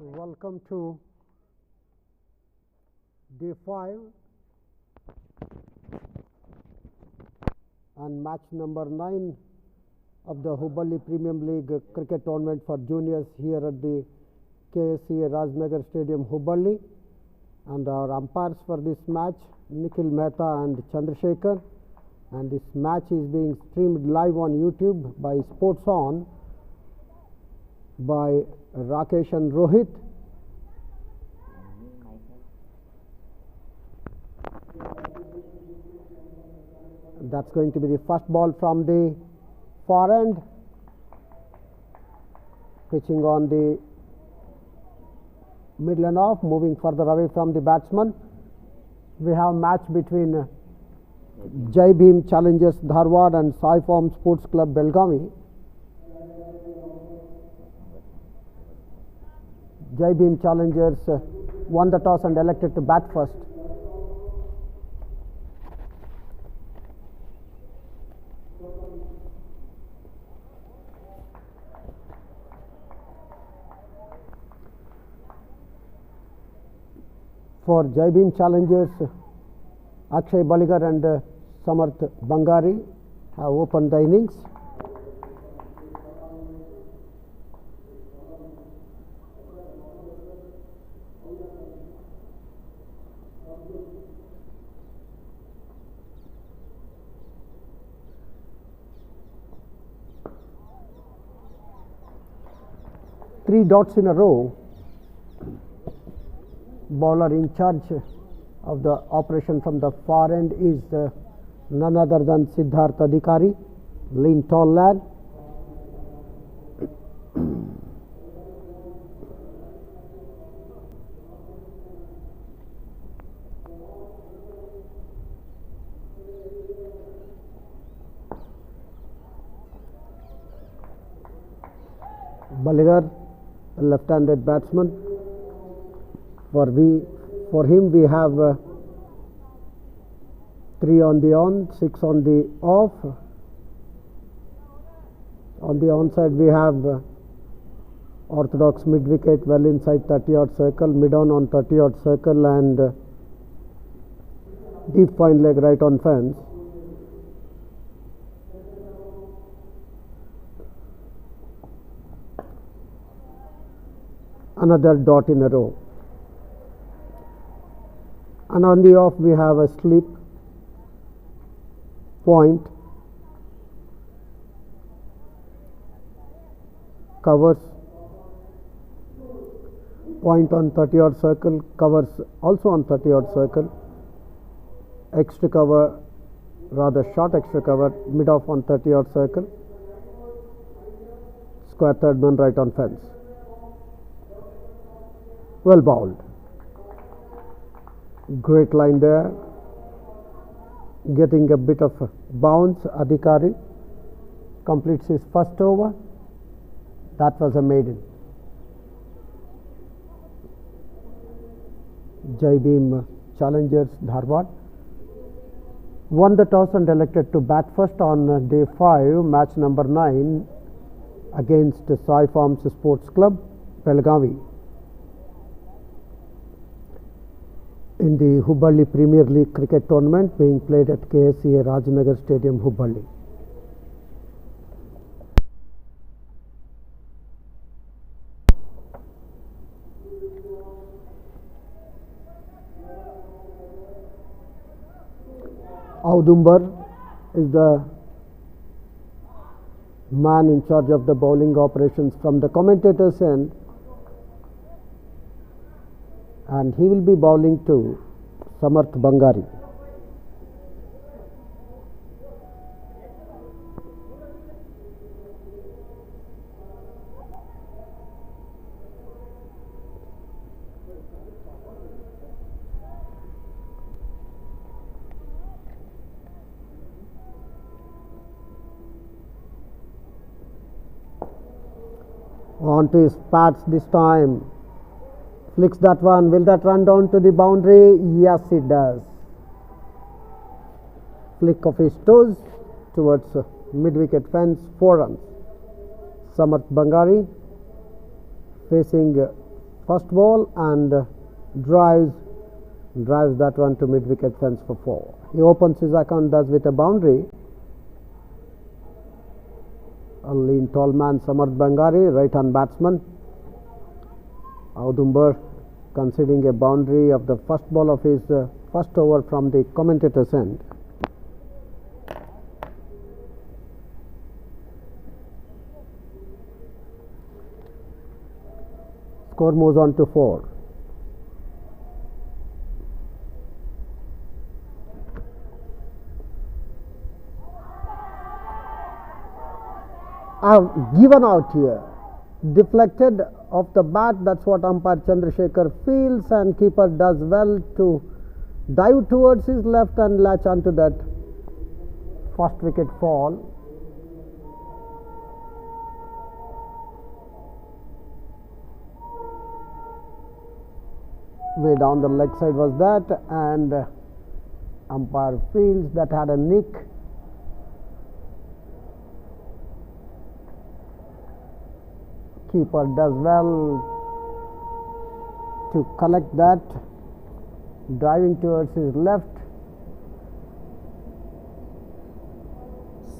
Welcome to day 5 and match number 9 of the Hubballi Premium League cricket tournament for juniors here at the Ksca Rajnagar Stadium, Hubballi. And our umpires for this match, Nikhil Mehta and Chandrasekhar. And this match is being streamed live on YouTube by Sports On by Rakesh and Rohit. That's going to be the first ball from the far end, pitching on the middle and off, moving further away from the batsman. We have a match between Jai Bhim Challengers Dharwad and Syform Sports Club Belgavi. Jai Bhim Challengers won the toss and elected to bat first. For Jai Bhim Challengers, Akshay Baligar and Samarth Bangari have opened the innings. Three dots in a row. Bowler in charge of the operation from the far end is none other than Siddharth Adhikari, lean tall lad. Baligar, a left-handed batsman. For him we have 3 on the on, 6 on the off. On the on side we have orthodox mid wicket well inside 30-odd circle, mid on 30-odd circle, and deep fine leg right on fence. Another dot in a row. And on the off we have a slip point, covers point on 30-odd circle, covers also on 30-odd circle, extra cover, rather short extra cover, mid off on 30-odd circle, square third man right on fence. Well bowled. Great line there, getting a bit of bounce. Adhikari completes his first over. That was a maiden. Jai Bhim Challengers Dharwad won the toss and elected to bat first on day 5, match number 9 against Syform Sports Club Belgavi in the Hubballi Premier League cricket tournament being played at Ksca Rajnagar Stadium, Hubballi. Audumbar is the man in charge of the bowling operations from the commentator's end, and he will be bowling to Samarth Bangari. On to his pads this time. Flicks that one. Will that run down to the boundary? Yes, it does. Flick of his toes towards mid wicket fence, 4 runs. Samarth Bangari facing first ball and drives that one to mid wicket fence for 4. He opens his account thus with a boundary. A lean tall man, Samarth Bangari, right hand batsman. Audumbar conceding a boundary of the first ball of his first over from the commentator's end. Score moves on to 4. Given out here, deflected off the bat. That's what umpire Chandrasekhar feels, and keeper does well to dive towards his left and latch onto that first wicket fall. Way down the leg side was that, and umpire feels that had a nick. Keeper does well to collect that, driving towards his left.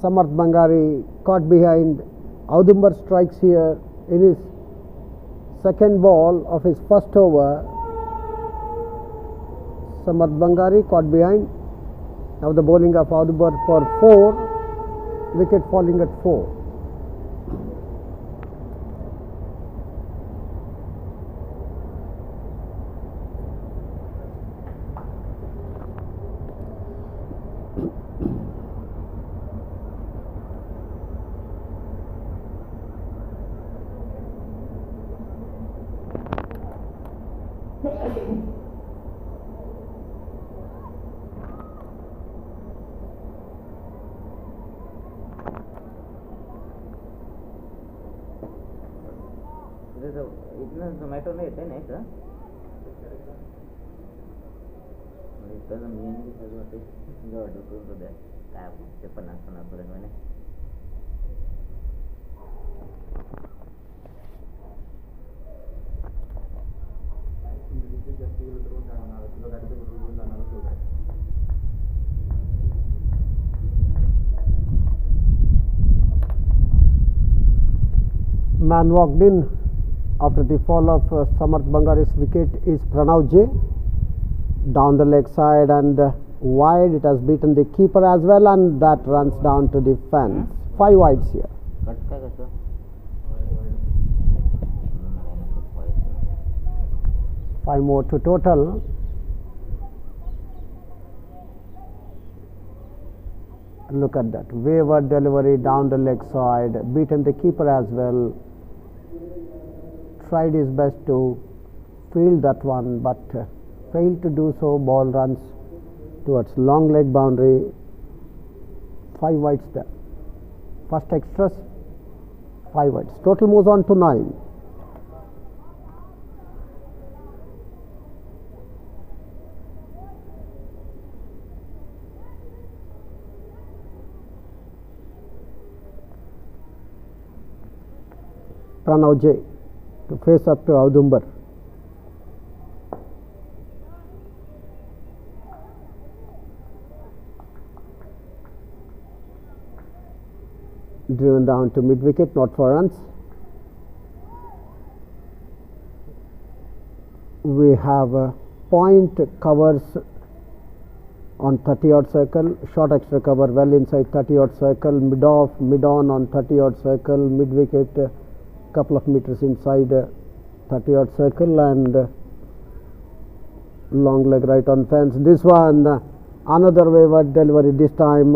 Samarth Bangari caught behind. Audumbar strikes here in his second ball of his first over. Samarth Bangari caught behind. Now the bowling of Audumbar for 4, wicket falling at 4. इतना जोमेटो में येते नाही का इथं मी आणि सगळं होते order करून द्या काय ते 50 पर्यंत म्हणे Man walked in after the fall of Samarth Bangari's wicket is Pranav J. Down the leg side and wide. It has beaten the keeper as well, and that runs down to the fence. 5 wides here. 5 more to total. Look at that. Wayward delivery down the leg side. Beaten the keeper as well. Tried his best to field that one, but failed to do so. Ball runs towards long leg boundary. 5 wides there. First extras, 5 wides. Total moves on to 9. Pranav J to face up to Audumbar. Driven down to mid wicket, not for runs. We have point covers on 30-odd circle, short extra cover well inside 30-odd circle, mid off, mid on 30-odd circle, mid wicket couple of meters inside 30-odd circle, and long leg right on fence. This one another wayward delivery, this time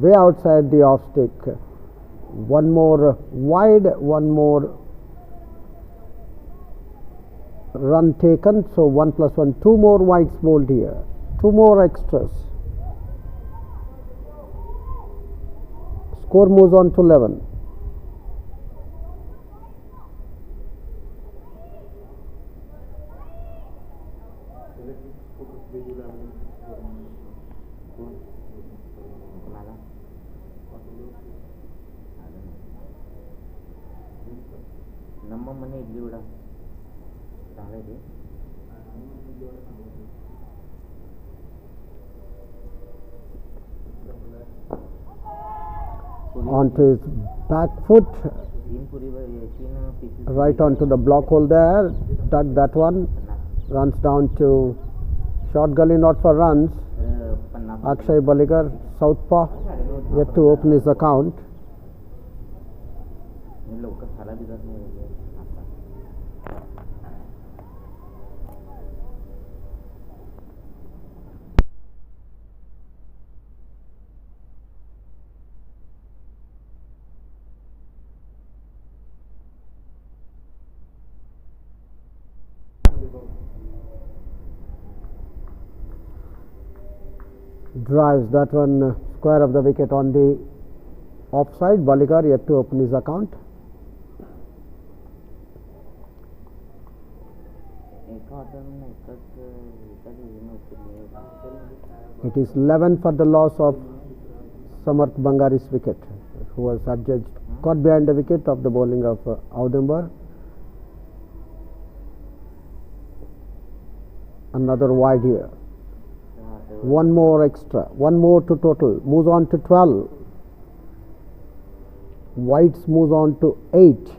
way outside the off stick. One more wide, one more run taken, so 1 plus 1, 2 more wides bowled here, 2 more extras. Score moves on to 11. ನಮ್ಮ ಮನೆ ಇಲ್ಲಿ ಕೂಡ चांगलं आहे ते. Onto his back foot, तीन pieces right onto the block hole there, dug that one, runs down to short gully, not for runs. 50 Akshay Baligar, southpaw, yet to open his account. लवकर खाला बी जात नाही आता. Drives that one square of the wicket on the offside. Baligar yet to open his account. It is 11 for the loss of Samarth Bangari's wicket, who was adjudged caught behind the wicket of the bowling of Audembar. Another wide here. One more extra, one more to total, moves on to 12. Whites moves on to 8.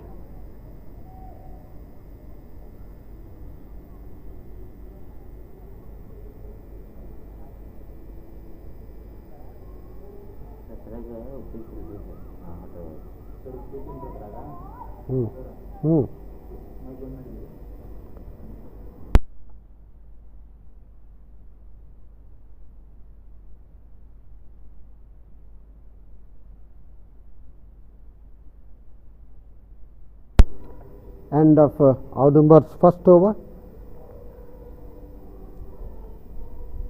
End of Audembar's first over.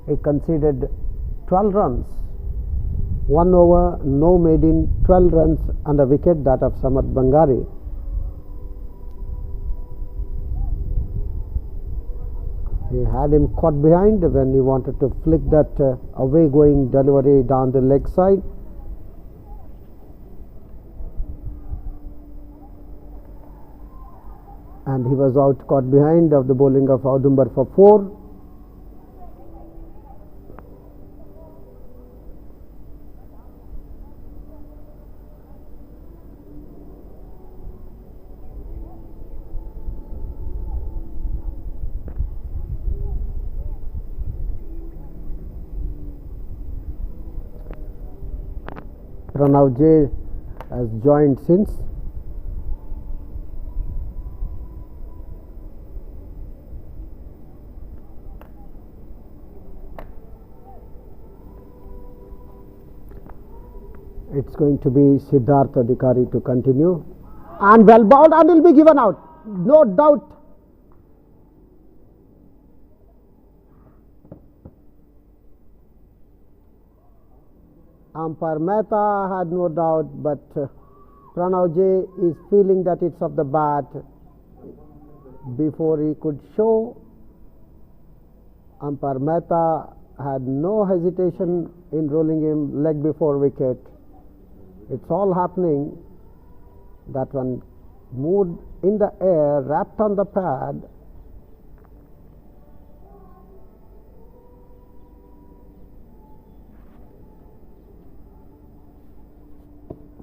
He conceded 12 runs. 1 over, no maiden, 12 runs and a wicket, that of Samarth Bangari. He had him caught behind when he wanted to flick that away going delivery down the leg side. And he was out caught behind of the bowling of Audembar for 4. Pranav J has joined since. It's going to be Siddharth Adhikari to continue, and well bowled, and will be given out, no doubt. Umpire Mehta had no doubt, but Pranav J is feeling that it's of the bat before he could show. Umpire Mehta had no hesitation in rolling him leg before wicket. It's all happening. That one moved in the air, wrapped on the pad.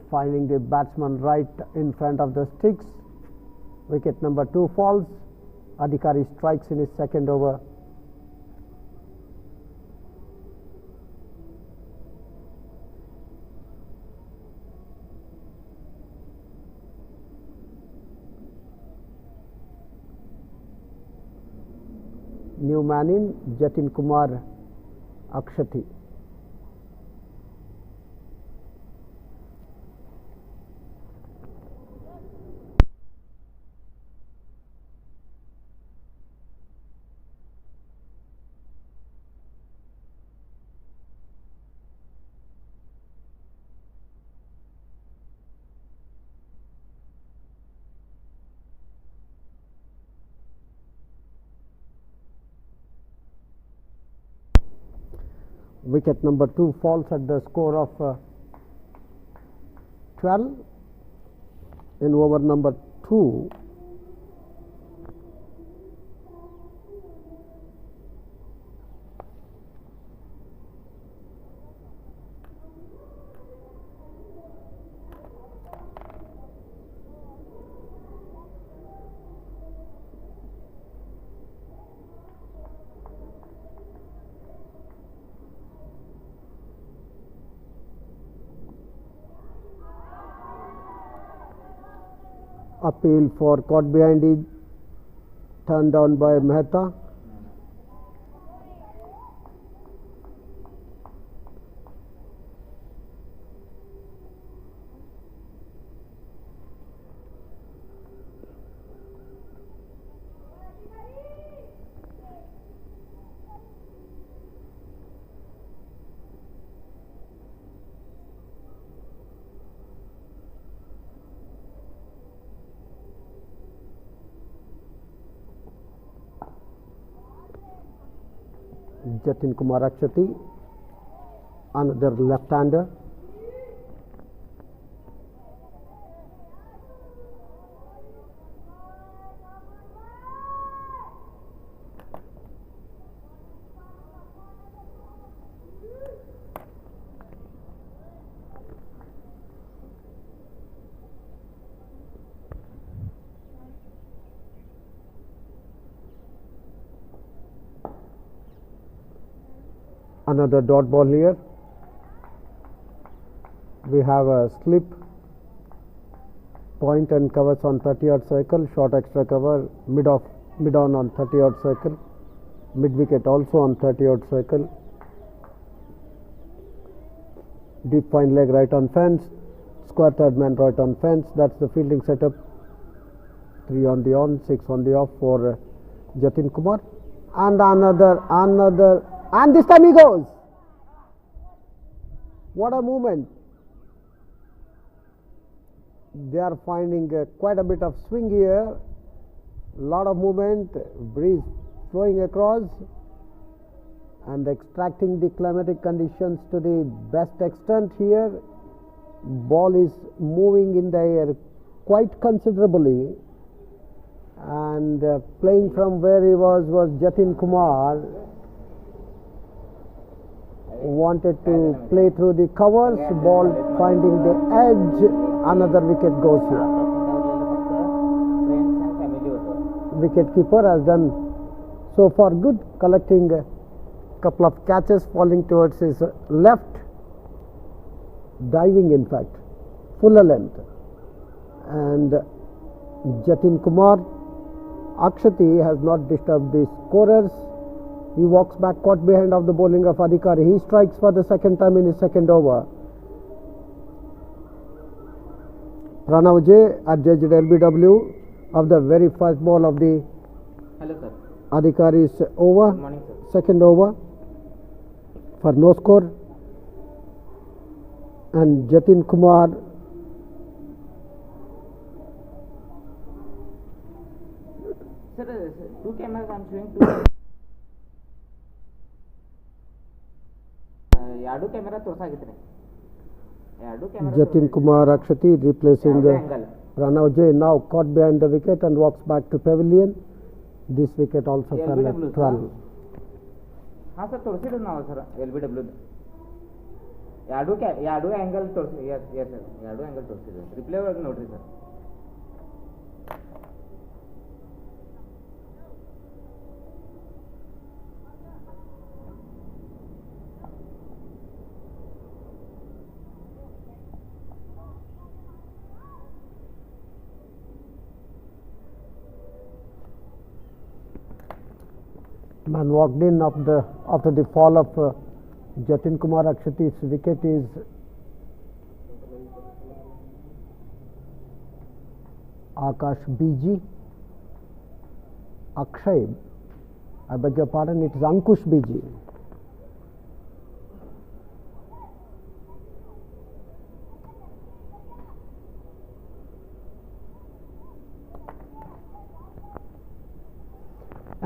Finding the batsman right in front of the sticks. Wicket number 2 falls. Adhikari strikes in his second over. New man in, Jatin Kumar Akshati. Wicket number 2 falls at the score of 12 in over number 2. appeal for caught behind is turned down by Mehta. Jatin Kumar Akshati, another left-hander. Another dot ball here. We have a slip, point and covers on 30-yard circle, short extra cover, mid on 30-yard circle, mid wicket also on 30-yard circle, deep point leg right on fence, square third man right on fence. That's the fielding setup. 3 on the on, 6 on the off for Jatin Kumar, and another. And this time he goes. What a movement. They are finding quite a bit of swing here. Lot of movement, breeze flowing across and extracting the climatic conditions to the best extent here. Ball is moving in the air quite considerably, and playing from where he was Jatin Kumar. Wanted to play through the covers, ball finding the edge, another wicket goes here. Wicket keeper has done so far good, collecting a couple of catches, falling towards his left, diving in fact, fuller length. And Jatin Kumar Akshati has not disturbed the scorers. He walks back, caught behind of the bowling of Adhikari. He strikes for the second time in his second over. Pranav J adjudged LBW of the very first ball of the Adhikari's over. Good morning, sir. Second over for no score. And Jatin Kumar Sir, two cameras I'm showing two. Yadu camera ತೋರ್ಸಾಗಿತ್ರಿ. Yadu camera. Jatin Kumar Akshati replacing Pranav J, now caught behind the wicket and walks back to pavilion. This wicket also fell at 12. हाँ sir तोर्सिದ್ರು ನಾವು sir LBW ಎರಡು angle ತೋರ್ಸಿ yes sir ಎರಡು angle ತೋರ್ಸಿದ್ರು reply ಒಳಗೆ ನೋಡ್ರಿ sir. Man walked in after the fall of Jatin Kumar Akshati's wicket is Akash BG. Akshay, I beg your pardon, it is Ankush BG.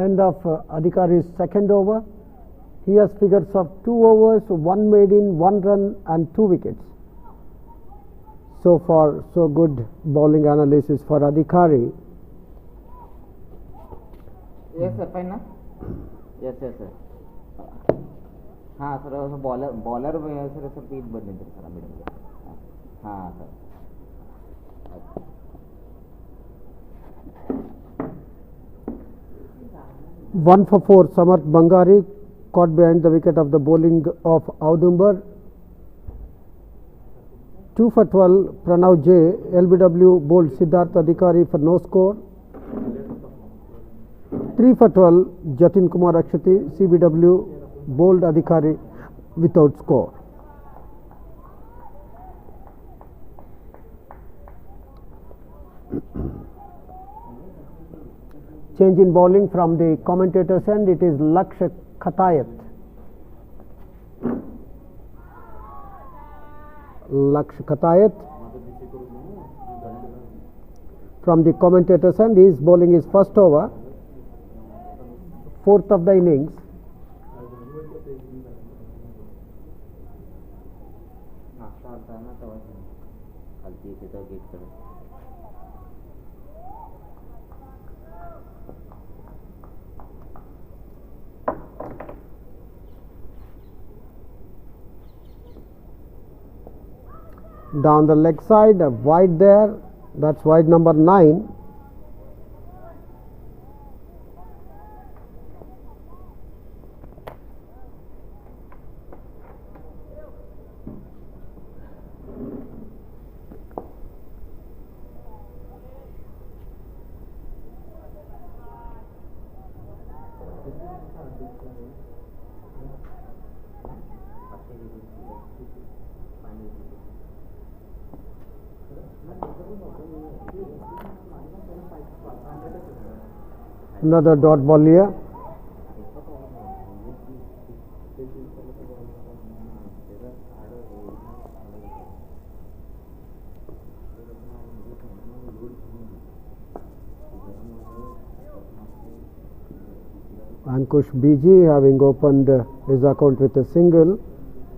End of Adhikari's second over. He has figures of 2 overs, 1 maiden, 1 run and 2 wickets. So far, so good bowling analysis for Adhikari. Yes sir, fine na? Yes sir. हाँ sir bowler sir pitch बदलिದ್ರು sir middle हाँ sir. One for 4, Samarth Bangari caught behind the wicket of the bowling of Audumbar. 2 for 12, Pranav J. LBW bowled Siddharth Adhikari for no score. 3 for 12, Jatin Kumar Akshati, CBW bowled Adhikari without score. Change in bowling from the commentator's end, it is Laksh Khatayat. Laksh Khatayat. From the commentator's end, he is bowling his first over, 4th of the innings. Down the leg side, a wide there, that's wide number 9. Another dot ball here. Ankush BG having opened his account with a single,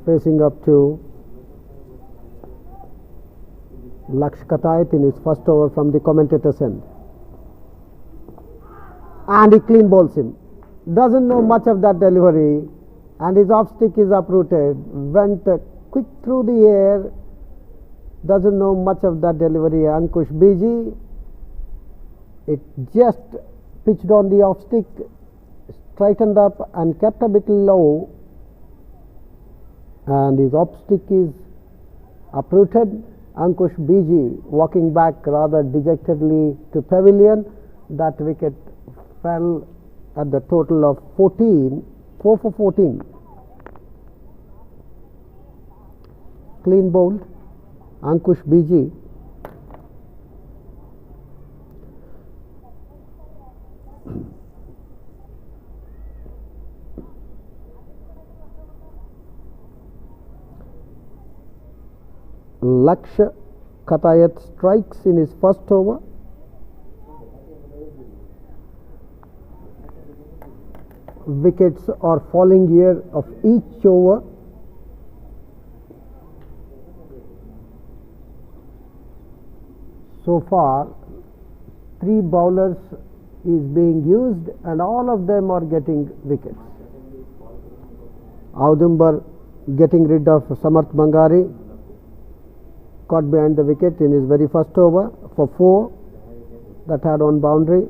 facing up to Laksh Khatayat in his first over from the commentator's end. And he clean bowls him. Doesn't know much of that delivery, and his off stick is uprooted. Went quick through the air. Doesn't know much of that delivery. Ankush BG. It just pitched on the off stick, straightened up and kept a bit low, and his off stick is uprooted. Ankush BG walking back rather dejectedly to pavilion. That wicket fell at the total of 14, 4 for 14. Clean bowled Ankush BG. Laksh Khatayat strikes in his first over. Wickets are falling here of each over. So far, 3 bowlers is being used and all of them are getting wickets. Audumbar getting rid of Samarth Bangari, caught behind the wicket in his very first over for 4 that had on boundary.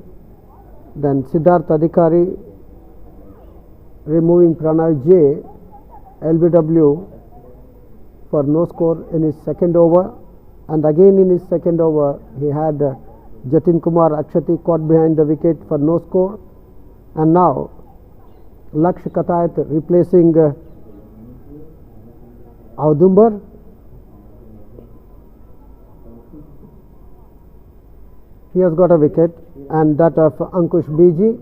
Then Siddharth Adhikari removing Pranav J. LBW for no score in his second over, and again in his second over he had Jatin Kumar Akshati caught behind the wicket for no score, and now Laksh Khatayat replacing Audumbar. He has got a wicket, and that of Ankush BG,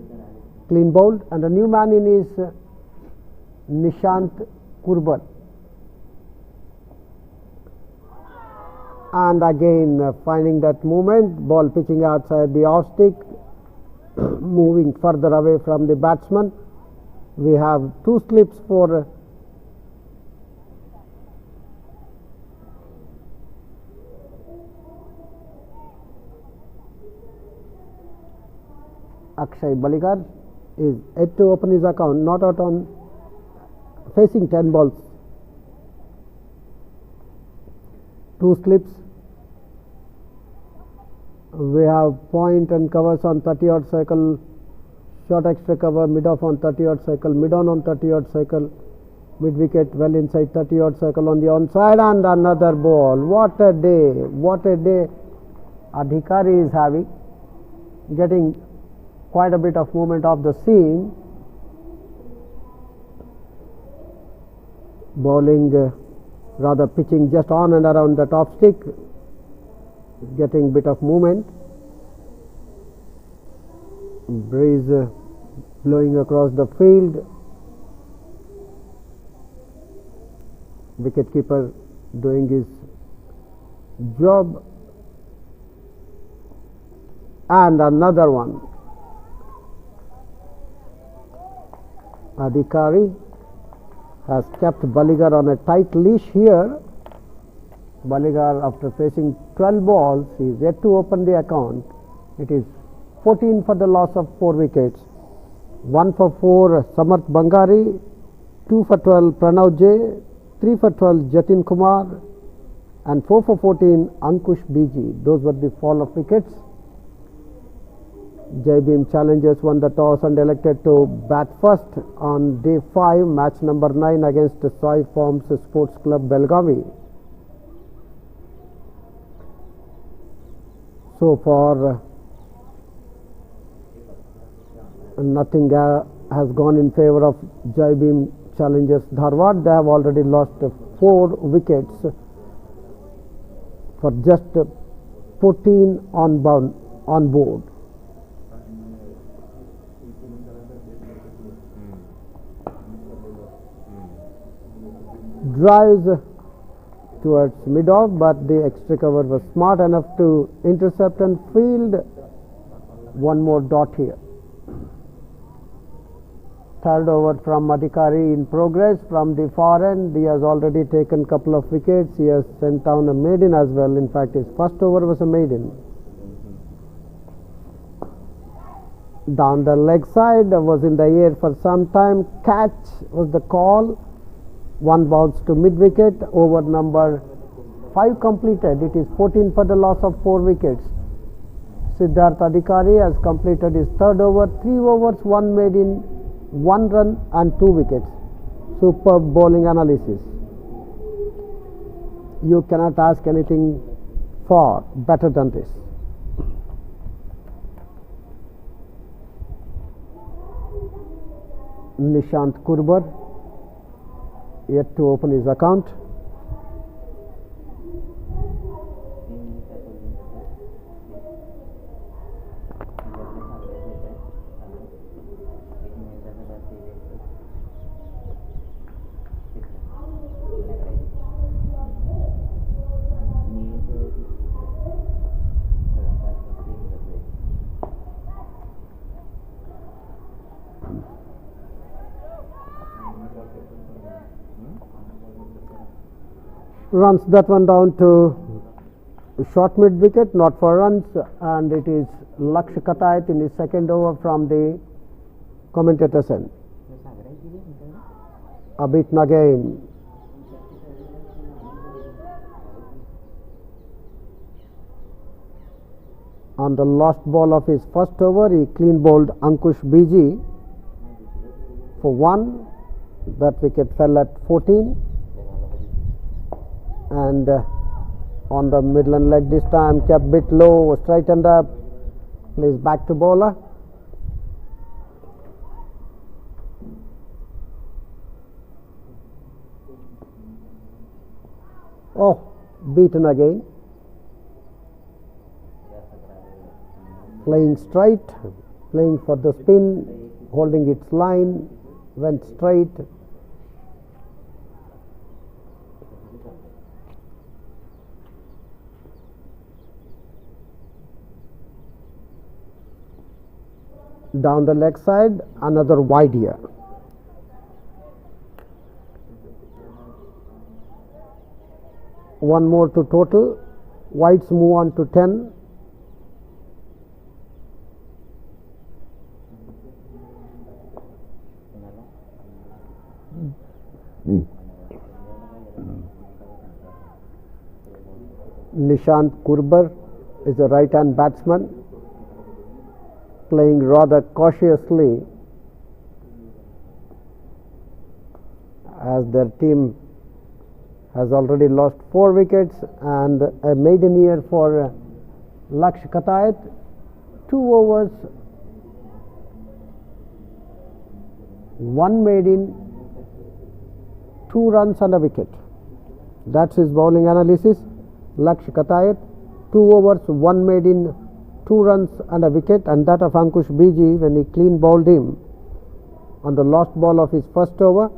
clean bowled, and a new man in is Nishant Kurban. And again finding that movement, ball pitching outside the off stick, moving further away from the batsman. We have 2 slips for Akshay Baligar is yet to open his account, not out on facing 10 balls. 2 slips. We have point and covers on 30-odd cycle, short extra cover, mid off on 30-odd cycle, mid on 30-odd cycle, Mid wicket, well inside 30-odd circle on the onside, and another ball. What a day! What a day Adhikari is having, getting quite a bit of movement off the seam. Bowling, rather pitching just on and around the top stick, getting bit of movement. Breeze blowing across the field. Wicketkeeper doing his job. And another one. Adhikari has kept Balligar on a tight leash here. Balligar, after facing 12 balls, he is yet to open the account. It is 14 for the loss of 4 wickets. 1 for 4 Samarth Bangari, 2 for 12 Pranav J, 3 for 12 Jatin Kumar, and 4 for 14 Ankush BG. Those were the fall of wickets. Jai Bhim Challengers won the toss and elected to bat first on day 5, match number 9 against Syform Sports Club Belgavi. So far, nothing has gone in favor of Jai Bhim Challengers Dharwad. They have already lost 4 wickets for just 14 on board. Drives towards mid-off, but the extra cover was smart enough to intercept and field one more dot here. Third over from Adhikari in progress from the far end. He has already taken couple of wickets. He has sent down a maiden as well. In fact, his first over was a maiden. Down the leg side, was in the air for some time. Catch was the call. One bounce to mid wicket. Over number 5 completed. It is 14 for the loss of 4 wickets. Siddharth Adhikari has completed his third over. 3 overs, 1 maiden, 1 run and 2 wickets. Superb bowling analysis. You cannot ask anything far better than this. Nishant Kurbar yet to open his account. Runs that one down to short mid wicket, not for runs, and it is Lakshya Katayat in his second over from the commentator's end. A beaten again. On the last ball of his first over, he clean bowled Ankush BG for 1. That wicket fell at 14. And on the Midland leg this time, kept bit low, straightened up, plays back to bowler. Oh, beaten again. Playing straight, playing for the spin, holding its line, went straight. Down the leg side, another wide here. One more to total. Wides move on to 10. Nishant Kurbar is a right-hand batsman, playing rather cautiously as their team has already lost 4 wickets, and a maiden year for Ksca. 2 overs, 1 maiden, 2 runs and a wicket. That's his bowling analysis. Ksca, 2 overs, 1 maiden, 2 runs and a wicket, and that of Ankush Biji when he clean bowled him on the last ball of his first over.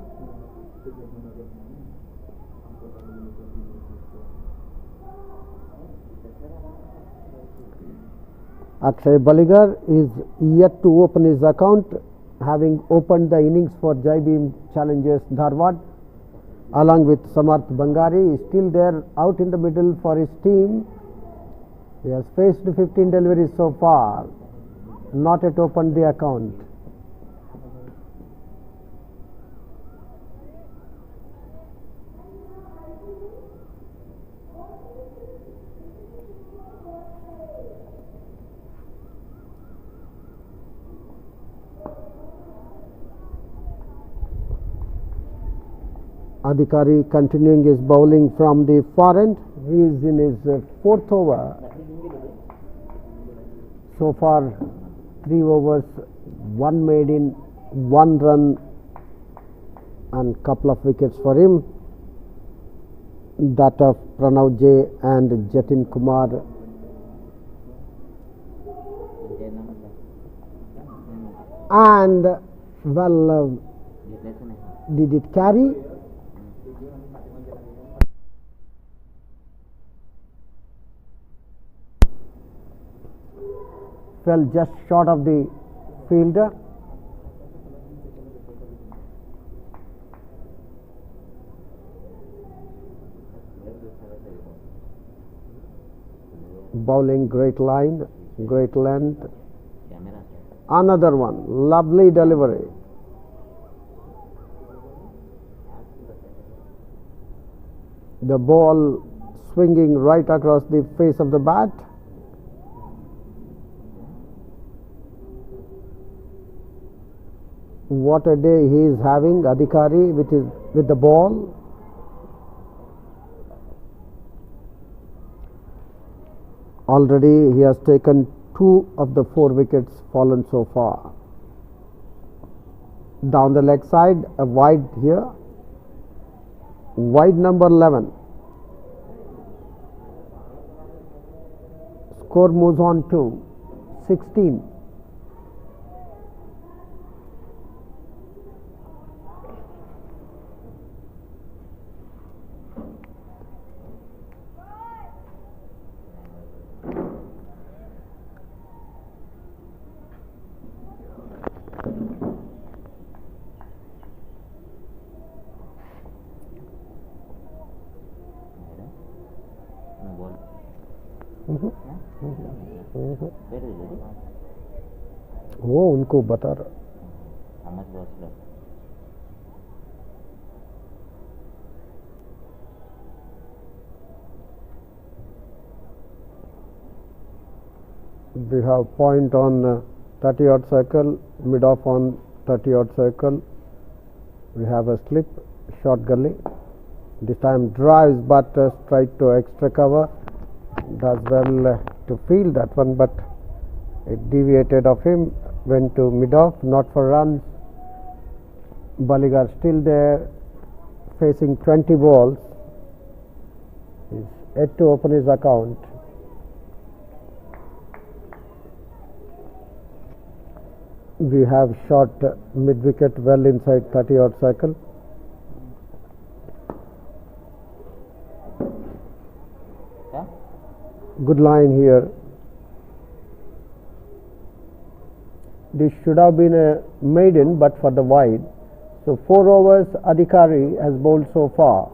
Akshay Baligar is yet to open his account, having opened the innings for Jai Bhim Challengers Dharwad along with Samarth Bangari. He is still there out in the middle for his team. He has faced 15 deliveries so far, not yet opened the account. Adhikari continuing his bowling from the far end. He is in his 4th over. So far 3 overs, 1 maiden, 1 run and couple of wickets for him. That of Pranav J and Jatin Kumar. And well, did it carry? Fell just short of the fielder. Bowling great line, great length. Another one, lovely delivery. The ball swinging right across the face of the bat. What a day he is having, Adhikari, with the ball. Already he has taken 2 of the 4 wickets fallen so far. Down the leg side, a wide here. Wide number 11. Score moves on to 16. वो उनको बता रहा. We have point on 30-odd circle, mid off on 30-odd circle. We have a slip, short gully. This time drives, but tried to extra cover. Does well to field that one, but it deviated of him, went to mid off, not for runs. Baligar still there, facing 20 balls. He's yet to open his account. We have shot mid wicket well inside 30-odd circle. Good line here. This should have been a maiden, but for the wide. So 4 overs Adhikari has bowled so far.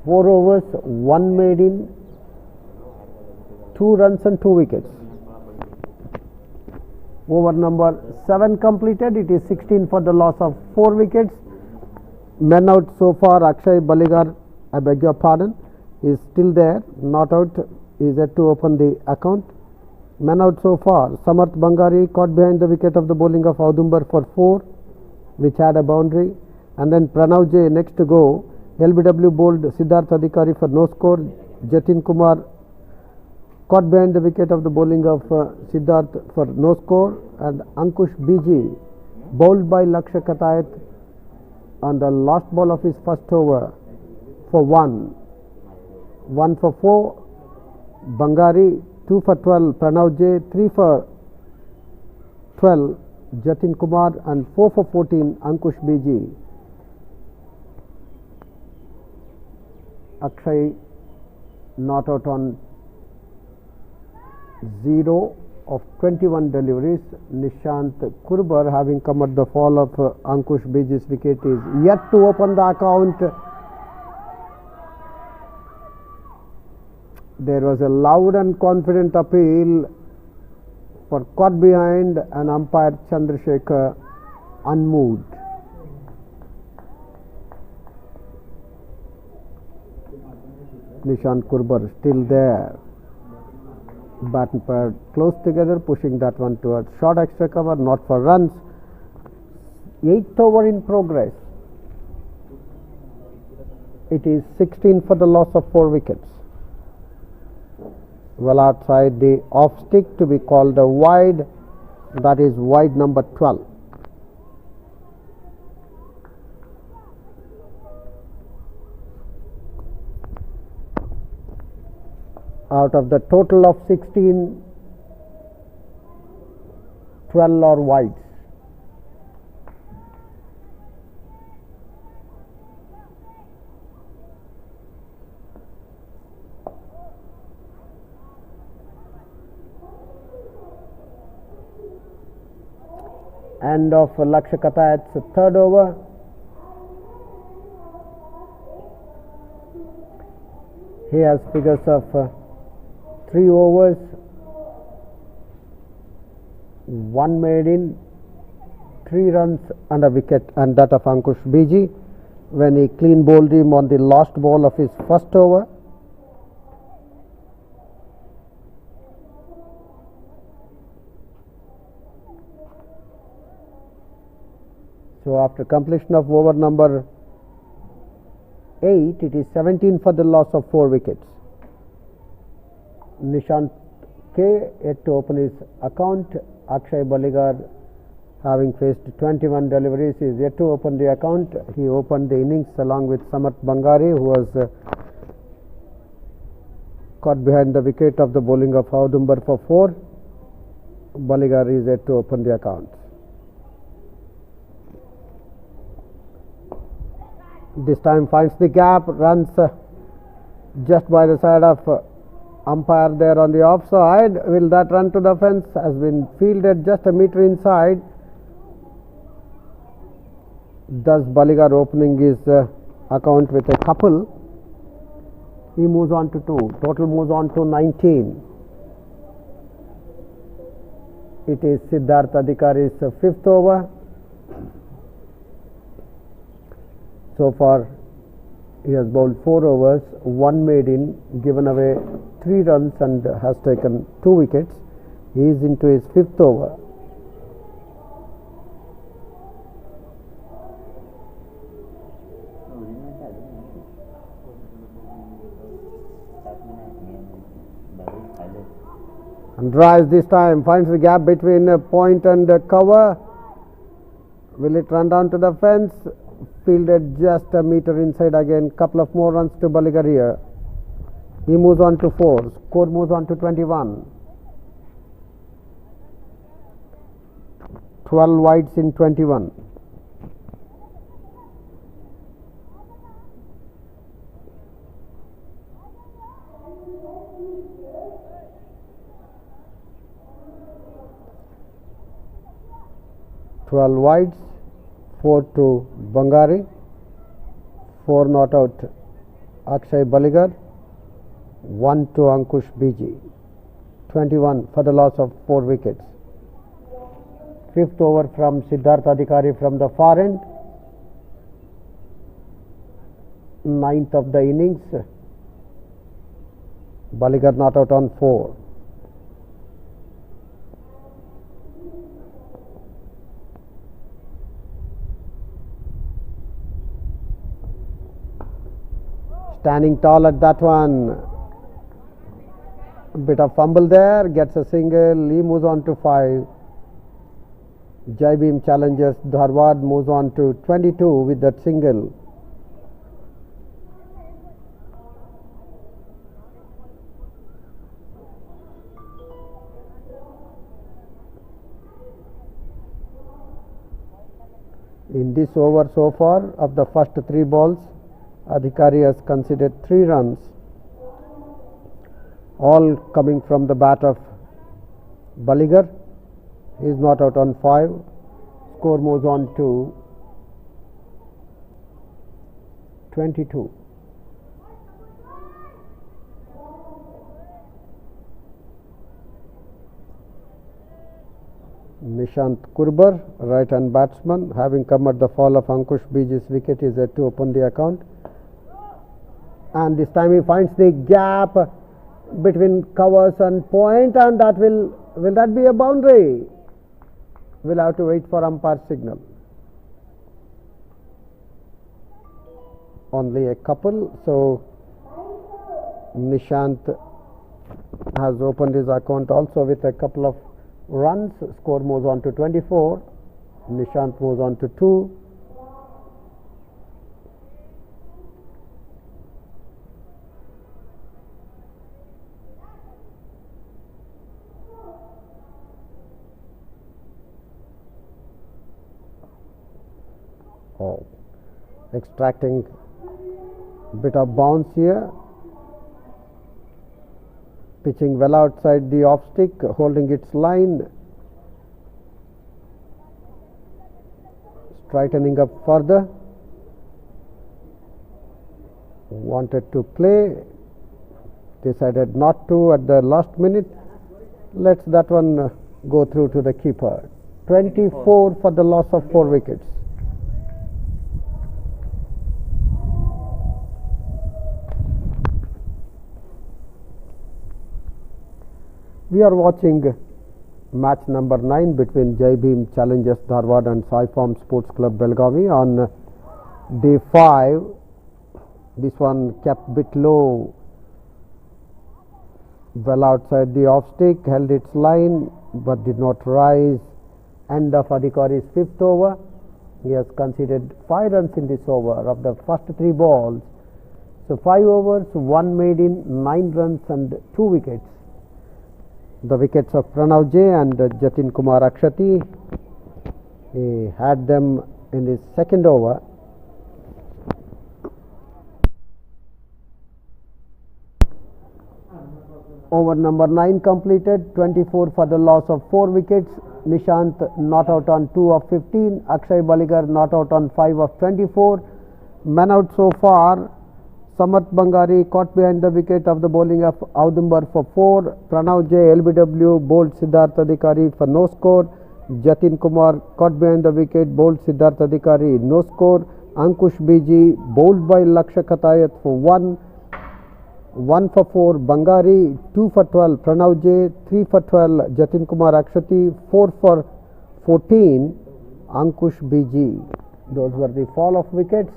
4 overs, 1 maiden, 2 runs and 2 wickets. Over number 7 completed. It is 16 for the loss of 4 wickets. Men out so far. Akshay Baligar, I beg your pardon, is still there, not out. Is yet to open the account. Men out so far. Samarth Bangari caught behind the wicket of the bowling of Audumbar for 4, which had a boundary. And then Pranav J next to go. LBW bowled Siddharth Adhikari for no score. Jatin Kumar caught behind the wicket of the bowling of Siddharth for no score. And Ankush BG bowled by Laksha Katayat on the last ball of his first over for 1. 1 for 4 Bangari, 2 for 12 Pranav J, 3 for 12 Jatin Kumar and 4 for 14 Ankush BG. Akshay not out on 0 of 21 deliveries. Nishant Kurbar, having come at the fall of Ankush BG's wicket, is yet to open the account. There was a loud and confident appeal for caught behind, and umpire Chandrasekhar unmoved. Nishant Kurbar still there. Bat and pad close together, pushing that one towards short extra cover, not for runs. 8th over in progress. It is 16 for the loss of 4 wickets. Well outside the off stick to be called a wide. That is wide number 12. Out of the total of 16, 12 are wides. End of Laksha Katayat's third over. He has figures of 3 overs, 1 made in, 3 runs and a wicket, and that of Ankush BG when he clean bowled him on the last ball of his first over. So after completion of over number 8, it is 17 for the loss of 4 wickets. Nishant K yet to open his account. Akshay Baligar, having faced 21 deliveries, is yet to open the account. He opened the innings along with Samarth Bangari, who was caught behind the wicket of the bowling of Audumbar for 4. Baligar is yet to open the account. This time finds the gap, runs just by the side of umpire there on the offside. Will that run to the fence? Has been fielded just a meter inside. Thus Baligar opening his account with a couple. He moves on to 2. Total moves on to 19. It is Siddharth Adhikari's 5th over. So far he has bowled 4 overs, 1 made in, given away 3 runs and has taken 2 wickets. He is into his 5th over. And drives this time, finds the gap between point and cover. Will it run down to the fence? Fielded just a meter inside again. Couple of more runs to Baligar here. He moves on to 4. Score moves on to 21. 12 wides in 21. Wides, 4 to Bangari, 4 not out Akshay Baligar, 1 to Ankush BG. 21 for the loss of 4 wickets. 5th over from Siddharth Adhikari from the far end. 9th of the innings. Baligar not out on 4. Standing tall at that one. A bit of fumble there, gets a single, he moves on to 5. Jai Bhim challenges Dharwad, moves on to 22 with that single. In this over so far, of the first 3 balls, Adhikari has conceded 3 runs, all coming from the bat of Balligar. He is not out on 5. Score moves on to 22. Nishant Kurbar, right hand batsman, having come at the fall of Ankush Biji's wicket, is yet to open the account. And this time he finds the gap between covers and point, and that will that be a boundary? We'll have to wait for umpire signal. Only a couple, so Nishant has opened his account also with a couple of runs. Score moves on to 24. Nishant moves on to 2. Extracting bit of bounce here, pitching well outside the off stick, holding its line, straightening up further, wanted to play, decided not to at the last minute. Lets that one go through to the keeper. 24 for the loss of 4 wickets. We are watching match number 9 between Jai Bhim challenges Dharwad and Syform Sports Club Belgavi on day 5. This one kept bit low, well outside the off stick, held its line but did not rise. End of Adhikari's 5th over. He has conceded 5 runs in this over of the first 3 balls. So 5 overs, 1 made in, 9 runs and 2 wickets. The wickets of Pranav J and Jatin Kumar Akshati. He had them in his 2nd over. Over number 9 completed, 24 for the loss of 4 wickets. Nishant not out on 2 of 15. Akshay Balligar not out on 5 of 24. Man out so far. Samarth Bangari caught behind the wicket of the bowling of Audumbar for 4. Pranav J LBW bowled Siddharth Adhikari for no score. Jatin Kumar caught behind the wicket, bowled Siddharth Adhikari, no score. Ankush Biji bowled by Laksha Khatayat for 1. 1 for 4 Bangari, 2 for 12 Pranav J, 3 for 12 Jatin Kumar Akshati, 4 for 14 Ankush Biji. Those were the fall of wickets.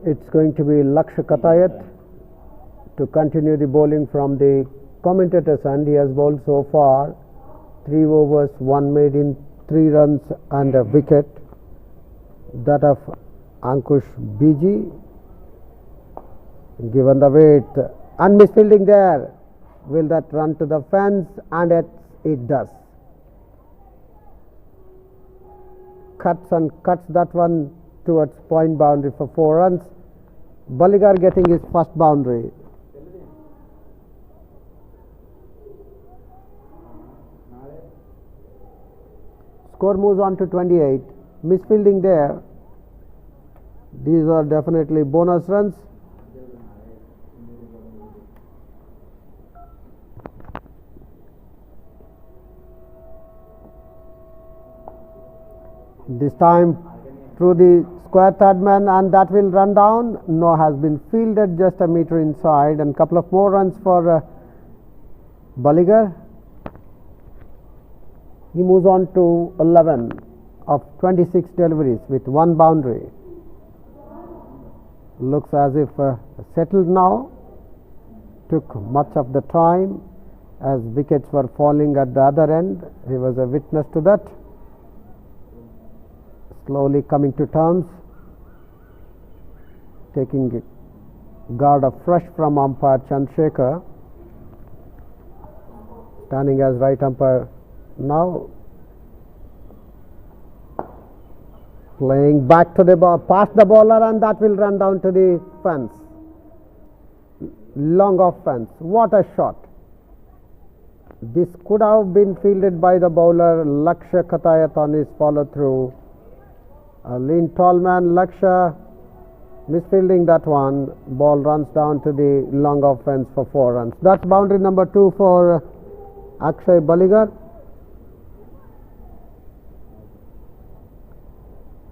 It's going to be Laksha Khatayat to continue the bowling from the commentator's end. He has bowled so far 3 overs, 1 made in, 3 runs and a wicket. That of Ankush Biji, given the weight and misfielding there. Will that run to the fence? And it does. Cuts that one towards point boundary for 4 runs. Balligar getting his first boundary. Score moves on to 28. Misfielding there. These are definitely bonus runs. This time through the square third man, and that will run down. No, has been fielded just a meter inside, and couple of more runs for Balligar. He moves on to 11 of 26 deliveries with one boundary. Looks as if settled now. Took much of the time as wickets were falling at the other end. He was a witness to that. Slowly coming to terms, taking guard afresh from umpire Chandrasekhar, standing as right umpire now, playing back to the ball, past the bowler, and that will run down to the fence, long off fence. What a shot! This could have been fielded by the bowler Ksca on his follow through. A lean tall man, Ksca, misfielding that one. Ball runs down to the long off fence for 4 runs. That's boundary number 2 for Akshay Balligar.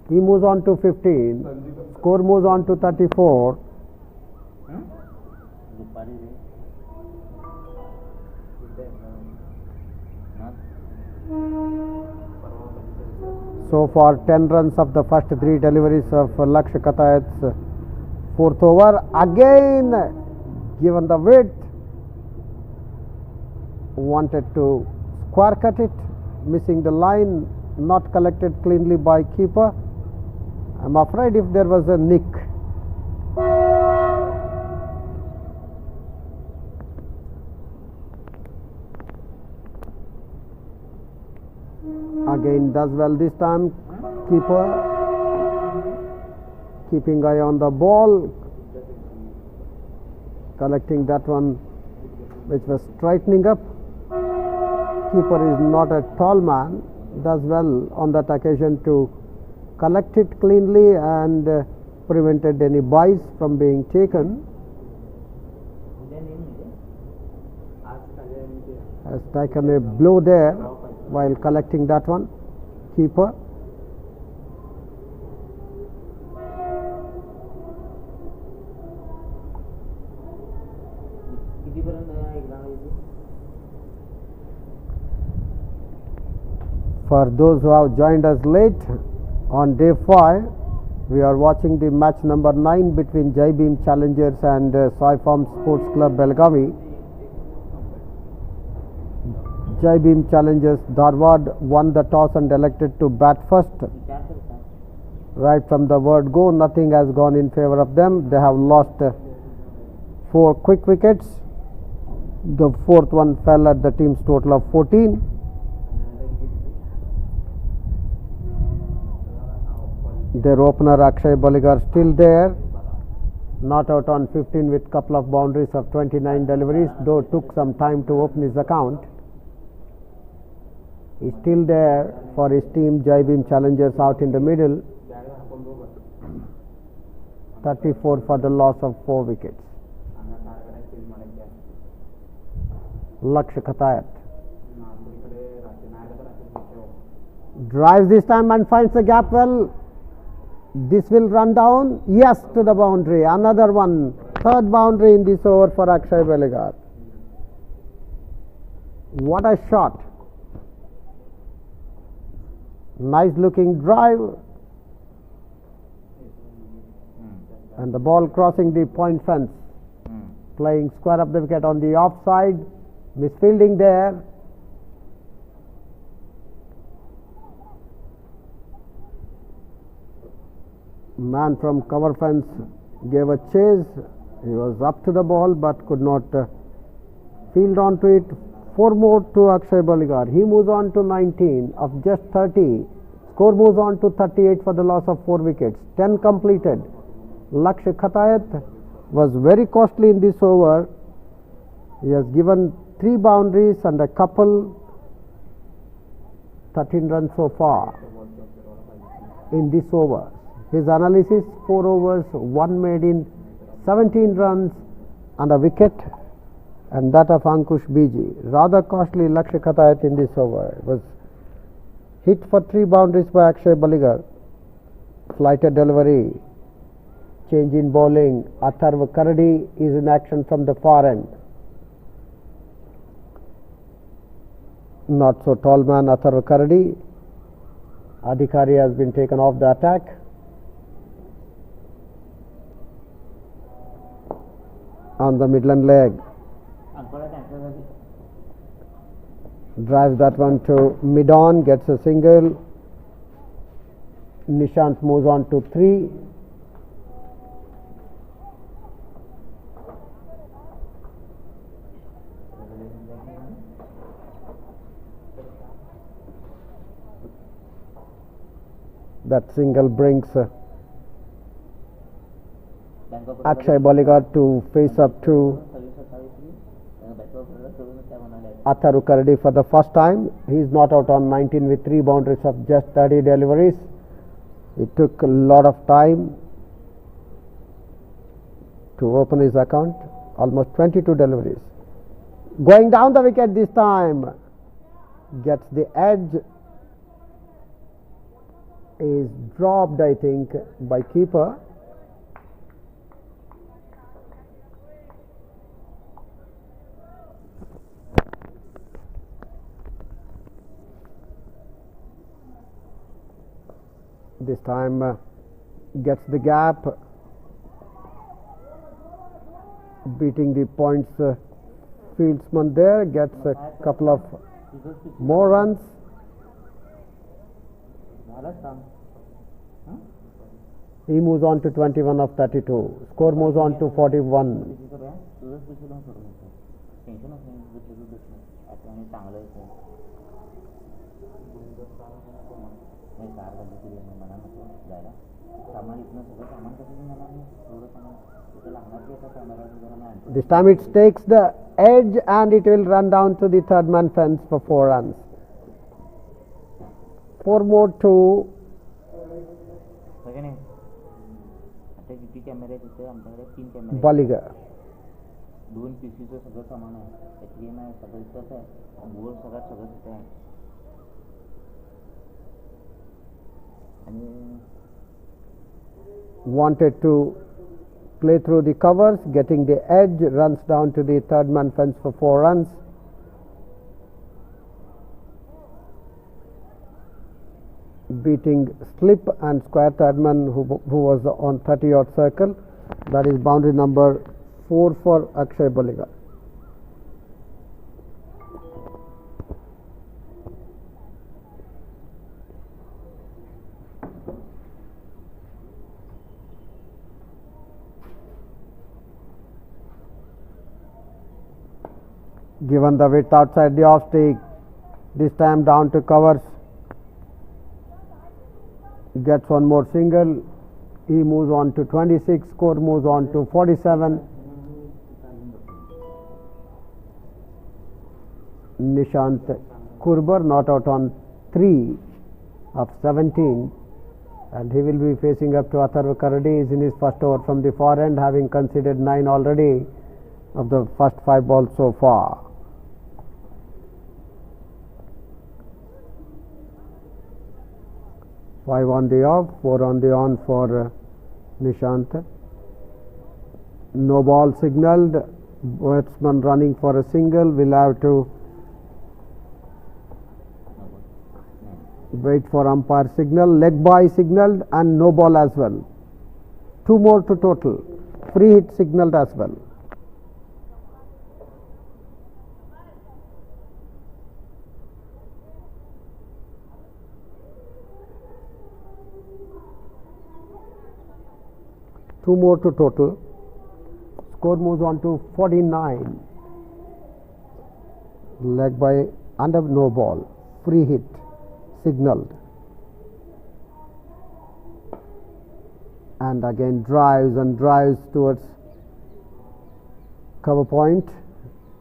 He moves on to 15. Score moves on to 34. So far 10 runs of the first 3 deliveries of Ksca's 4th over. Again given the width, wanted to square cut it, missing the line, not collected cleanly by keeper. I'm afraid if there was a nick. Again does well this time. Keeper keeping eye on the ball, collecting that one which was straightening up. Keeper is not a tall man, does well on that occasion to collect it cleanly and prevented any buys from being taken. Has taken a blow there while collecting that one, keeper. For those who have joined us late, on day 5, we are watching the match number 9 between Jai Bhim Challengers and Syform Sports Club Belgavi. Jai Bhim Challengers Dharwad won the toss and elected to bat first. Right from the word go, nothing has gone in favor of them. They have lost 4 quick wickets. The 4th one fell at the team's total of 14. Their opener Akshay Balligar still there, not out on 15 with couple of boundaries of 29 deliveries, though took some time to open his account. He's still there for his team Jai Bhim Challengers out in the middle. 34 for the loss of 4 wickets. Ksca drives this time and finds the gap well. This will run down, yes, to the boundary. Another one, 3rd boundary in this over for Akshay Balligar. What a shot! Nice looking drive, and the ball crossing the point fence, playing square up the wicket on the offside, misfielding there. Man from cover fence gave a chase. He was up to the ball but could not field onto it. 4 more to Akshay Balligar. He moves on to 19 of just 30. Score moves on to 38 for the loss of 4 wickets. 10 completed. Ksca was very costly in this over. He has given 3 boundaries and a couple 13 runs so far in this over. His analysis: 4 overs, 1 made in 17 runs and a wicket, and that of Ankush Biji. Rather costly Lakshya Khatayat in this over. It was hit for 3 boundaries by Akshay Baligar. Flighted delivery, change in bowling. Atharva Karadi is in action from the far end. Not so tall man Atharva Karadi. Adhikari has been taken off the attack. On the midland leg, drives that one to mid-on, gets a single. Nishant moves on to 3. That single brings Akshay Baligar to face up to Atharva Karadi for the first time. He is not out on 19 with 3 boundaries of just 30 deliveries. It took a lot of time to open his account. Almost 22 deliveries. Going down the wicket this time. Gets the edge. Is dropped, I think, by keeper. This time gets the gap, beating the points fieldsman there, gets a couple of more runs. He moves on to 21 of 32. Score moves on to 41. This time it takes the edge and it will run down to the third man fence for 4 runs. 4 more to Baligar. Wanted to play through the covers, getting the edge, runs down to the third man fence for 4 runs. Beating slip and square third man who was on 30-odd circle. That is boundary number 4 for Akshay Baligar. Given the width outside the off stick, this time down to covers, gets one more single. He moves on to 26, score moves on to 47. Nishant Kurbar not out on 3 of 17, and he will be facing up to Atharva Karadi. He is in his first over from the far end, having conceded 9 already of the first 5 balls so far. Five on the off, 4 on the on for Nishant. No ball signalled. Batsman running for a single will have to wait for umpire signal. Leg bye signalled and no ball as well. 2 more to total. Free hit signalled as well. Two more to total. Score moves on to 49. Leg by and a no ball. Free hit signalled. And again drives and drives towards cover point.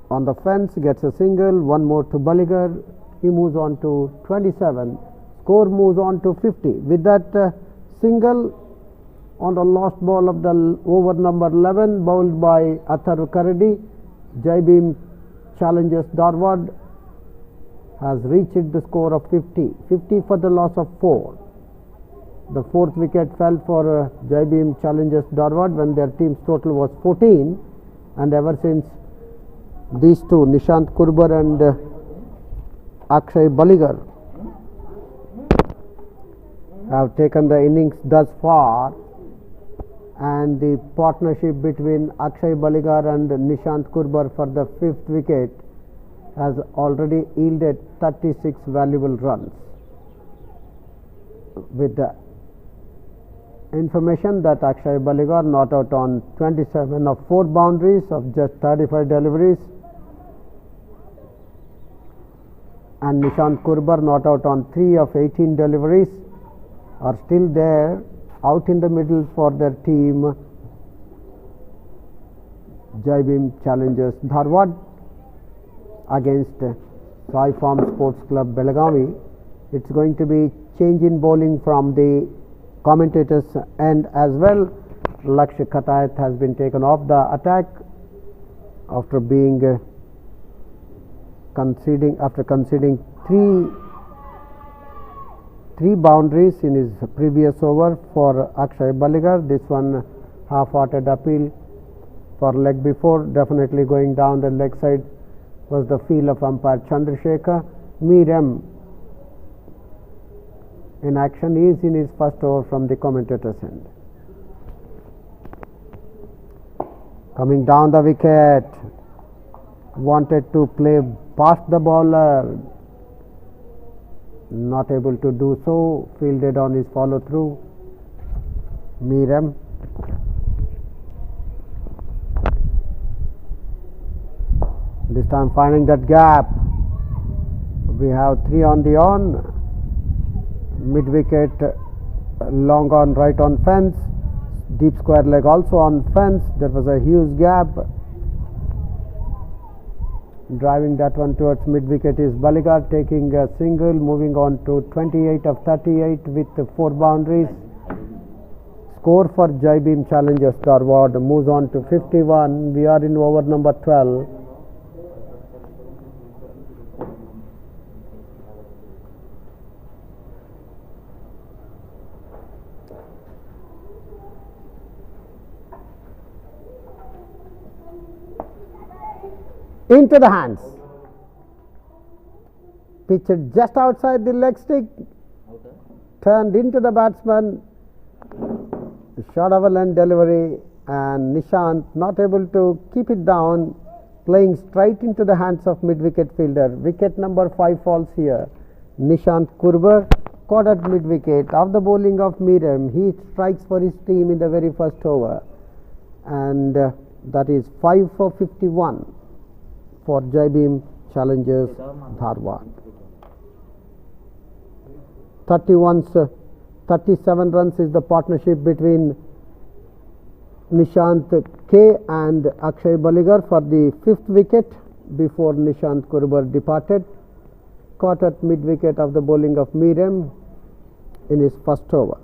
On the fence, gets a single. 1 more to Baligar. he moves on to 27. Score moves on to 50. With that single on the last ball of the over number 11, bowled by Atharv Karadi, Jai challenges Dharwad, has reached the score of 50. 50 for the loss of 4. The fourth wicket fell for Jai challenges Dharwad when their team's total was 14, and ever since these two, Nishant Kurbar and Akshay Baligar, have taken the innings thus far, and the partnership between Akshay Baligar and Nishant Kurbar for the fifth wicket has already yielded 36 valuable runs. With the information that Akshay Baligar not out on 27 of 4 boundaries of just 35 deliveries, and Nishant Kurbar not out on 3 of 18 deliveries, are still there out in the middle for their team. Jai challenges Dharwad against Syform Sports Club Belagavi. It's going to be change in bowling from the commentators end as well. Lakshya Khatayat has been taken off the attack after being conceding three boundaries in his previous over for Akshay Baligar. This one half-hearted appeal for leg before, definitely going down the leg side was the feel of umpire Chandrasekhar. Meerem in action is in his first over from the commentator's end. Coming down the wicket, wanted to play past the bowler, not able to do so, fielded on his follow through. Meerem this time finding that gap. We have 3 on the on. Mid wicket, long on, right on fence, deep square leg also on fence. There was a huge gap. Driving that one towards mid wicket is Baligar, taking a single, moving on to 28 of 38 with 4 boundaries. Score for Jai challenges Dharwad moves on to 51. We are in over number 12. Into the hands, pitched just outside the leg stick, turned into the batsman, short of a length delivery, and Nishant not able to keep it down, playing straight into the hands of mid wicket fielder. Wicket number 5 falls here. Nishant Kurbar caught at mid wicket. Of the bowling of Meerem, he strikes for his team in the very first over, and that is 5 for 51 for Jai challenges Dharwad. 37 runs is the partnership between Nishant K and Akshay Baligar for the 5th wicket before Nishant Kurbar departed. Caught at mid wicket of the bowling of Meerem in his first over.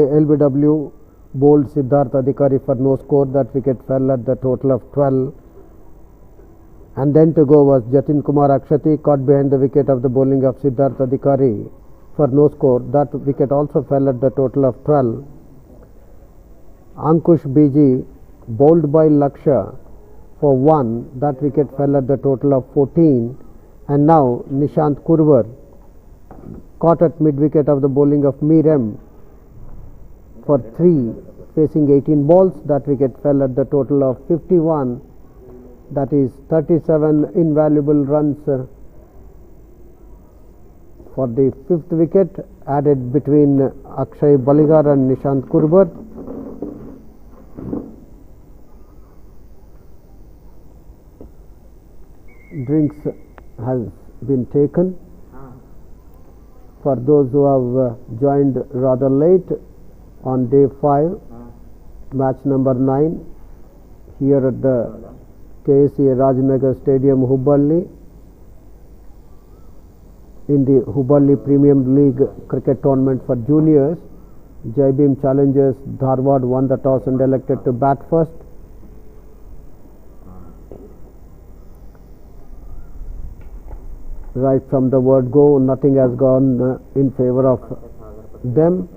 LBW bowled Siddharth Adhikari for no score. That wicket fell at the total of 12. And then to go was Jatin Kumar Akshati, caught behind the wicket of the bowling of Siddharth Adhikari for no score. That wicket also fell at the total of 12. Ankush Biji bowled by Lakshya for 1. That wicket fell at the total of 14. And now Nishant Kurbar caught at mid wicket of the bowling of Meerem for 3 facing 18 balls. That wicket fell at the total of 51. That is 37 invaluable runs for the 5th wicket added between Akshay Baligar and Nishant Kurbar. Drinks has been taken. For those who have joined rather late on day 5, match number 9 here at the Ksca Rajnagar Stadium, Hubballi, in the Hubballi Premium League cricket tournament for juniors. Jaibim Challengers Dharwad won the toss and elected to bat first. Right from the word go, nothing has gone in favor of them.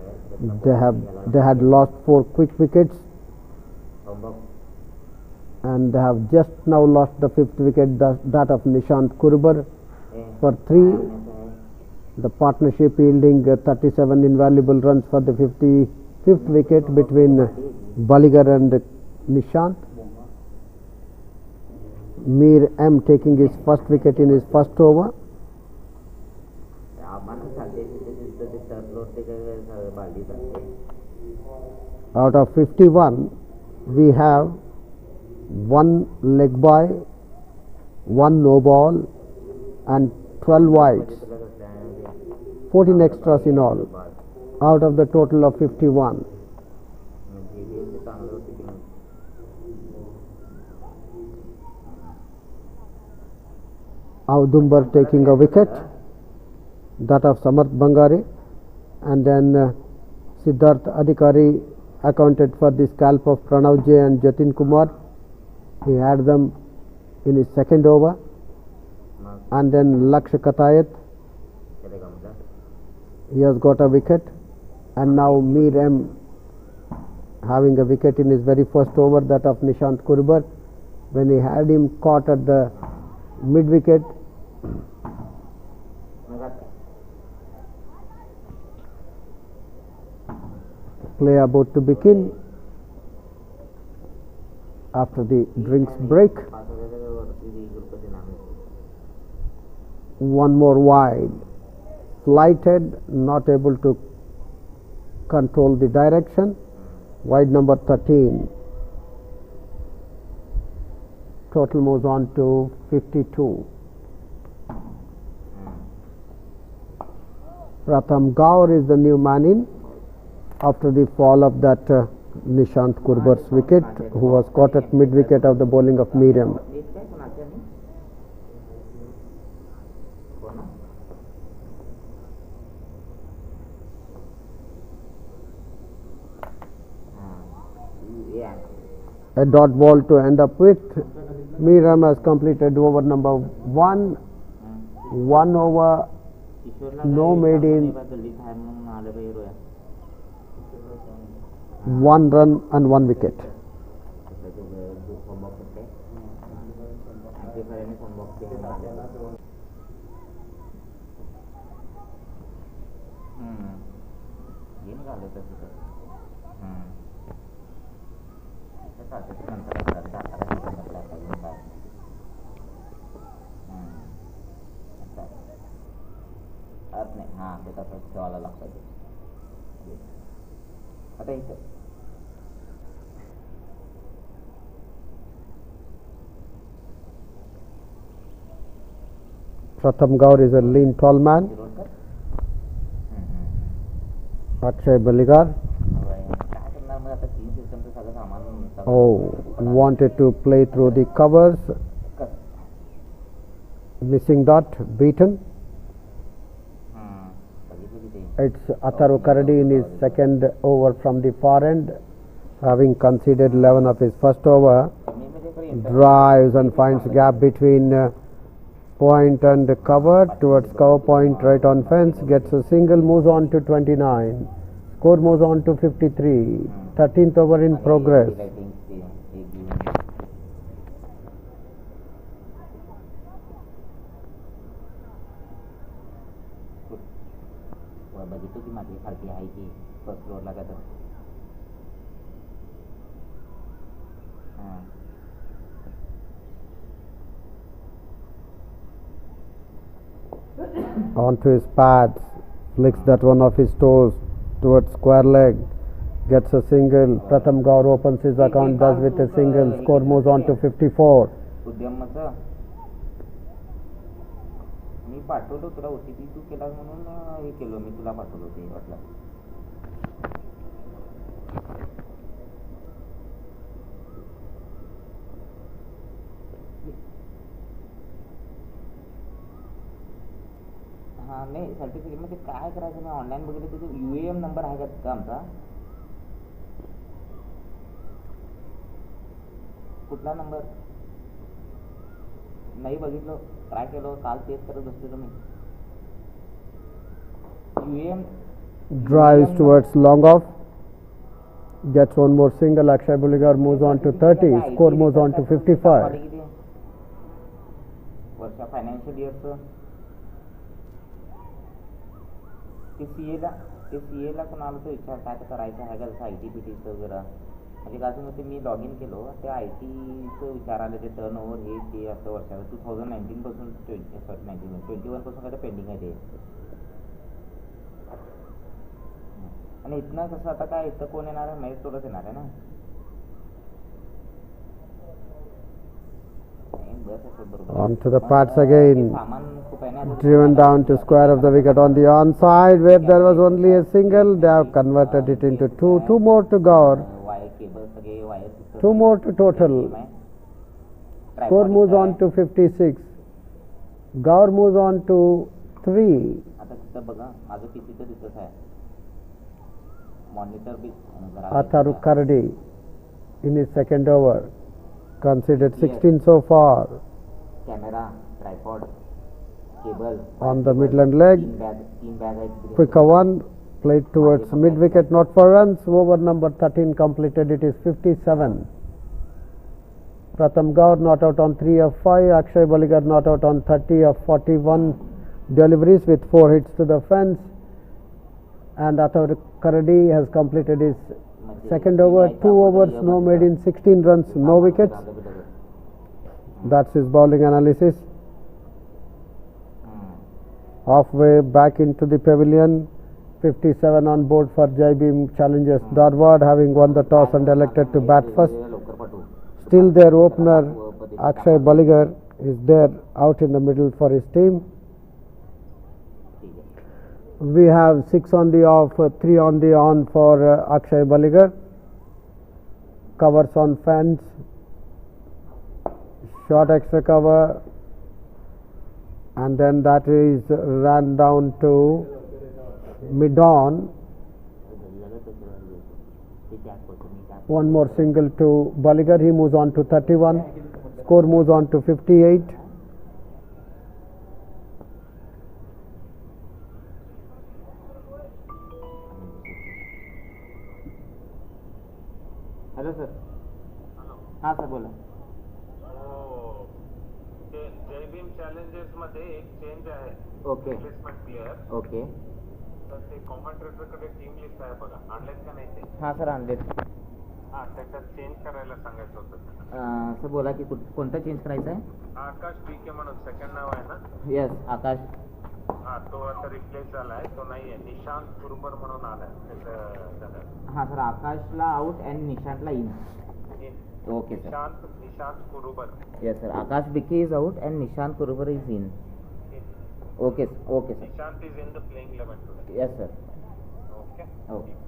They had lost 4 quick wickets and they have just now lost the 5th wicket, that of Nishant Kurbar, for 3. The partnership yielding 37 invaluable runs for the 55th wicket between Baligar and Nishant. Mir M taking his first wicket in his first over. Out of 51, we have 1 leg by, 1 no ball and 12 wides, 14 extras in all, out of the total of 51. Audumbar taking a wicket, that of Samarth Bangare, and then Siddharth Adhikari accounted for the scalp of Pranav J and Jatin Kumar. He had them in his second over, and then Lakshya Katayat, he has got a wicket, and now Mir M having a wicket in his very first over, that of Nishant Kurbar, when he had him caught at the mid wicket. Play about to begin after the drinks break. 1 more wide, flighted, not able to control the direction. Wide number 13. Total moves on to 52. Pratham Gaur is the new man in after the fall of that Nishant Kurbar's wicket, who was caught at mid wicket of the bowling of Miriam. A dot ball to end up with. Miriam has completed over number 1. 1 over, no made in, 1 run and 1 wicket. Pratham Gaur is a lean, tall man. Akshay Baligar. Wanted to play through the covers. Missing that, beaten. It's Atharva Karadi in his second over from the far end, having conceded 11 of his first over. Drives and finds gap between point and cover towards cover point, right on fence, gets a single, moves on to 29. Score moves on to 53. 13th over in progress. onto his pads, flicks that one of his toes towards square leg, gets a single. Pratham Gaur opens his account, does with a single. Score moves on to 54. उद्यमाचं मी पाठवलं तुला OTP तू केला म्हणून हे केलं मी तुला पाठवलं ते वाटलं. हां नाही सर्टिफिकेटमध्ये काय करायचं मी ऑनलाईन बघितलं त्याचं UAM नंबर आहे का आमचा कुठला नंबर नाही बघितलं ट्राय केलं काल तेच करत बसलेलो मी. UAM drives towards long off, gets one more single. Akshay Buligar moves on to 30. Score moves on to 55. वर्षा फायनान्शियल इयरचं ते सीएला कोणाला तो विचार काय करायचं आहे का जसं IT-BTचं वगैरे म्हणजे काय असं ते मी लॉग इन केलो ते ITचं विचारायला ते टर्न ओव्हर हे ते असं वर्षाला 2019 पासून 21 पासून काय पेंडिंग आहे ते. आणि इथनं कसं आता काय इथं कोण येणार आहे मॅच थोडंच येणार आहे ना. On to the pads again, driven down to square of the wicket on the onside where there was only a single. They have converted it into two more to Gaur, two more to total. Score moves on to 56. Gaur moves on to 3. Atharu Kardi in his second over. Considered 16 so far. Camera, tripod, cable. On the midland leg. Quicker one. Played towards mid wicket, not for runs. Over number 13 completed. It is 57. Pratham Gaur not out on 3 of 5. Akshay Buligar not out on 30 of 41 deliveries with 4 hits to the fence. And Atharu Kardi has completed his second over, 2 overs, no made in 16 runs, no wickets. That's his bowling analysis. Halfway back into the pavilion, 57 on board for Jai challenges Dharwad, having won the toss and elected to bat first. Still their opener, Akshay Buligar, is there out in the middle for his team. We have 6 on the off, 3 on the on for Akshay Buligar. Covers on fence, short extra cover, and then that is ran down to mid on. One more single to Buligar. He moves on to 31. Score moves on to 58. Hello sir. हाँ sir बोला. जय Bhim challenges मध्ये एक change आहे. Okay replacement player. Okay तर ते कॉमेंट्रेटरकडे team list आहे बघा. आणलेत का नाही ते? हां सर आणलेत. हां त्याच्यात चेंज करायला सांगायचं होतं. सर बोला की कोणता चेंज करायचा आहे? आकाश BK म्हणून सेकंड नाव आहे ना? यस आकाश. हां तो आता रिप्लेस झाला आहे. तो नाही आहे. निशांत कुरुबर म्हणून आलाय त्याचं. हां सर आकाशला आउट अँड निशांतला in. Okay sir. Nishant Kurubar. Yes sir Akash BK is out and Nishant Kurubar is in. Okay okay sir. Nishant is in the playing 11 today. Yes sir. Okay okay.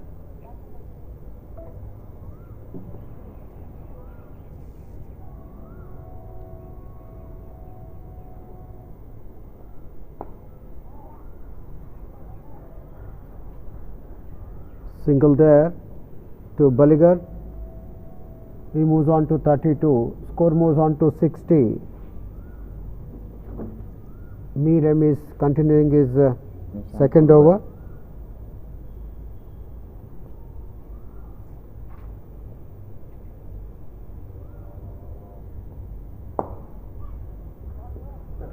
Single there to Buligar. He moves on to 32. Score moves on to 60. Meerem is continuing his second over.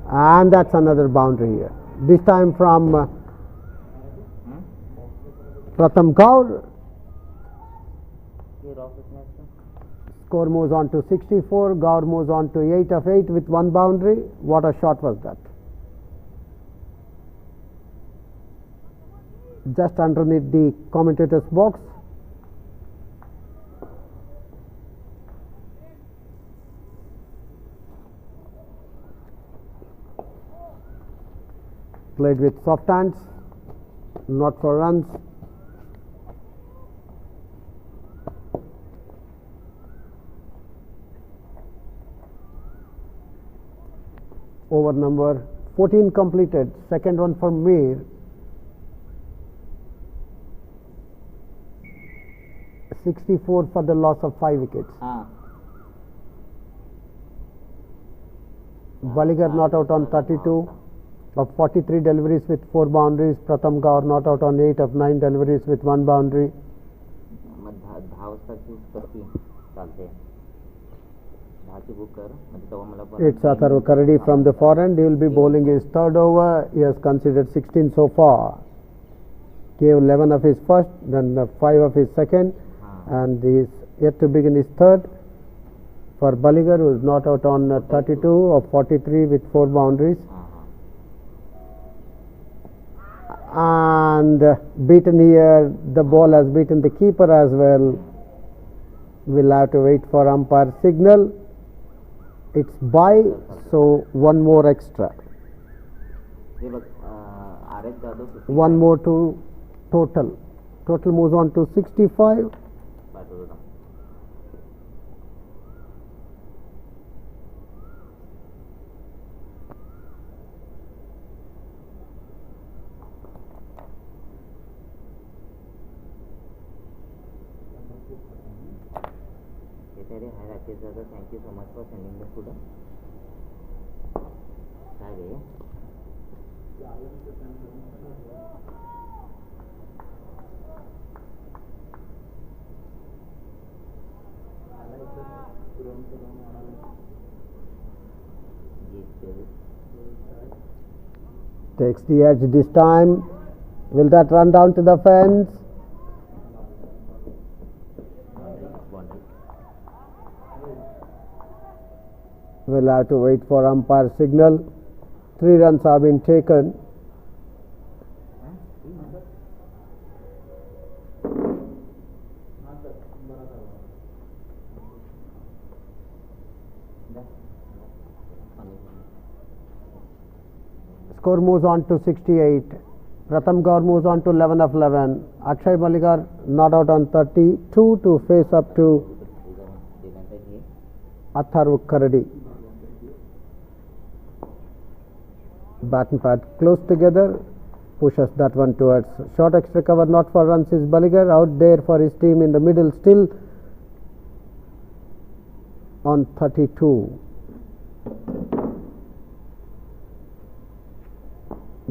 And that's another boundary here. This time from Pratham Gaur. Score moves on to 64. Gaur moves on to 8 of 8 with 1 boundary. What a shot was that! just underneath the commentator's box. Played with soft hands, not for runs. Over number 14 completed, second one for Mir. .64 for the loss of 5 wickets. Balligar not out on 32 of 43 deliveries with 4 boundaries. Pratham Gaur not out on 8 of 9 deliveries with 1 boundary. It's Atharva Karadi from the forehand. He will be bowling his third over. He has considered 16 so far. Gave 11 of his first, then 5 of his second, and he is yet to begin his third. For Balligar, who is not out on 32 of 43 with 4 boundaries. And beaten here, the ball has beaten the keeper as well. We'll have to wait for umpire signal. It's by, so 1 more extra. 1 more to total. Total moves on to 65. Thank you so much for sending the food. Takes the edge this time. Will that run down to the fence? We'll have to wait for umpire signal. 3 runs have been taken. Score moves on to 68. Pratham Gaur moves on to 11 of 11. Akshay Balligar not out on 32 to face up to Atharva Karadi. Bat and pad close together, pushes that one towards short extra cover, not for runs is Balligar, out there for his team in the middle, still on 32.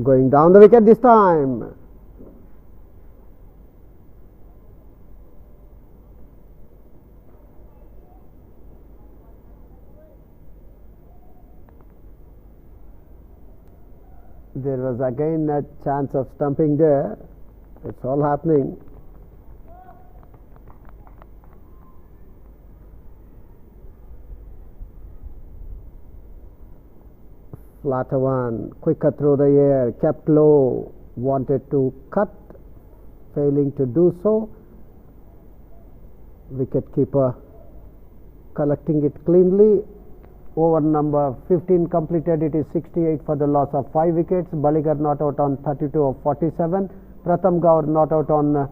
Going down the wicket this time. There was again a chance of stumping there. It's all happening. Flatter one, quicker through the air, kept low, wanted to cut, failing to do so. Wicket keeper collecting it cleanly. Over number 15 completed, it is 68 for the loss of 5 wickets. Balligar not out on 32 of 47. Pratham Gaur not out on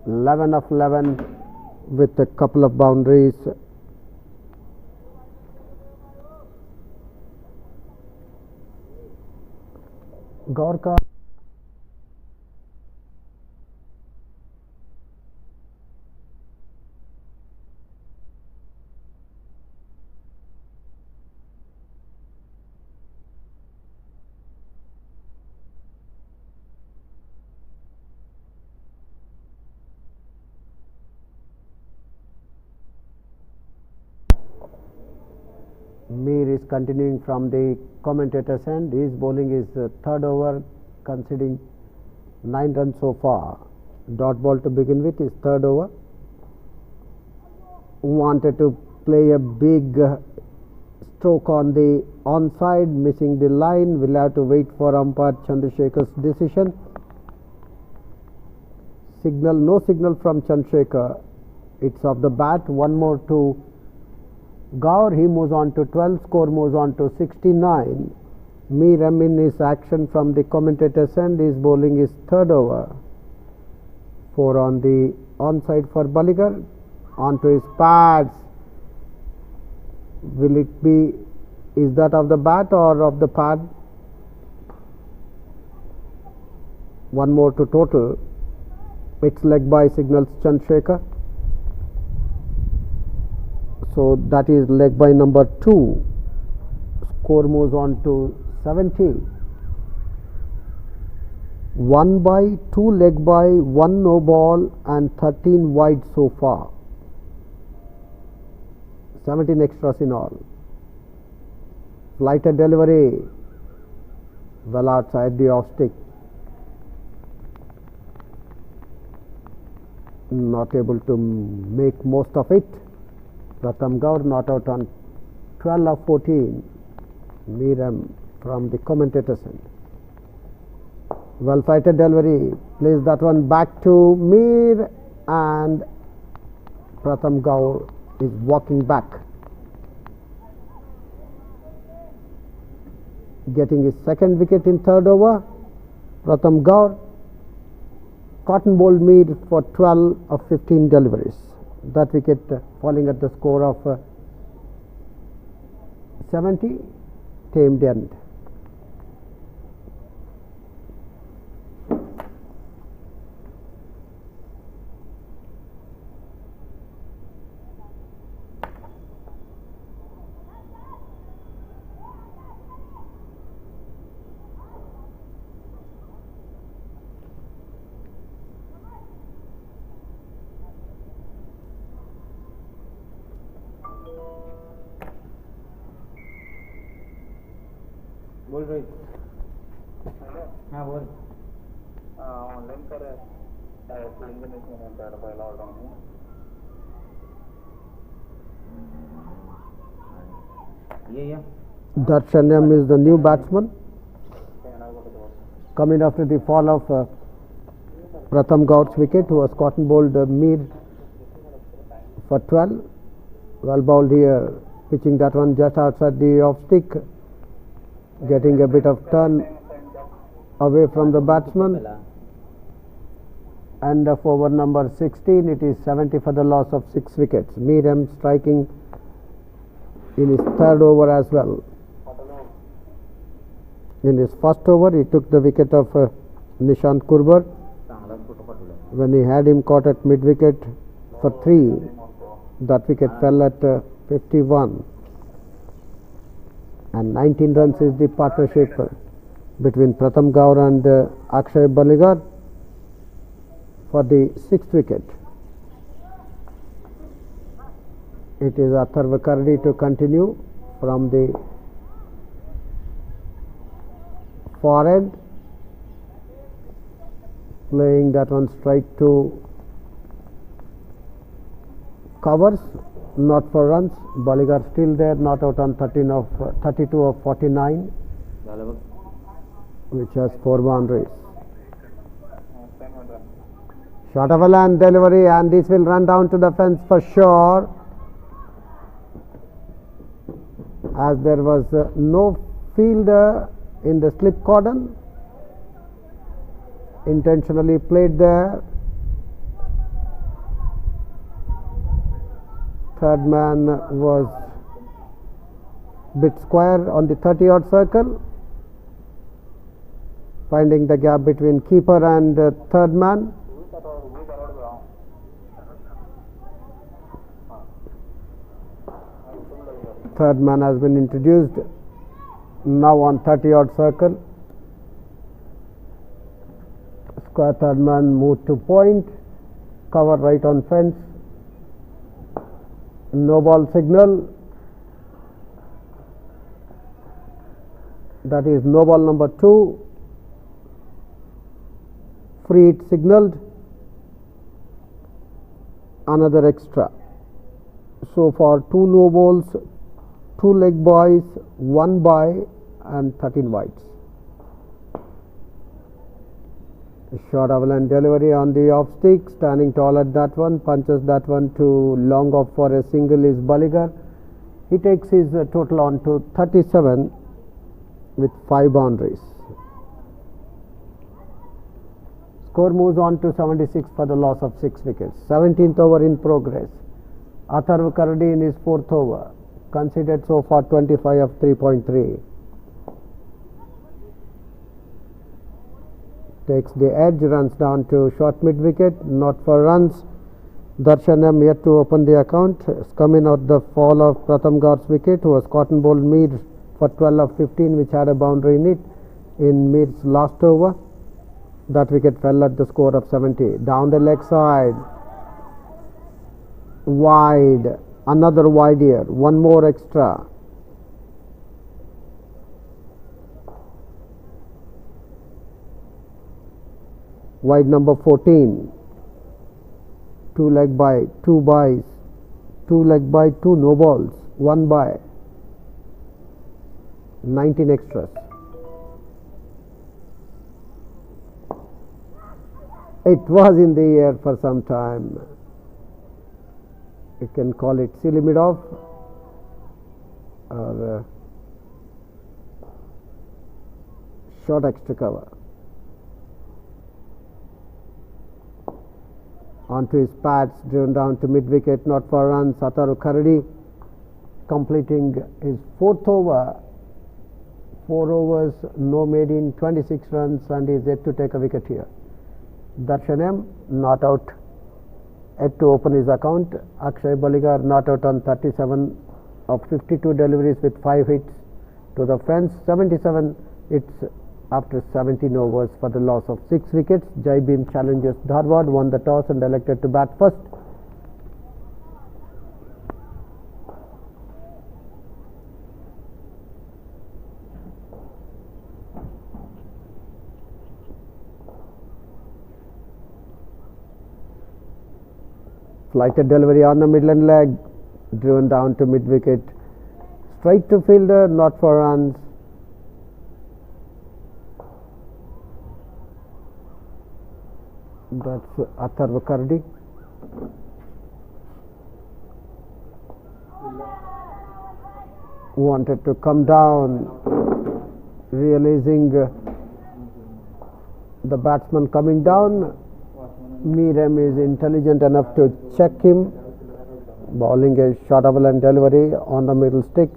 11 of 11 with a couple of boundaries. Gaur Mir is continuing from the commentator's end. He is bowling his third over, conceding 9 runs so far. Dot ball to begin with, his third over. Wanted to play a big stroke on the onside, missing the line. We'll have to wait for umpire Chandrasekhar's decision. signal, no signal from Chandrasekhar. It's off the bat. One more to Gaur. He moves on to 12. Score moves on to 69. Mir M in his action from the commentator's end is bowling his third over. 4 on the onside for Balligar. Onto his pads. Will it be, is that of the bat or of the pad? One more to total. It's leg by signals Chandrasekhar. So that is leg by number 2. Score moves on to 70. 1 by, 2 leg by, 1 no ball and 13 wide so far. 17 extras in all. Flighted delivery. Well outside the off stick. Not able to make most of it. Pratham Gaur not out on 12 of 14. Meeram from the commentator's end. Well fighted delivery. Plays that one back to Mir and Pratham Gaur is walking back. Getting his second wicket in third over. Pratham Gaur cotton bowled Mir for 12 of 15 deliveries. That wicket falling at the score of 70, tamed end. बोल रोहित. हाँ बोल. Online कर पहिला order ये Darshanam is the new batsman coming after the fall of Pratham Gaur's wicket, who was cotton bowled Mir for 12. Well bowled here, pitching that one just outside the off stick, getting a bit of turn away from the batsman. End of over number 16. It is 70 for the loss of 6 wickets. Meeram striking in his third over as well. In his first over, he took the wicket of Nishant Kurbar when he had him caught at mid wicket for 3. That wicket fell at 51. And 19 runs is the partnership between Pratham Gaur and Akshay Balligar for the 6th wicket. It is Atharva Kardi to continue from the far end, playing that one straight to covers, not for runs. Balligar still there, not out on 32 of 49, which has 4 boundaries. Shot of a land delivery, and this will run down to the fence for sure, as there was no fielder in the slip cordon, intentionally played there. Third man was bit square on the 30-yard circle, finding the gap between keeper and third man. Third man has been introduced now on 30-yard circle. Square third man moved to point, cover right on fence. No ball signal. That is no ball number 2. Free hit signaled. Another extra. So far 2 no balls, 2 leg buys, 1 bye and 13 wides. Short avalanche delivery on the off stick, standing tall at that one, punches that one to long off for a single is Balligar. He takes his total on to 37 with 5 boundaries. Score moves on to 76 for the loss of 6 wickets. 17th over in progress. Atharv Kardi in his 4th over. Conceded so far 25 of 3.3. Takes the edge, runs down to short mid wicket, not for runs. Darshan M yet to open the account. Coming out the fall of Pratham Gar's wicket, who was cotton bowled Mir for 12 of 15, which had a boundary in it in Mir's last over. That wicket fell at the score of 70. Down the leg side, wide, another wide here, one more extra. Wide number 14. 2 leg by, 2 byes, 2 leg by, 2 no balls, 1 bye, 19 extras. It was in the air for some time. You can call it silly mid off or short extra cover. Onto his pads, driven down to mid wicket, not for runs. Atharv Kardi completing his 4th over. 4 overs, no made in, 26 runs, and he is yet to take a wicket here. Darshan M not out, yet to open his account. Akshay Balligar not out on 37 of 52 deliveries with 5 hits to the fence. 77 hits after 17 overs for the loss of 6 wickets. Jai Bhim challenges Dharwad, won the toss and elected to bat first. Flighted delivery on the midland leg, driven down to mid wicket. Straight to fielder, not for runs. That's Atharv Kardi. Wanted to come down, realizing the batsman coming down. Meerem is intelligent enough to check him, bowling a short avalanche delivery on the middle stick.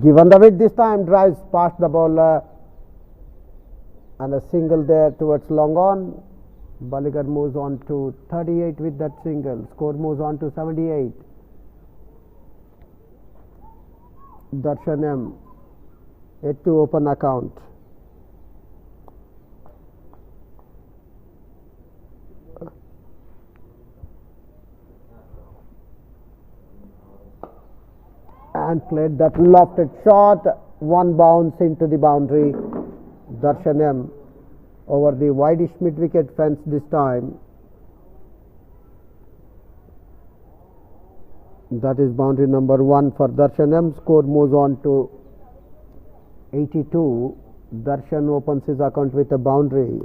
Given the width this time, drives past the bowler and a single there towards long on. Balligar moves on to 38 with that single. Score moves on to 78. Darshan M yet to open account. And played that lofted shot, one bounce into the boundary. Darshan M over the wideish mid wicket fence this time. That is boundary number 1 for Darshan M. Score moves on to 82. Darshan opens his account with a boundary.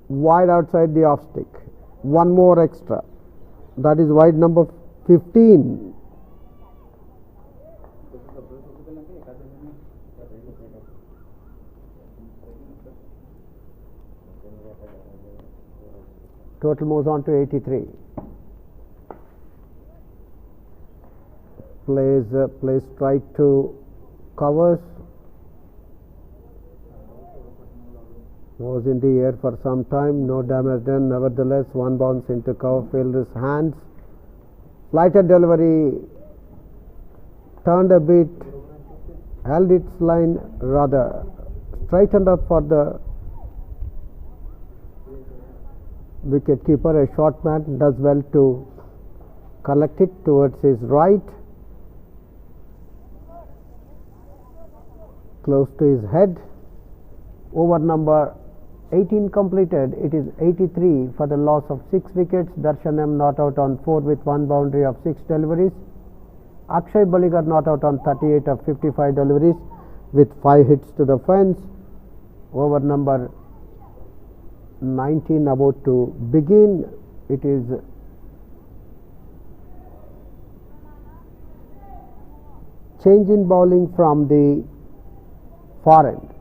Wide outside the off stick, one more extra. That is wide number 15. Total moves on to 83. Plays straight to covers. Was in the air for some time, no damage done. Nevertheless, one bounce into cover fielder's hands. Flighted delivery, turned a bit, held its line rather, straightened up for the wicket keeper. A short man does well to collect it towards his right, close to his head. Over number 18 completed. It is 83 for the loss of 6 wickets. Darshan M not out on 4 with 1 boundary of 6 deliveries. Akshay Baligar not out on 38 of 55 deliveries with 5 hits to the fence. Over number 19 about to begin. It is change in bowling from the far end.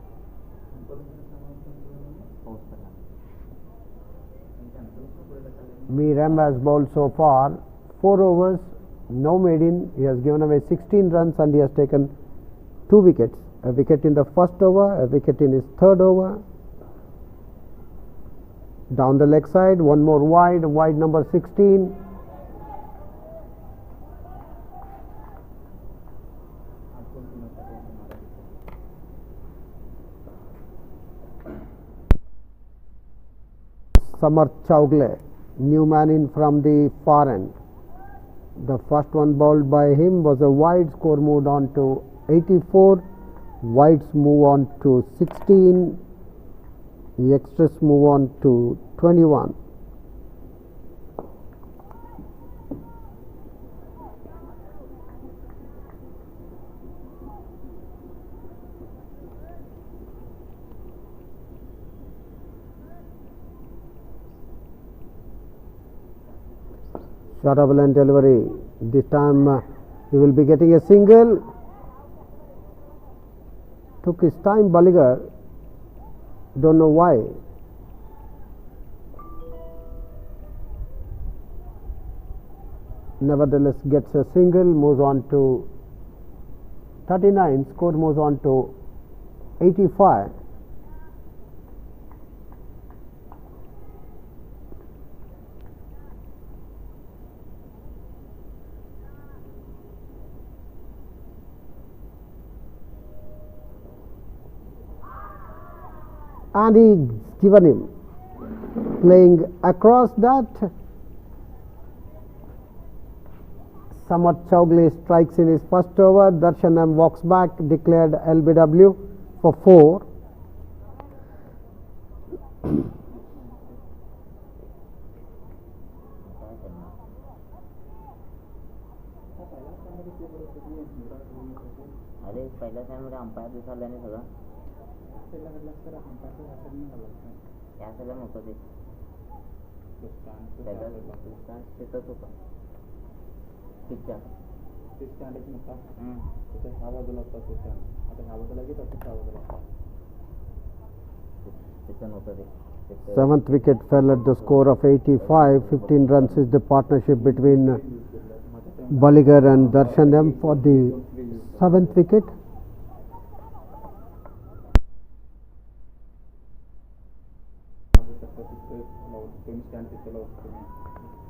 Meeram has bowled so far 4 overs, no maiden. He has given away 16 runs and he has taken 2 wickets. A wicket in the first over, a wicket in his third over. Down the leg side, one more wide, wide number 16. Samarth Chowgle, new man in from the far end. The first one bowled by him was a wide, score moved on to 84. Wides move on to 16. The extras move on to 21. Short of and delivery. This time he will be getting a single. Took his time, Baligar. Don't know why. Nevertheless, gets a single, moves on to 39. Score moves on to 85. And he's given him playing across that. Samarth Chowgle strikes in his first over. Darshan M walks back, declared LBW for 4. अरे पहिल्या टाइममध्ये umpire दिसायला नाही सगळं क्या सगळं नव्हतं ते तिथंच होतं ह्या बाजूला होता आता ह्या बाजूला घेत ह्या बाजूला तिथं नव्हतं ते. 7th wicket fell at the score of 85. 15 runs is the partnership between Baligar and Darshan M for the 7th wicket.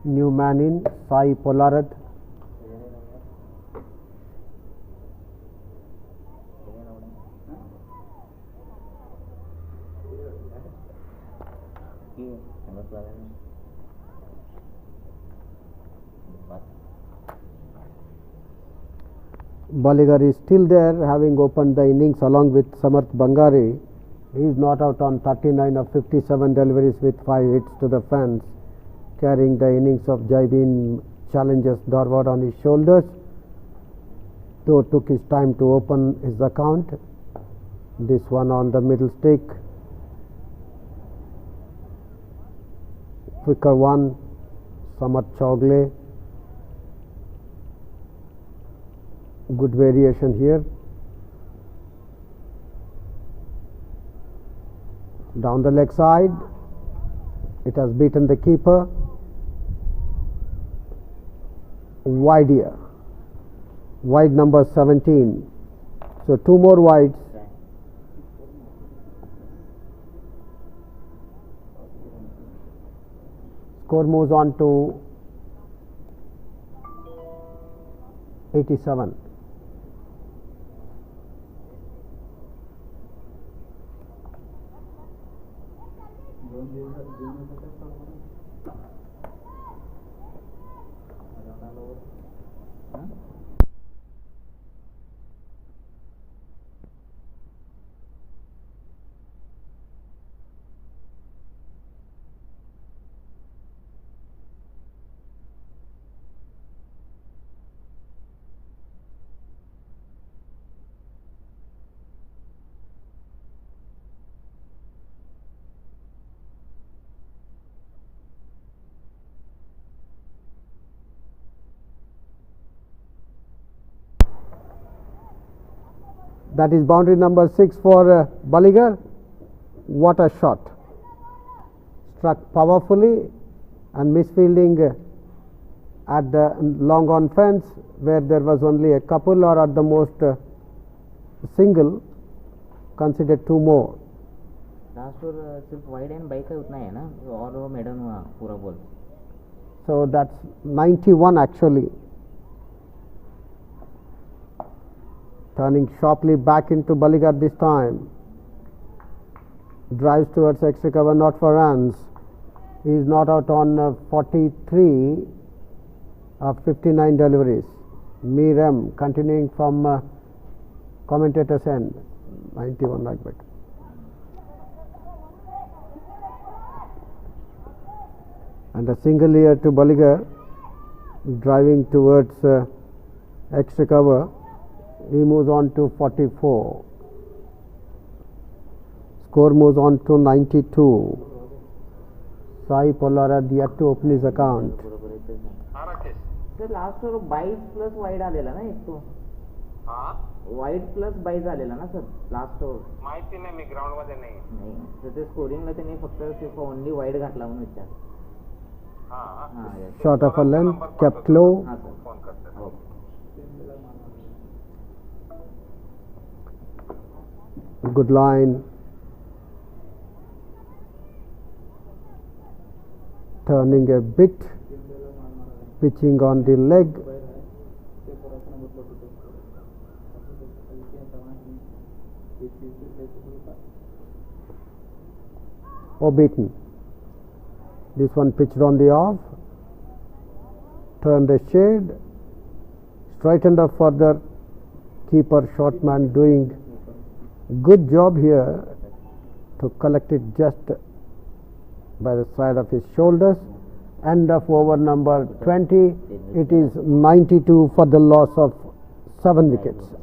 New man in, Sai Polarad. Baligar is still there, having opened the innings along with Samarth Bangari. He is not out on 39 of 57 deliveries with 5 hits to the fence, carrying the innings of Jaibin challenges Darwad on his shoulders. Though took his time to open his account. This one on the middle stick. Quicker one, Samarth Chowgle. Good variation here. Down the leg side, it has beaten the keeper. Wide here, wide number 17. So 2 more wides. Score moves on to 87. That is boundary number 6 for Balligar. What a shot. Struck powerfully and misfielding at the long on fence where there was only a couple or at the most single, considered 2 more. Last और सिर्फ wide and bike का उतना है ना, और वो maiden हुआ पूरा ball. So that's 91 actually. Turning sharply back into Balligar this time. Drives towards extra cover, not for runs. He is not out on 43 of 59 deliveries. Meerem continuing from commentator's end. 91 like that. And a single here to Balligar, driving towards extra cover. He moves on to 44. Score moves on to 92. Sai Pollarad yet to open his account. Sir last और 22 plus wide आलेला ना, एक तो wide plus 22 आलेला ना sir last over. माहिती नाही, मी ground मध्ये नाही. तर ते स्कोरिंगला त्यांनी फक्त सिर्फ ओनली वाईड घातला म्हणून विचार. Short of a length, kept low. Good line. Turning a bit, pitching on the leg. Oh, beaten. This one pitched on the off, turned a shade, straightened up for the keeper. Short man doing good job here to collect it just by the side of his shoulders. End of over number 20. It is 92 for the loss of 7 wickets.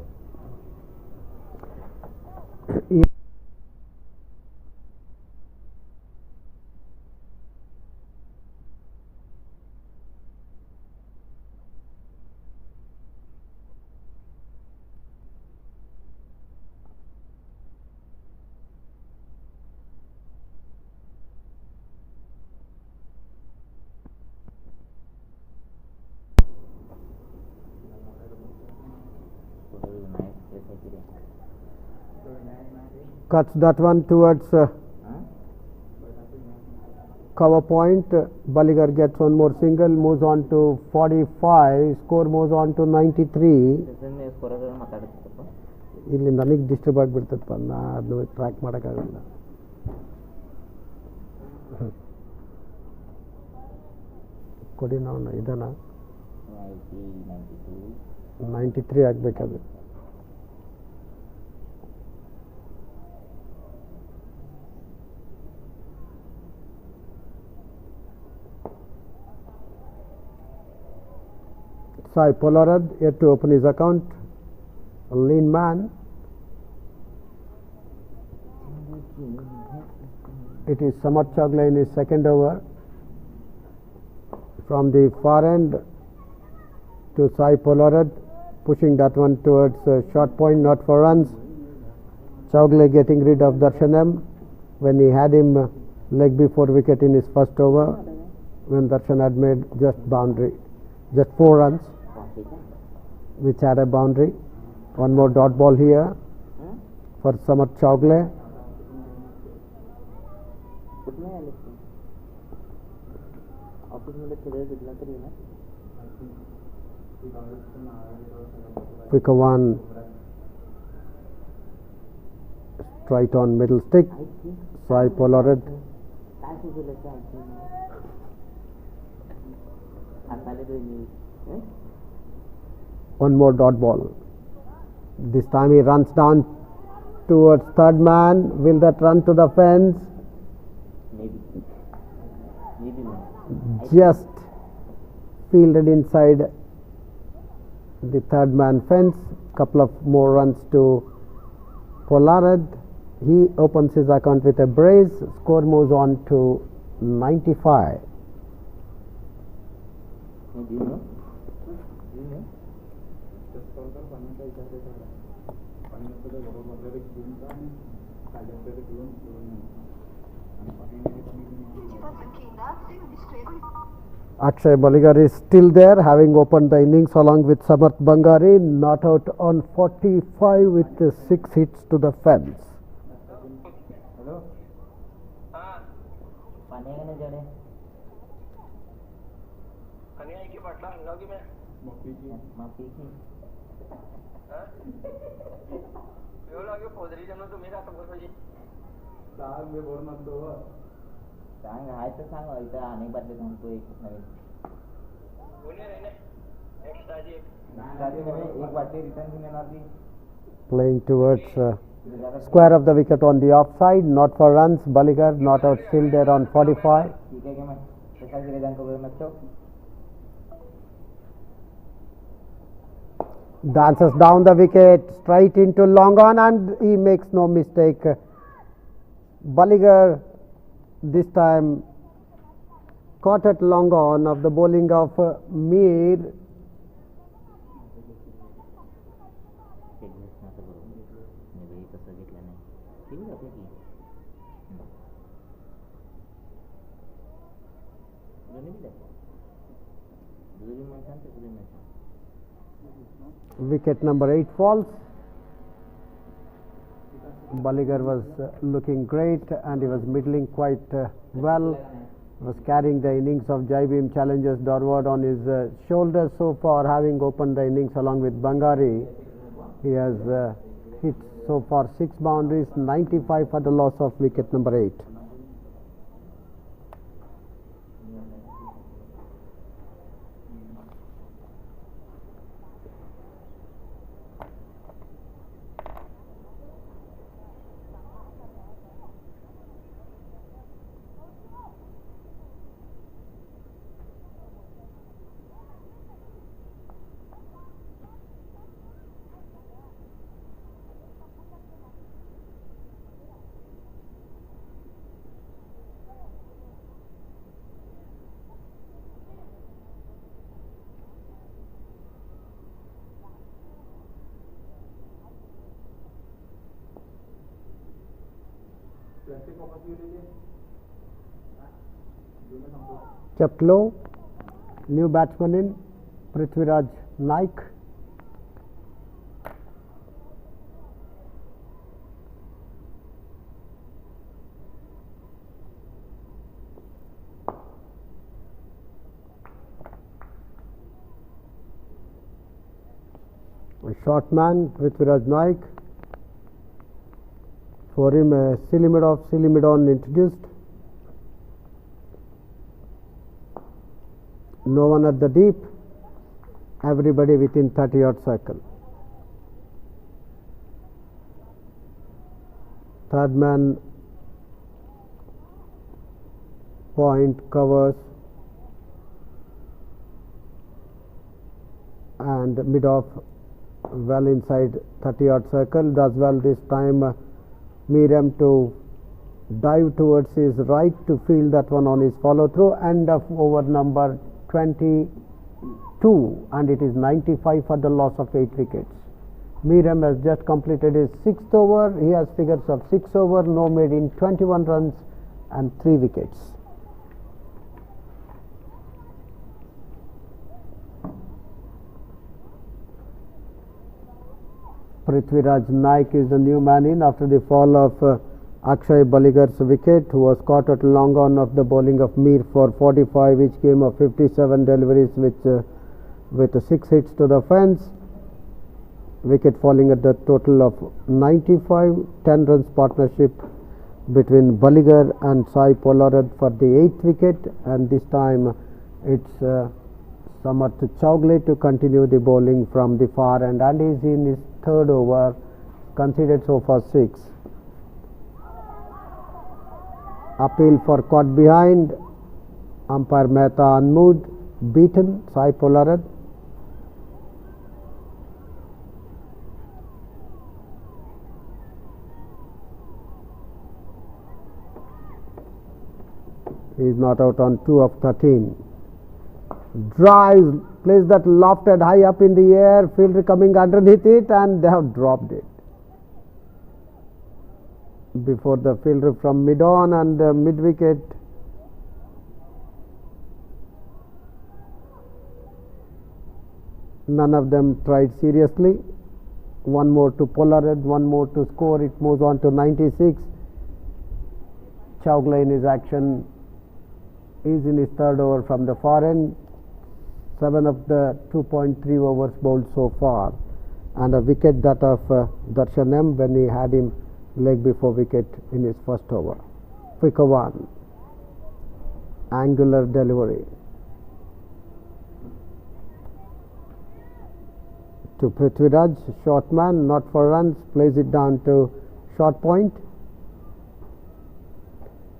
Cuts that one towards cover point. Balligar gets one more single, moves on to 45. Score moves on to 93. ಇಲ್ಲಿ ನನಗೆ disturb ಆಗಿಬಿಡ್ತದಪ್ಪ, ನಾ ಅದನ್ನ track ಮಾಡೋಕ್ಕಾಗಲ್ಲ. ಕೊಡಿ ನಾವು ಇದನ್ನ 93 ಆಗಬೇಕದು. Sai Pollarad yet to open his account. A lean man. It is Samat Chagla in his second over. From the far end to Sai Pollarad, pushing that one towards short point, not for runs. Chaugle getting rid of Darshanam when he had him leg before wicket in his first over, when Darshan had made just boundary, just 4 runs, which had a boundary. One more dot ball here for Samat Chaugle. Quick one, straight on middle stick. Sai Pollarad. One more dot ball. This time he runs down towards third man. Will that run to the fence? Maybe. Just fielded inside the third man fence. Couple of more runs to Pollarad. He opens his account with a brace. Score moves on to 95. Do you know? Akshay Baligar is still there, having opened the innings along with Samarth Bangari, not out on 45 with 6 hits to the fence. सांग आहे तर सांग इथं अनेक बाटले सांगतो एक नवीन एक बाटली रिटर्न घेऊन येणार ती. Playing towards square of the wicket on the offside, not for runs. Baligar not out, still there on 45. ठीक है मैं कैसा गिरे जान को मत चो. Dances down the wicket, straight into long on, and he makes no mistake. Baligar this time caught at long on of the bowling of Mir. Wicket number 8 falls. Baligar was looking great, and he was middling quite well. Was carrying the innings of Jai Bhim Challengers Dorwad on his shoulders so far, having opened the innings along with Bangari. He has hit so far 6 boundaries, 95 for the loss of wicket number 8. Kept low, new batsman in Prithviraj Naik. A short man, Prithviraj Naik. For him, Silimidon introduced. No one at the deep, everybody within 30-yard circle. Third man point covers and mid off well inside 30-yard circle. Does well this time. Miriam to dive towards his right to field that one on his follow through. End of over number 22, and it is 95 for the loss of 8 wickets. Miriam has just completed his 6th over. He has figures of 6 over, no made in 21 runs and 3 wickets. Prithviraj Naik is the new man in after the fall of Akshay Baligar's wicket, who was caught at long on of the bowling of Mir for 45, which came of 57 deliveries with 6 hits to the fence. Wicket falling at the total of 95, 10 runs partnership between Baligar and Sai Polarad for the 8th wicket, and this time it's Samarth Chowgle to continue the bowling from the far end, and is in his 3rd over, conceded so far 6. Appeal for caught behind, umpire Mehta unmoved, beaten Sai Polarad. He is not out on 2 of 13. Drives, plays that lofted high up in the air, fielder coming underneath it, and they have dropped it. before the fielder from mid-on, and mid-wicket. None of them tried seriously. One more to Polaroid, one more to score. It moves on to 96. Chowgla in his action is in his third over from the far end. 7 of the 2.3 overs bowled so far, and a wicket that of Darshan M when he had him leg before wicket in his first over. Quicker one, angular delivery to Prithviraj, short man, not for runs, plays it down to short point.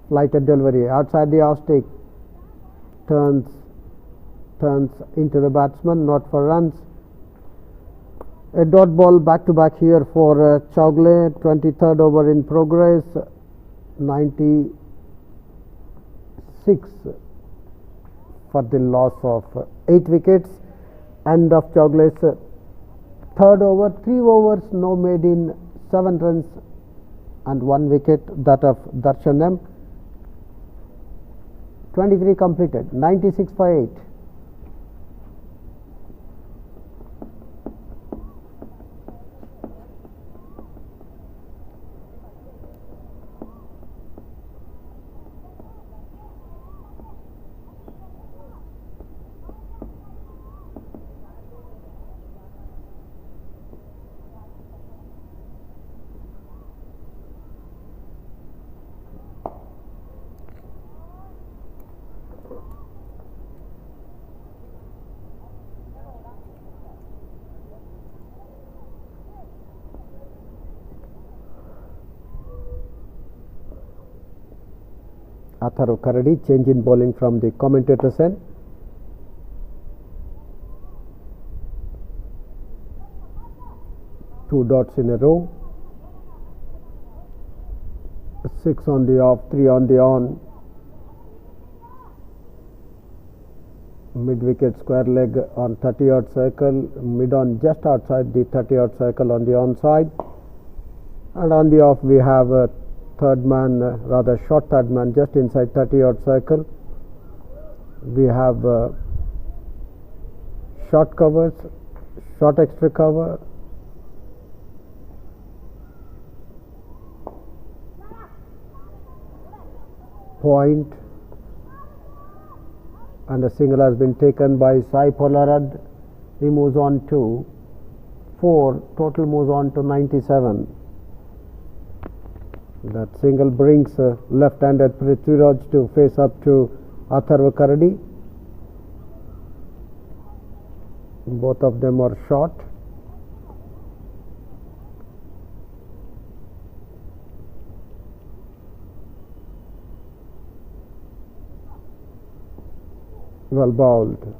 Flighted delivery outside the off stick, turns into the batsman, not for runs. A dot ball back to back here for Chowgla. 23rd over in progress. 96 for the loss of 8 wickets. End of Chowgla's third over. 3 overs, no made in, 7 runs and 1 wicket, that of Darshan M. 23 completed, 96 for 8. Atharv Karadi, change in bowling from the commentator's end. Two dots in a row. 6 on the off, 3 on the on. Mid wicket square leg on 30-yard circle, mid on just outside the 30-yard circle on the onside, and on the off we have a third man, rather short third man, just inside 30-yard circle. We have short covers, short extra cover, point, and a single has been taken by Sai Polarad. He moves on to 4, total moves on to 97. That single brings left-handed Prithviraj to face up to Atharv Karadi. Both of them are short. Well bowled.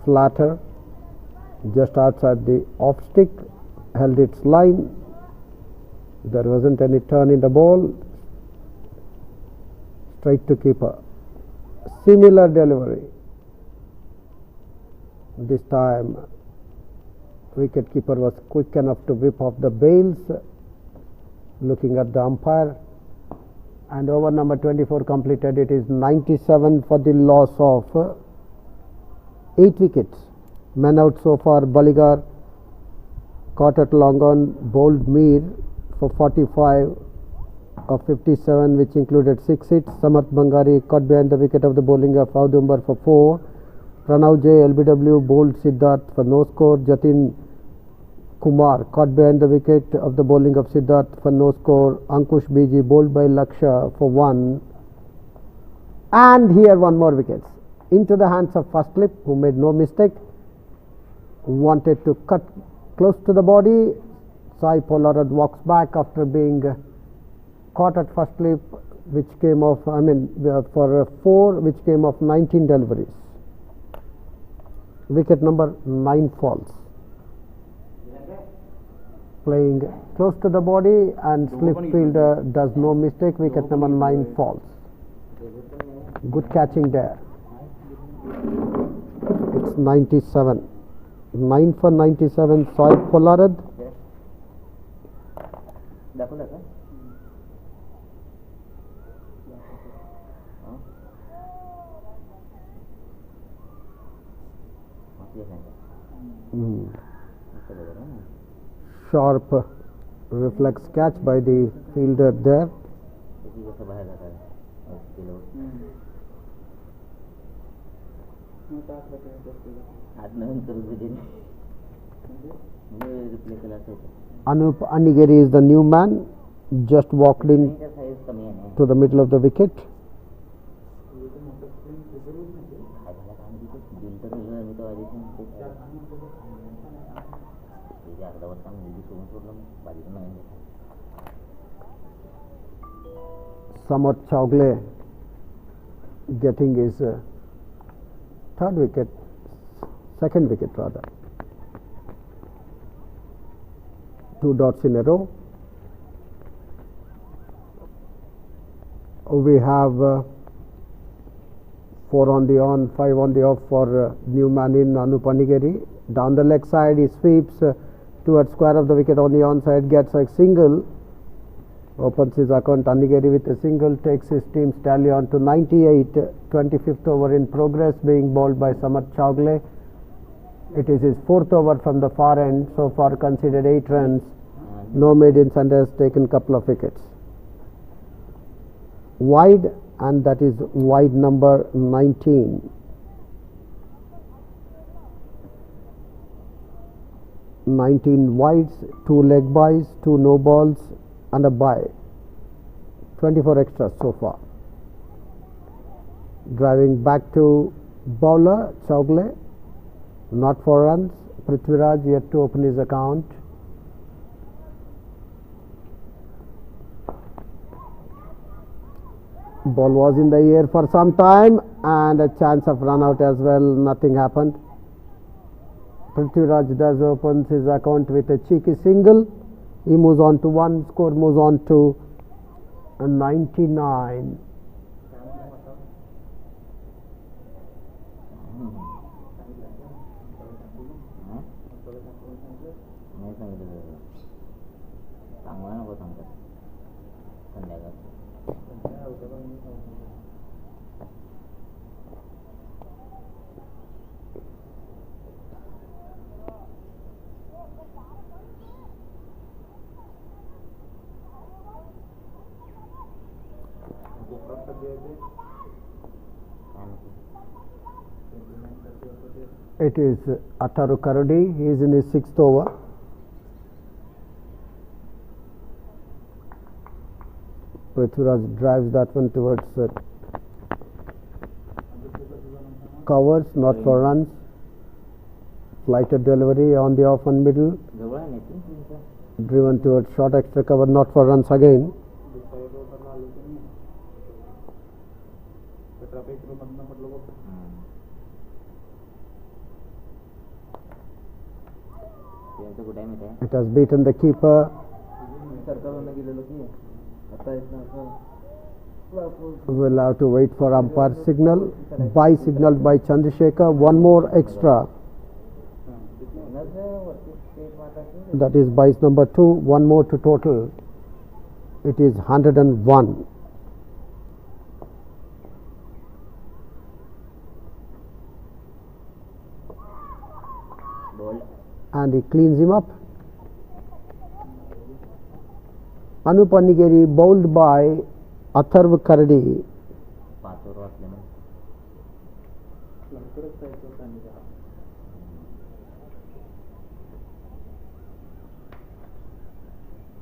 Flatter, just outside the off stick, held its line. There wasn't any turn in the ball. Straight to keeper. Similar delivery. This time wicket keeper was quick enough to whip off the bails, looking at the umpire, and over number 24 completed. It is 97 for the loss of 8 wickets. Men out so far: Baligar caught at long on, bowled Mir for 45 of 57, which included 6 hits. Samarth Bangari caught behind the wicket of the bowling of Audumbar for 4. Pranav J. LBW bowled Siddharth for no score. Jatin Kumar caught behind the wicket of the bowling of Siddharth for no score. Ankush BG bowled by Laksha for 1. And here one more wicket into the hands of first slip, who made no mistake. Wanted to cut close to the body. Sai Polarad walks back after being caught at first slip, which came off, for 4, which came off 19 deliveries. Wicket number 9 falls. Playing close to the body, and slip fielder does no mistake. Wicket number 9 falls. Good catching there. It's 97. 9 for 97, Sai Polarad. Sharp reflex catch by the fielder there. Anup Anigeri is the new man, just walked in to the middle of the wicket. Samar Chowgle getting his second wicket rather. 2 dots in a row. We have 4 on the on, 5 on the off for new man in Anup Anigeri. Down the leg side, he sweeps towards square of the wicket on the on side, gets a single, opens his account. Anigeri with a single takes his team's tally on to 98. 25th over in progress, being bowled by Samar Chowgle. It is his 4th over from the far end. So far conceded 8 runs, no maidens, and has taken couple of wickets. Wide, and that is wide number 19. 19 wides, 2 leg byes, 2 no balls and a bye. 24 extras so far. Driving back to bowler Chowgle, not for runs. Prithviraj yet to open his account. Ball was in the air for some time and a chance of run out as well. Nothing happened. Prithviraj does opens his account with a cheeky single. He moves on to 1, score moves on to 99. It is Ataru Karudi. He is in his 6th over. Prithviraj drives that one towards covers, not for runs. Flighted delivery on the off and middle. Driven towards short extra cover, not for runs again. It has beaten the keeper. We'll have to wait for umpire signal. Bye signaled by Chandrasekhar. 1 more extra. That is byes number 2. 1 more to total. It is 101. And he cleans him up. Anup Anigeri bowled by Atharv Kardi.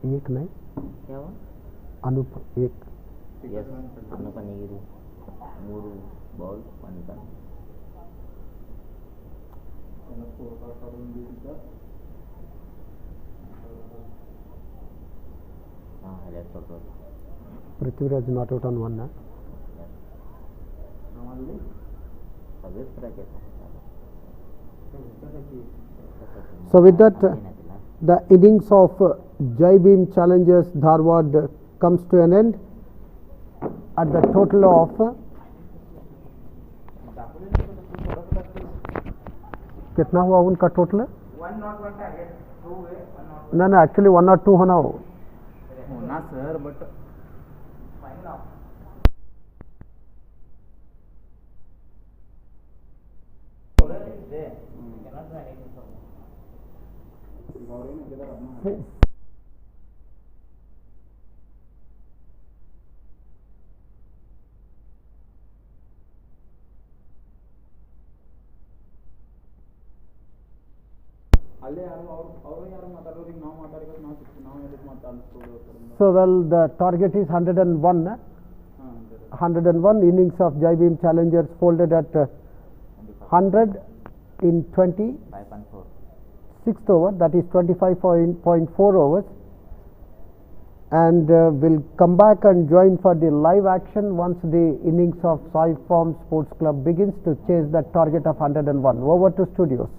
एक नहीं क्या हुआ अनुप एक yes Anup Anigiri 3 ball 1 run Prithviraj not out on 1 now. So with that the innings of Jai Bhim Challengers Dharwad comes to an end at the total of कितना हुआ उनका total है ना ना एक्चुअली 1 और 2 होना sir but there. You cannot do anything from there. So, well, the target is 101. 101 innings of Jai Bhim Challengers folded at 100 in 20 5.4. sixth over, that is 25.4 overs, and will come back and join for the live action once the innings of Syform Sports Club begins to chase that target of 101. Over to studios.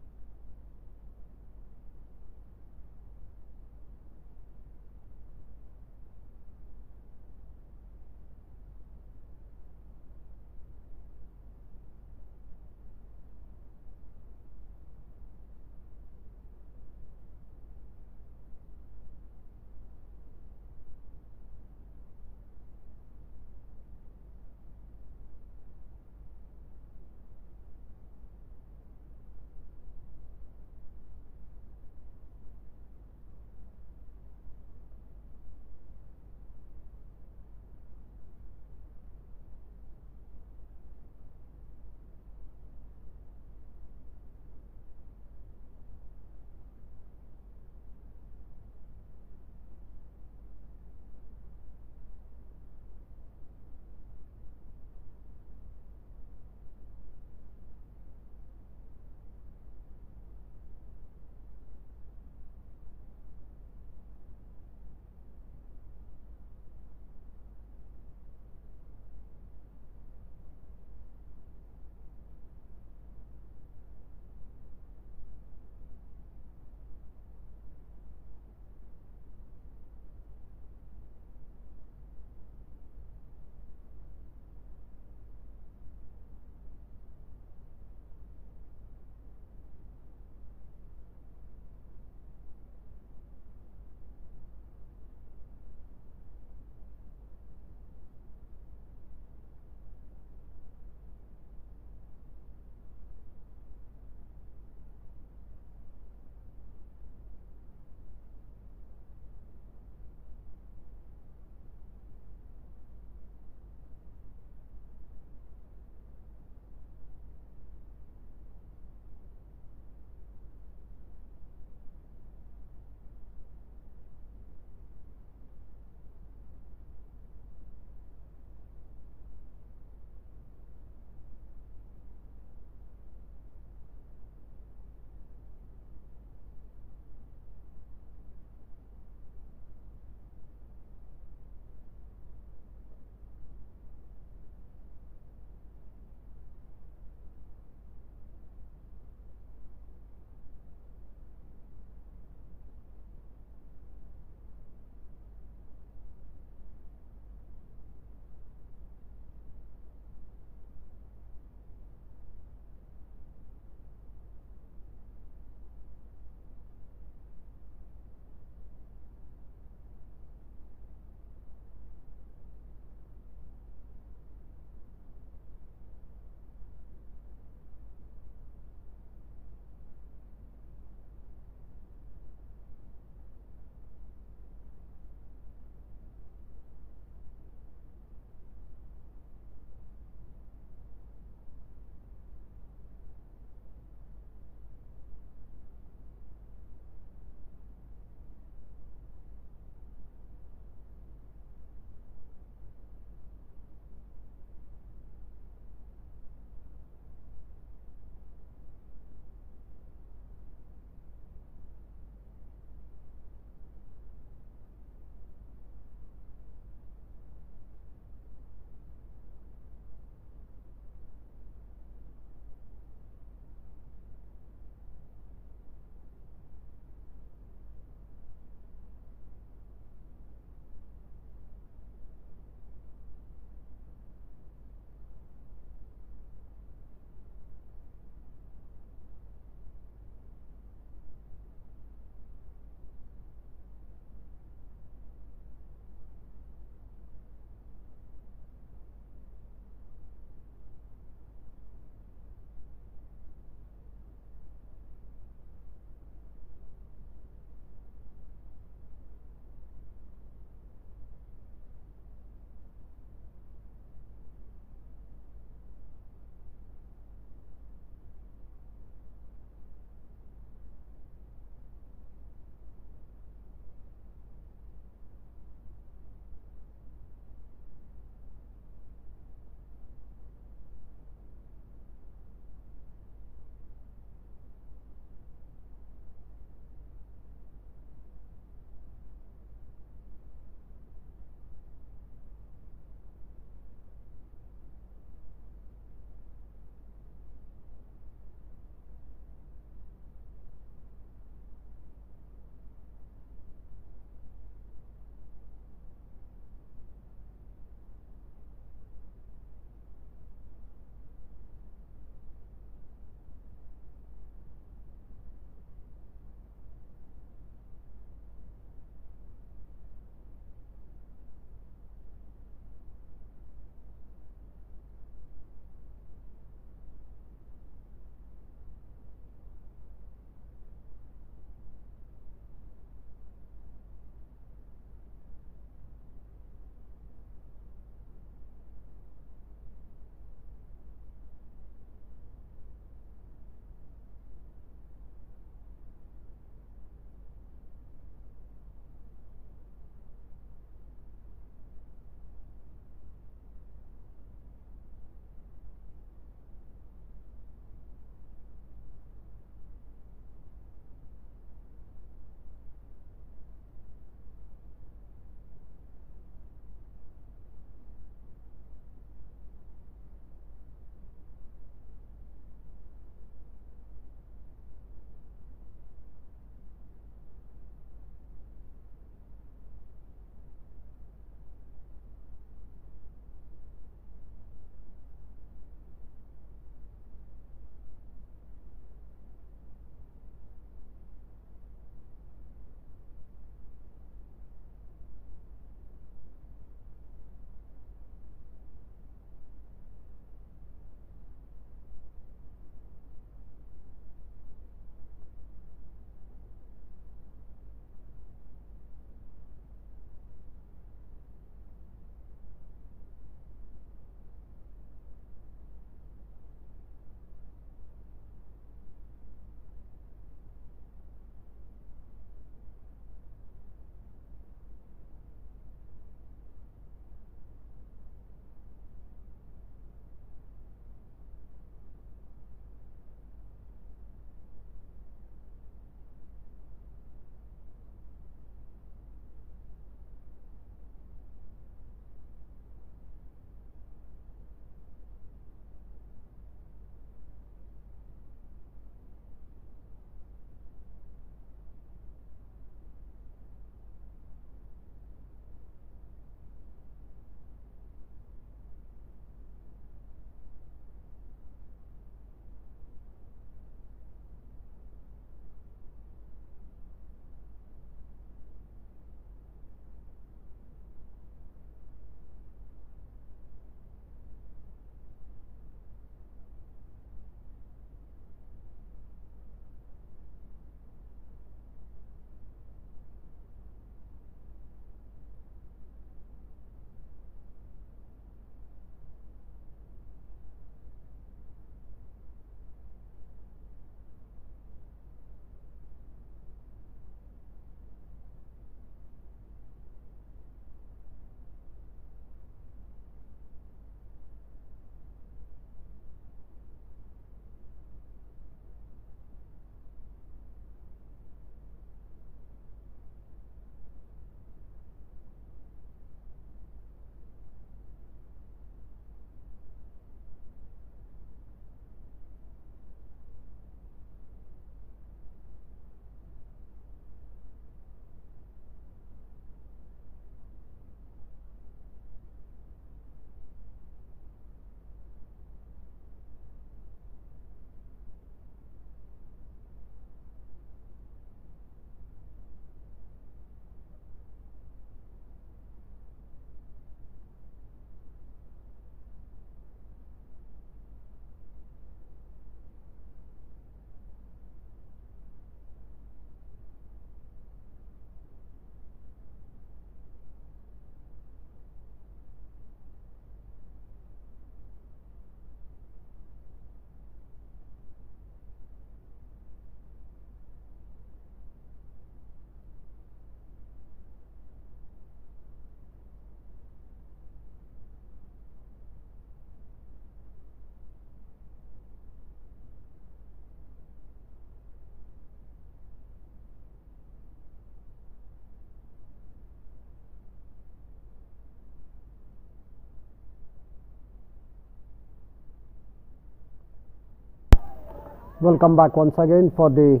Welcome back once again for the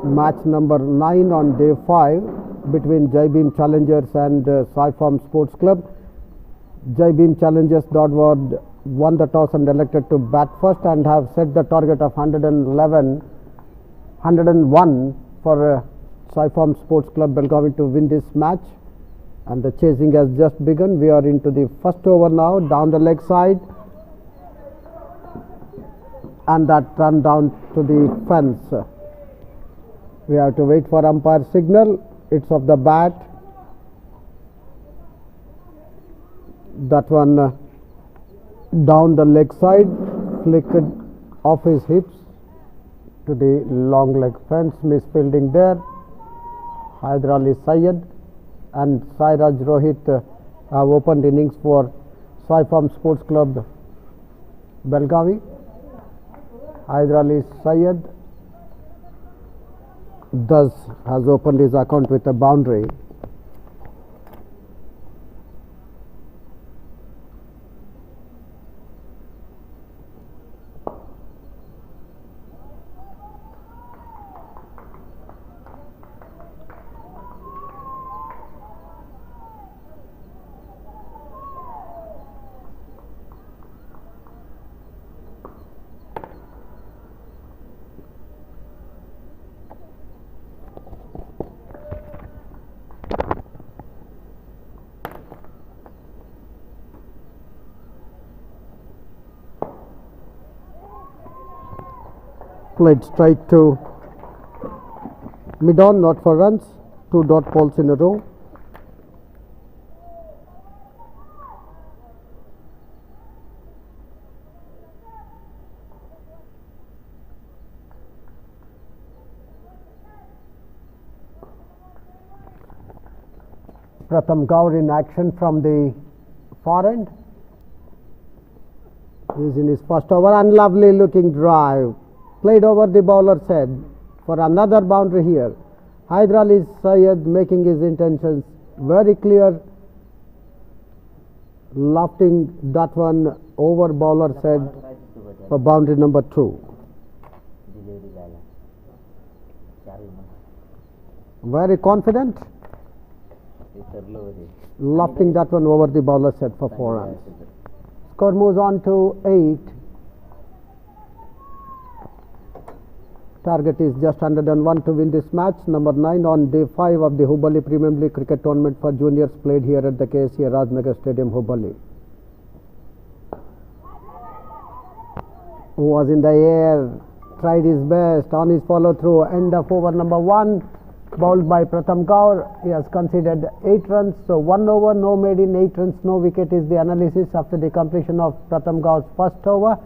match number 9 on day 5 between Jai Bhim Challengers and Syform Sports Club. Jai Bhim Challengers Dodward won the toss and elected to bat first and have set the target of 101 for Syform Sports Club Belgavi to win this match, and the chasing has just begun. We are into the first over now, down the leg side, and that run down to the fence. We have to wait for umpire signal. It's of the bat. That one down the leg side, flicked off his hips to the long leg fence. Misfielding there. Haider Ali Syed and Sairaj Rohit have opened innings for Syform Sports Club Belgavi. Haider Ali Syed thus has opened his account with a boundary. Played straight to mid-on, not for runs. 2 dot balls in a row. Pratham Gaur in action from the far end. He is in his first over, and lovely looking drive. Played over the bowler's head for another boundary here. Haider Ali Syed making his intentions very clear, lofting that one over bowler's head for boundary number 2. Very confident, lofting that one over the bowler's head for 4 runs. Score moves on to 8. Target is just 101 to win this match. Number 9 on day 5 of the Hubballi Premium League cricket tournament for juniors, played here at the Ksca Rajnagar Stadium, Hubballi. Who was in the air, tried his best on his follow through. End of over number 1, bowled by Pratham Gaur. He has conceded 8 runs. So 1 over, no made in, 8 runs, no wicket is the analysis after the completion of Pratham Gaur's first over.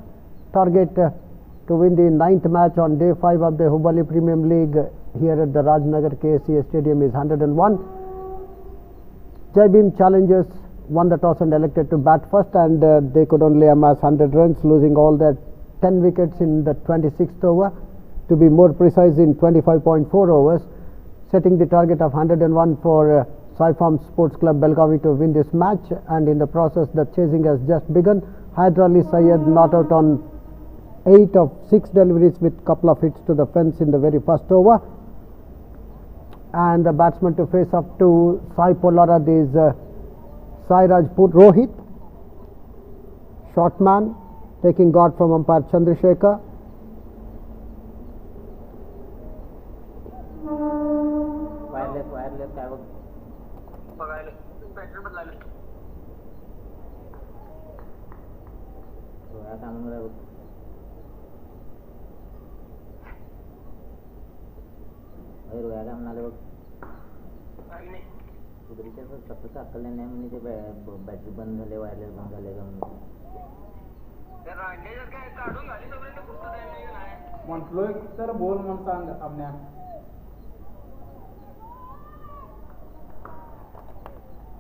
Target to win the 9th match on day 5 of the Hubballi Premium League here at the Rajnagar Ksca Stadium is 101. Jai Bhim Challengers won the toss and elected to bat first, and they could only amass 100 runs, losing all their 10 wickets in the 26th over. To be more precise, in 25.4 overs, setting the target of 101 for Syform Sports Club Belgavi to win this match, and in the process the chasing has just begun. Haider Ali Syed not out on 8 of 6 deliveries with couple of hits to the fence in the very first over, and the batsman to face up to Sai Pollarad is Sairaj Rohit, short man, taking guard from umpire Chandrasekhar. Battery बंद झाले, wireless बंद झाले का म्हटलोय तर बोल म्हणून सांग. आपल्या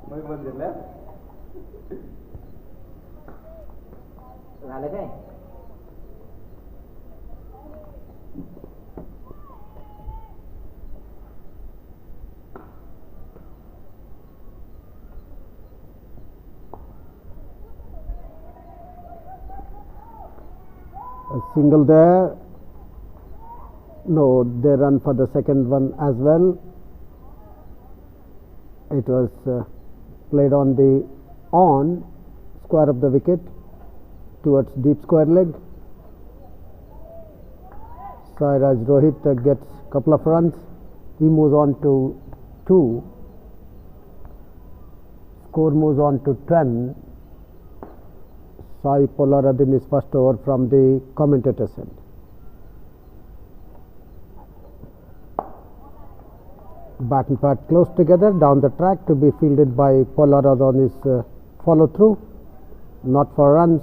मग बंद झालं झालं काय? A single there. No, they run for the second one as well. It was played on the square of the wicket towards deep square leg. Sairaj Rohit gets a couple of runs. He moves on to 2. Score moves on to 10. Sai Pollarad in his first over from the commentator's end. Bat and pad close together down the track to be fielded by Pollarad on his follow through. Not for runs.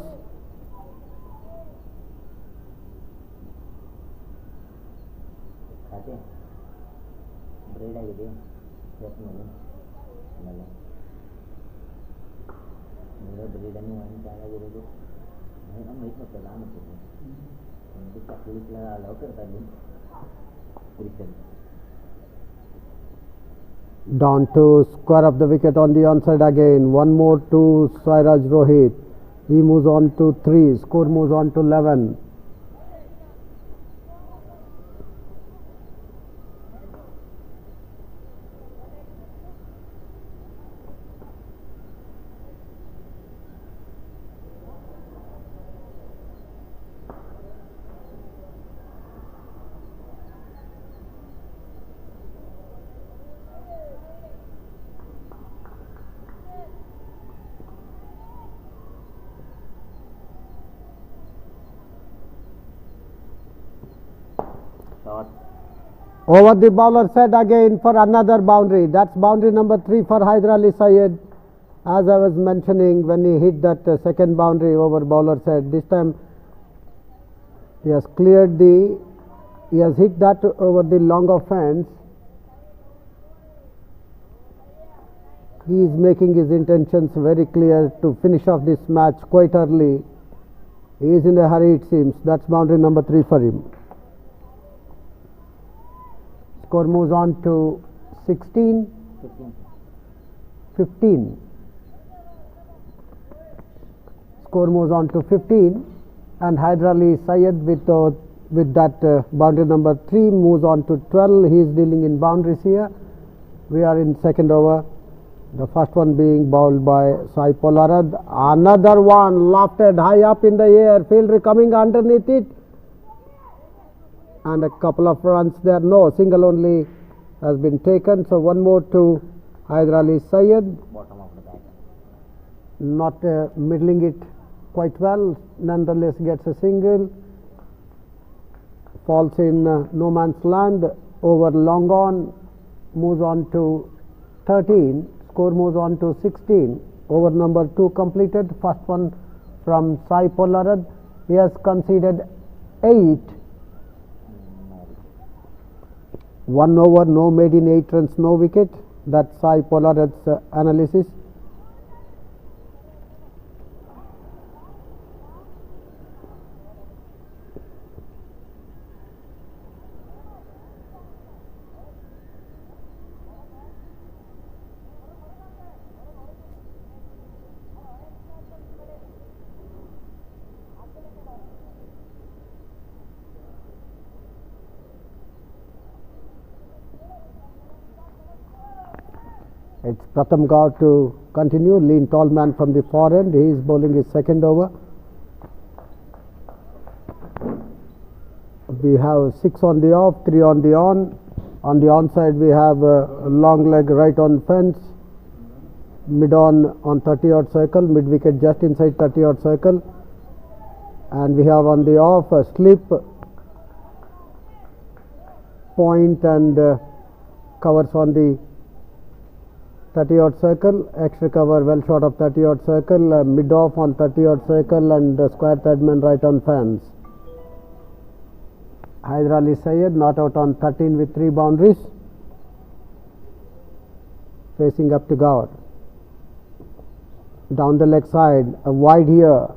Down to square of the wicket on the onside again. One more to Sairaj Rohit. He moves on to 3. Score moves on to 11. Over the bowler's head again for another boundary. That's boundary number 3 for Haider Ali Syed. As I was mentioning, when he hit that second boundary over bowler's head, this time he has hit that over the longer fence. He is making his intentions very clear to finish off this match quite early. He is in a hurry, it seems. That's boundary number 3 for him. Score moves on to 16. 15. Score moves on to 15, and Haider Ali Syed with that boundary number 3 moves on to 12. He is dealing in boundaries here. We are in second over. The first one being bowled by Sai Pollarad. Another one lofted high up in the air. Fielder coming underneath it. And a couple of runs there. No, single only has been taken. So one more to Haider Ali Syed. Bottom of the bat. Not middling it quite well. Nonetheless gets a single. Falls in no man's land. Over long on. Moves on to 13. Score moves on to 16. Over number 2 completed. First one from Sai Pollarad. He has conceded 8. 1 over, no made in 8 runs, no wicket. That's Sai Pollarad's analysis. It's Pratham Gaur to continue. Lean tall man from the far end. He is bowling his second over. We have 6 on the off, 3 on the on. On the onside we have a long leg right on fence. Mid on 30 odd circle. Mid wicket just inside 30 odd circle. And we have on the off a slip, point and covers on the 30 odd circle, extra cover well short of 30 odd circle, mid off on 30 odd circle, and square third man right on fence. Haider Ali Syed not out on 13 with 3 boundaries, facing up to Gaur. Down the leg side, a wide here.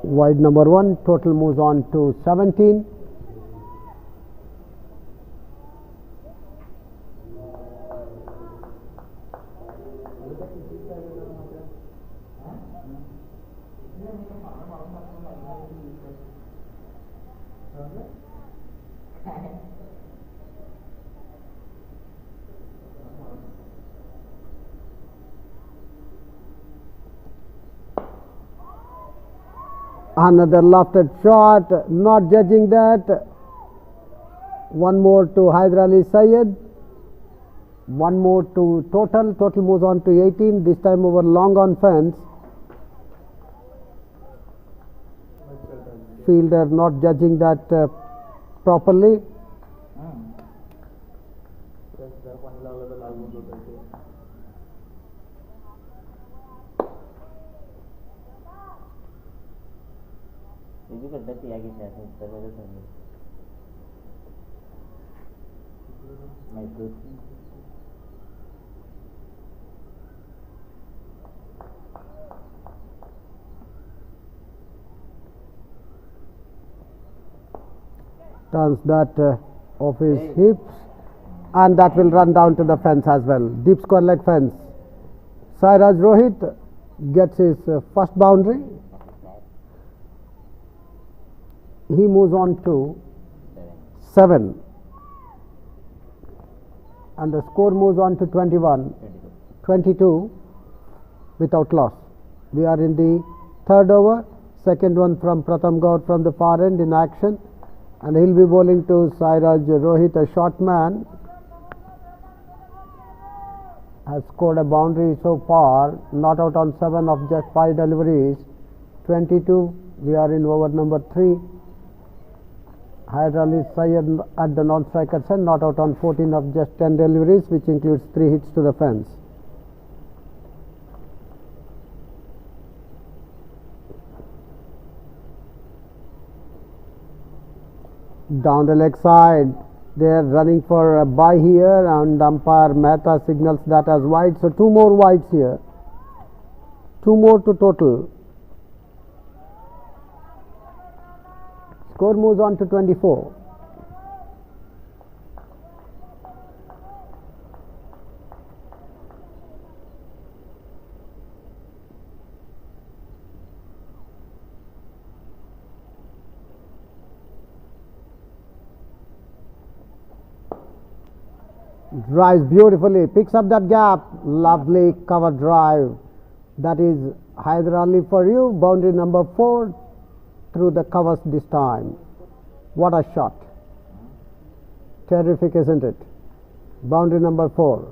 Wide number 1, total moves on to 17. Another lofted shot, not judging that. One more to Hyder Ali Syed. One more to total. Total moves on to 18. This time over long on fence. Fielder not judging that properly. Turns that off his hips, and that will run down to the fence as well. Deep square leg fence. Sairaj Rohit gets his first boundary. He moves on to 7, and the score moves on to 22 without loss. We are in the third over. Second one from Pratham Gaur from the far end in action, and he'll be bowling to Sairaj Rohit, a short man. Has scored a boundary so far, not out on 7 of just 5 deliveries. 22. We are in over number 3. Hyder Ali Syed at the non-striker end, not out on 14 of just 10 deliveries, which includes 3 hits to the fence. Down the leg side, they are running for a bye here, and umpire Mehta signals that as wide. So 2 more wides here, 2 more to total. Score moves on to 24. Drives beautifully, picks up that gap. Lovely cover drive. That is Hyder Ali for you. Boundary number 4 through the covers this time. What a shot. Terrific, isn't it? Boundary number 4.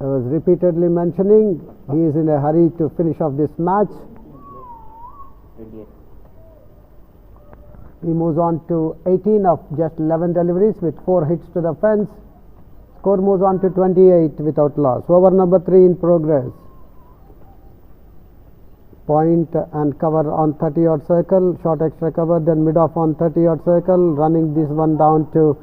I was repeatedly mentioning he is in a hurry to finish off this match. He moves on to 18 of just 11 deliveries with 4 hits to the fence. Score moves on to 28 without loss. Over number 3 in progress. Point and cover on 30-yard circle, short extra cover, then mid-off on 30-yard circle, running this one down to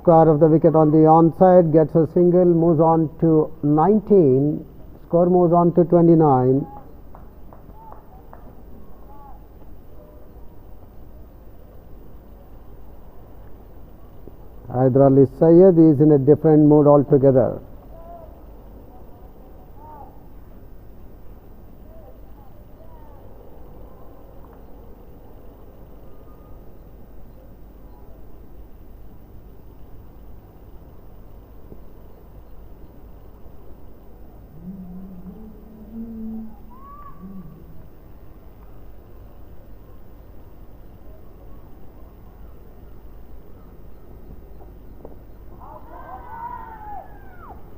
square of the wicket on the onside, gets a single, moves on to 19, score moves on to 29. Hyder Ali Syed is in a different mood altogether.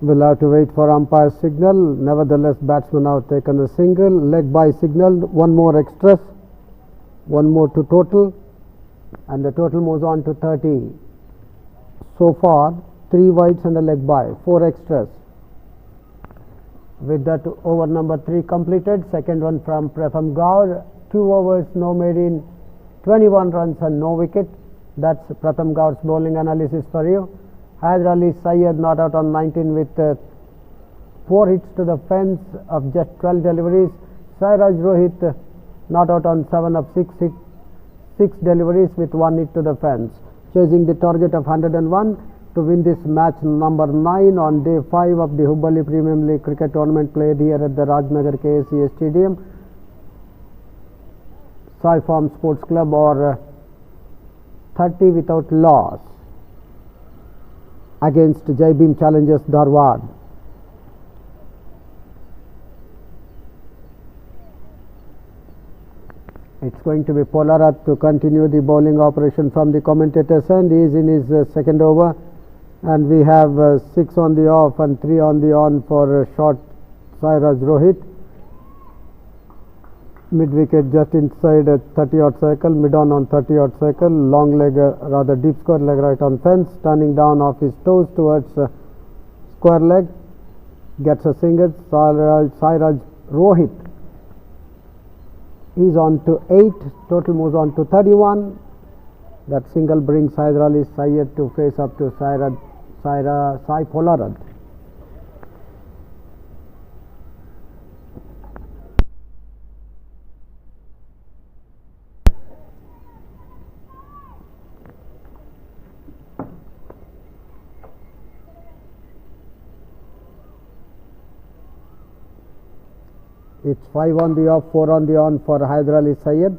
We'll have to wait for umpire's signal. Nevertheless, batsmen have taken a single. Leg by signaled. 1 more extras. 1 more to total. And the total moves on to 30. So far, 3 wides and a leg by. 4 extras. With that, over number 3 completed. Second one from Pratham Gaur. 2 overs, no made in, 21 runs and no wicket. That's Pratham Gaur's bowling analysis for you. Hyder Ali Syed not out on 19 with 4 hits to the fence of just 12 deliveries. Sairaj Rohit not out on 7 of 6 deliveries with 1 hit to the fence. Chasing the target of 101 to win this match number 9 on day 5 of the Hubballi Premium League cricket tournament played here at the Rajnagar Ksca Stadium. Syform Sports Club, or 30 without loss against Jai Bhim Challengers Dharwad. It's going to be Polarat to continue the bowling operation from the commentator's end. He is in his second over, and we have 6 on the off and 3 on the on for short Sairaj Rohit. Mid wicket just inside a 30-odd circle, mid on 30-odd circle, long leg, rather deep square leg right on fence, turning down off his toes towards square leg, gets a single. Sairaj Rohit is on to 8, total moves on to 31. That single brings Haider Ali Syed to face up to Sai Polarat. It's 5 on the off, 4 on the on for Haider Ali Syed.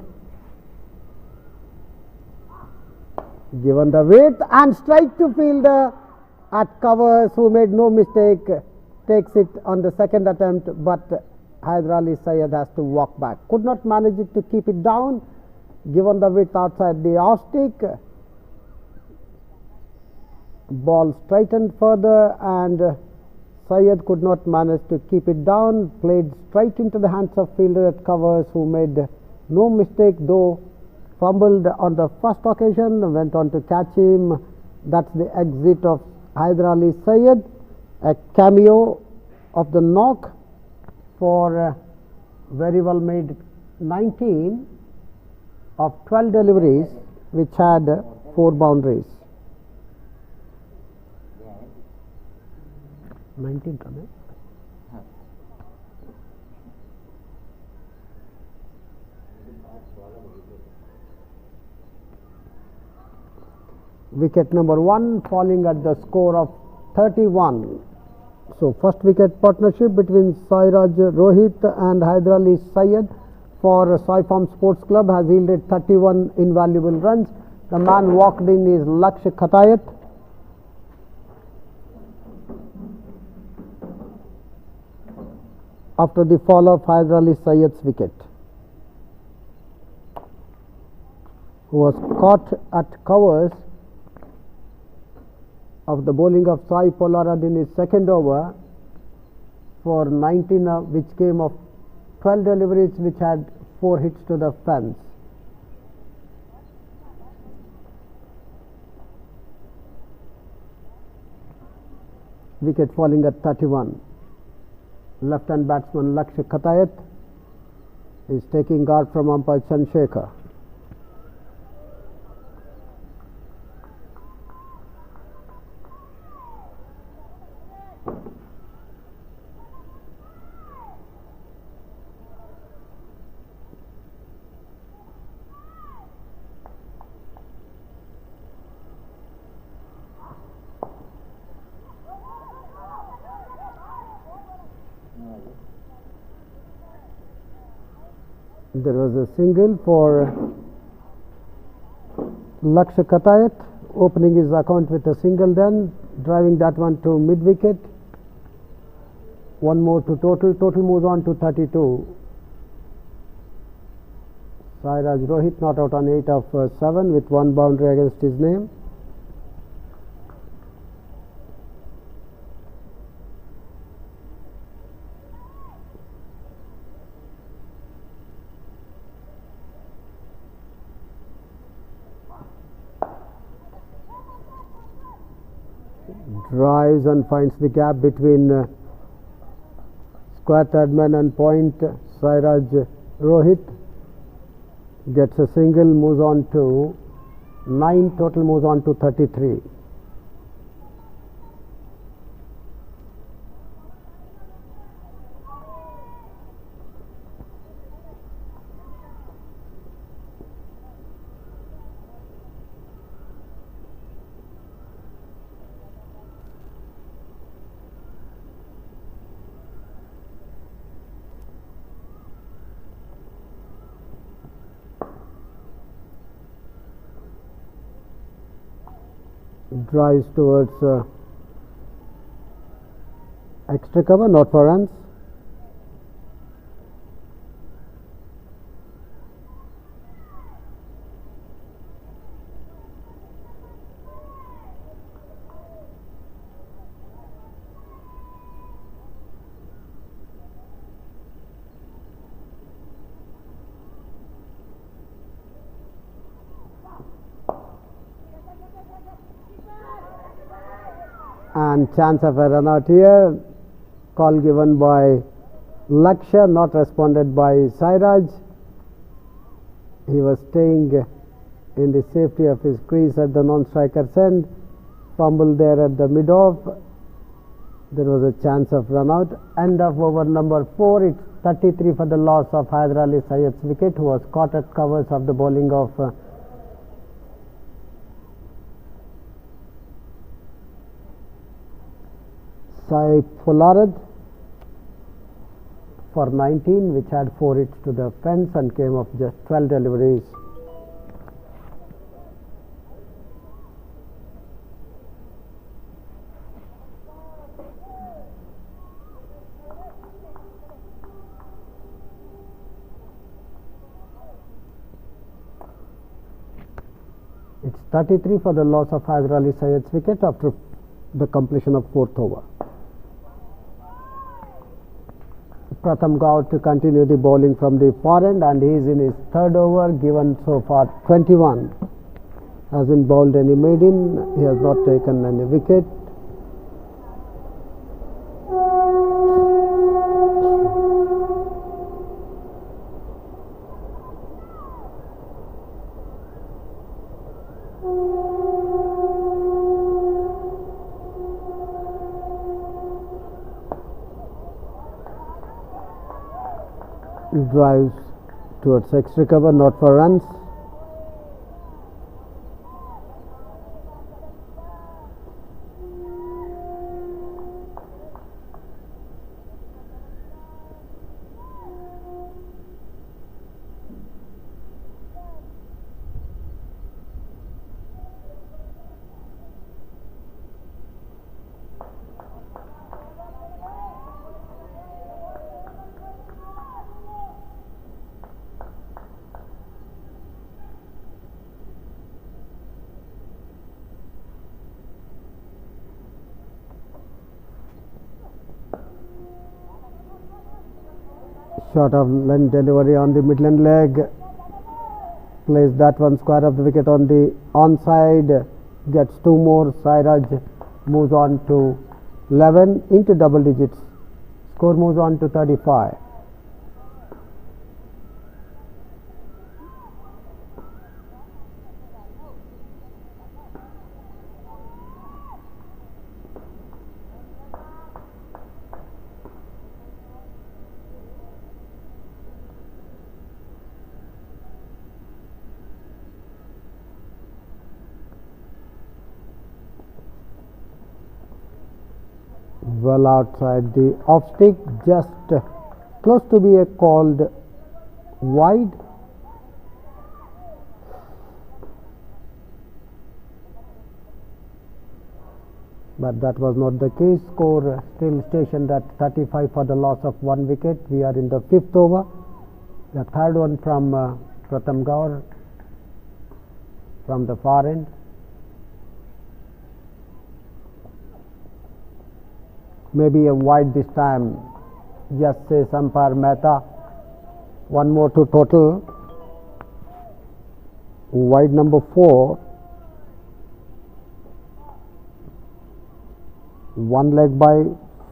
Given the width and strike to fielder at covers, who made no mistake, takes it on the second attempt, but Haider Ali Syed has to walk back. Could not manage it to keep it down. Given the width outside the off stick, ball straightened further, and Syed could not manage to keep it down, played straight into the hands of fielder at covers, who made no mistake, though fumbled on the first occasion, went on to catch him. That's the exit of Haider Ali Syed, a cameo of the knock for very well made 19 of 12 deliveries, which had 4 boundaries. 19 coming. Wicket number 1 falling at the score of 31. So first wicket partnership between Sairaj Rohit and Haider Ali Syed for Syform Sports Club has yielded 31 invaluable runs. The man walked in is Lakshya Khatayat. After the fall of Haider Ali Syed's wicket, who was caught at covers of the bowling of Sai Polarat in his second over for 19, which came of 12 deliveries, which had 4 hits to the fence. Wicket falling at 31. Left-hand batsman Lakshya Khatayat is taking guard from umpire Chandrasekhar. There was a single for Lakshya Khatayat, opening his account with a single, then driving that one to mid wicket. One more to total. Total moves on to 32. Sairaj Rohit not out on 8 of 7 with 1 boundary against his name. Drives and finds the gap between square third-man and point. Sairaj Rohit gets a single, moves on to 9, total moves on to 33. drives towards extra cover, not for runs. And chance of a run out here. Call given by Ksca, not responded by Sairaj. He was staying in the safety of his crease at the non-striker's end. Fumble there at the mid-off. There was a chance of run out. End of over number 4. It's 33 for the loss of Haider Ali Syed's wicket, who was caught at covers of the bowling of Syform for 19, which had 4 hits to the fence and came off just 12 deliveries. It's 33 for the loss of Haider Ali Syed's wicket after the completion of 4th over. Pratham Gaur to continue the bowling from the far end, and he is in his 3rd over, given so far 21. Hasn't bowled any maiden, he has not taken any wicket. Drives towards extra cover, not for runs. Short of line delivery on the midland leg, plays that one square of the wicket on the onside, gets 2 more. Sairaj moves on to 11 into double digits. Score moves on to 35. Well outside the off stick, just close to be a called wide. But that was not the case. Score still stationed at 35 for the loss of 1 wicket. We are in the 5th over. The 3rd one from Pratham Gaur from the far end. Maybe a wide this time, just says umpire Mehta. 1 more to total. Wide number 4. 1 leg by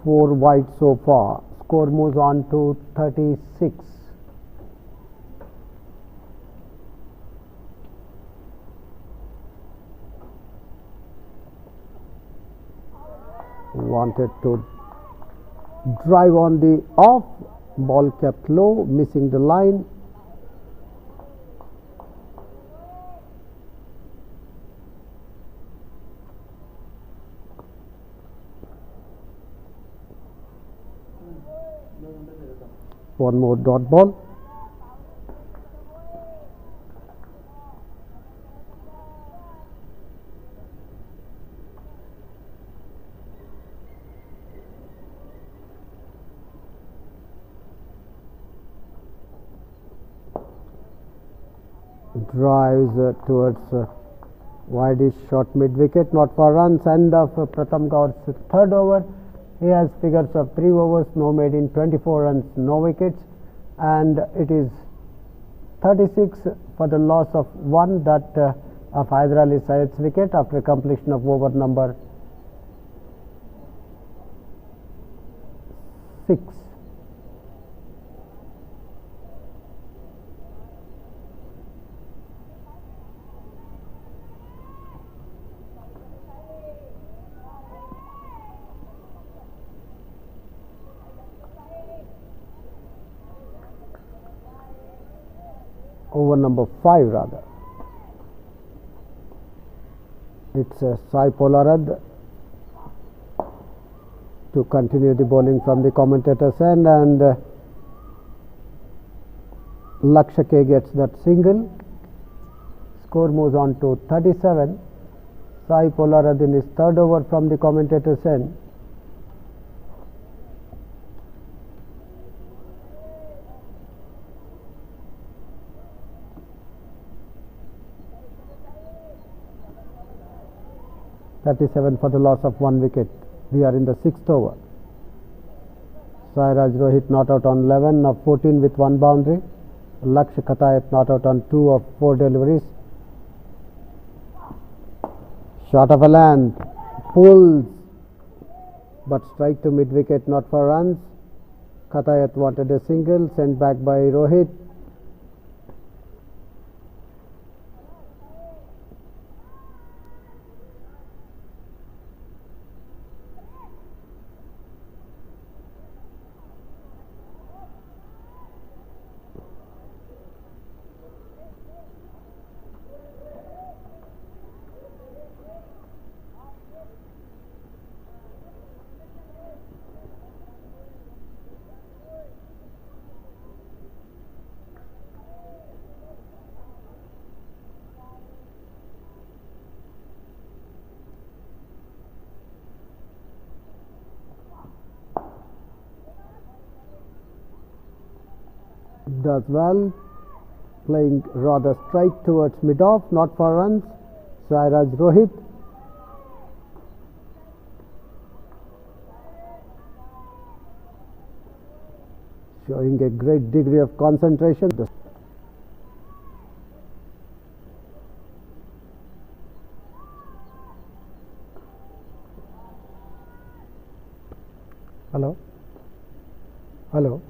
4 wide so far. Score moves on to 36. Wanted to drive on the off, ball kept low, missing the line. One more dot ball. drives towards wideish short mid wicket, not for runs. End of Pratham Kaur's third over. He has figures of 3 overs, no made in 24 runs, no wickets, and it is 36 for the loss of 1, that of Hyder Ali Syed's wicket after completion of over number 6. Over number 5 rather. It's Sai Polarad to continue the bowling from the commentator's end, and Laksha K gets that single. Score moves on to 37. Sai Polarad in his third over from the commentator's end. .37 for the loss of 1 wicket. We are in the 6th over. Sairaj Rohit not out on 11 of 14 with 1 boundary. Laksh Khatayat not out on 2 of 4 deliveries. Shot of a length, pulls, but strike to mid wicket, not for runs. Khatayat wanted a single, sent back by Rohit. Does well, playing rather straight towards mid-off, not for runs. Sairaj Rohit. Showing a great degree of concentration. Hello? Hello?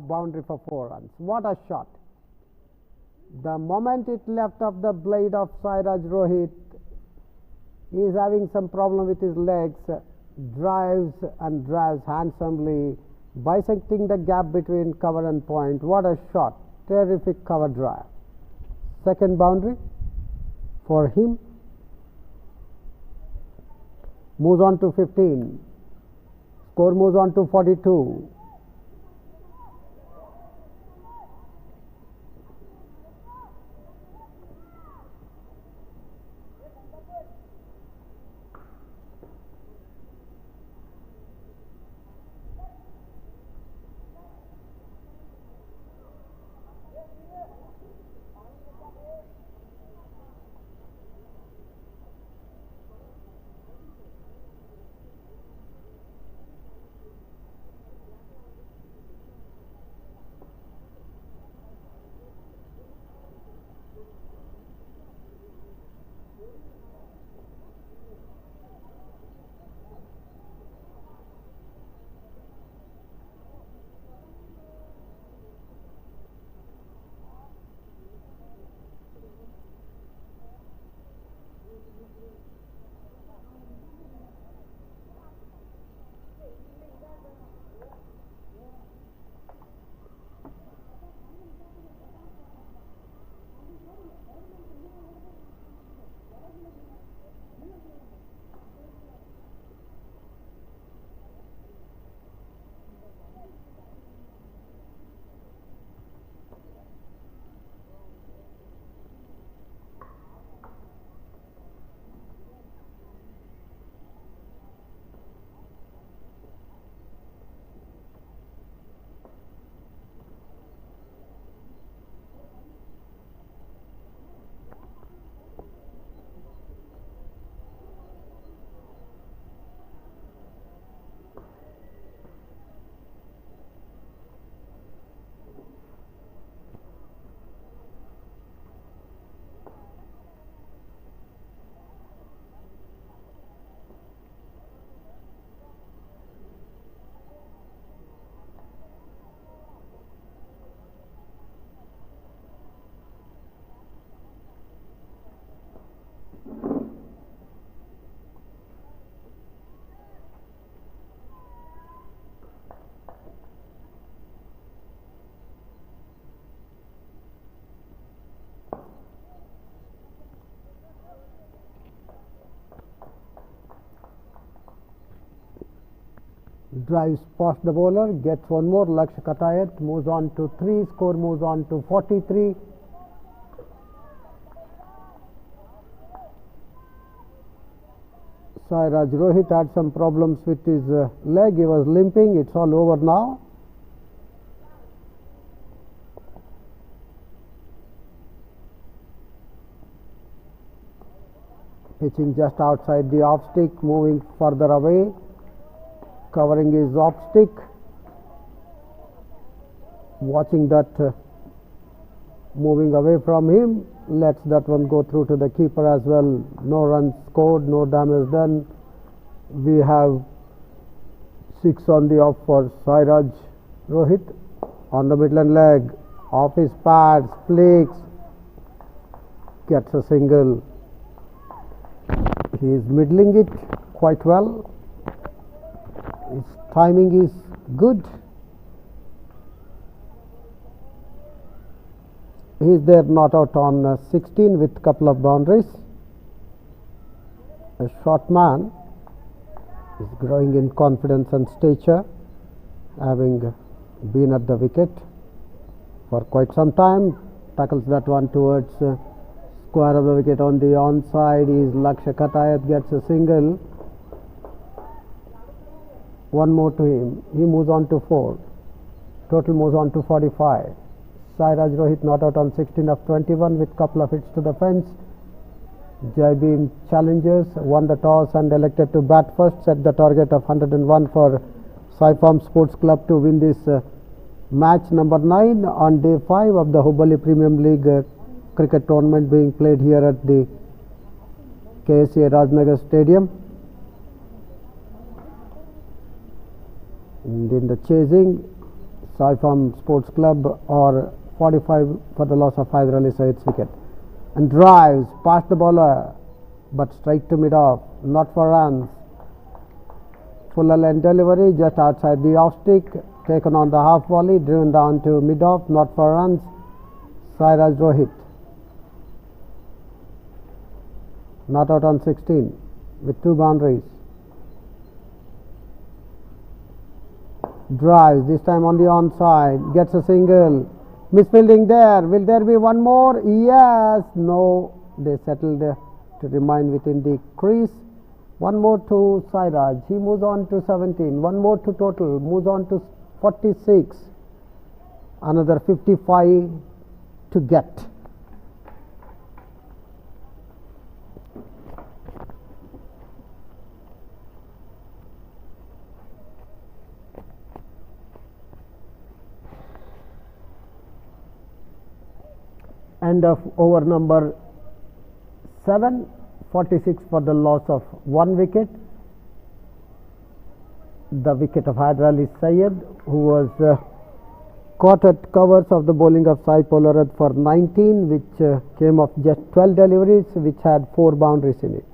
Boundary for 4 runs. What a shot. The moment it left off the blade of Sairaj Rohit, he is having some problem with his legs, drives and drives handsomely, bisecting the gap between cover and point. What a shot. Terrific cover drive. Second boundary for him. Moves on to 15. Score moves on to 42. drives past the bowler, gets one more. Lakshya Katayat moves on to 3, score moves on to 43. Sairaj Rohit had some problems with his leg, he was limping. It's all over now. Pitching just outside the off stick, moving further away, covering his off stick. Watching that moving away from him, lets that one go through to the keeper as well. No runs scored, no damage done. We have 6 on the off for Sairaj Rohit. On the midland leg, off his pads, flicks, gets a single. He is middling it quite well. His timing is good. He is there not out on 16 with couple of boundaries. A short man is growing in confidence and stature, having been at the wicket for quite some time. Tackles that one towards square of the wicket on the onside. Is Lakshya Katayat, gets a single. One more to him. He moves on to 4. Total moves on to 45. Sairaj Rohit not out on 16 of 21 with couple of hits to the fence. Jaibeem Challengers won the toss and elected to bat first, set the target of 101 for Syform Sports Club to win this match number 9 on day 5 of the Hubballi Premium League cricket tournament being played here at the Ksca Rajnagar Stadium. And in the chasing, Syform Sports Club are 45 for the loss of Hyder Ali Syed's wicket. And drives past the bowler, but straight to mid-off, not for runs. Fuller length delivery just outside the off stick, taken on the half volley, driven down to mid-off, not for runs. Sairaj Rohit not out on 16 with 2 boundaries. Drives, this time on the onside, gets a single. Misfielding there. Will there be one more? Yes. No. They settled to remain within the crease. One more to Sairaj. He moves on to 17. One more to total. Moves on to 46. Another 55 to get. End of over number 7, 46 for the loss of 1 wicket. The wicket of Hyder Ali Syed, who was caught at covers of the bowling of Sai Polarad for 19, which came off just 12 deliveries, which had 4 boundaries in it.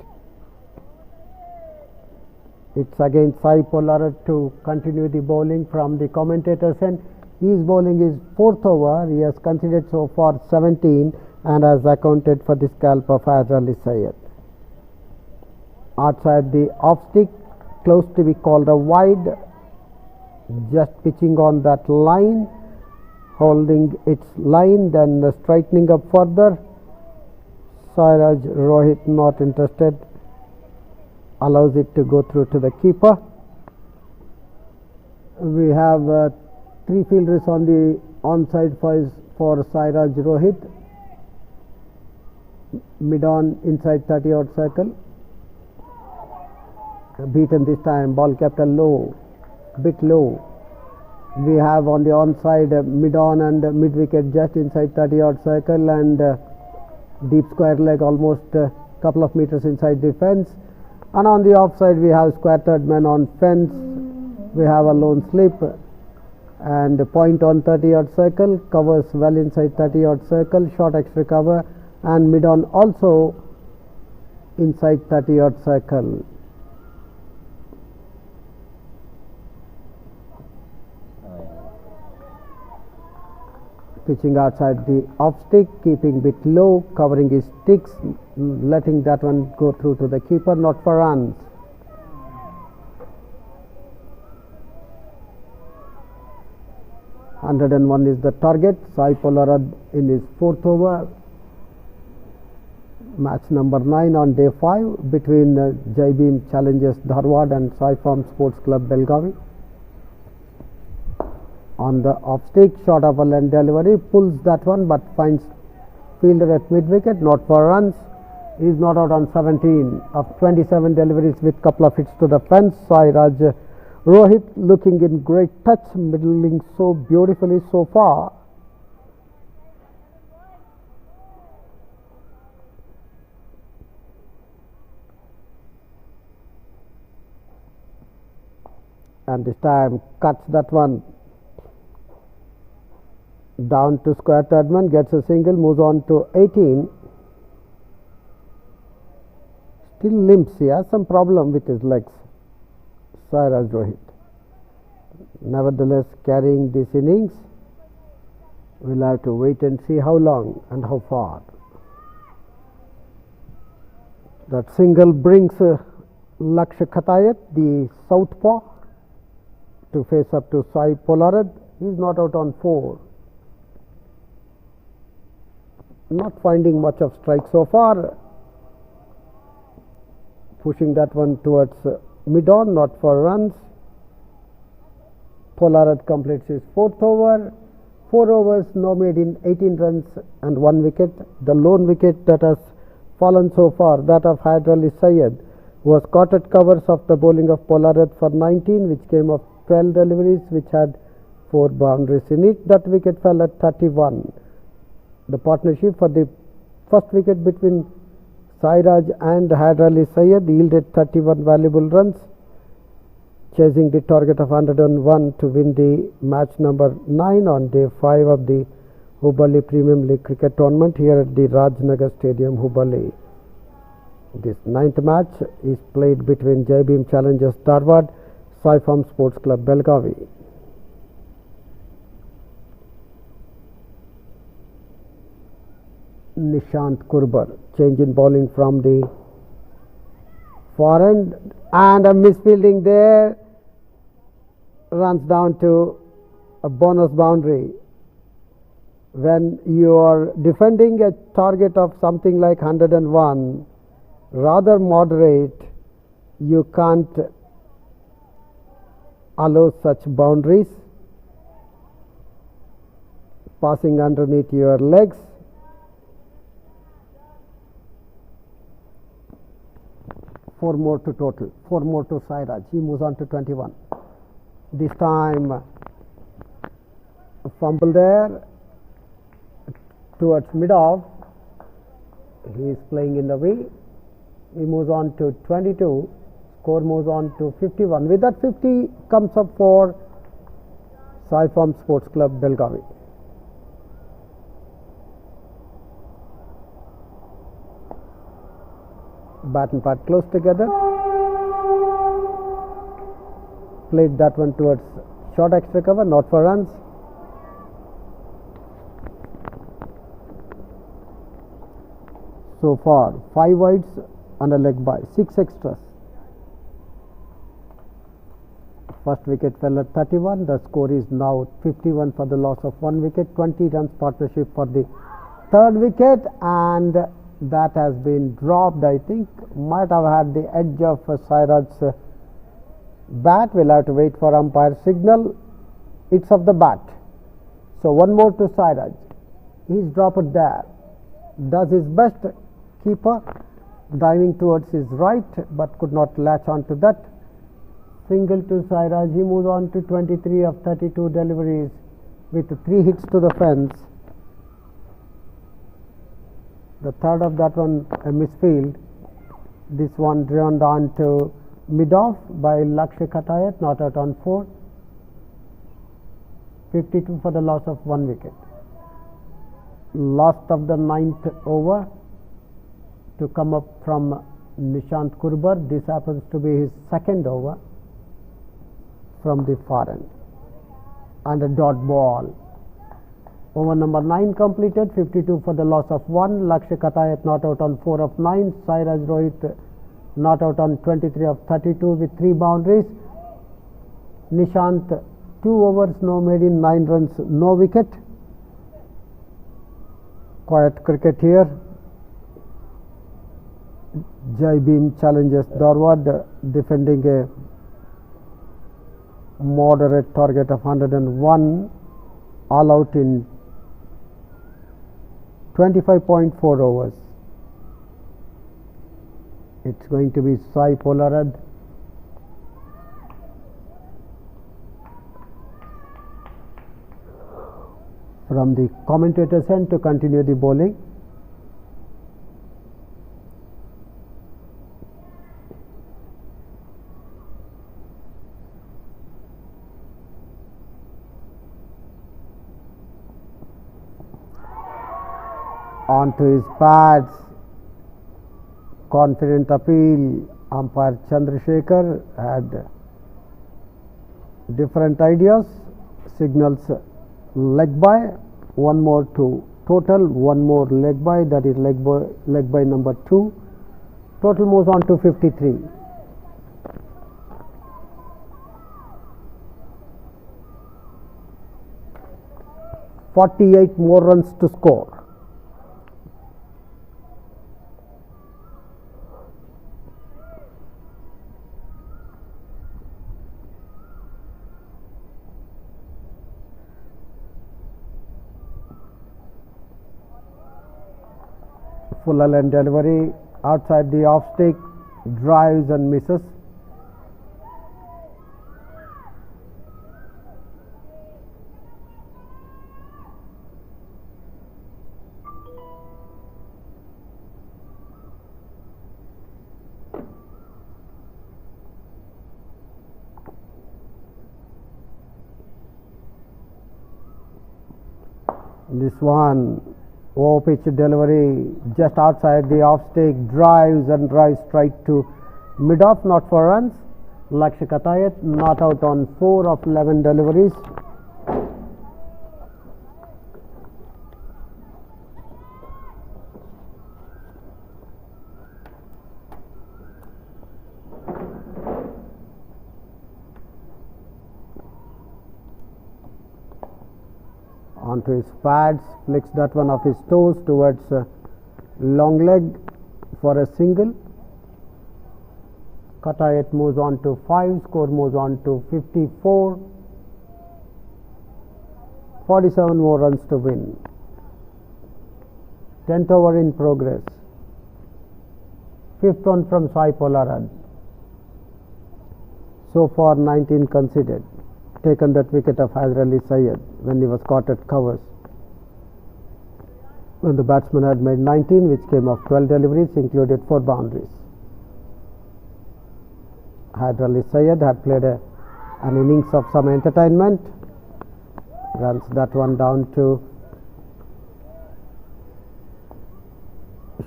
It's again Sai Polarad to continue the bowling from the commentator's end. His bowling is 4th over. He has considered so far 17 and has accounted for the scalp of Hyder Ali Syed. Outside the off stick, close to be called a wide, just pitching on that line, holding its line, then straightening up further. Sairaj Rohit not interested, allows it to go through to the keeper. We have 3 fielders on the onside for Sairaj Rohit. Mid-on inside 30 odd circle. Beaten this time, ball kept a low, bit low. We have on the onside mid-on and mid-wicket just inside 30 odd circle, and deep square leg almost a couple of meters inside the fence. And on the offside we have square third man on fence. We have a lone slip and point on 30 odd circle, covers well inside 30 odd circle, short extra cover, and mid on also inside 30 odd circle. Pitching outside the off stick, keeping bit low, covering his sticks, letting that one go through to the keeper, not for runs. 101 is the target. Sai Polarad in his 4th over. Match number 9 on day 5 between Jai Bhim Challenges Dharwad and Syform Sports Club Belgavi. On the off stick, short of a length delivery, pulls that one but finds fielder at mid wicket, not for runs. He is not out on 17 of 27 deliveries with couple of hits to the fence. Sairaj Rohit looking in great touch, middling so beautifully so far. And this time cuts that one down to square third man, gets a single, moves on to 18. Still limps, he has some problem with his legs, Sairaj Rohit. Nevertheless, carrying this innings, we'll have to wait and see how long and how far. That single brings Lakshya Khatayat, the southpaw, to face up to Sai Polarad. He is not out on 4. Not finding much of strike so far. Pushing that one towards mid-on, not for runs. Polarad completes his 4th over. 4 overs now made in 18 runs and 1 wicket. The lone wicket that has fallen so far, that of Hubballi Syed, was caught at covers of the bowling of Polarad for 19, which came of 12 deliveries, which had 4 boundaries in it. That wicket fell at 31. The partnership for the first wicket between Sairaj and Hubballi Syed yielded 31 valuable runs, chasing the target of 101 to win the match number 9 on day 5 of the Hubballi Premium League cricket tournament here at the Rajnagar Stadium, Hubballi. This 9th match is played between Jai Bhim Challenges Dharwad, Syform Sports Club Belgavi. Nishant Kurbar, change in bowling from the far end, and a misfielding there, runs down to a bonus boundary. When you are defending a target of something like 101, rather moderate, you can't allow such boundaries passing underneath your legs. Four more to total, 4 more to Sairaj. He moves on to 21. This time a fumble there towards mid-off. He is playing in the way. He moves on to 22. Score moves on to 51. With that, 50 comes up for Syform Sports Club Belgavi. Bat and pad close together. Played that one towards short extra cover, not for runs. So far 5 wides and a leg by, 6 extras. First wicket fell at 31. The score is now 51 for the loss of 1 wicket. 20 runs partnership for the 3rd wicket, and that has been dropped. I think might have had the edge of Sairaj's bat. We'll have to wait for umpire signal. It's of the bat. So 1 more to Sairaj. He's dropped there. Does his best. Keeper diving towards his right, but could not latch on to that. Single to Sairaj. He moves on to 23 of 32 deliveries with 3 hits to the fence. The 3rd of that one a misfield. This one driven down to mid-off by Lakshya Khatayat, not out on 4. 52 for the loss of 1 wicket. Last of the 9th over to come up from Nishant Kurbar. This happens to be his 2nd over from the far end. And a dot ball. Over number 9 completed, 52 for the loss of 1. Lakshya Khatayat not out on 4 of 9. Sairaj Rohit not out on 23 of 32 with 3 boundaries. Nishant 2 overs, no maiden, 9 runs, no wicket. Quiet cricket here. Jai Bhim challenges Darwad, defending a moderate target of 101, all out in 25.4 overs. It's going to be Sai Polarad. From the commentator's end to continue the bowling. Onto his pads, confident appeal. Umpire Chandrasekhar had different ideas, signals leg by, one more to total, one more leg by, that is leg by number 2. Total moves on to 53. "48 more runs to score." Full length delivery outside the off stick, drives and misses. This one, low pitch delivery just outside the off stick, drives and drives straight to mid off, not for runs. Lakshya Katayat not out on 4 of 11 deliveries. Onto his pads, flicks that one off his toes towards long leg for a single. Katayat moves on to 5, score moves on to 54. 47 more runs to win. 10th over in progress. 5th one from Sai Polarad. So far 19 conceded. Taken that wicket of Hyder Ali Syed when he was caught at covers. When the batsman had made 19, which came off 12 deliveries, included 4 boundaries. Hyder Ali Syed had played an innings of some entertainment. Runs that one down to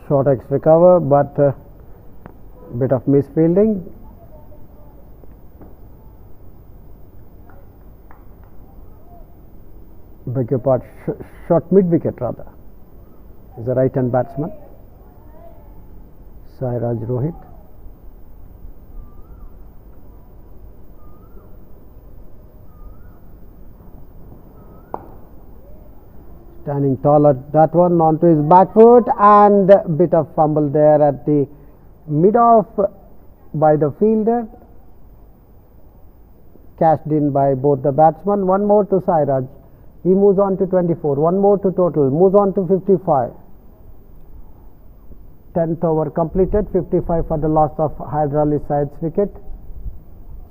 short extra cover, but bit of misfielding. Beg your pardon, short mid wicket rather. Is a right hand batsman, Sairaj Rohit. Standing tall at that one, onto his back foot, and a bit of fumble there at the mid off by the fielder. Cashed in by both the batsmen. One more to Sairaj. He moves on to 24. One more to total. Moves on to 55. 10th over completed. 55 for the loss of Hyder Ali Syed's wicket.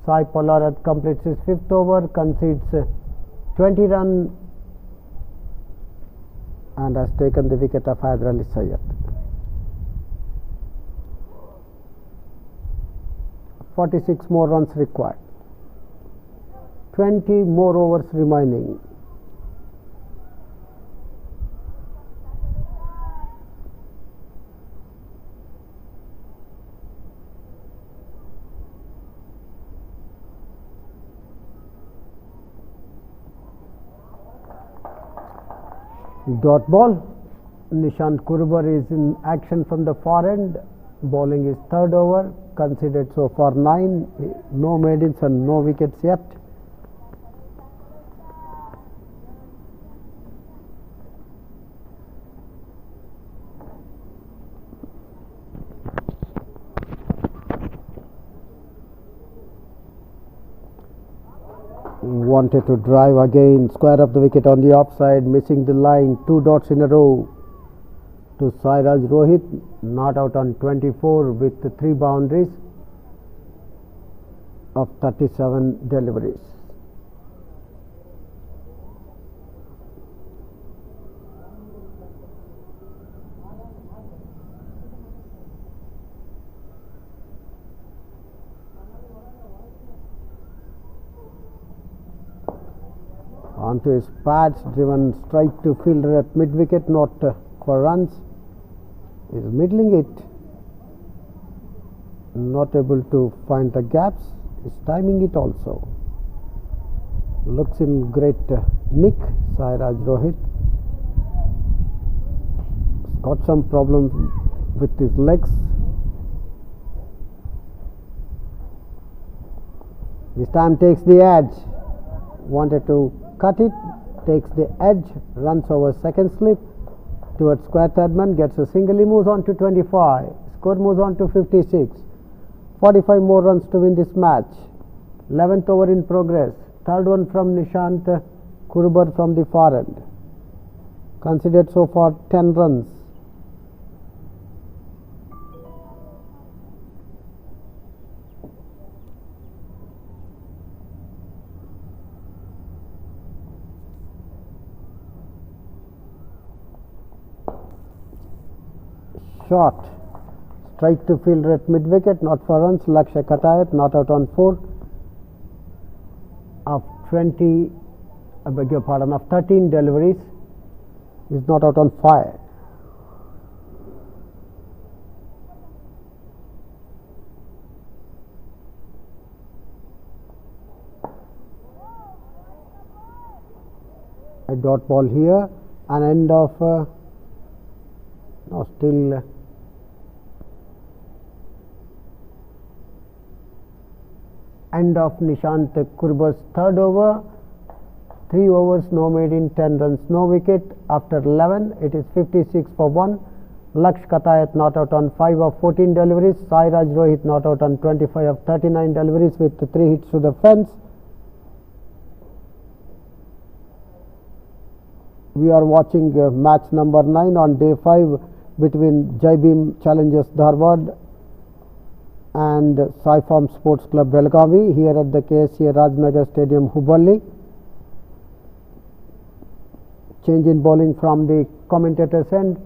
Sai Polarad completes his 5th over, concedes 20 runs and has taken the wicket of Hyder Ali Syed. 46 more runs required. 20 more overs remaining. Dot ball. Nishant Kurbar is in action from the far end. Bowling his 3rd over. Conceded so far 9. No maidens and no wickets yet. Wanted to drive again, square of the wicket on the offside, missing the line, 2 dots in a row to Sairaj Rohit, not out on 24 with 3 boundaries of 37 deliveries. Onto his pads, driven straight to fielder at mid wicket, not for runs. Is middling it, not able to find the gaps, is timing it also. Looks in great nick, Sairaj Rohit. Got some problems with his legs. This time takes the edge, wanted to cut it, takes the edge, runs over second slip towards square third man, gets a single, he moves on to 25, score moves on to 56, 45 more runs to win this match. 11th over in progress, third one from Nishant Kurbar from the far end. Considered so far 10 runs. Shot straight to fielder at mid wicket, not for runs. Lakshay Katayat not out on 4 of 20, I beg your pardon, of 13 deliveries, is not out on 5. A dot ball here, an end of no, still end of Nishant Kurbar's third over. 3 overs, no made in, 10 runs, no wicket. After 11, it is 56 for 1. Laksh Katayat not out on 5 of 14 deliveries. Sairaj Rohit not out on 25 of 39 deliveries with 3 hits to the fence. We are watching match number 9 on day 5 between Jai Bhim Challengers Dharwad and Syform Sports Club Belgavi here at the Ksca Rajnagar Stadium, Hubballi. Change in bowling from the commentator's end.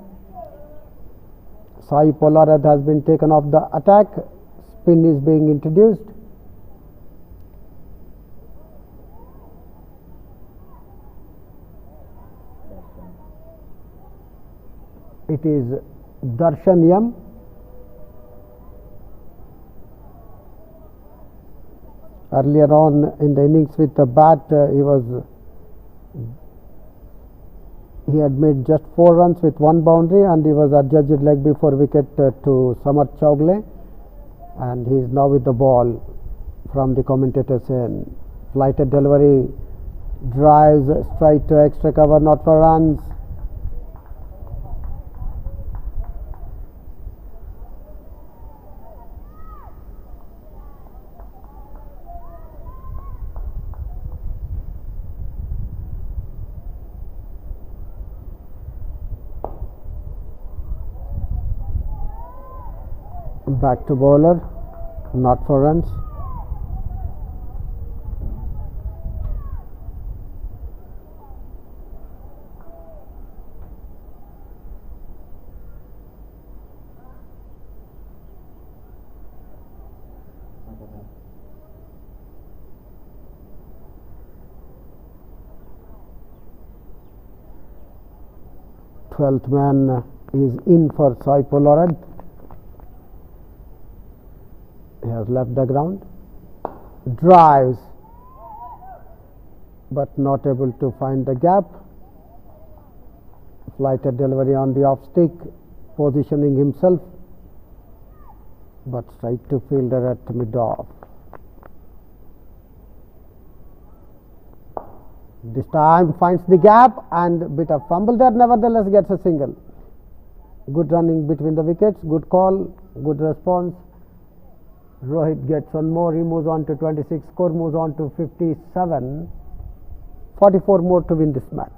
Sai Polarad has been taken off the attack. Spin is being introduced. It is Darshan Yam. Earlier on in the innings with the bat, he had made just 4 runs with 1 boundary, and he was adjudged leg before wicket to Samarth Chaugle, and he is now with the ball from the commentator's end. Flighted delivery, drives straight to extra cover, not for runs. Back to bowler, not for runs. Twelfth man is in for Sai Polarad. He has left the ground, drives but not able to find the gap. Flighted delivery on the off stick, positioning himself, but straight to fielder at mid off. This time finds the gap and bit of fumble there, nevertheless gets a single. Good running between the wickets, good call, good response. Rohit gets one more, he moves on to 26, score moves on to 57, 44 more to win this match.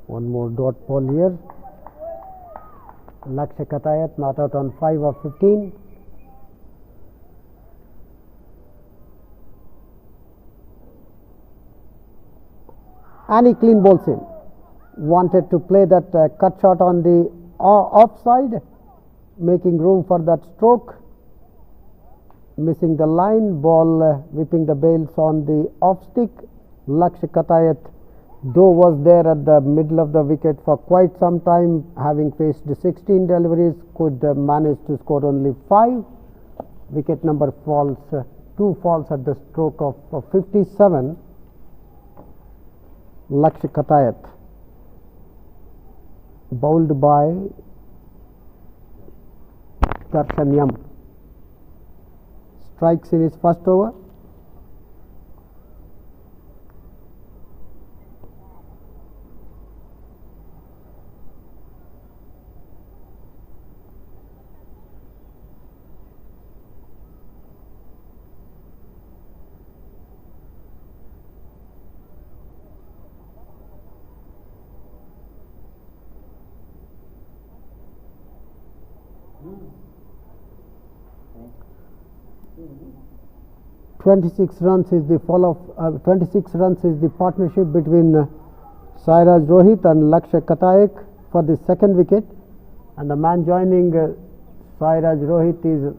One more dot ball here. Ksca Katayat not out on 5 of 15. And he clean bowls him. Wanted to play that cut shot on the offside, making room for that stroke. Missing the line, ball whipping the bails on the off stick. Ksca Katayat, though was there at the middle of the wicket for quite some time, having faced 16 deliveries, could manage to score only 5. Wicket number falls, 2 falls at the stroke of 57. Ksca Katayat, bowled by Darshan Yam, strikes in his first over. Twenty-six runs is the 26 runs is the partnership between Sairaj Rohit and Ksca Katayat for the second wicket, and the man joining Sairaj Rohit is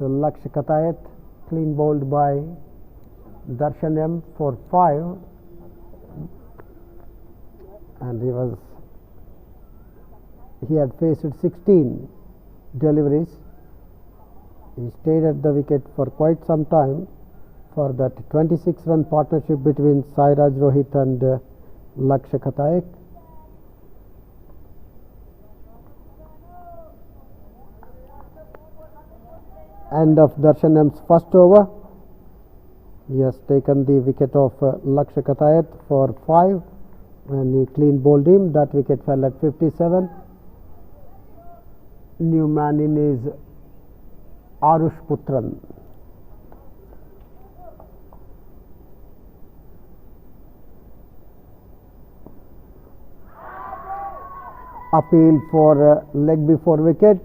Ksca Katayat, clean bowled by Darshan M for 5, and he had faced 16 deliveries. He stayed at the wicket for quite some time for that 26-run partnership between Sairaj Rohit and Ksca Katayat. End of Darshan M's first over. He has taken the wicket of Ksca Katayat for 5 when he clean bowled him. That wicket fell at 57. New man in is Arush Putran. Appeal for leg before wicket.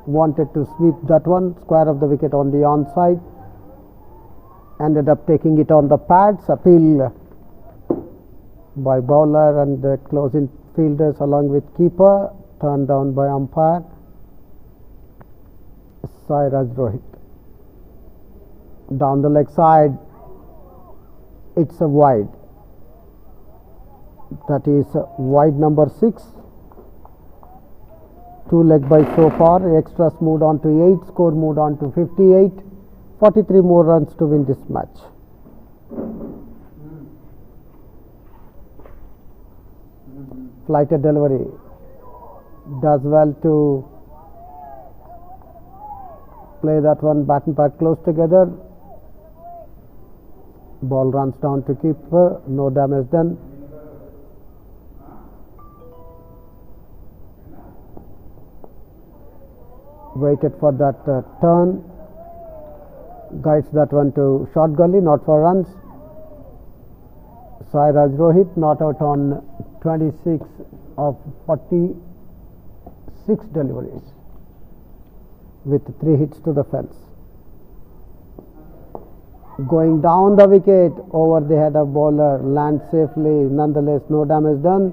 Wanted to sweep that one, square of the wicket on the onside. Ended up taking it on the pads. Appeal by bowler and closing fielders along with keeper. Turned down by umpire Sairaj Rohit. Down the leg side, it's a wide. That is wide number 6. 2 leg by so far. Extras moved on to 8. Score moved on to 58. 43 more runs to win this match. Flighted delivery. Does well to play that one. Bat and pad close together. Ball runs down to keeper. No damage done. Waited for that turn, guides that one to short gully, not for runs. Sairaj Rohit not out on 26 of 46 deliveries with 3 hits to the fence. Going down the wicket over the head of bowler, lands safely, nonetheless no damage done.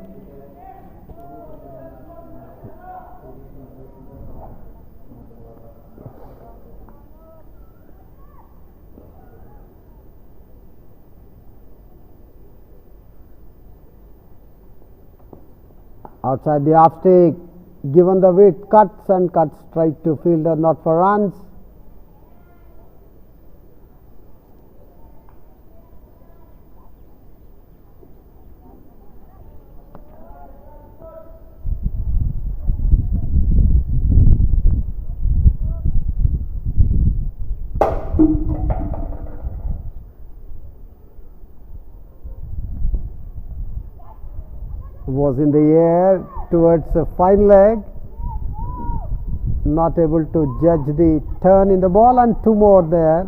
Outside the off stick, given the width, cuts and cuts straight to fielder, not for runs. Was in the air towards the fine leg, not able to judge the turn in the ball, and 2 more there.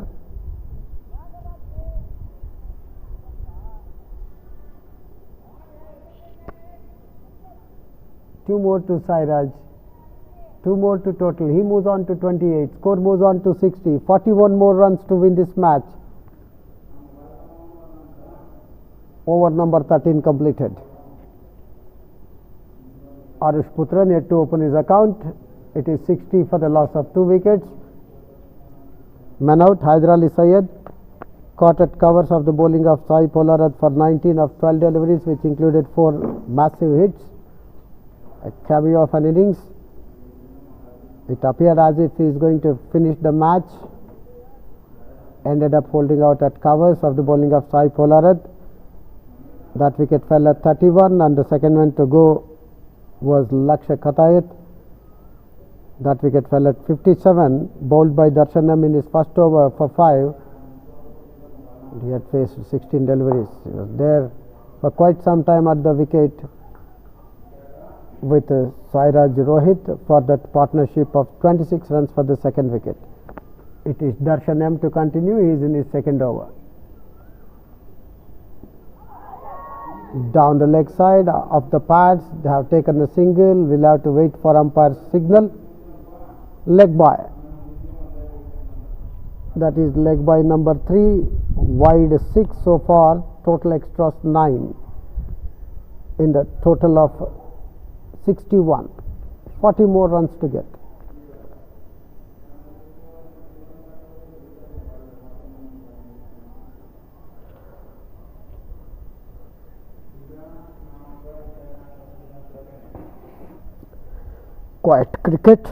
Two more to Sairaj, 2 more to total. He moves on to 28, score moves on to 60, 41 more runs to win this match. Over number 13 completed. Arush Putran yet to open his account. It is 60 for the loss of 2 wickets. Man out, Hyder Ali Syed caught at covers of the bowling of Sai Polarad for 19 of 12 deliveries, which included 4 massive hits. A cameo of an innings. It appeared as if he is going to finish the match. Ended up holding out at covers of the bowling of Sai Polarad. That wicket fell at 31, and the second one to go was Lakshya Khatayat. That wicket fell at 57, bowled by Darshanam in his first over for 5. He had faced 16 deliveries. He was there for quite some time at the wicket with Sairaj Rohit for that partnership of 26 runs for the second wicket. It is Darshanam to continue. He is in his second over. Down the leg side of the pads, they have taken a single. We'll have to wait for umpire's signal. Leg by. That is leg by number 3, wide 6 so far, total extras 9 in the total of 61. 40 more runs to get. Quiet cricket.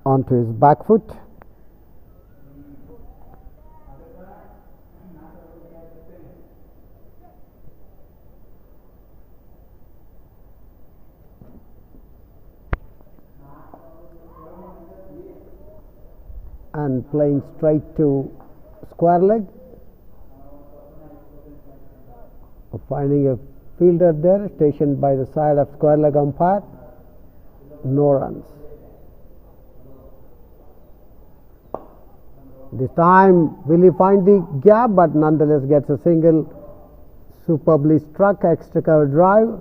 Onto his back foot. And playing straight to square leg. Finding a fielder there, stationed by the side of square leg umpire. No runs. This time, will he find the gap? But nonetheless gets a single. Superbly struck, extra cover drive.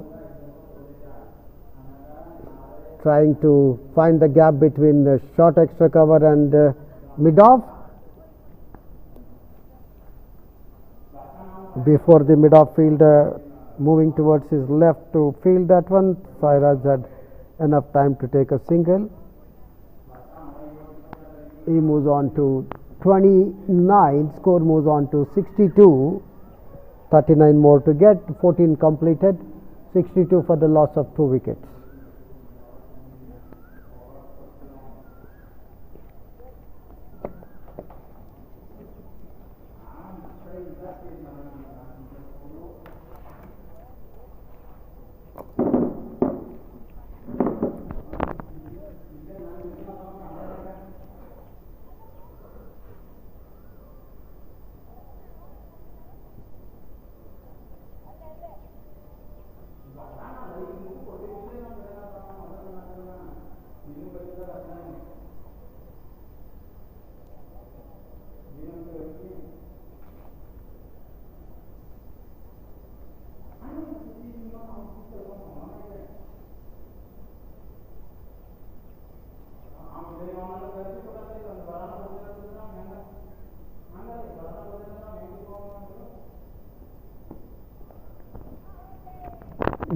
Trying to find the gap between the short extra cover and mid-off. Before the mid-off fielder moving towards his left to field that one, Sairaj had enough time to take a single. He moves on to 29, score moves on to 62, 39 more to get, 14 completed, 62 for the loss of 2 wickets.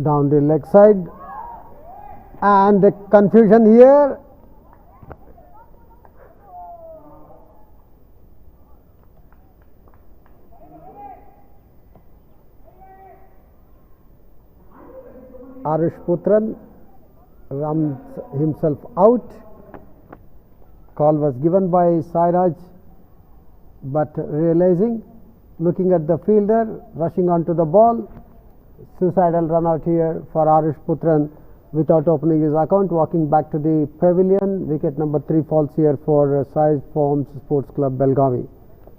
down the leg side, and the confusion here. Arish Putran runs himself out. Call was given by Sairaj, but realizing, looking at the fielder, rushing onto the ball, suicidal run out here for Arish Putran without opening his account, walking back to the pavilion. Wicket number 3 falls here for Syform Sports Club Belgavi,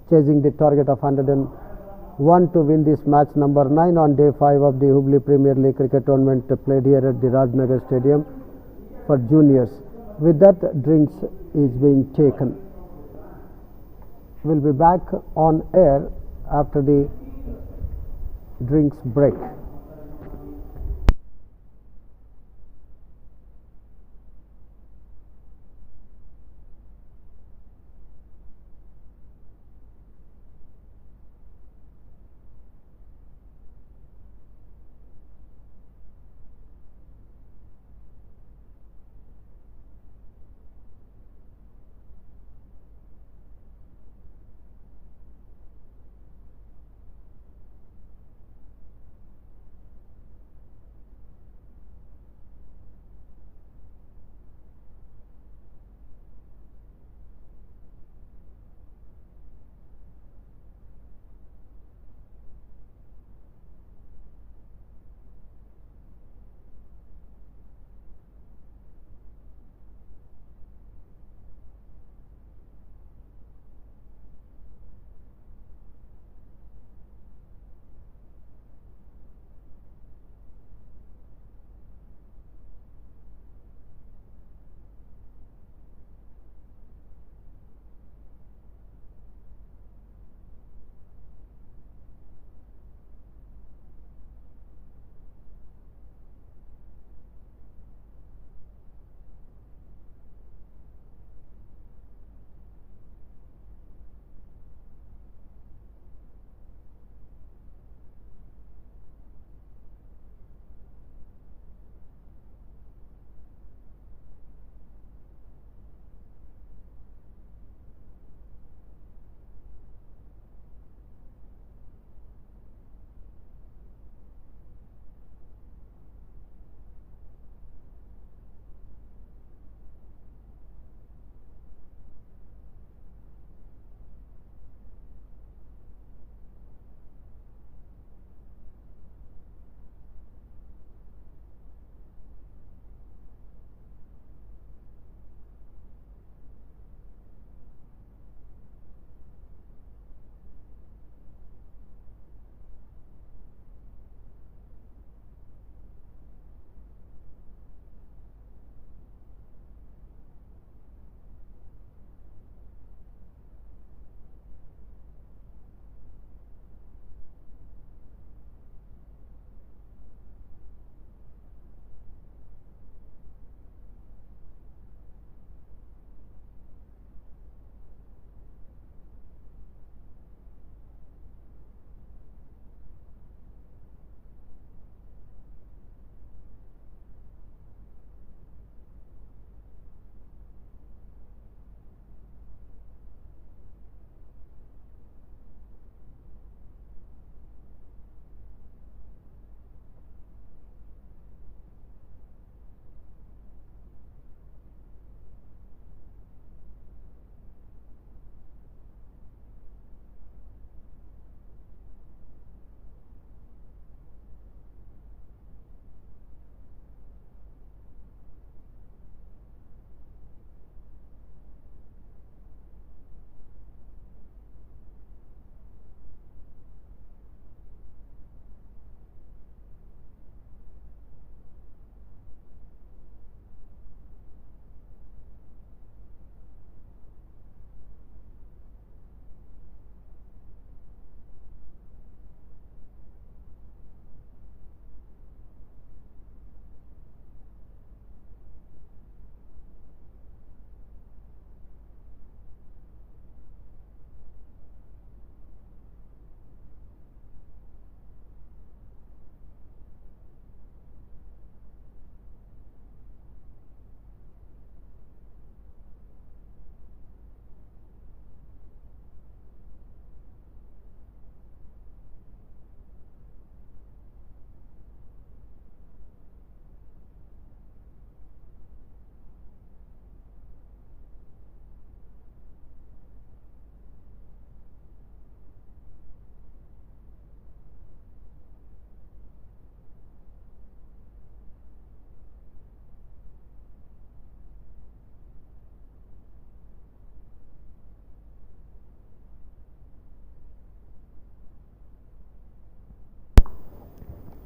chasing the target of 101 to win this match number 9 on day 5 of the Hubballi Premier League cricket tournament played here at the Rajnagar Stadium for juniors. With that, drinks is being taken. We'll be back on air after the drinks break.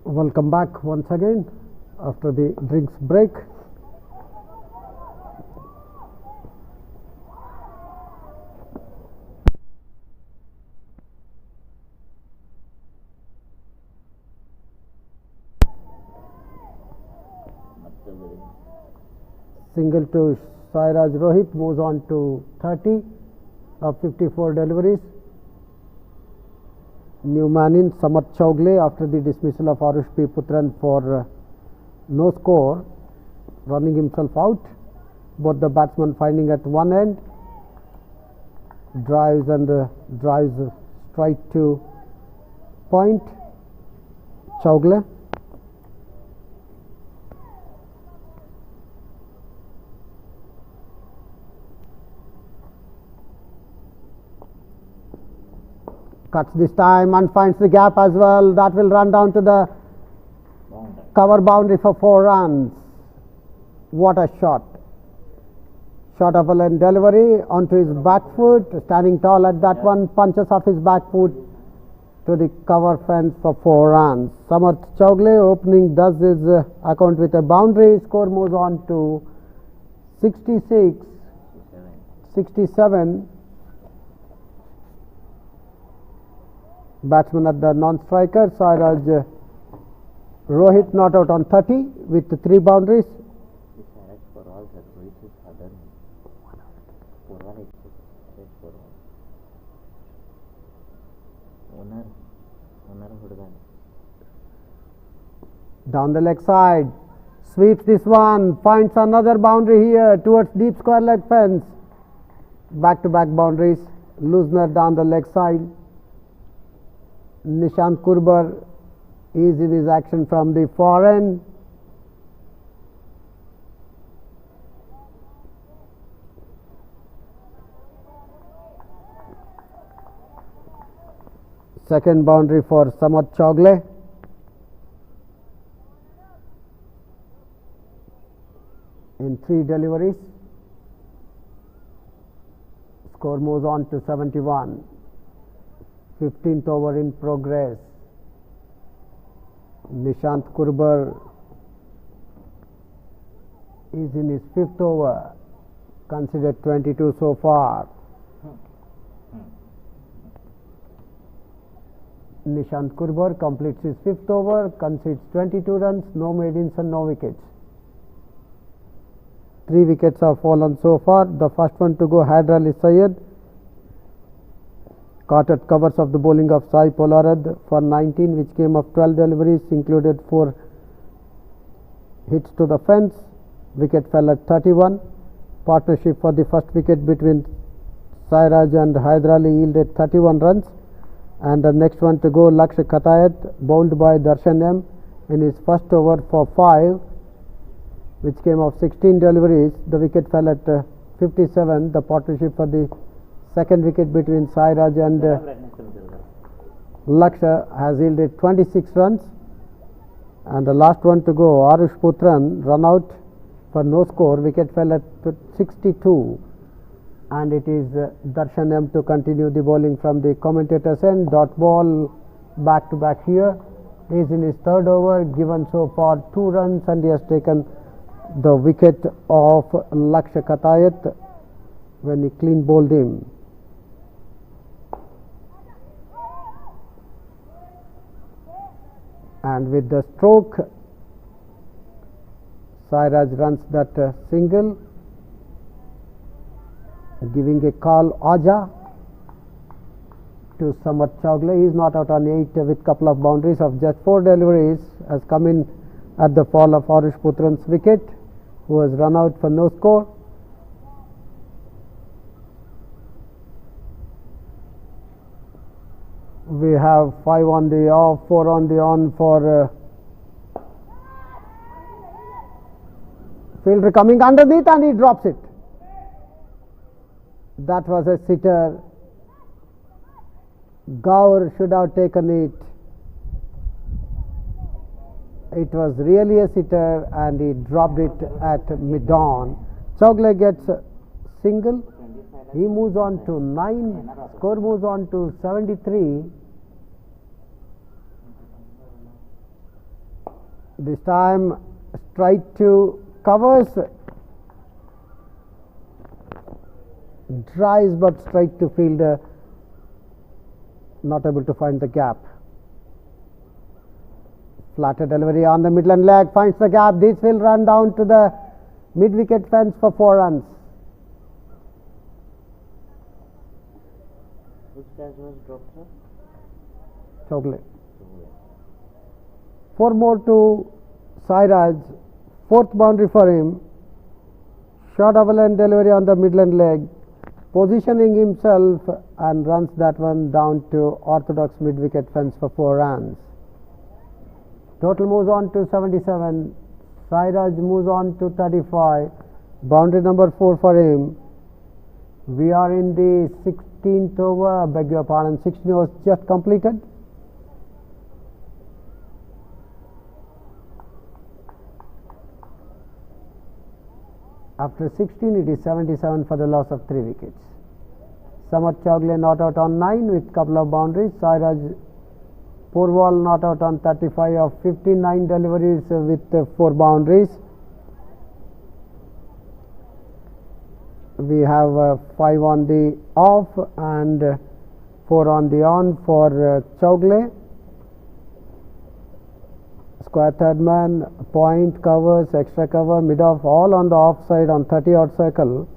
Welcome back once again after the drinks break. Single to Sairaj Rohit moves on to 30 of 54 deliveries. New man in Samarth Chaugle after the dismissal of Arush P. Putran for no score, running himself out. Both the batsmen finding at one end, drives straight to point. Chaugle. Cuts this time and finds the gap as well. That will run down to the cover boundary for 4 runs. What a shot. Shot of a length delivery onto his back foot. Standing tall at that one. Punches off his back foot to the cover fence for 4 runs. Samarth Chaugle opening does his account with a boundary. Score moves on to 67. Batsman at the non-striker, Sairaj Rohit not out on 30 with 3 boundaries. Down the leg side, sweeps this one, finds another boundary here towards deep square leg fence. Back-to-back boundaries, loosener down the leg side. Nishant Kurbar is in his action from the far end. Second boundary for Samarth Chaugle. In 3 deliveries. Score moves on to 71. 15th over in progress. Nishant Kurbar is in his 5th over, considered 22 so far. Nishant Kurbar completes his 5th over, concedes 22 runs, no maidens and no wickets. 3 wickets have fallen so far. The first one to go, Haider Ali Syed, caught at covers of the bowling of Sai Polarad for 19, which came of 12 deliveries, included 4 hits to the fence. Wicket fell at 31. Partnership for the first wicket between Sairaj and Haider Ali yielded 31 runs. And the next one to go, Lakshya Khatayat, bowled by Darshan M in his first over for 5, which came of 16 deliveries. The wicket fell at 57. The partnership for the second wicket between Sairaj and Lakshya has yielded 26 runs. And the last one to go, Arush Putran, run out for no score. Wicket fell at 62. And it is Darshan M to continue the bowling from the commentator's end. Dot ball back to back here. He is in his 3rd over, given so far 2 runs, and he has taken the wicket of Lakshya Khatayat when he clean bowled him. And with the stroke, Sairaj runs that single, giving a call Aja to Samarth Chaugle. He is not out on 8 with couple of boundaries of just 4 deliveries, has come in at the fall of Arush Putran's wicket, who has run out for no score. We have 5 on the off, 4 on the on for fielder coming underneath, and he drops it. That was a sitter. Gaur should have taken it. It was really a sitter, and he dropped it at mid-on. Chaugle gets single. He moves on to 9. Score moves on to 73. This time straight to covers, tries but straight to fielder, not able to find the gap. Flatter delivery on the Midland leg, finds the gap. This will run down to the mid-wicket fence for 4 runs. Which catch was dropped, sir? Chogle. 4 more to Sairaj, 4th boundary for him. Short overland delivery on the Midland leg, positioning himself and runs that one down to orthodox mid-wicket fence for 4 runs. Total moves on to 77. Sairaj moves on to 35. Boundary number 4 for him. We are in the 16th over, beg your pardon, 16 overs just completed. After 16, it is 77 for the loss of 3 wickets. Samat Chogle not out on 9 with couple of boundaries. Sairaj Purwal not out on 35 of 59 deliveries with 4 boundaries. We have 5 on the off and 4 on the on for Chogle. Square third man, point, covers, extra cover, mid off, all on the off side on 30-odd circle.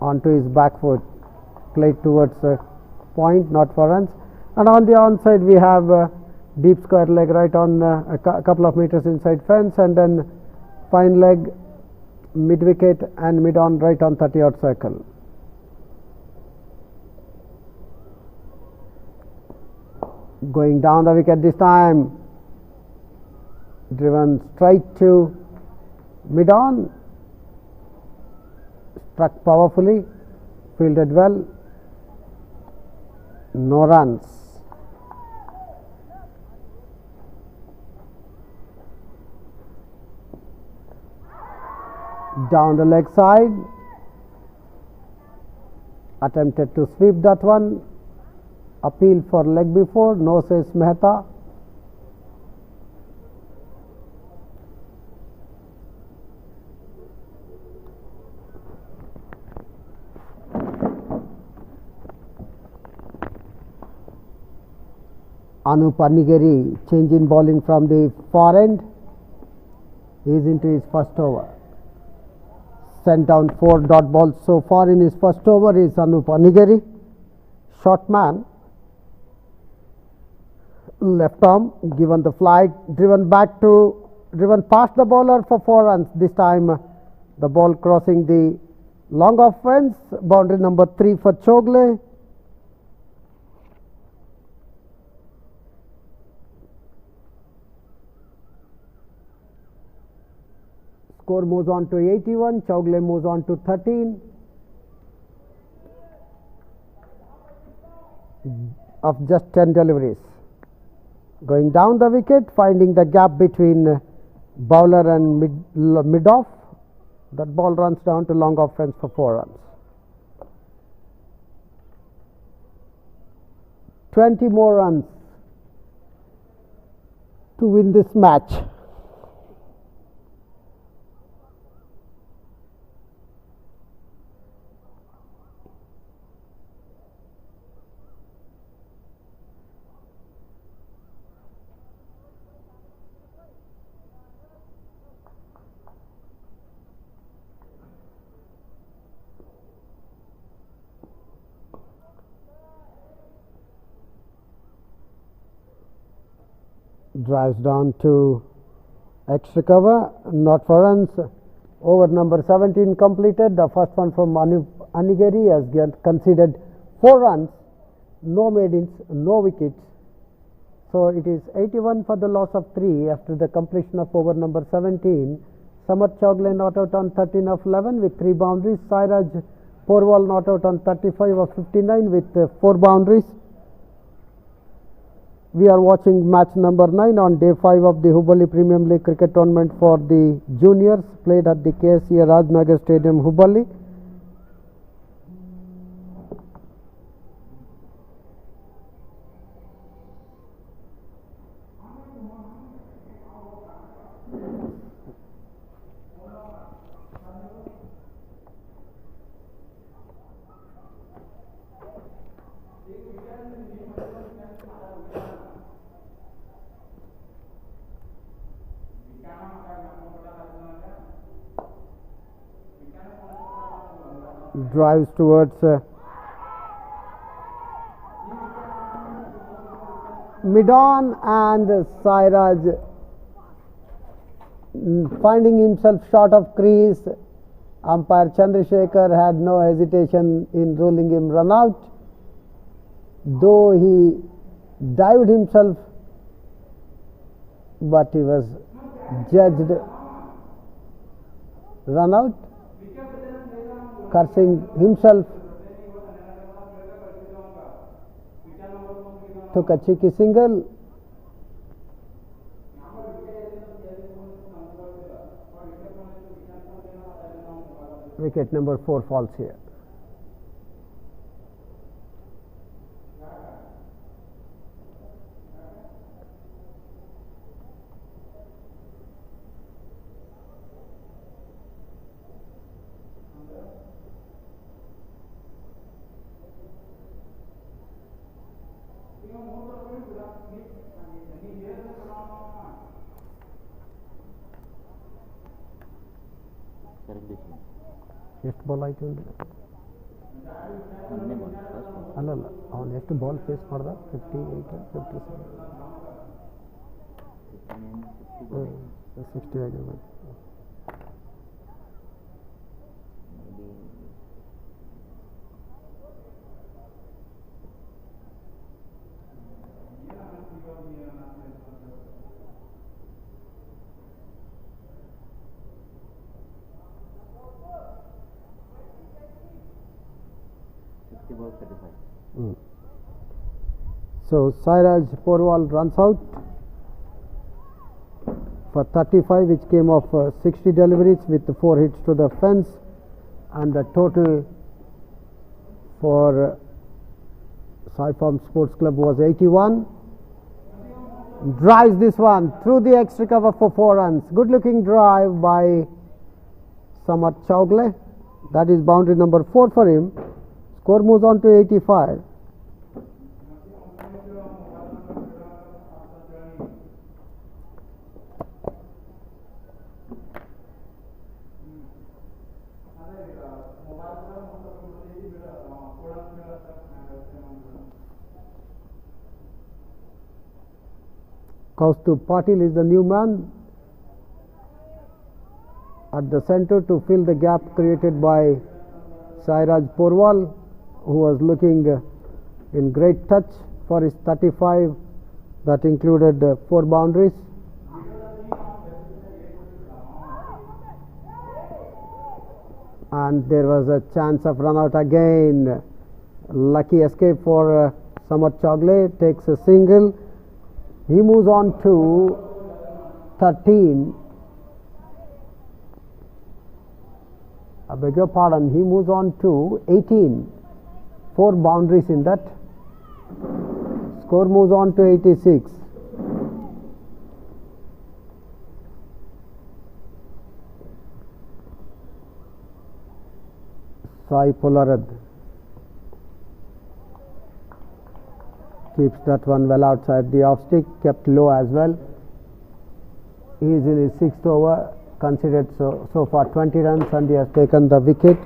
Onto his back foot, played towards point, not for runs. And on the onside we have deep square leg right on a couple of meters inside fence, and then fine leg, mid wicket and mid on right on 30-odd circle. Going down the wicket this time, driven straight to mid on, struck powerfully, fielded well, no runs. Down the leg side, attempted to sweep that one. Appeal for leg before, no says Mehta. Anup Anigeri, change in bowling from the far end. He is into his first over. Sent down 4 dot balls so far in his first over is Anup Anigeri. Short man. Left arm, given the flight, driven past the bowler for 4 runs. This time the ball crossing the long off fence, boundary number 3 for Chogle. Score moves on to 81, Chogle moves on to 13. Of just 10 deliveries. Going down the wicket, finding the gap between bowler and mid off. That ball runs down to long off fence for 4 runs. 20 more runs to win this match. Drives down to extra cover, not for runs. Over number 17 completed. The first one from Anigeri has conceded 4 runs, no maidens, no wickets. So it is 81 for the loss of 3 after the completion of over number 17. Samat Chogle not out on 13 of 11 with 3 boundaries. Sairaj Porwal not out on 35 of 59 with 4 boundaries. We are watching match number 9 on day 5 of the Hubballi Premium League cricket tournament for the juniors, played at the Ksca Rajnagar Stadium, Hubballi. Drives towards mid-on, and Sairaj finding himself short of crease. Umpire Chandrasekhar had no hesitation in ruling him run out, though he dived himself, but he was judged run out. Cursing himself, took a cheeky single. Wicket number 4 falls here. ಎಷ್ಟು ball ಆಯಿತು ಅಂದರೆ ಅಲ್ಲಲ್ಲ ಅವನು ಎಷ್ಟು ball face ಮಾಡ್ದ 58 57 60 ಆಗಿರ್ಬೋದು. So Sairaj Porwal runs out for 35, which came off 60 deliveries with 4 hits to the fence, and the total for Syform Sports Club was 81. Drives this one through the extra cover for 4 runs. Good looking drive by Samat Chaugle. That is boundary number 4 for him. Score moves on to 85. Kaustubh Patil is the new man at the center to fill the gap created by Sairaj Porwal, who was looking in great touch for his 35 that included 4 boundaries. And there was a chance of run out again. Lucky escape for Samat Chaugle, takes a single. He moves on to 13. I beg your pardon, he moves on to 18. 4 boundaries in that. Score moves on to 86. Sai Polarad keeps that one well outside the off stick, kept low as well. He is in his 6th over, considered so far 20 runs, and he has taken the wicket,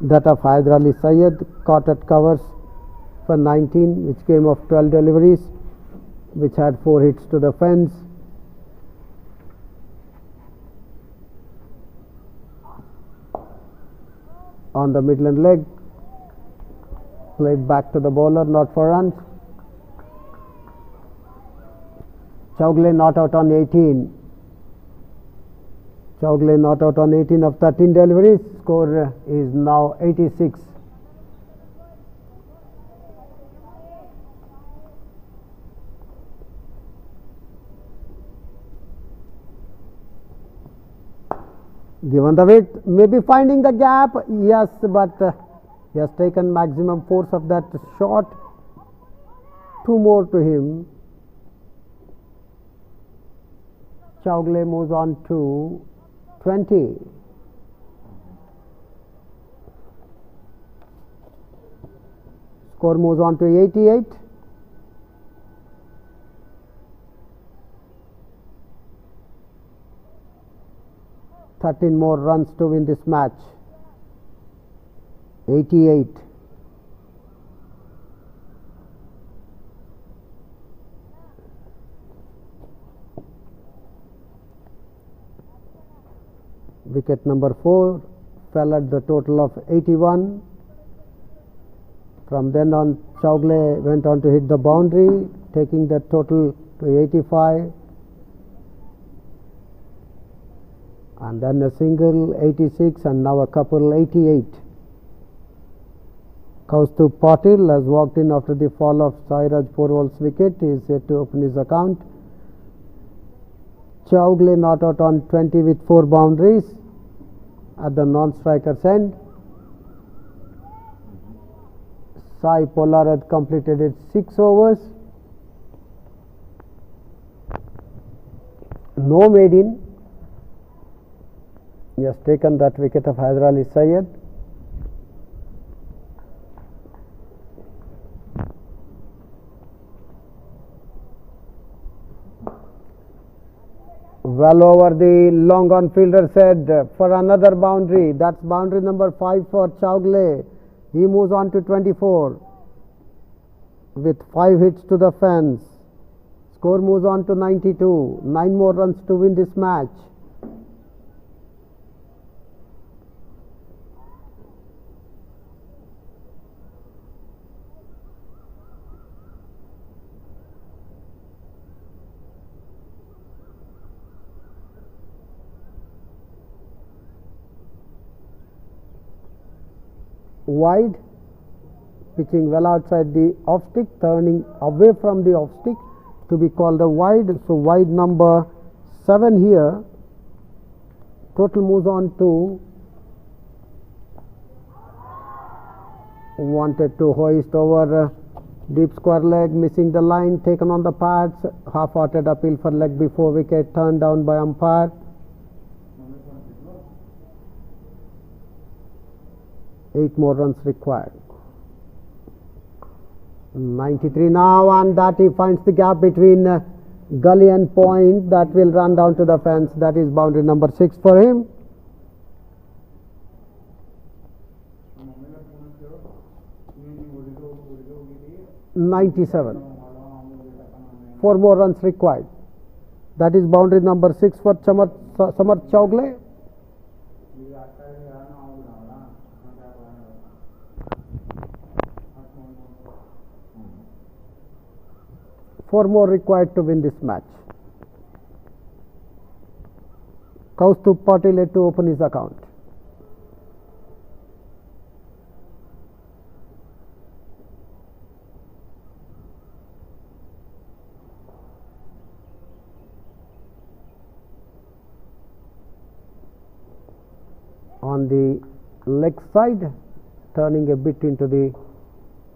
that of Haider Ali Syed, caught at covers for 19, which came off 12 deliveries, which had 4 hits to the fence. On the Midland leg, played back to the bowler, not for runs. Chaugle not out on 18. Chaugle not out on 18 of 13 deliveries. Score is now 86. Given the weight, maybe finding the gap, yes, but he has taken maximum force of that shot. 2 more to him. Chaugle moves on to 20. Score moves on to 88. 13 more runs to win this match. 88. Wicket number 4 fell at the total of 81. From then on, Chowgle went on to hit the boundary, taking the total to 85. And then a single, 86, and now a couple, 88. Kaustubh Patil has walked in after the fall of Sairaj Porwal's wicket. He is yet to open his account. Chowgle not out on 20 with 4 boundaries at the non-striker's end. Sai Polar had completed its 6 overs. No maiden. He has taken that wicket of Hyder Ali Syed. Well over the long on fielder's head for another boundary. That's boundary number 5 for Chowgle. He moves on to 24 with 5 hits to the fence. Score moves on to 92. 9 more runs to win this match. Wide, pitching well outside the off stick, turning away from the off stick to be called a wide. So wide number 7 here. Total moves on to, wanted to hoist over deep square leg, missing the line, taken on the pads, half-hearted appeal for leg before wicket, turned down by umpire. Eight more runs required. 93 now, and that he finds the gap between gully and point. That will run down to the fence. That is boundary number 6 for him. (97). 4 more runs required. That is boundary number 6 for Samarth Chowgle. Four more required to win this match. Kaustubh Patil had to open his account. On the leg side, turning a bit into the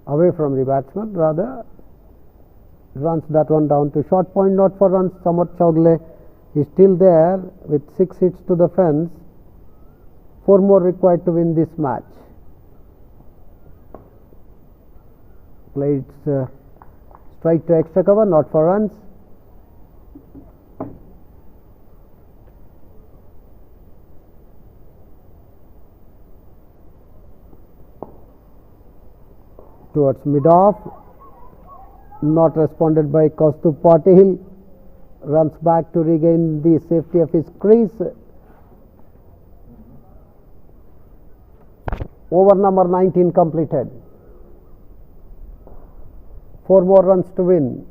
away from the batsman, rather runs that one down to short point, not for runs. Samarth Chowgle is still there with 6 hits to the fence. 4 more required to win this match. Played strike to extra cover, not for runs. Towards mid-off, not responded by Kaustubh Patil. Runs back to regain the safety of his crease. Over number 19 completed. 4 more runs to win.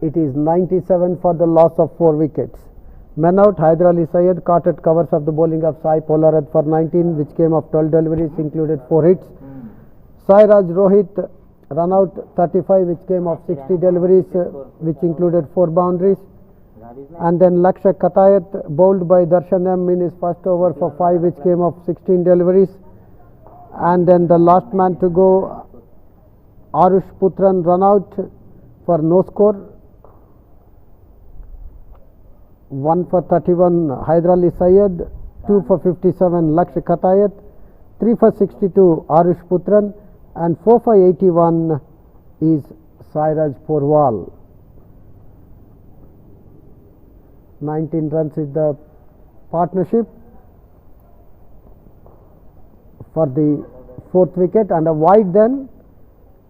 It is 97 for the loss of 4 wickets. Men out, Hyder Ali Syed caught at covers of the bowling of Sai Polarad for 19, which came of 12 deliveries, included 4 hits. Sairaj Rohit run out 35, which came of 60 deliveries, which included 4 boundaries. And then Ksca Katayat bowled by Darshan M in his first over for 5, which came of 16 deliveries. And then the last man to go, Arush Putran, run out for no score. 1 for 31 Hyder Ali Syed, 2 for 57 Ksca Katayat, 3 for 62 Arush Putran, and 4 for 81 is Sairaj Porwal. 19 runs is the partnership for the fourth wicket, and a wide then.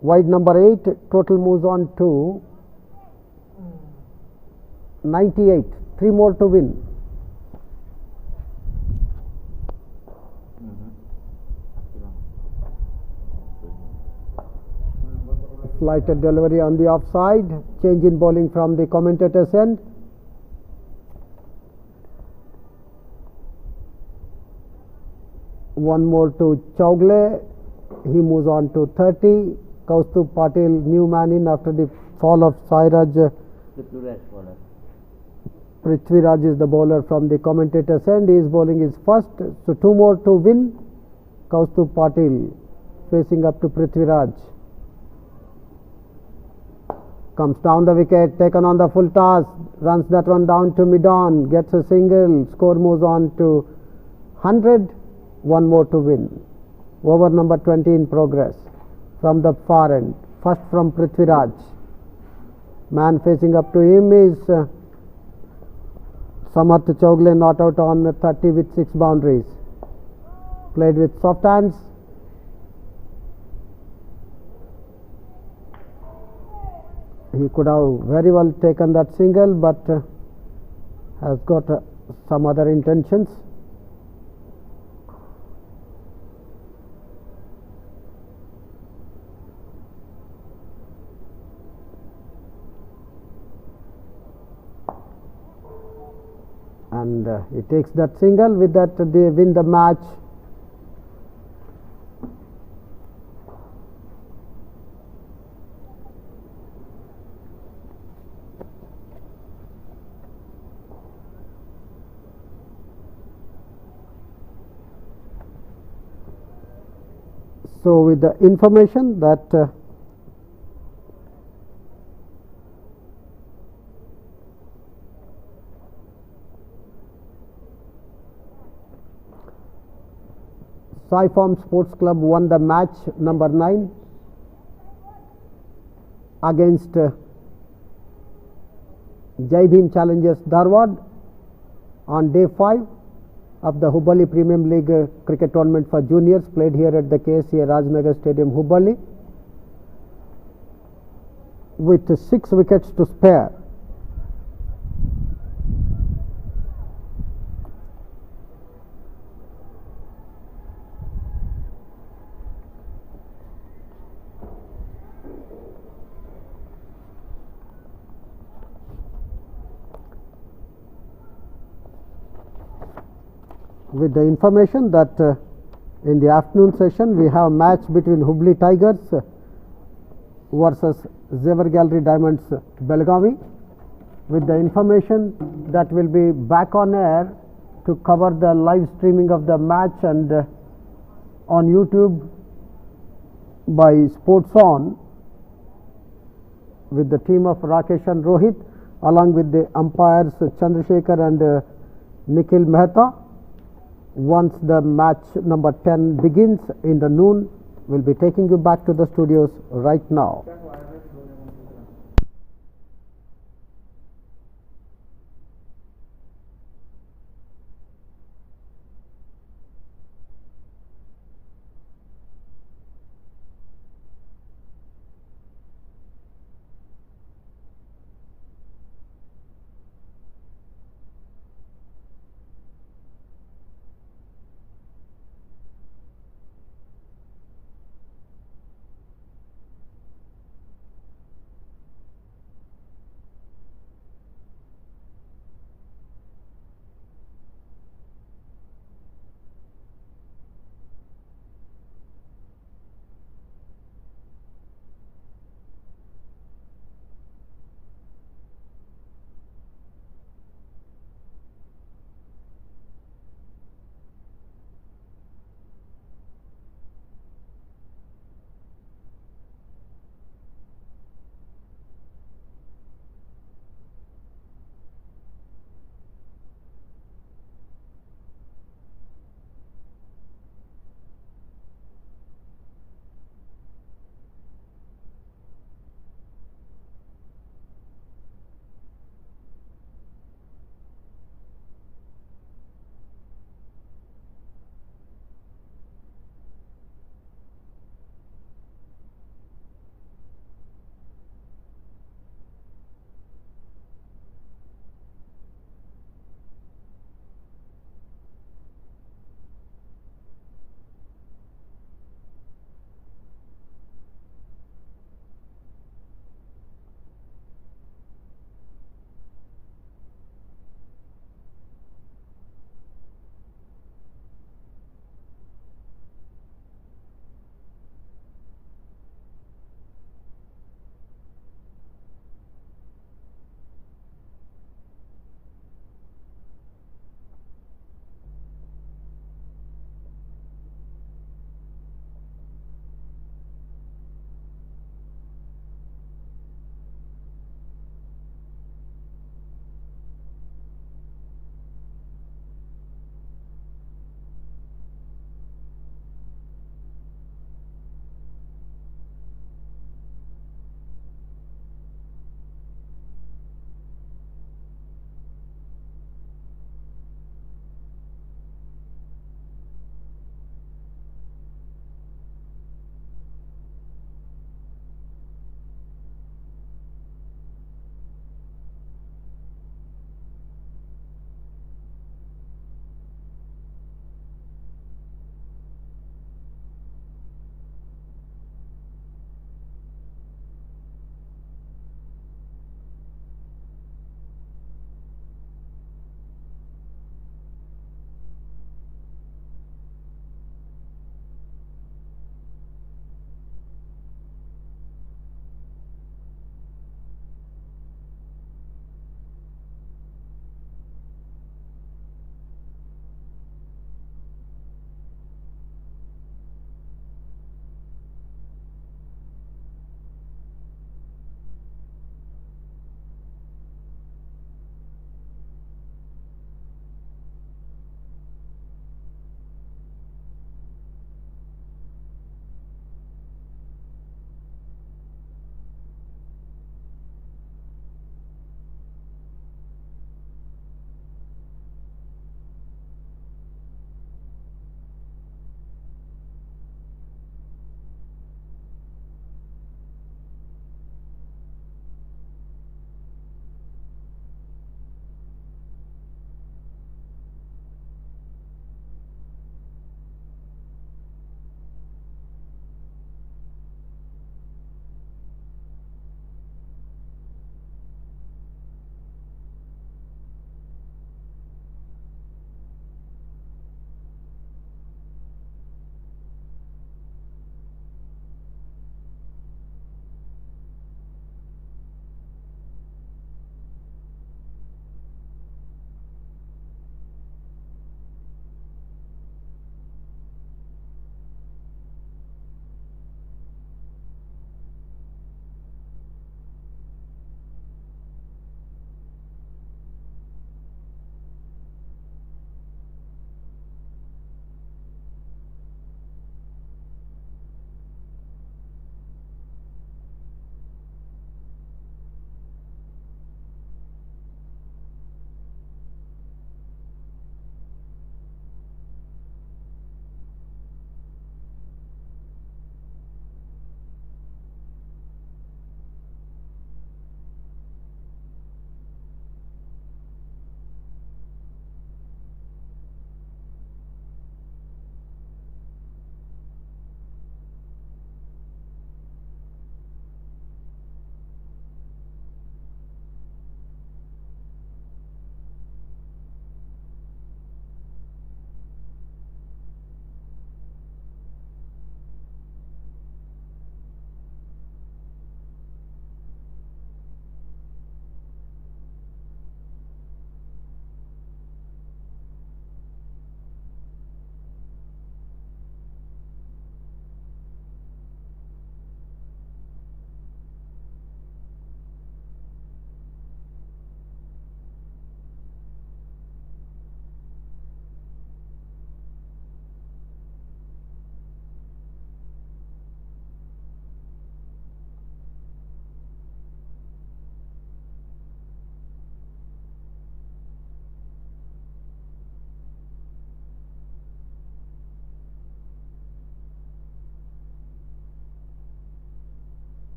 Wide number 8, total moves on to 98. 3 more to win. Flighted delivery on the offside. Change in bowling from the commentator's end. One more to Chowgle. He moves on to 30. Kaustubh Patil, new man in after the fall of Sairaj. Prithviraj is the bowler from the commentator's end. His bowling is first. So 2 more to win. Kaustubh Patil facing up to Prithviraj. Comes down the wicket, taken on the full toss, runs that one down to mid-on, gets a single, score moves on to 100, 1 more to win. Over number 20 in progress from the far end. First from Prithviraj. Man facing up to him is Samarth Chowgle, not out on 30 with 6 boundaries. Played with soft hands. He could have very well taken that single, but has got some other intentions. And he takes that single. With that, they win the match. So, with the information that Syform Sports Club won the match number 9 against Jai Bhim Challengers Dharwad on day 5 of the Hubballi Premium League cricket tournament for juniors, played here at the Ksca Rajnagar Stadium, Hubballi, with 6 wickets to spare. With the information that in the afternoon session we have a match between Hubli Tigers versus Zevar Gallery Diamonds Belgavi. With the information that will be back on air to cover the live streaming of the match and on YouTube by Sports On, with the team of Rakesh and Rohit, along with the umpires Chandrasekhar and Nikhil Mehta. Once the match number 10 begins in the noon, we'll be taking you back to the studios right now.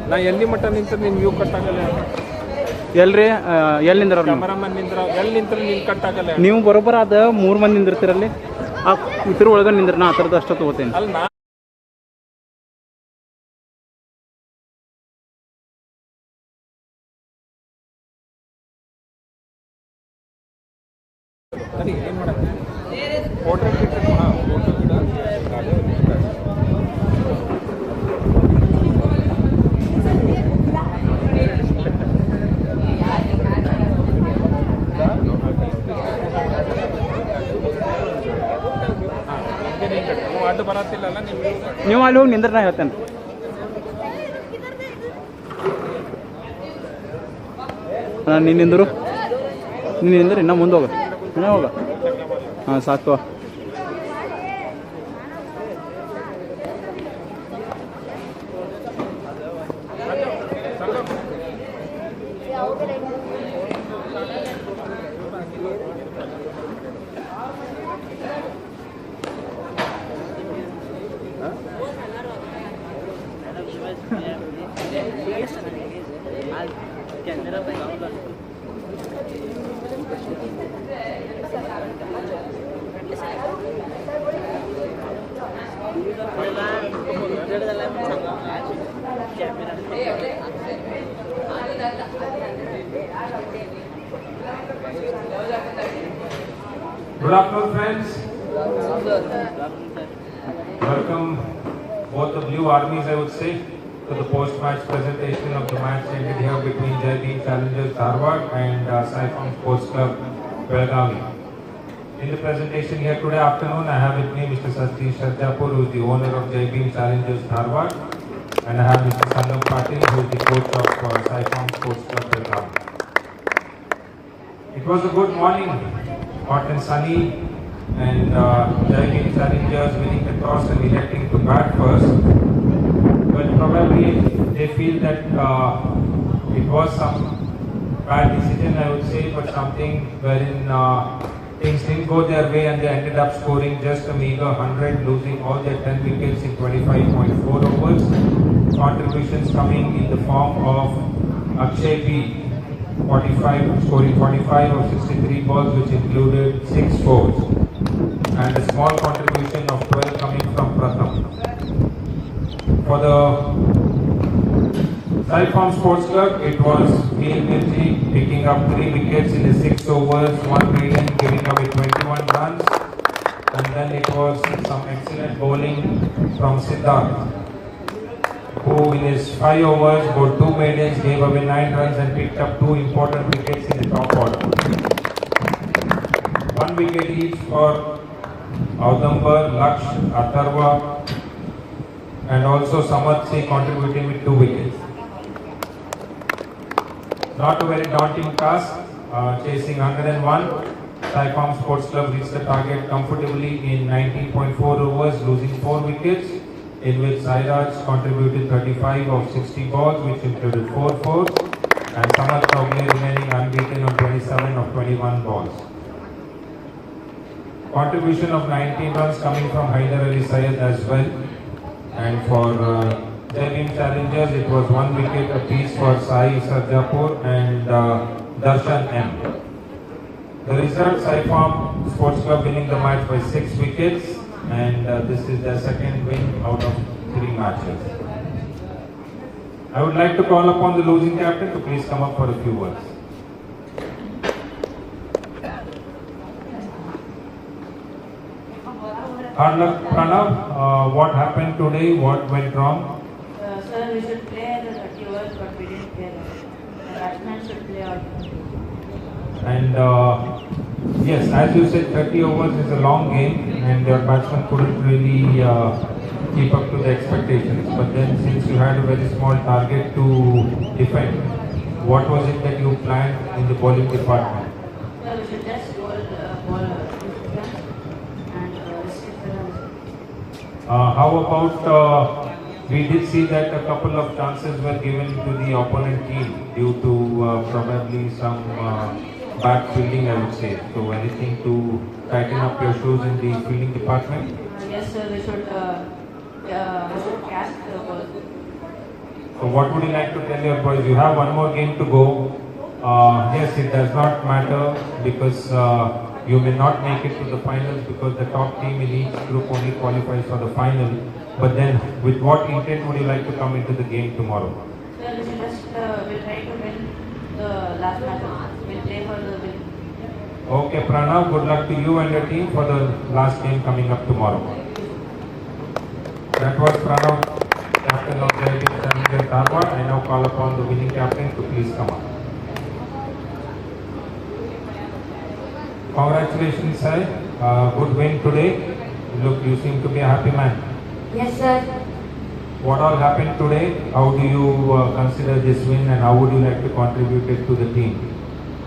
ನಾ ಎಲ್ಲಿ ಮಟ್ಟ ನಿಂತ ನಿನ್ view cut ಆಗಲ್ಲ ಎಲ್ರಿ ಎಲ್ಲಿ ನಿಂದ್ರ cameraman ನಿಂದ್ರ ಎಲ್ಲಿ ನಿಂತ್ರ ನಿನ್ ಕಟ್ ಆಗಲ್ಲ ನೀವು ಬರೋಬ್ಬರ ಅದ 3 ಮಂದಿ ನಿಂದಿರ್ತೀರಲ್ಲಿ ಆ ಇದ್ರ ಒಳಗೆ ನಿಂದ್ರ ನಾ ಆ ಥರದ್ದು ಅಷ್ಟು ತಗೋತೀನಿ ಅಲ್ಲಿ ನಾ ಏನು ಮಾಡಕ್ಕೆ ಫೋಟೋ ಫೋಟೋ ಗಿಡ ಅಡ್ಡು ಬರತ್ತಿಲ್ಲಲ್ಲ ನೀವು ಅಲ್ಲಿ ಹೋಗಿ ನಿಂದ್ರ ನಾ ಹೇಳ್ತೇನೆ ನೀನು ನಿಂದರು ನೀನು ನಿಂದ್ರೆ ಇನ್ನೂ ಮುಂದೆ ಹೋಗ ಇನ್ನೂ ಹೋಗ ಹಾಂ ಸಾಕು Good afternoon, friends. Welcome both the blue armies, I would say, to the post-match presentation of the match ended here between Jai Bhim Challengers Dharwad and Syform Sports Club Belgavi. In the presentation here today afternoon, I have with me Mr. Satish Sarjapur, who is the owner of Jai Bhim Challengers Dharwad, and I have Mr. Sangam Patil, who is the coach of Syform Sports Club Belgavi. It was a good morning, hot and sunny, and Jai Bhim Challengers winning the toss and electing to bat first. But probably they feel that it was some bad decision, I would say, but something wherein things didn't go their way and they ended up scoring just a meager 100, losing all their 10 wickets in 25.4 overs. Contributions coming in the form of Ksca 45, scoring 45 of 63 balls, which included 6 fours, and a small contribution of 12 coming from Pratham. For the Syform Sports Club, it was Veer Mirji picking up 3 wickets in the 6 overs, 1 maiden, giving away 21 runs, and then it was some excellent bowling from Siddharth, who in his 5 overs bowled 2 maidens, gave away 9 runs and picked up 2 important wickets in the top order. 1 wicket each for Audambar, Laksh, Atharva, and also Samatsi contributing with 2 wickets. Not a very daunting task, chasing 101. Syform Sports Club reached the target comfortably in 19.4 overs, losing 4 wickets, in which Sairaj contributed 35 of 60 balls, which included 4 fours, and Samarth Chowdhury remaining unbeaten on 27 of 21 balls. Contribution of 19 runs coming from Haidar Ali Syed as well, and for Jai Bhim Challengers it was 1 wicket apiece for Sai Sarjapur and Darshan M. The result, Syform Sports Club winning the match by 6 wickets, and this is their second win out of 3 matches. I would like to call upon the losing captain to please come up for a few words. Pranav, what happened today? What went wrong? Sir, we should play the 30 overs, but we didn't play them. The batsman should play out. And yes, as you said, 30 overs is a long game, and your batsman couldn't really keep up to the expectations. But then, since you had a very small target to defend, what was it that you planned in the bowling department? Sir, we should just bowl ball. How about we did see that a couple of chances were given to the opponent team due to probably some bad fielding, I would say. So anything to tighten up your shoes in the fielding department? Yes, sir, they should catch the ball. So what would you like to tell your boys? You have one more game to go. Yes, it does not matter because you may not make it to the finals because the top team in each group only qualifies for the final. But then, with what intent would you like to come into the game tomorrow? Sir, we should just we'll try to win the last match. We'll play for the win. Okay, Pranav, good luck to you and your team for the last game coming up tomorrow. That was Pranav, captain of the Challenger Dharwad. I now call upon the winning captain to please come up. Congratulations, sir. Good win today. Look, you seem to be a happy man. Yes, sir. What all happened today? How do you consider this win and how would you like to contribute it to the team?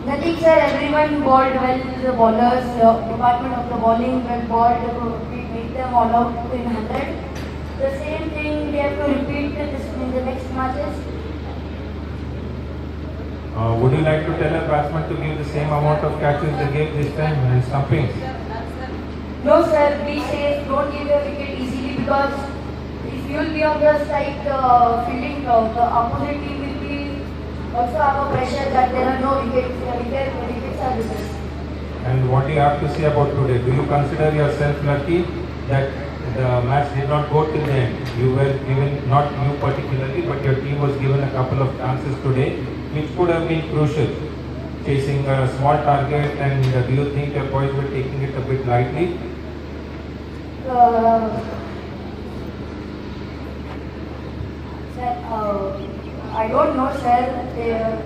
Nothing, sir. Everyone bowled well. The bowlers, department of the bowling, well bowled. We made them all out in 100. The same thing we have to repeat this in the next matches. Would you like to tell a batsman to give the same amount of catches they gave this time and stumpings? No, sir. Be safe. Don't give a wicket easily because if you will be on the side fielding, the opposite team will be also have a pressure that there are no wickets. The wickets are with us. And what do you have to say about today? Do you consider yourself lucky that the match did not go till the end? You were given, not you particularly, but your team was given a couple of chances today, which could have been crucial. Chasing a small target, and do you think your boys were taking it a bit lightly? Sir, I don't know, sir.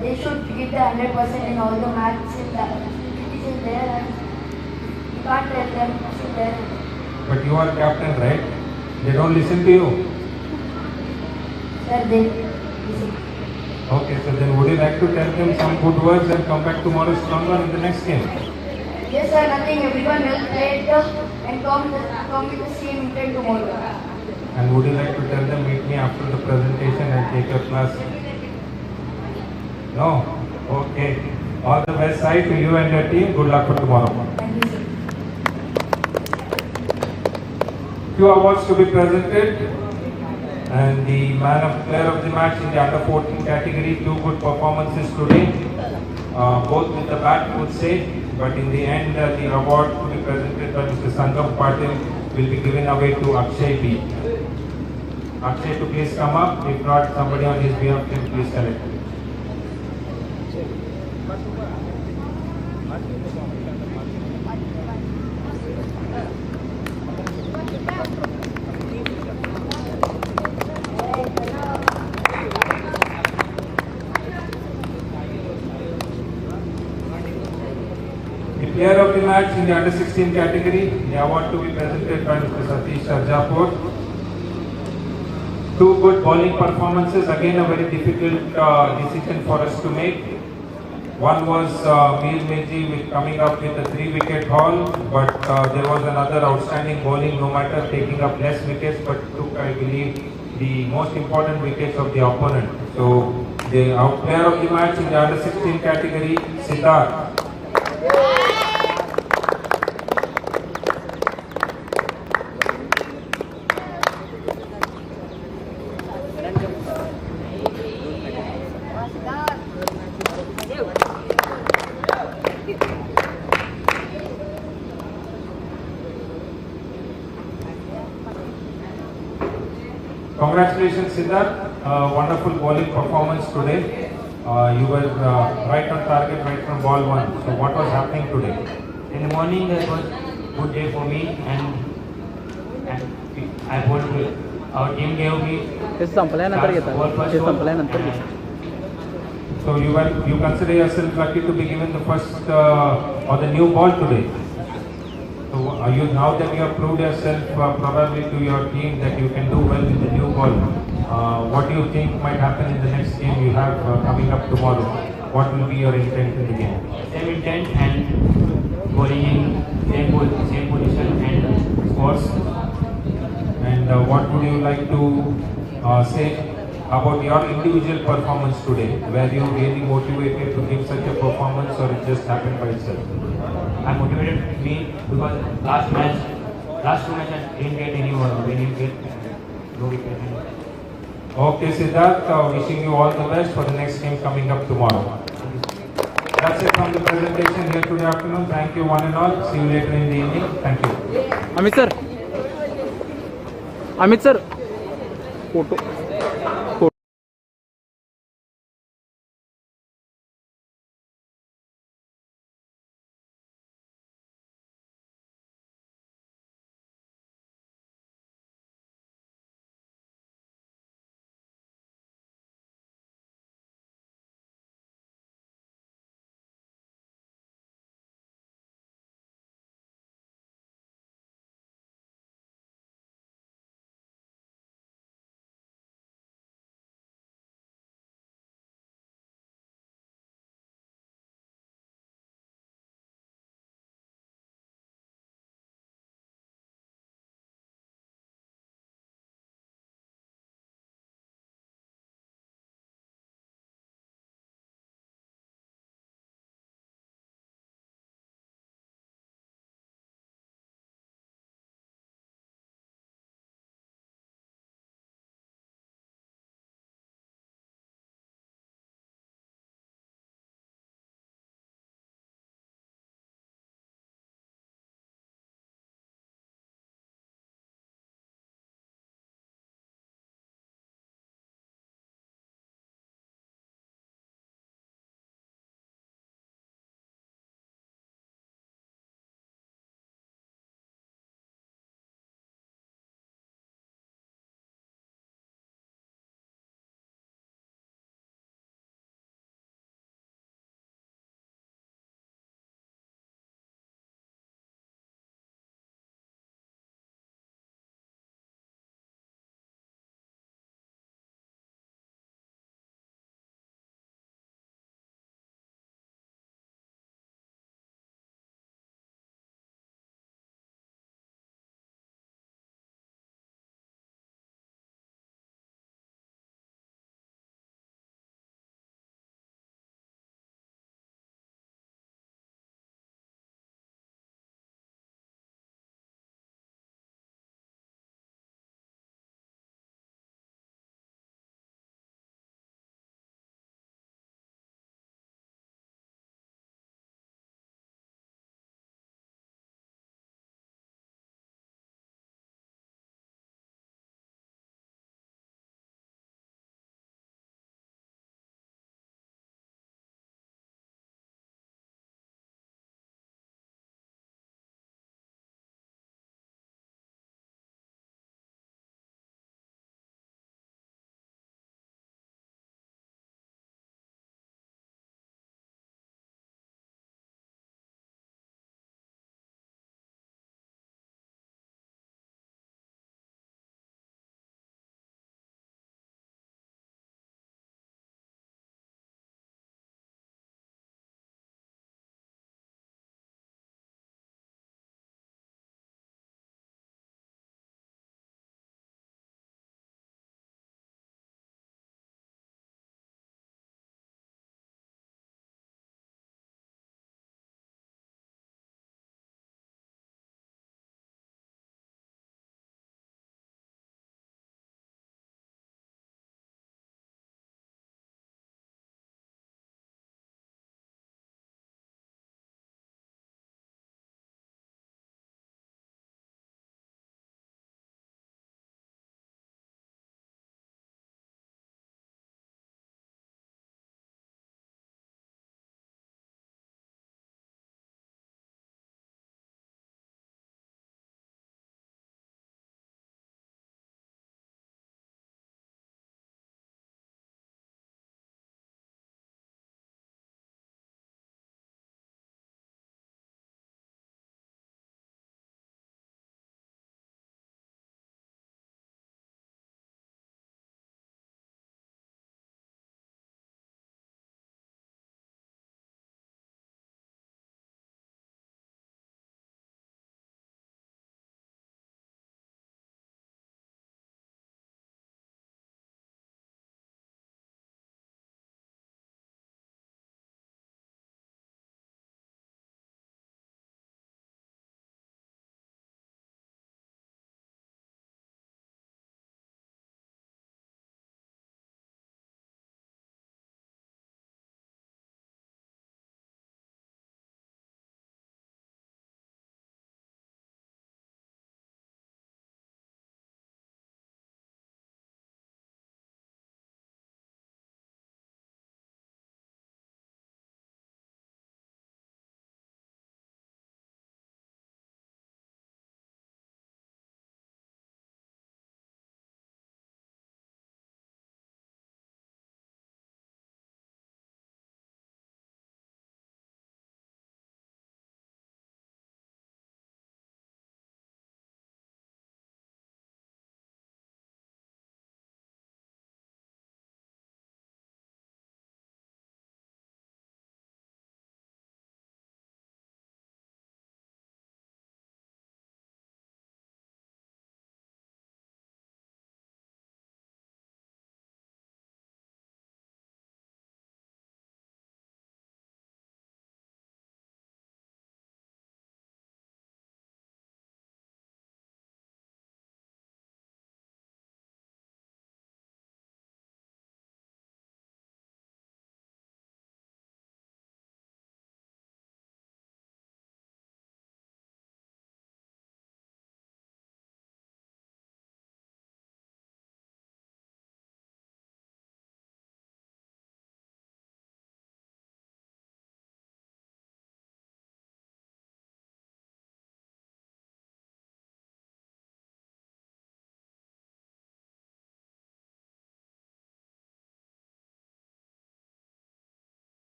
They should give the 100% in all the matches. It is there, and you can't tell them it is there. But you are captain, right? They don't listen to you. Sir, they listen. Okay, so then would you like to tell them some good words and come back tomorrow stronger in the next game? Yes, sir. Nothing. Everyone well played and come with the same intent tomorrow. And would you like to tell them, meet me after the presentation and take your class? No? Okay. All the best side to you and your team. Good luck for tomorrow. Thank you, sir. Few awards to be presented. And the player of the match in the under 14 category, 2 good performances today. Both with the bat, would say. But in the end, the award to be presented by Mr. Sangam Patil will be given away to Akshay B. Akshay, to please come up. If not, somebody on his behalf can please select it. Player of the match in the under 16 category, the award to be presented by Mr. Satish Sarjapur. 2 good bowling performances, again a very difficult decision for us to make. One was Mir Meji with coming up with a 3-wicket haul, but there was another outstanding bowling, no matter taking up less wickets, but took, I believe, the most important wickets of the opponent. So the player of the match in the under 16 category, Siddharth. Congratulations, Siddharth. Wonderful bowling performance today. You were right on target right from ball 1. So what was happening today? In the morning it was good day for me and I bowled good. Our team gave me So you consider yourself lucky to be given the first or the new ball today. So are you, now that you have proved yourself probably to your team that you can do well in the new ball, what do you think might happen in the next game you have coming up tomorrow? What will be your intent in the game? same intent and bowling in same position and scores. And what would you like to say about your individual performance today? Were you really motivated to give such a performance, or it just happened by itself? I'm motivated me because last two matches I didn't get any winning get no wicket. Okay, Siddharth, wishing you all the best for the next game coming up tomorrow. That's it from the presentation here today afternoon. Thank you one and all. See you later in the evening. Thank you. Amit sir, photo.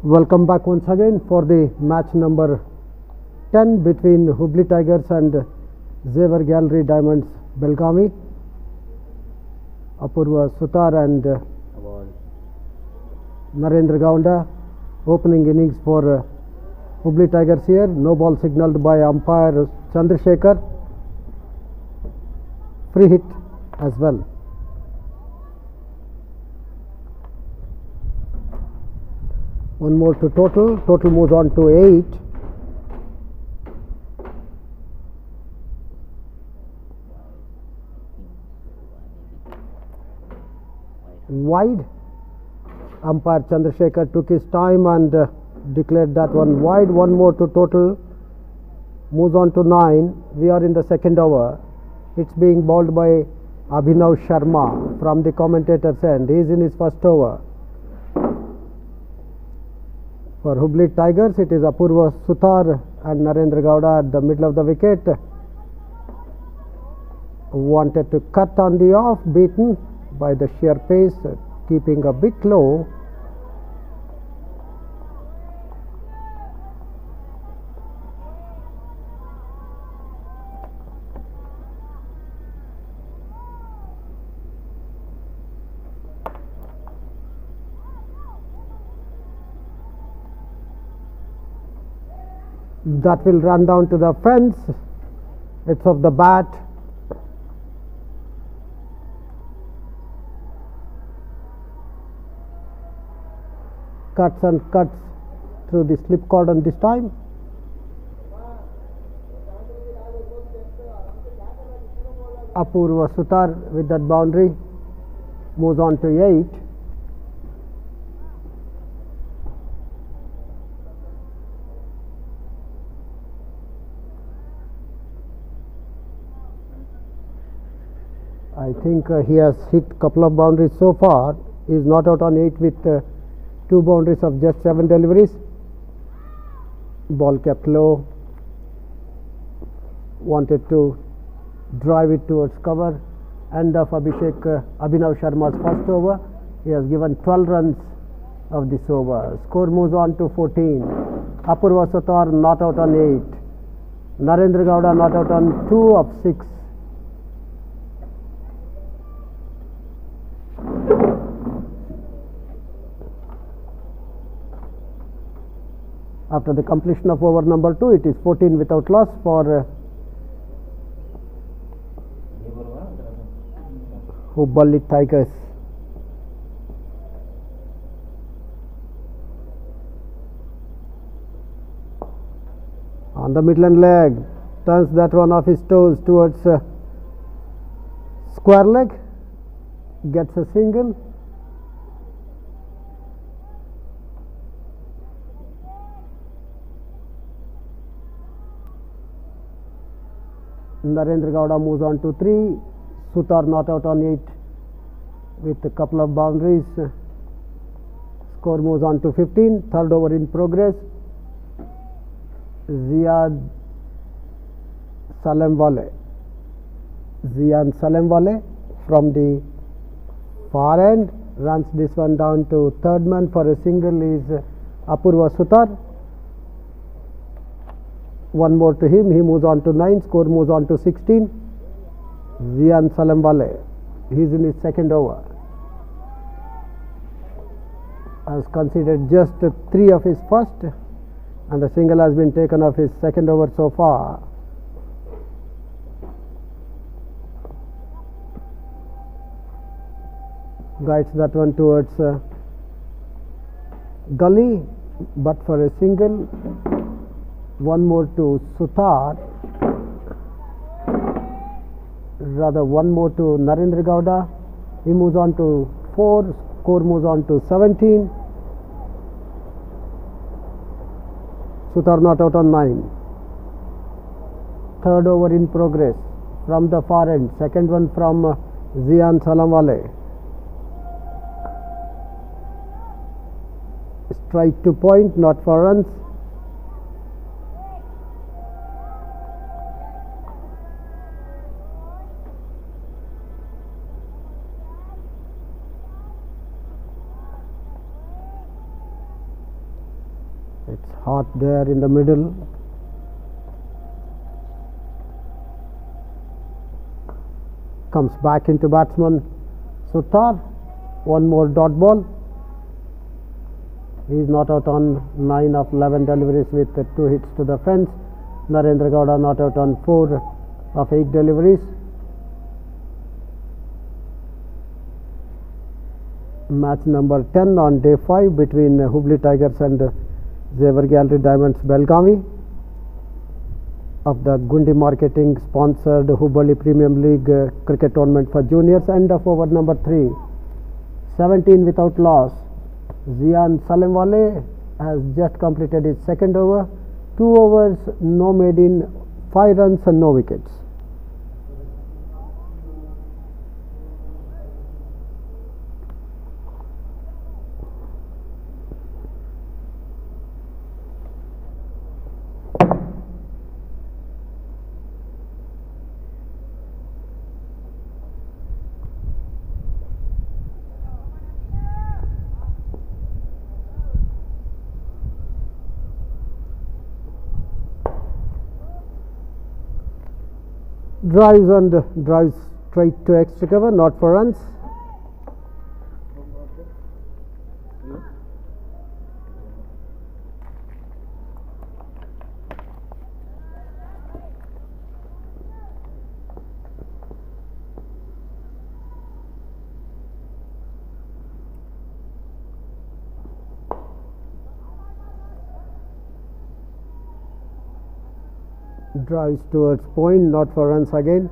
Welcome back once again for the match number 10 between Hubballi Tigers and Xavier Gallery Diamonds Belgavi. Apurva Sutar and Narendra Gaunda opening innings for Hubballi Tigers here. No ball signalled by umpire Chandrasekhar. Free hit as well. One more to total. Total moves on to 8. Wide. Umpire Chandrasekhar took his time and declared that one wide. One more to total. Moves on to 9. We are in the second over. It's being bowled by Abhinav Sharma from the commentator's end. He is in his first over. For Hubballi Tigers, it is Apurva Sutar and Narendra Gowda at the middle of the wicket. Wanted to cut on the off, beaten by the sheer pace, keeping a bit low. That will run down to the fence. It's off the bat. Cuts and cuts through the slip cordon this time. Apurva Sutar with that boundary moves on to 8. I think he has hit couple of boundaries so far. He is not out on 8 with 2 boundaries of just 7 deliveries. Ball kept low. Wanted to drive it towards cover. End of Abhinav Sharma's first over. He has given 12 runs of this over. Score moves on to 14. Apurva Sutar not out on 8. Narendra Gowda not out on 2 of 6. After the completion of over number 2, it is 14 without loss for Hubballi Tigers. On the midland leg, turns that one off his toes towards square leg, gets a single. Narendra Gowda moves on to 3. Sutar not out on 8 with a couple of boundaries. Score moves on to 15. Third over in progress. Zian Salemwale from the far end runs this one down to third man. For a single is Apurva Sutar. One more to him. He moves on to 9. Score moves on to 16. Zian Salemwale. He is in his second over. Has conceded just 3 of his first, and a single has been taken of his second over so far. Guides that one towards gully, but for a single. One more to Sutar, rather one more to Narendra Gowda. He moves on to 4. Score moves on to 17. Sutar not out on 9. Third over in progress from the far end. Second one from Zian Salemwale. Strike to point, not for runs. It's hot there in the middle. Comes back into batsman Sutar. One more dot ball. He is not out on 9 of 11 deliveries with 2 hits to the fence. Narendra Gowda not out on 4 of 8 deliveries. Match number 10 on day 5 between Hubballi Tigers and Xavier Gallery Diamonds Belgavi of the Gundi Marketing sponsored Hubballi Premium League cricket tournament for juniors. End of over number 3. 17 without loss. Zian Salemwale has just completed his second over. 2 overs, no made in, 5 runs and no wickets. Drives and drives straight to extra cover, not for runs. Drives towards point, not for runs again.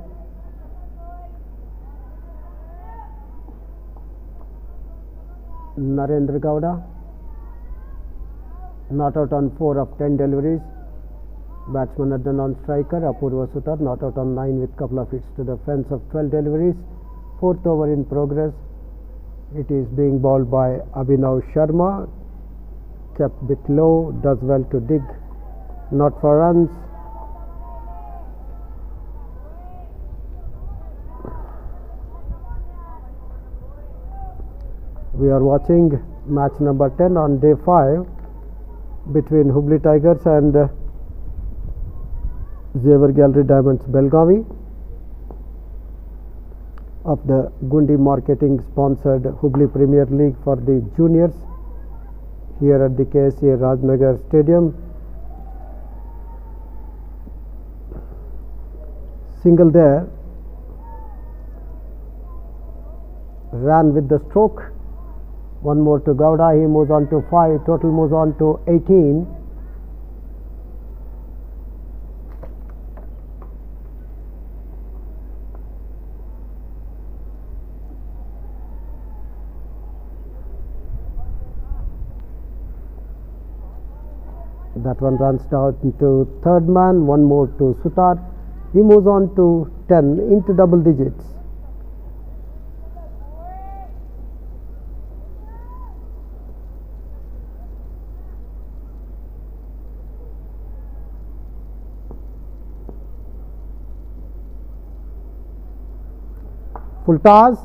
Narendra Gowda not out on 4 of 10 deliveries. Batsman at the non-striker Apurva Sutar not out on 9 with couple of hits to the fence of 12 deliveries. 4th over in progress. It is being bowled by Abhinav Sharma. Kept bit low, does well to dig, not for runs. We are watching match number 10 on day 5 between Hubballi Tigers and Xavier Gallery Diamonds Belgavi of the Gundi Marketing sponsored Hubballi Premier League for the juniors here at the Ksca Rajnagar Stadium. Single there, ran with the stroke. One more to Gowda, he moves on to 5, total moves on to 18. That one runs down to third man, one more to Sutar. He moves on to 10 into double digits. Full toss,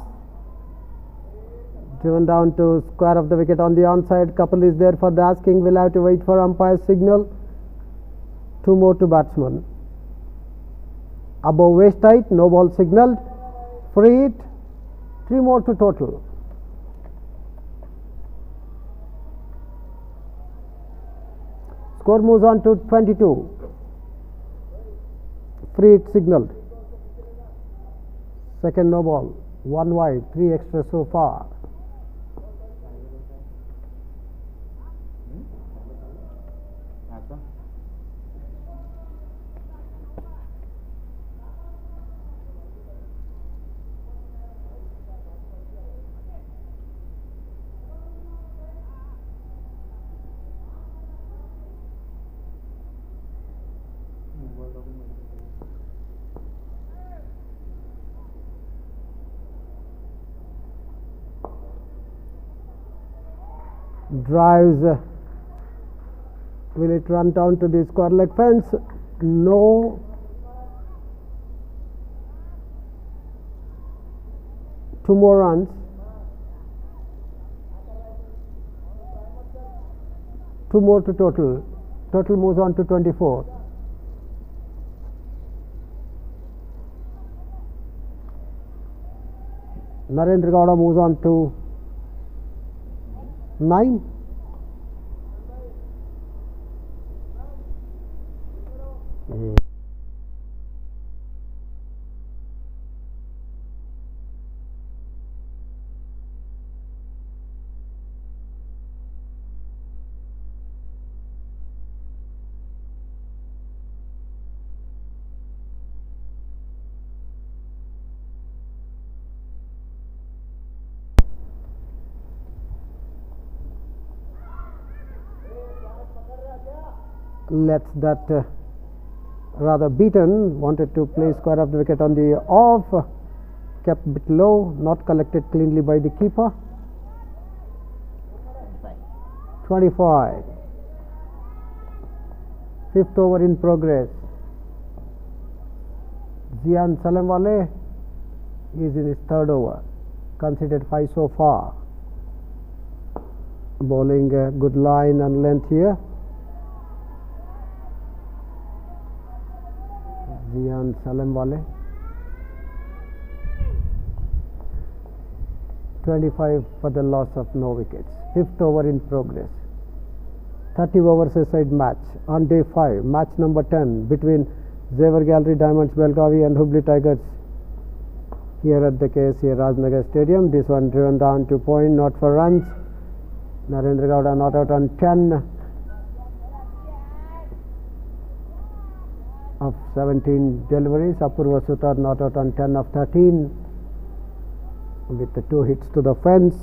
driven down to square of the wicket on the onside. Couple is there for the asking. Will have to wait for umpire's signal. 2 more to batsman. Above waist height, no ball signalled. Free hit. 3 more to total. Score moves on to 22. Free hit signalled. Second no ball, 1 wide, 3 extra so far. Drives, will it run down to the square leg fence? No. 2 more runs. 2 more to total. Total moves on to 24. Narendra Gowda moves on to 9. Lets that rather beaten, wanted to play square of the wicket on the off, kept a bit low, not collected cleanly by the keeper. 25. Fifth over in progress. Zian Salamwale is in his third over, considered 5 so far. Bowling a good line and length here. Zian Salamwale. 25 for the loss of no wickets. Fifth over in progress. 30 overs a side match on day 5. Match number 10 between Xavier Gallery Diamonds Belgavi and Hubballi Tigers here at the Ksca Rajnagar Stadium. This one driven down to point, not for runs. Narendra Gowda not out on 10 of 17 deliveries. Apurva Sutar not out on 10 of 13 with the 2 hits to the fence.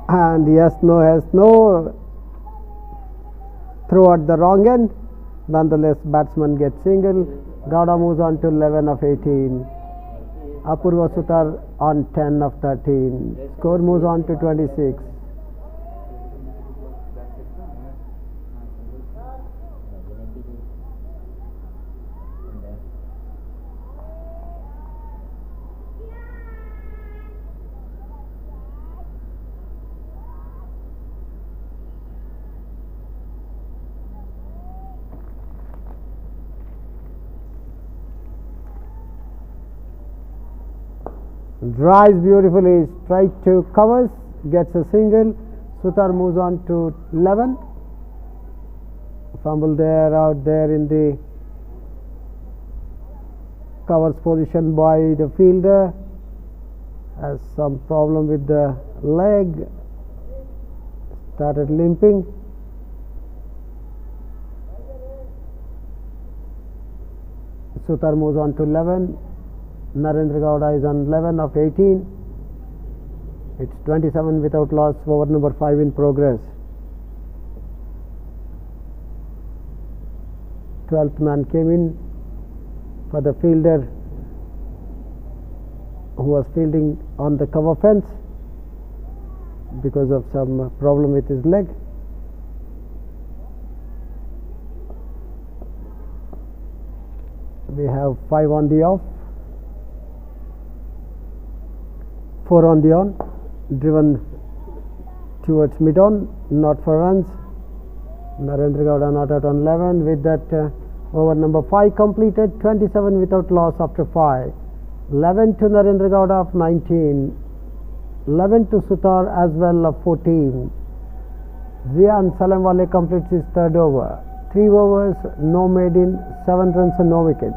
And yes, no, has no, throw at the wrong end. Nonetheless, batsman gets single. Gowda moves on to 11 of 18. Apurva Sutar on 10 of 13. Score moves on to 26. Drives beautifully, straight to covers, gets a single. Sutar moves on to 11. Fumble there, out there in the covers position by the fielder. Has some problem with the leg. Started limping. Sutar moves on to 11. Narendra Gowda is on 11 of 18. It's 27 without loss. Over number 5 in progress. 12th man came in for the fielder who was fielding on the cover fence because of some problem with his leg. We have 5 on the off. 4 on the on, driven towards mid-on, not for runs. Narendra Gowda not out on 11. With that, over number 5 completed, 27 without loss after 5. 11 to Narendra Gowda of 19. 11 to Sutar as well of 14. Zian Salamwale completes his third over. 3 overs, no maiden, 7 runs and no wickets.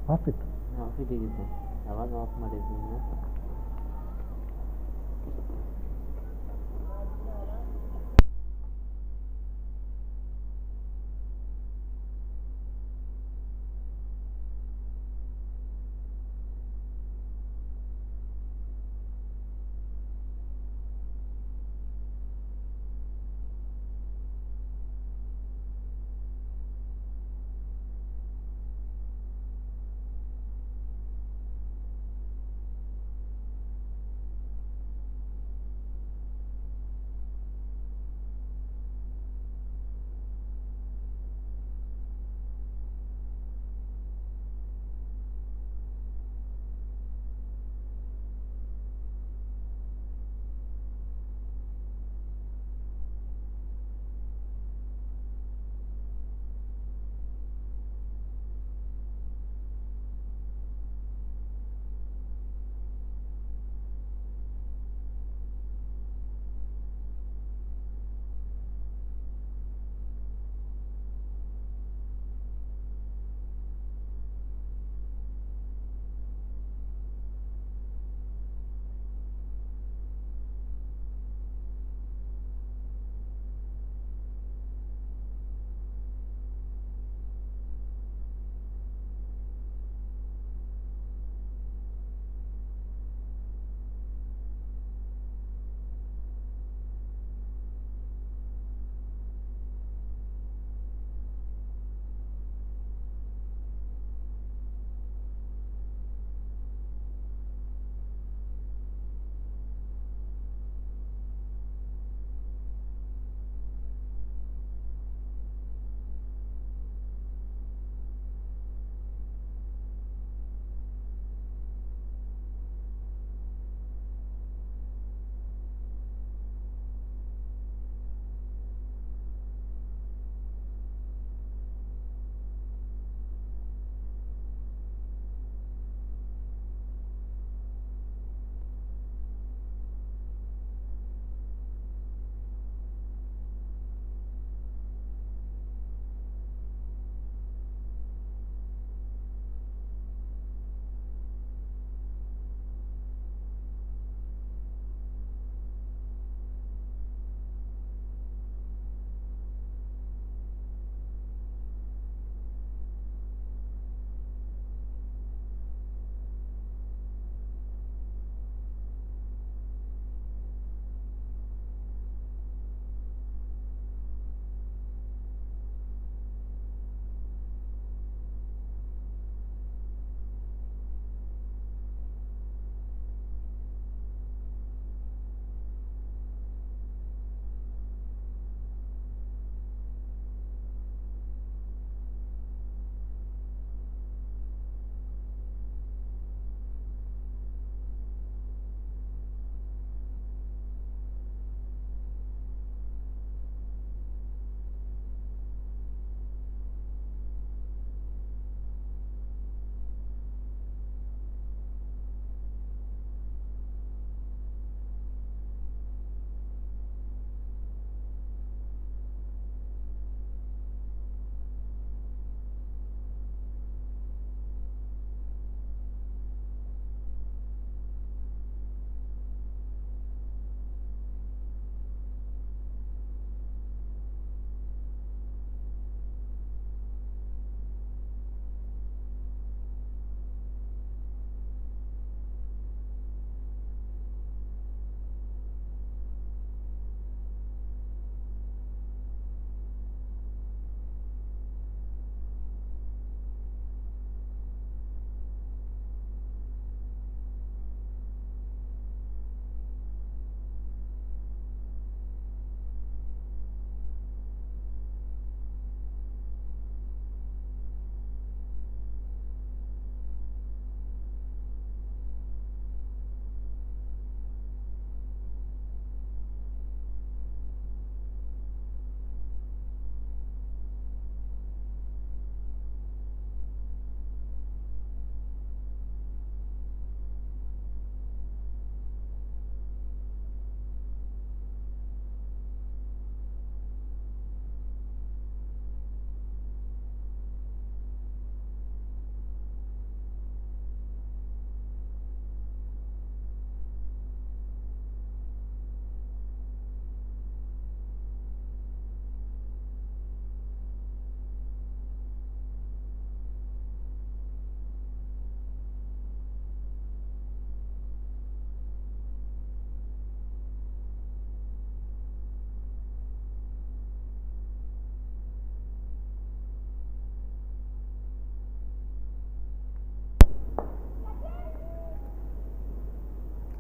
Of it off ಇಟ್ಟಿದ್ದು ಯಾವಾಗ of ಮಾಡಿದ್ದೀನಿ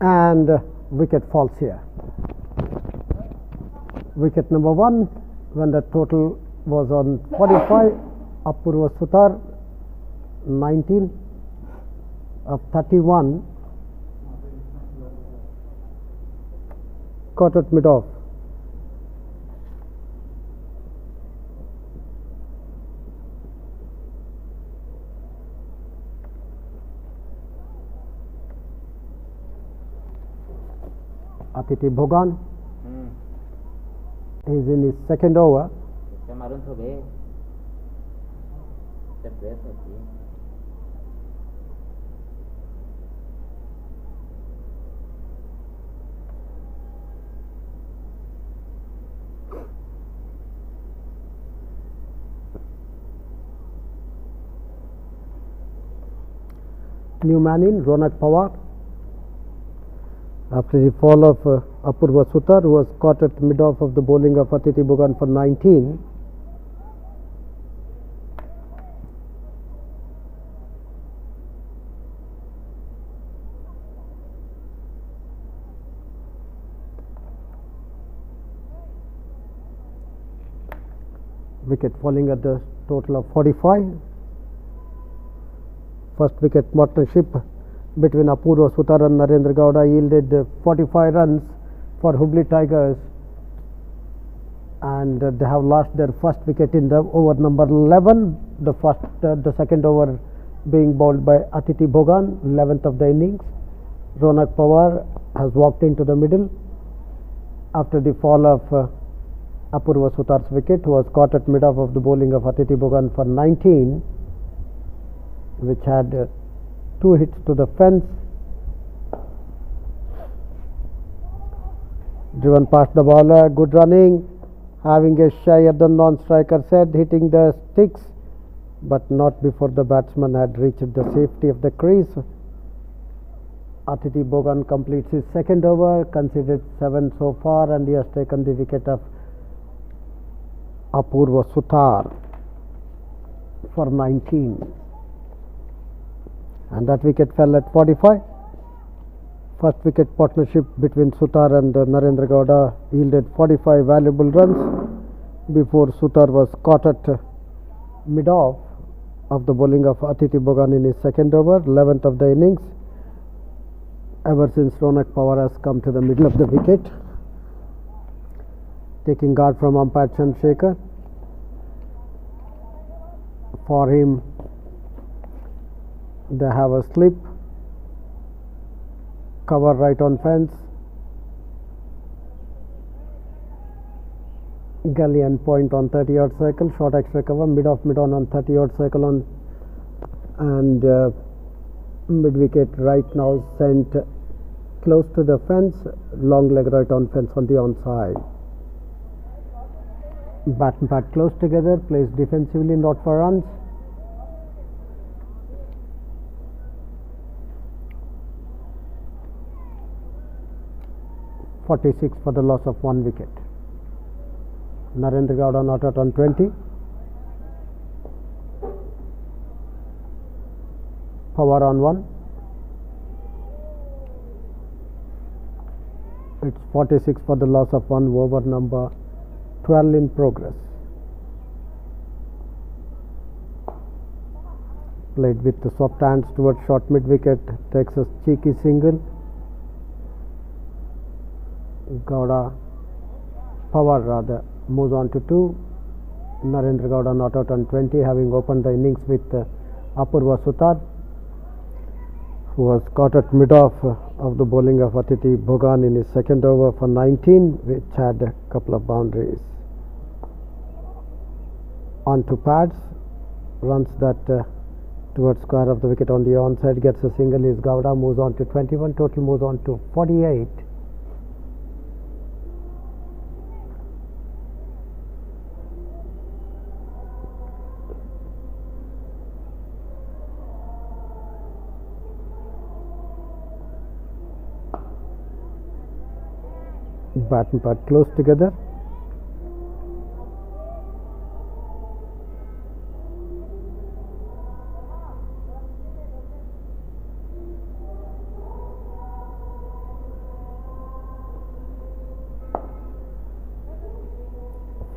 and wicket falls here. Wicket number 1 when the total was on 45, Apurva Sutar 19 of 31, caught at mid-off. Atiti Bhogan is in his second over. ते मारून थोडे ते press होती है. New man in Ronak Pawar. After the fall of Apurva Sutar, who was caught at mid-off of the bowling of Atiti Bhogan for 19. Wicket falling at the total of 45. First wicket partnership between Apurva Sutar and Narendra Gowda yielded 45 runs for Hubballi Tigers, and they have lost their first wicket in the over number 11. The second over being bowled by Atiti Bhogan, 11th of the innings. Ronak Pawar has walked into the middle after the fall of Apurva Sutar's wicket, who was caught at mid-off of the bowling of Atiti Bhogan for 19, which had 2 hits to the fence, driven past the bowler, good running, having a shy at the non-striker's head, hitting the sticks, but not before the batsman had reached the safety of the crease. Atiti Bhogan completes his second over, conceded 7 so far, and he has taken the wicket of Apurva Sutar for 19. And that wicket fell at 45. First wicket partnership between Sutar and Narendra Gowda yielded 45 valuable runs before Sutar was caught at mid-off of the bowling of Atiti Bhogan in his second over, 11th of the innings. Ever since Ronak Pawar has come to the middle of the wicket, taking guard from umpire Chandrasekhar. For him, they have a slip, cover right on fence, gully and point on 30-yard circle, short extra cover, mid-off mid-on on 30-yard circle on, and mid-wicket right now sent close to the fence, long leg right on fence on the onside. Bat and pad close together, plays defensively, not for runs. (46) for the loss of 1 wicket. Narendra Gowda not out on 20. Pawar on 1. It's 46 for the loss of 1, over number 12 in progress. Played with the soft hands towards short mid wicket, takes a cheeky single. Pawar rather moves on to 2. Narendra Gowda not out on 20, having opened the innings with Apurva Sutar, who was caught at mid-off of the bowling of Atiti Bhogan in his second over for 19, which had a couple of boundaries. On to pads, runs that towards square of the wicket on the onside, gets a single, is Gowda, moves on to 21, total moves on to 48. Bat and pad close together.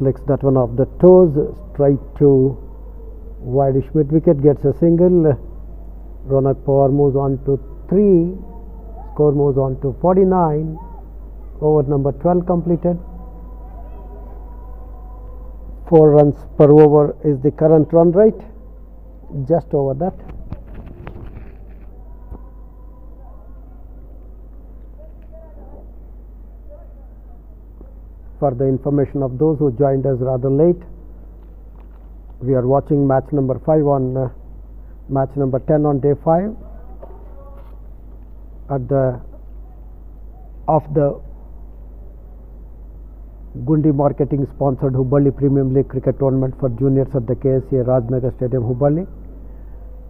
flicks that one off the toes, straight to wideish mid wicket, gets a single. Ronak Pawar moves on to 3, score moves on to 49, over number 12 completed. 4 runs per over is the current run rate, just over that. For the information of those who joined us rather late, we are watching match number 5 on match number 10 on day 5 at the Gundi Marketing sponsored Hubballi Premium League cricket tournament for juniors at the Ksca Rajnagar Stadium, Hubballi,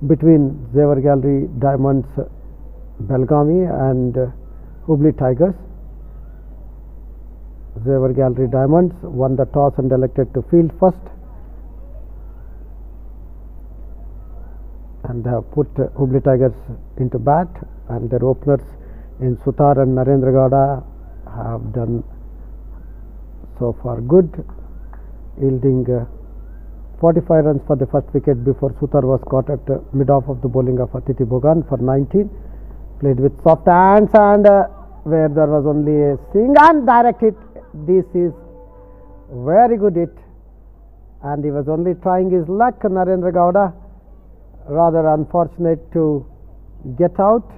between Zevar Gallery Diamonds Belgavi and Hubli Tigers. Zevar Gallery Diamonds won the toss and elected to field first, and have put Hubli Tigers into bat, and their openers in Sutar and Narendra Gowda have done so far good, yielding 45 runs for the first wicket before Sutar was caught at mid-off of the bowling of Atiti Bhogan for 19. Played with soft hands, and where there was only a swing and direct hit. This is very good hit, and he was only trying his luck. Narendra Gowda rather unfortunate to get out.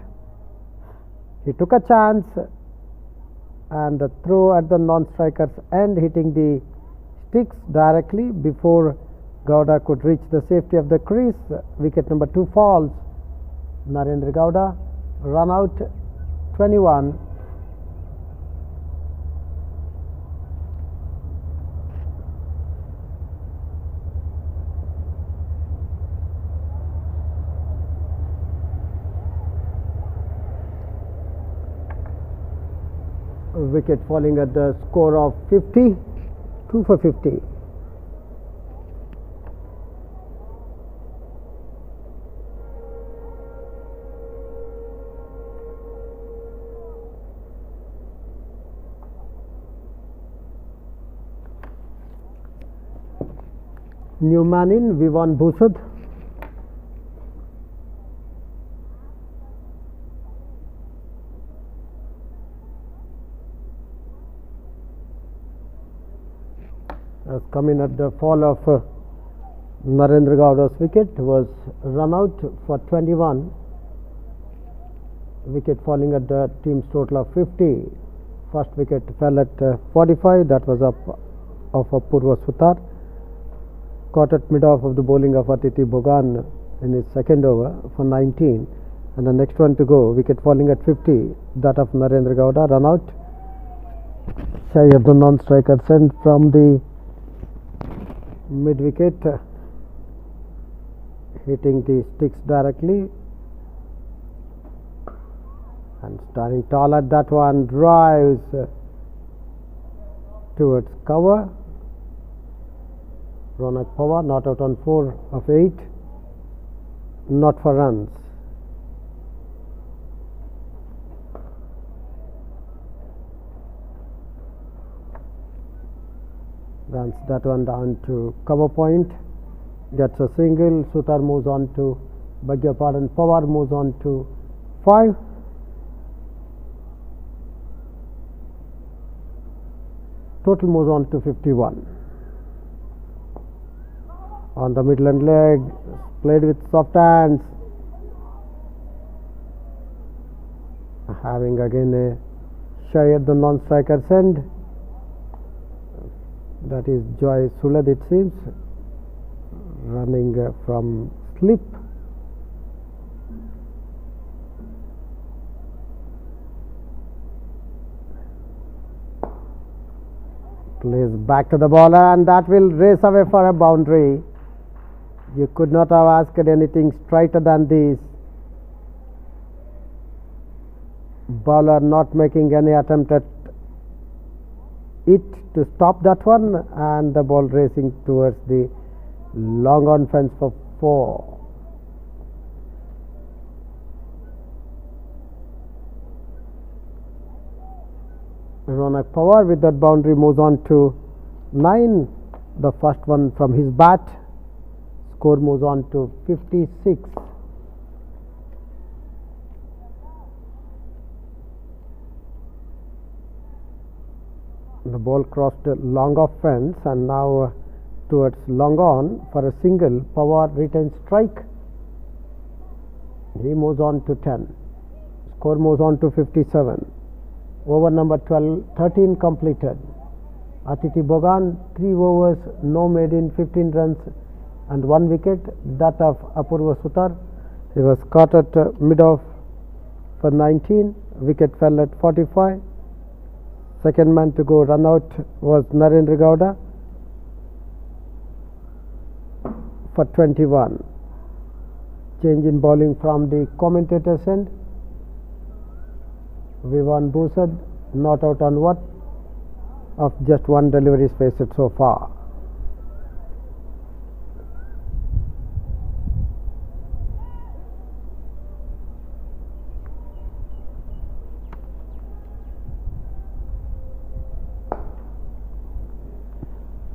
He took a chance, and the throw at the non-striker's end, hitting the sticks directly before Gowda could reach the safety of the crease. Wicket number 2 falls. Narendra Gowda, run out 21. Wicket falling at the score of 50, 2 for 50. New man in, Vivan Bhusad. Has come in at the fall of Narendra Gowda's wicket, was run out for 21. Wicket falling at the team's total of 50. First wicket fell at 45, that was up of Apurva Sutar, caught at mid-off of the bowling of Atiti Bhogan in his second over for 19, and the next one to go, wicket falling at 50, that of Narendra Gowda, run out. Shy of the non-striker sent from the mid-wicket, hitting the sticks directly, and standing tall at that one, drives towards cover. Ronak Pawar not out on 4 of 8, not for runs. Runs that one down to cover point, gets a single. Sutar moves on to, beg your pardon, Pawar moves on to 5. Total moves on to 51. On the Midland leg, played with soft hands, having again a shy at the non-striker's end. That is Joy Sulad, it seems, running from slip. Plays back to the bowler, and that will race away for a boundary. You could not have asked anything straighter than this. Bowler not making any attempt at it to stop that one, and the ball racing towards the long on fence for 4. Ronak Pawar with that boundary moves on to 9. the first one from his bat. Score moves on to 56. The ball crossed a long off fence and now towards long on for a single. Pawar retains strike. He moves on to 10. Score moves on to 57. Over number 13 completed. Atiti Bogan, 3 overs, no maiden, 15 runs and 1 wicket. That of Apurva Sutar. He was caught at mid-off for 19. Wicket fell at 45. Second man to go run out was Narendra Gowda for 21. Change in bowling from the commentator's end. Vivan Busad not out on what of just 1 delivery spaced so far.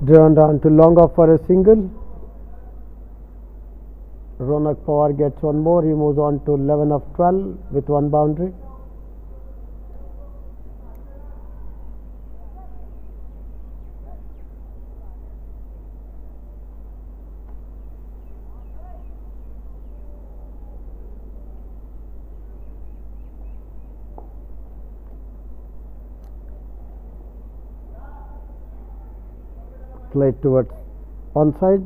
Driven down to long off for a single. Ronak Pawar gets one more. He moves on to 11 of 12 with 1 boundary. Played towards onside,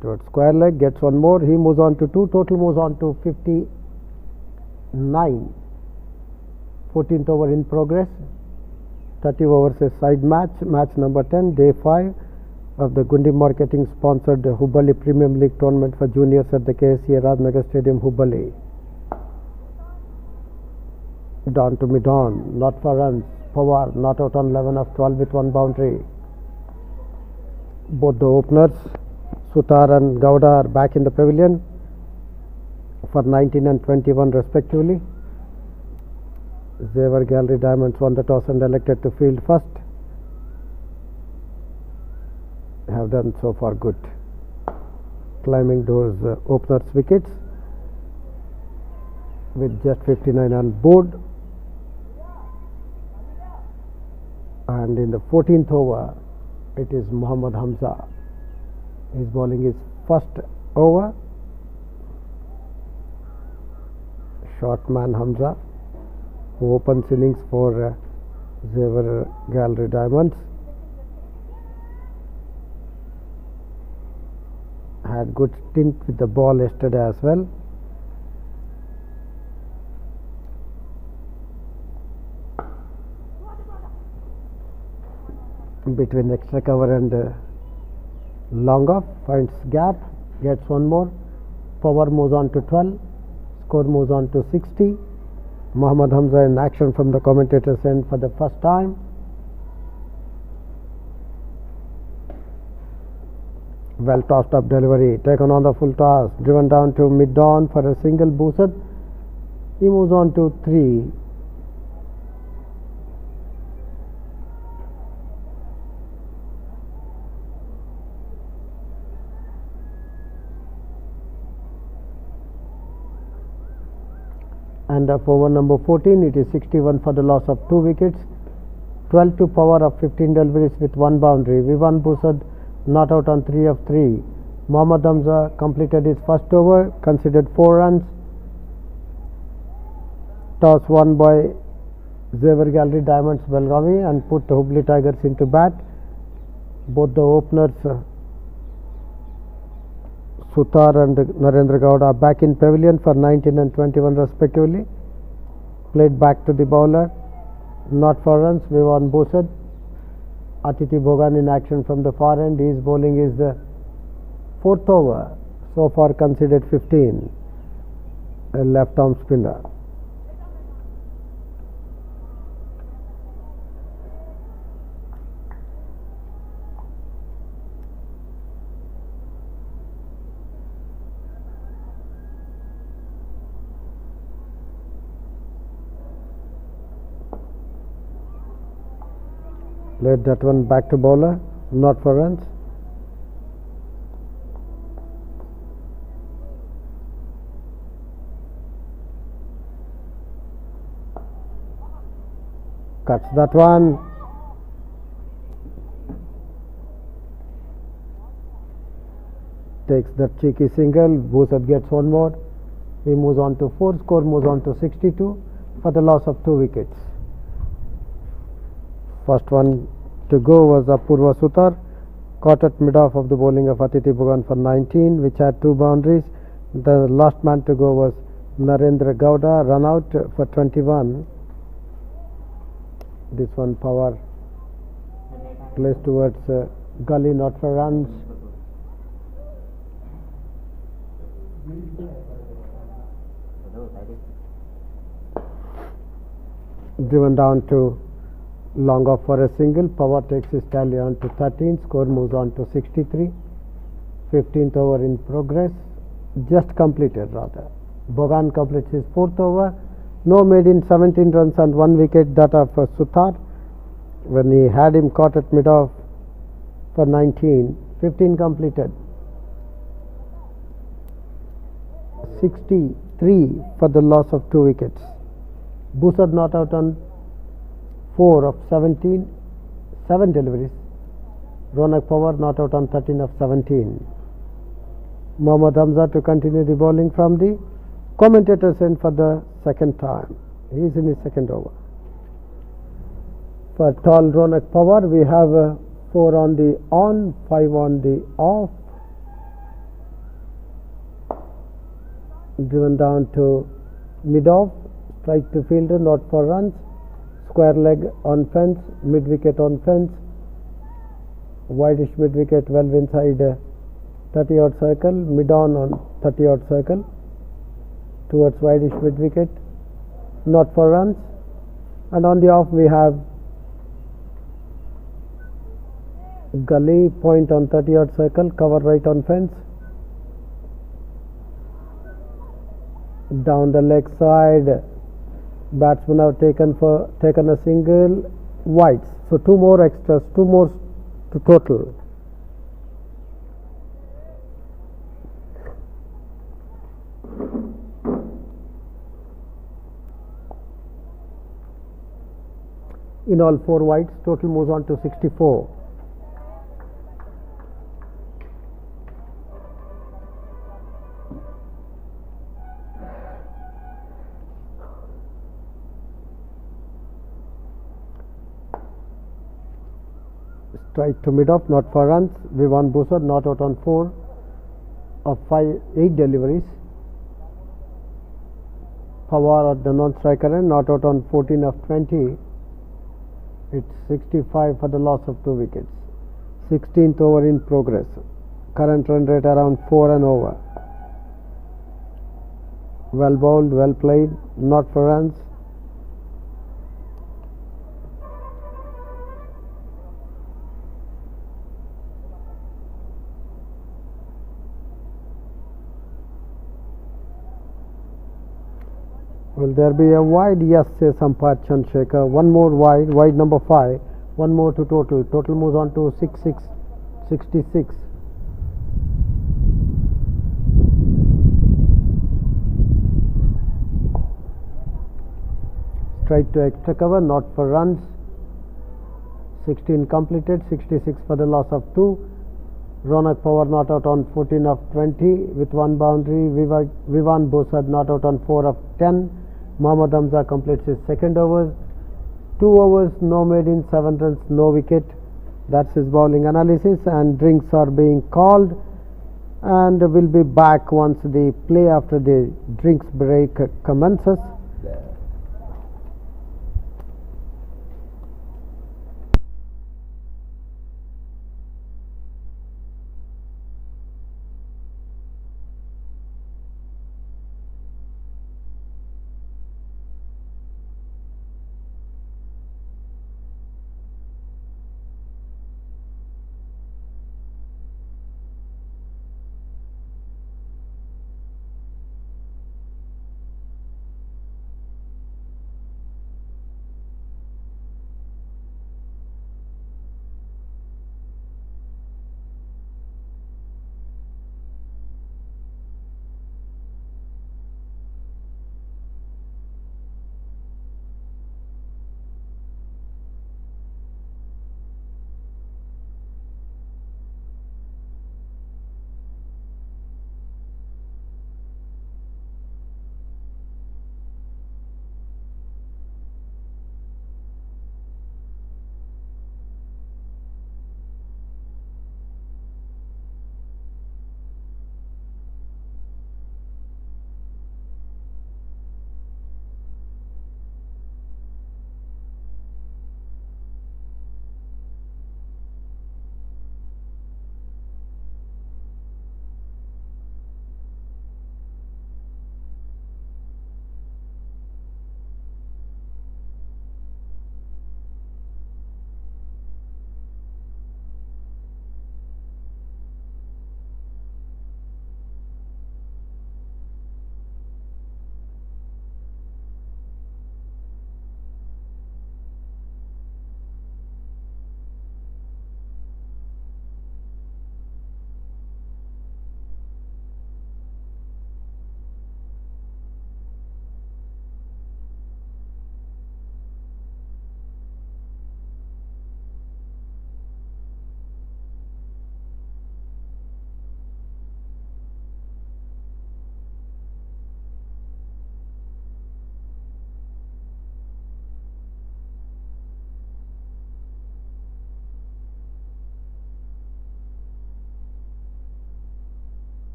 towards square leg, gets one more. He moves on to 2. Total moves on to 59. 14th over in progress. 30 overs a side match. Match number 10, day 5 of the Gundi Marketing sponsored Hubballi Premium League tournament for juniors at the Ksca Rajnagar Stadium, Hubballi. Down to mid-on, not for runs. Pawar not out on 11 of 12 with 1 boundary. Both the openers, Sutar and Gowda, are back in the pavilion for 19 and 21 respectively. Zevar Gallery Diamonds won the toss and elected to field first. Have done so far good, climbing those openers' wickets with just 59 on board. And in the 14th over, it is Muhammad Hamza. He is bowling his first over. Short man Hamza, who opens innings for Zevar Gallery Diamonds. Had good stint with the ball yesterday as well. Between extra cover and long off, finds gap, gets one more. Power moves on to 12. Score moves on to 60. Muhammad Hamza in action from the commentator's end for the first time. Well tossed up delivery, taken on the full toss, driven down to mid-on for a single. Busad. He moves on to 3. And of over number 14, it is 61 for the loss of 2 wickets. 12 to Power of 15 deliveries with 1 boundary. Vivan Busad not out on 3 of 3. Muhammad Hamza completed his first over, considered 4 runs. Toss won by Zevar Gallery Diamonds Belgavi and put the Hubballi Tigers into bat. Both the openers, Sutar and Narendra Gowda, are back in pavilion for 19 and 21 respectively. Played back to the bowler, not for runs, Vivan Busad. Atiti Bogan in action from the far end. His bowling is the 4th over, so far considered 15, a left arm spinner. Played that one back to bowler. not for runs. Cuts that one. Takes that cheeky single. Bhusat gets one more. He moves on to 4. Score moves on to 62 for the loss of 2 wickets. First one to go was Apurva Sutar, caught at mid-off of the bowling of Atiti Bhugan for 19, which had 2 boundaries. The last man to go was Narendra Gowda, run out for 21. This one power placed towards gully, not for runs. Driven down to long off for a single. Power takes his tally on to 13. Score moves on to 63. 15th over in progress. Just completed rather. Bhogan completes his 4th over. No made in 17 runs and 1 wicket, that of Sutar. When he had him caught at mid-off for 19. 15 completed. 63 for the loss of 2 wickets. Bhusat not out on 4 of 17, 7 deliveries. Ronak Pawar not out on 13 of 17. Mohammad Hamza to continue the bowling from the commentator's end for the second time. He is in his second over. For tall Ronak Pawar, we have 4 on the on, 5 on the off. Driven down to mid-off, strike to fielder, not for runs. Square leg on fence, mid-wicket on fence. Wideish mid-wicket, well inside 30-odd circle, mid-on 30-odd circle. Towards wideish mid-wicket, not for runs. And on the off we have gully, point on 30-odd circle, cover right on fence. Down the leg side, batsmen have taken a single, wides. So 2 more extras, 2 more to total. In all 4 wides, total moves on to 64. Strike to mid-off, not for runs. Vivan Bhusat not out on 4 of 8 deliveries. Pawar at the non-striker end, not out on 14 of 20. It's 65 for the loss of 2 wickets. 16th over in progress. Current run rate around 4 and over. Well bowled, well played, not for runs. Will there be a wide? Yes, says umpire Chandrasekhar. 1 more wide, wide number 5. 1 more to total. Total moves on to 66. Straight to extra cover, not for runs. 16 completed, 66 for the loss of 2. Ronak Pawar not out on 14 of 20 with 1 boundary. Vivan Bhusat not out on 4 of 10. Mohammad Hamza completes his second over. 2 overs, no made in, 7 runs, no wicket. That's his bowling analysis, and drinks are being called, and will be back once the play after the drinks break commences.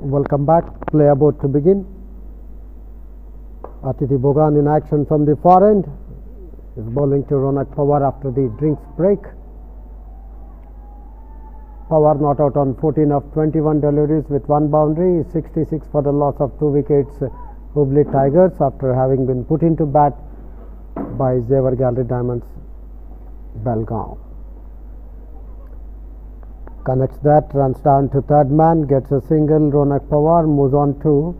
Welcome back. Play about to begin. Atithi Bhogan in action from the far end is bowling to Ronak Pawar after the drinks break. Pawar not out on 14 of 21 deliveries with 1 boundary, 66 for the loss of 2 wickets. Hubballi Tigers after having been put into bat by Xavier Gallery Diamonds Belgaum. Connects that, runs down to third man, gets a single. Ronak Pawar moves on to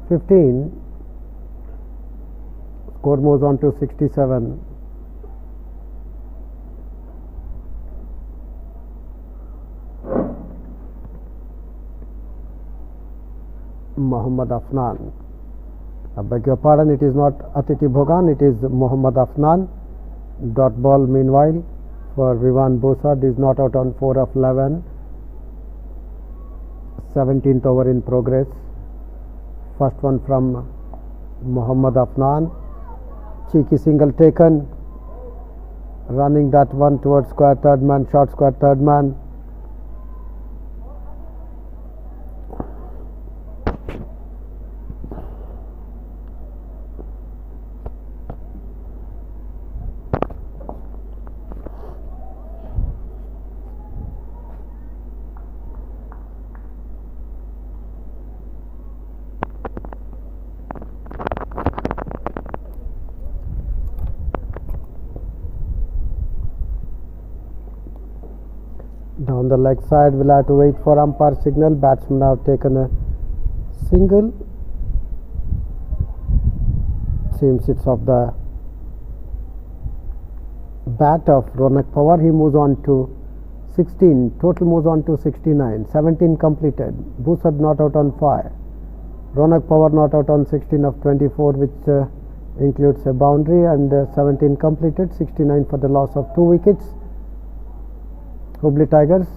15. Score moves on to 67. Mohammad Afnan. I beg your pardon, it is not Atithi Bhogan, it is Mohammad Afnan. Dot ball meanwhile for Vivan Bosad is not out on 4 of 11. 17th over in progress. First one from Mohammad Afnan. Cheeky single taken. Running that one towards square third man, short square third man. Down the leg side, we'll have to wait for umpire signal. Batsmen have taken a single. Seems it's off the bat of Ronak Pawar. He moves on to 16. Total moves on to 69. 17 completed. Bosad not out on 5. Ronak Pawar not out on 16 of 24, which includes a boundary, and 17 completed. 69 for the loss of 2 wickets. Hubballi Tigers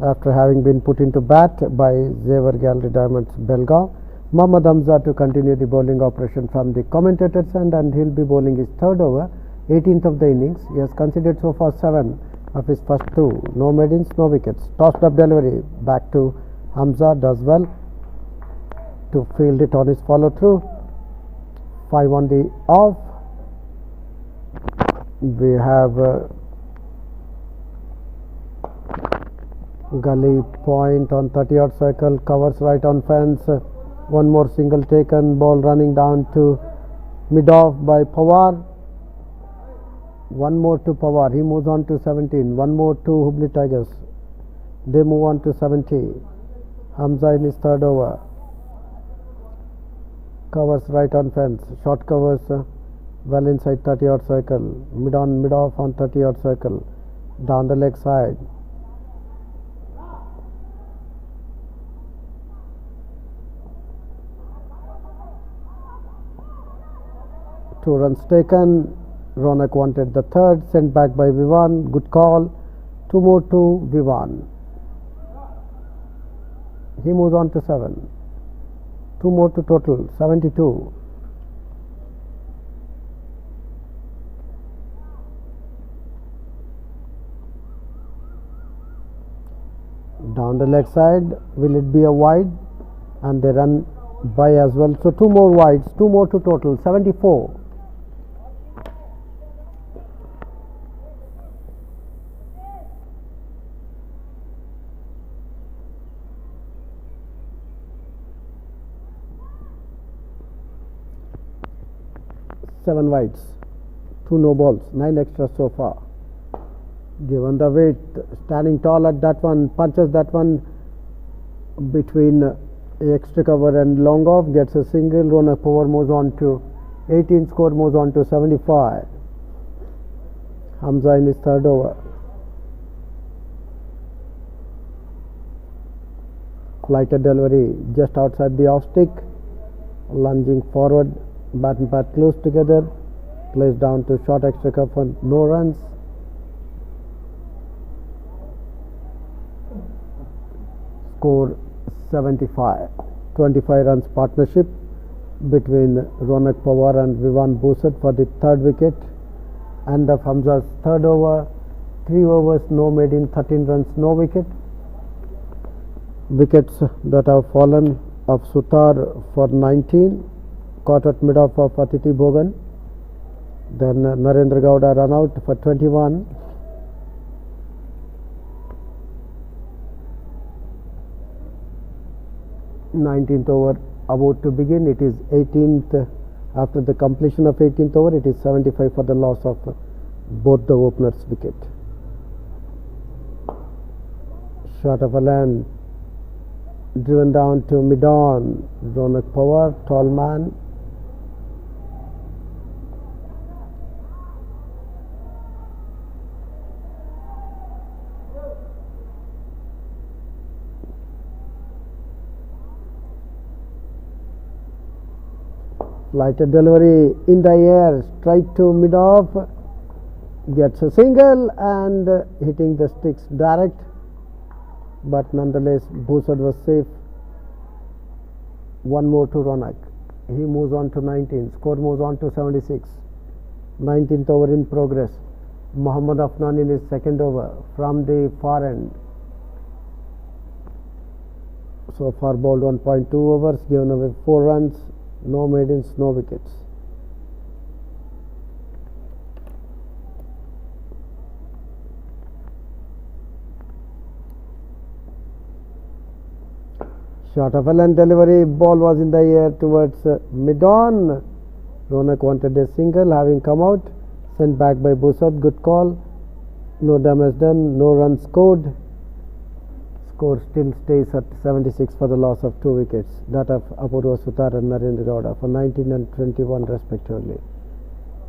after having been put into bat by Xavier Gallery Diamonds Belgaum. Mohammad Hamza to continue the bowling operation from the commentator's end, and he'll be bowling his third over, 18th of the innings. He has conceded so far 7 of his first 2. No maidens, no wickets. Tossed up delivery back to Hamza, does well to field it on his follow through. 5 on the off. We have gully point on 30-odd circle, covers right on fence. One more single taken, ball running down to mid-off by Pawar. One more to Pawar, he moves on to 17. One more to Hubballi Tigers, they move on to 70. Hamza in his third over. Covers right on fence, short covers well inside 30-odd circle, mid-on, mid-off on 30-odd circle, down the leg side. 2 runs taken. Ronak wanted the third, sent back by Vivan. Good call. 2 more to Vivan. He moves on to 7. 2 more to total, 72. Down the leg side, will it be a wide? And they run by as well. So 2 more wides, 2 more to total, 74. Seven wides, 2 no balls, 9 extras so far. Given the weight, standing tall at that one, punches that one between extra cover and long off, gets a single. Ronak Pawar moves on to 18, score moves on to 75. Hamza in his third over. Flighted delivery just outside the off stick, lunging forward. Bat and pad close together, plays down to short extra cover, no runs. Score 75. 25 runs partnership between Ronak Pawar and Vivan Bosad for the third wicket. And of Hamza's third over, 3 overs, no maiden, 13 runs, no wicket. wickets that have fallen of Sutar for 19, caught at mid-off of Atiti Bhogan. Then Narendra Gowda run out for 21. Nineteenth over about to begin. It is 18th. After the completion of 18th over, it is 75 for the loss of both the openers' wicket. Shot of a land driven down to mid-on. Ronak Pawar, tall man. Lighted delivery in the air, straight to mid-off, gets a single and hitting the sticks direct, but nonetheless Bhusad was safe. One more to Ronak. He moves on to 19. Score moves on to 76. 19th over in progress. Mohammad Afnan in his second over from the far end. So far bowled 1.2 overs, given away 4 runs. No maidens, no wickets. Shot of a length delivery, ball was in the air towards mid-on. Ronak wanted a single, having come out, sent back by Bhusad. Good call. No damage done, no runs scored. Score still stays at 76 for the loss of 2 wickets, that of Apurva Sutar and Narendra Gowda for 19 and 21 respectively.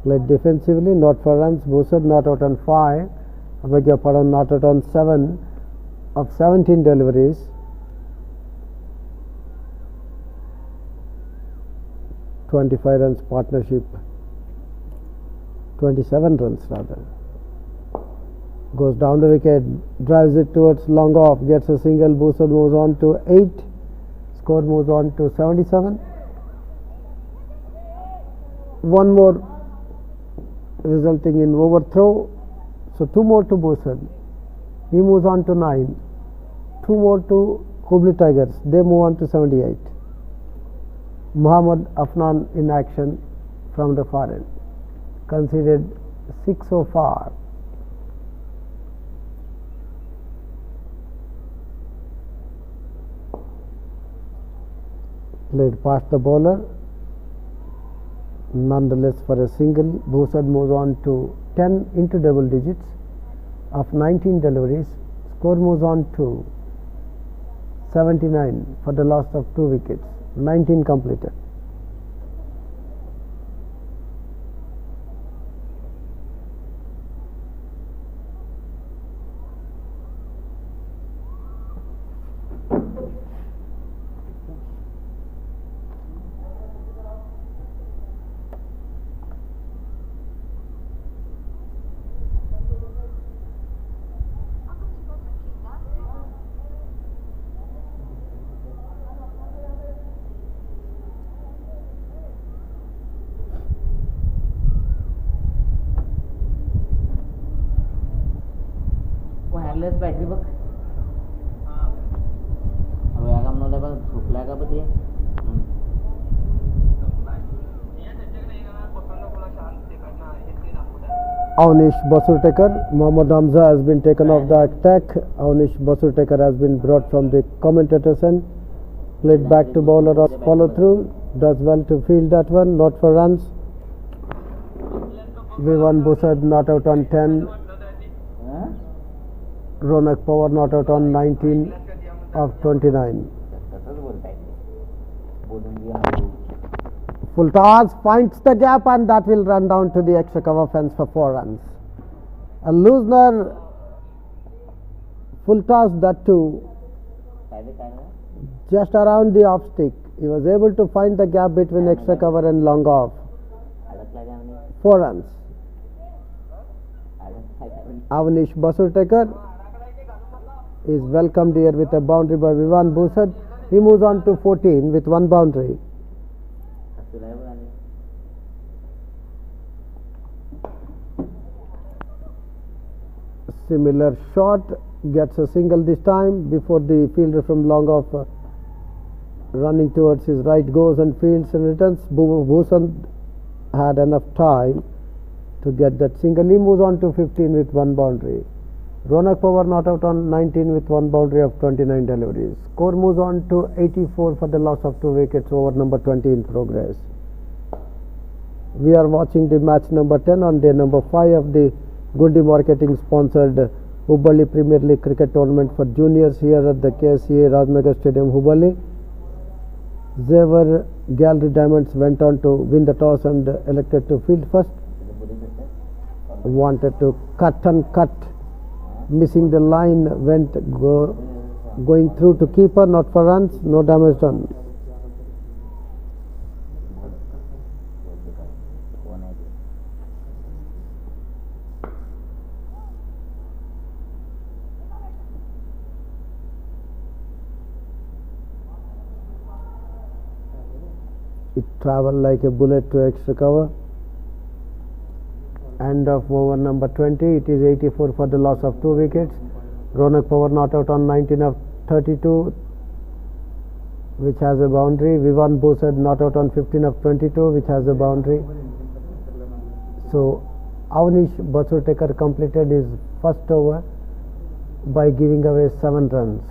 Played defensively, not for runs. Bhusad not out on 5. I beg your pardon, not out on 7 of 17 deliveries. (25 runs partnership), 27 runs rather. Goes down the wicket, drives it towards long off, gets a single. Bhusad moves on to 8. Score moves on to 77. One more resulting in overthrow. So 2 more to Bhusad. He moves on to 9. 2 more to Hubballi Tigers. They move on to 78. Mohammad Afnan in action from the far end. Conceded 6 so far. Played past the bowler, nonetheless for a single. Bhusad moves on to 10 into double digits of 19 deliveries. Score moves on to 79 for the loss of 2 wickets. 19 completed. Wireless battery बघ रोया काम नव्हता बघ झोपलाय का बघ ते Avnish Basurtekar, Mohammad Hamza has been taken off the attack. Avnish Basurtekar has been brought from the commentator's end. Played back to bowler of follow through. Does well to field that one, not for runs. Vivan Bhusad not out on 10. Ronak Pawar not out on 19 of 29. Full toss finds the gap and that will run down to the extra cover fence for 4 runs. A loosener full toss, that too just around the off stick. He was able to find the gap between extra cover and long off. 4 runs. Avnish Basurtekar is welcomed here with a boundary by Vivan Bhusad. He moves on to 14 with 1 boundary. Similar shot gets a single this time before the fielder from long off running towards his right goes and fields and returns. Bhusan had enough time to get that single. He moves on to 15 with one boundary. Ronak Pawar not out on 19 with one boundary of 29 deliveries. Score moves on to 84 for the loss of 2 wickets. Over number 20 in progress. We are watching the match number 10 on day number 5 of the Gundi Marketing sponsored Hubballi Premier League cricket tournament for juniors here at the Ksca Rajnagar Stadium, Hubballi. Xavier Gallery Diamonds went on to win the toss and elected to field first. Wanted to cut and cut, missing the line, going through to keeper, not for runs, no damage done. It travelled like a bullet to extra cover. End of over number 20. It is 84 for the loss of 2 wickets. Ronak Pawar not out on 19 of 32, which has a boundary. Vivan Bhusad not out on 15 of 22, which has a boundary. So Avnish Basurtekar completed his first over by giving away 7 runs.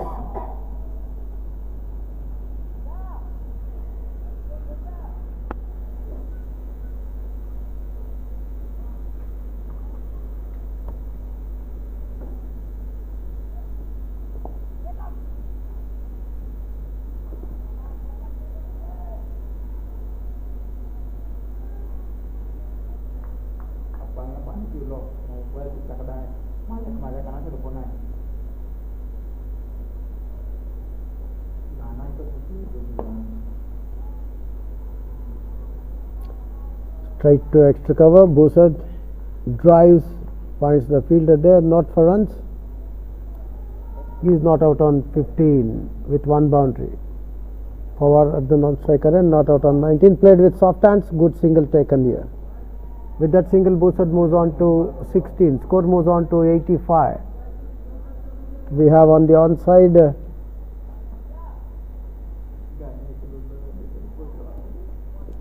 Straight to extra cover. Bhusad drives, finds the fielder there, not for runs. He is not out on 15 with one boundary. Pawar at the non-striker end, not out on 19. Played with soft hands, good single taken here. With that single, Bhusad moves on to 16. Score moves on to 85. We have on the onside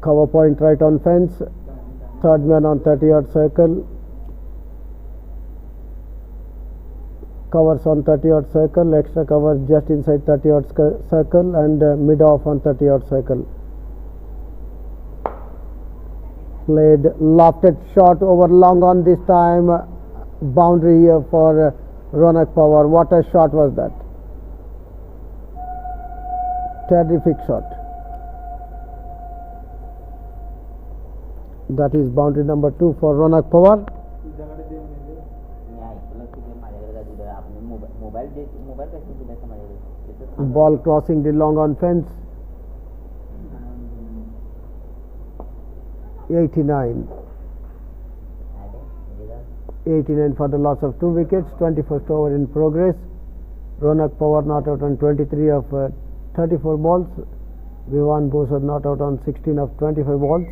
cover point right on fence. Third man on 30-yard circle. Covers on 30-yard circle. Extra cover just inside 30-yard circle and mid off on 30-yard circle. Played lofted shot over long on this time. Boundary here for Ronak Pawar. What a shot was that! Terrific shot. That is boundary number 2 for Ronak Pawar. Ball crossing the long on fence. 89 for the loss of 2 wickets. 21st over in progress. Ronak Pawar not out on 23 of 34 balls. Vivan Bhusad not out on 16 of 25 balls.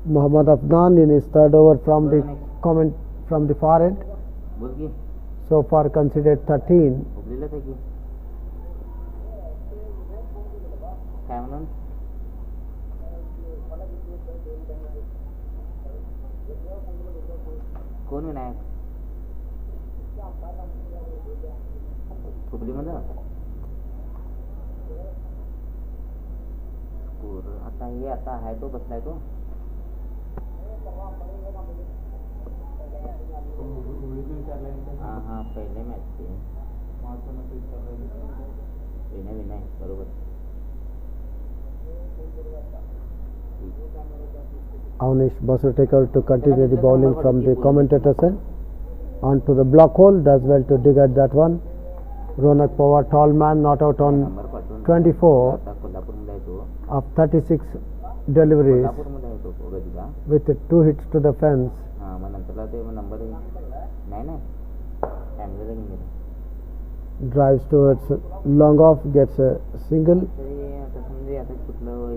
Muhammad Afnan in his third over from the far end. So far considered 13. कोण Vinayak हुबलीमध्ये score आता हे आता आहे तो बसलाय तो हाँ पहले match थे विनय बरोबर Avnish Basurtekar to continue the bowling from the commentator's end. On to the block hole, does well to dig at that one. Ronak Pawar, tall man, not out on 24 of 36 deliveries with 2 hits to the fence. Drives towards long off, gets a single.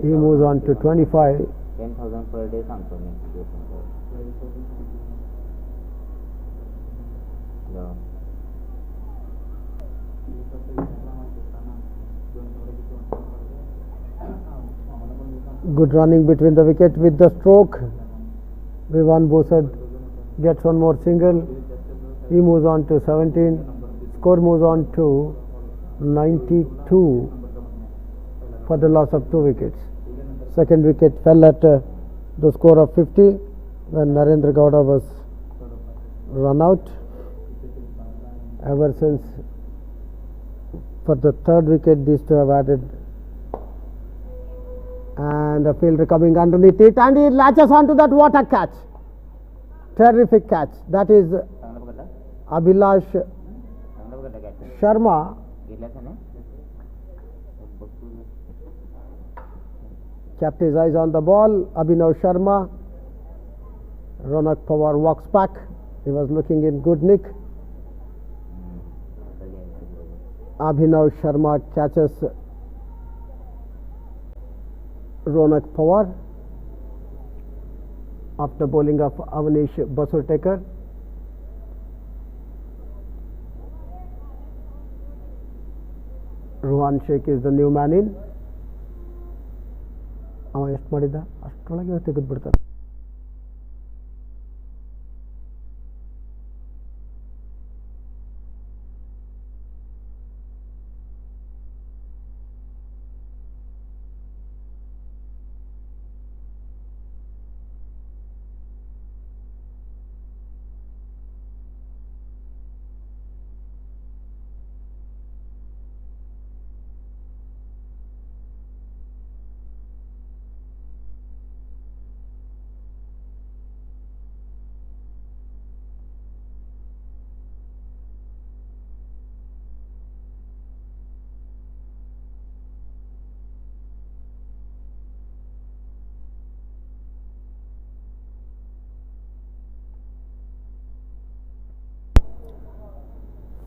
He moves on to 25. 10,000 per day सांगतो मी Yeah. Good running between the wicket with the stroke. Vivan Bosad gets one more single. He moves on to 17. Score moves on to 92 for the loss of 2 wickets. Second wicket fell at the score of 50 when Narendra Gowda was run out. Ever since, for the third wicket, these two have added. And a fielder coming underneath it, and he latches onto that water catch. Terrific catch. That is Abhilash Sharma. Kept his eyes on the ball. Abhinav Sharma. Ronak Pawar walks back. He was looking in good nick. Abhinav Sharma catches Ronak Pawar after bowling of Avnish Basurtekar. Rohan Sheikh is the new man in. ಅವ ಎಷ್ಟು ಮಾಡಿದ್ದ ಅಷ್ಟರೊಳಗೆ ತೆಗೆದು ಬಿಡ್ತಾನೆ.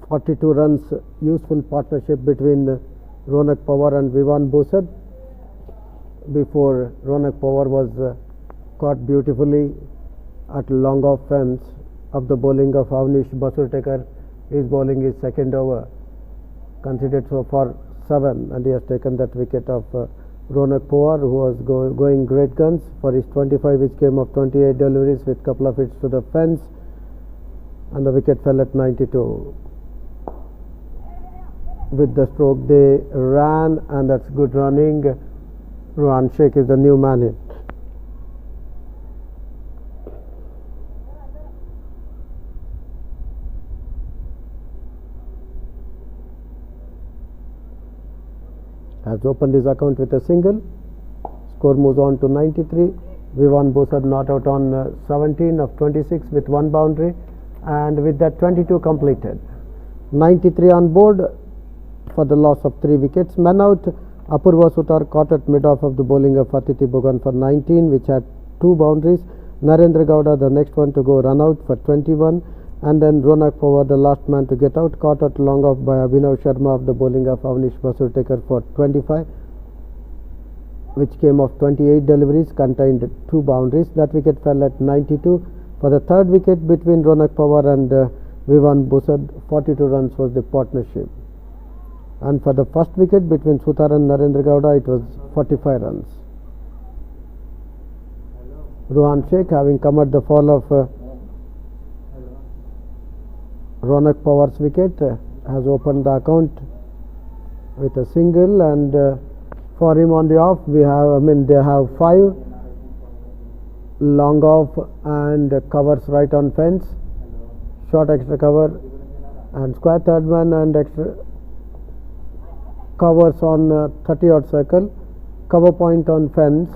.42 runs useful partnership between Ronak Pawar and Vivan Bosad before Ronak Pawar was caught beautifully at long off fence of the bowling of Avnish Basurtekar. His bowling is second over, considered so far 7, and he has taken that wicket of Ronak Pawar, who was going great guns for his 25, which came of 28 deliveries with couple of hits to the fence, and the wicket fell at 92. With the stroke they ran, and that's good running. Rohan Sheikh is the new man in. Has opened his account with a single. Score moves on to 93. Vivan Bosad not out on 17 of 26 with 1 boundary, and with that 22 completed. 93 on board for the loss of 3 wickets. Man out, Apurva Sutar caught at mid-off of the bowling of Atiti Bogan for 19, which had 2 boundaries. Narendra Gowda, the next one to go, run out for 21, and then Ronak Pawar, the last man to get out, caught at long off by Abhinav Sharma of the bowling of Avnish Basurtekar for 25, which came of 28 deliveries, contained 2 boundaries. That wicket fell at 92. For the third wicket between Ronak Pawar and Vivan Bosad, 42 runs was the partnership. And for the first wicket between Sutar and Narendra Gowda, it was 45 runs. Rohan Sheikh, having come at the fall of Ronak Pawar's wicket, has opened the account with a single, and for him on the off, they have 5 long off and covers right on fence, short extra cover, and square third man, and extra covers on 30 odd circle, cover point on fence,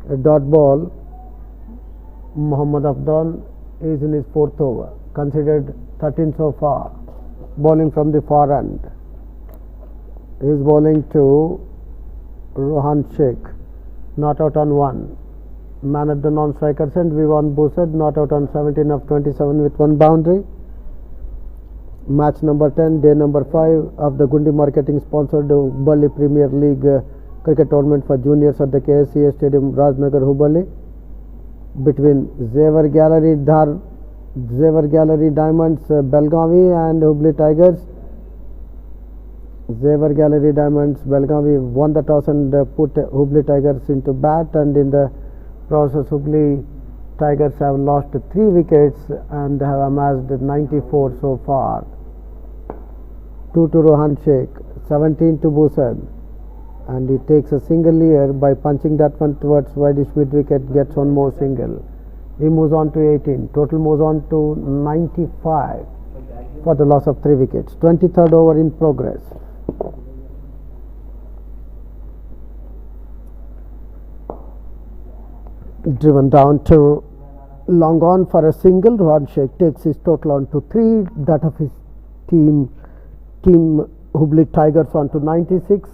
a dot ball. Muhammad Afdan is in his 4th over, considered 13 so far, bowling from the far end. He is bowling to Rohan Sheikh, not out on 1. Man at the non-strikers end, Vivan Bosad not out on 17 of 27 with 1 boundary. Match number 10, day number 5 of the Gundi Marketing sponsored Hubballi Premier League cricket tournament for juniors at the Ksca Stadium, Rajnagar, Hubballi, between Zevar Gallery Dhar Zevar Gallery Diamonds, Belgavi and Hubli Tigers. Zevar Gallery Diamonds, Belgavi won the toss and put Hubli Tigers into bat, and in the process Hubli Tigers have lost 3 wickets and have amassed 94 so far. 2 to Rohan Sheikh, 17 to Busad, and he takes a single here by punching that one towards wideish mid wicket, gets one more single. He moves on to 18, total moves on to 95 for the loss of 3 wickets. 23rd over in progress. Driven down to long on for a single. Rohan Sheikh takes his total on to 3, that of his team Hubli Tigers on to 96.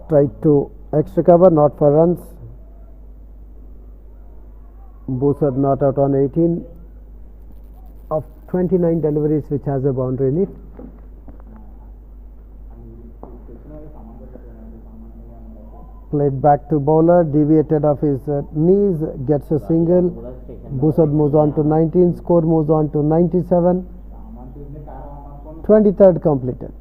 Strike to extra cover, not for runs. Busad not out on 18 of 29 deliveries, which has a boundary in it. Played back to bowler, deviated off his knees, gets a single. Busad moves on to 19, score moves on to 97. 23rd completed.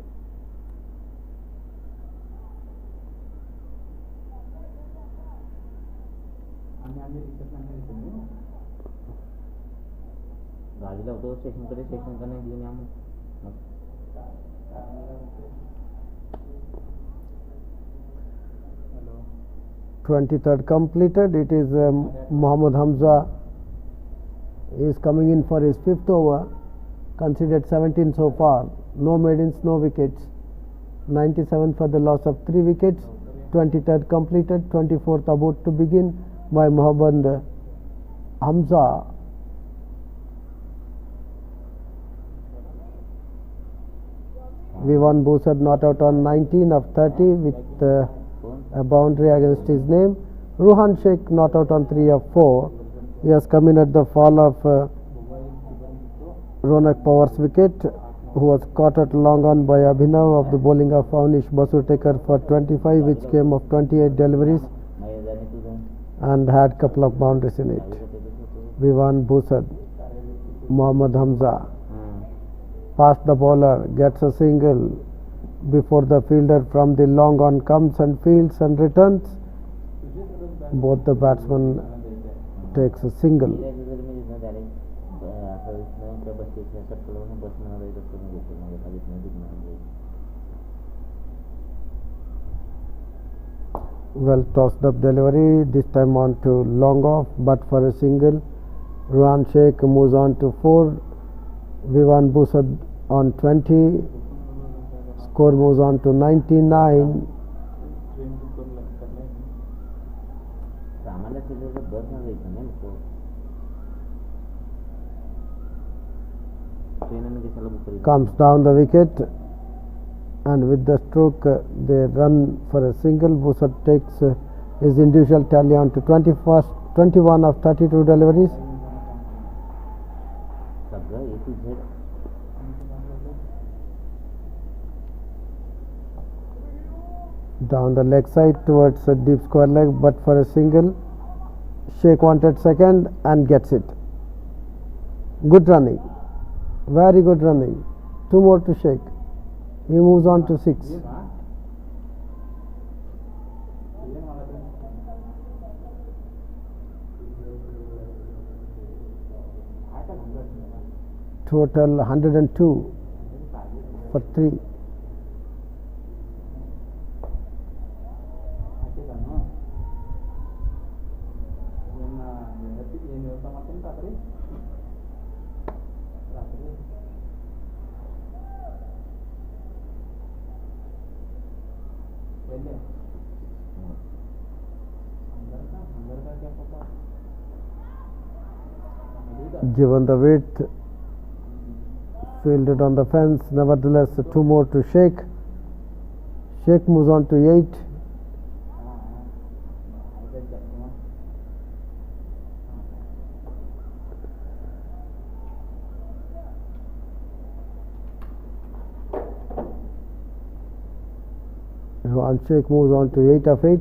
गाडीला होतो स्टेशनकडे घेऊन या मग 23rd completed. It is Mohammad Hamza is coming in for his 5th over, considered 17 so far, no maidens, no wickets. 97 for the loss of 3 wickets. 23rd completed, 24th about to begin by Mohammad Hamza. Vivan Busad not out on 19 of 30 with a boundary against his name. Rohan Sheikh not out on 3 of 4. He has come in at the fall of Ronak Power's wicket, who was caught at long on by Abhinav of the bowling of Avnish Basurtekar for 25, which came of 28 deliveries and had couple of boundaries in it. Vivan Busad, Mohammad Hamza past the bowler, gets a single before the fielder from the long on comes and fields and returns. Both the batsmen takes a single. Well tossed up delivery, this time on to long off, but for a single. Rohan Sheikh moves on to 4. Vivan Busad on 20. Score moves on to 99. Comes down the wicket, and with the stroke they run for a single. Busad takes his individual tally on to 21 of 32 deliveries. Down the leg side towards a deep square leg, but for a single. Sheikh wanted second and gets it. Good running, very good running. 2 more to Sheikh. He moves on to 6. Total 102 for 3. Given the width, fielded on the fence, nevertheless 2 more to Sheikh. Sheikh moves on to 8. Rohan Sheikh moves on to 8 of 8.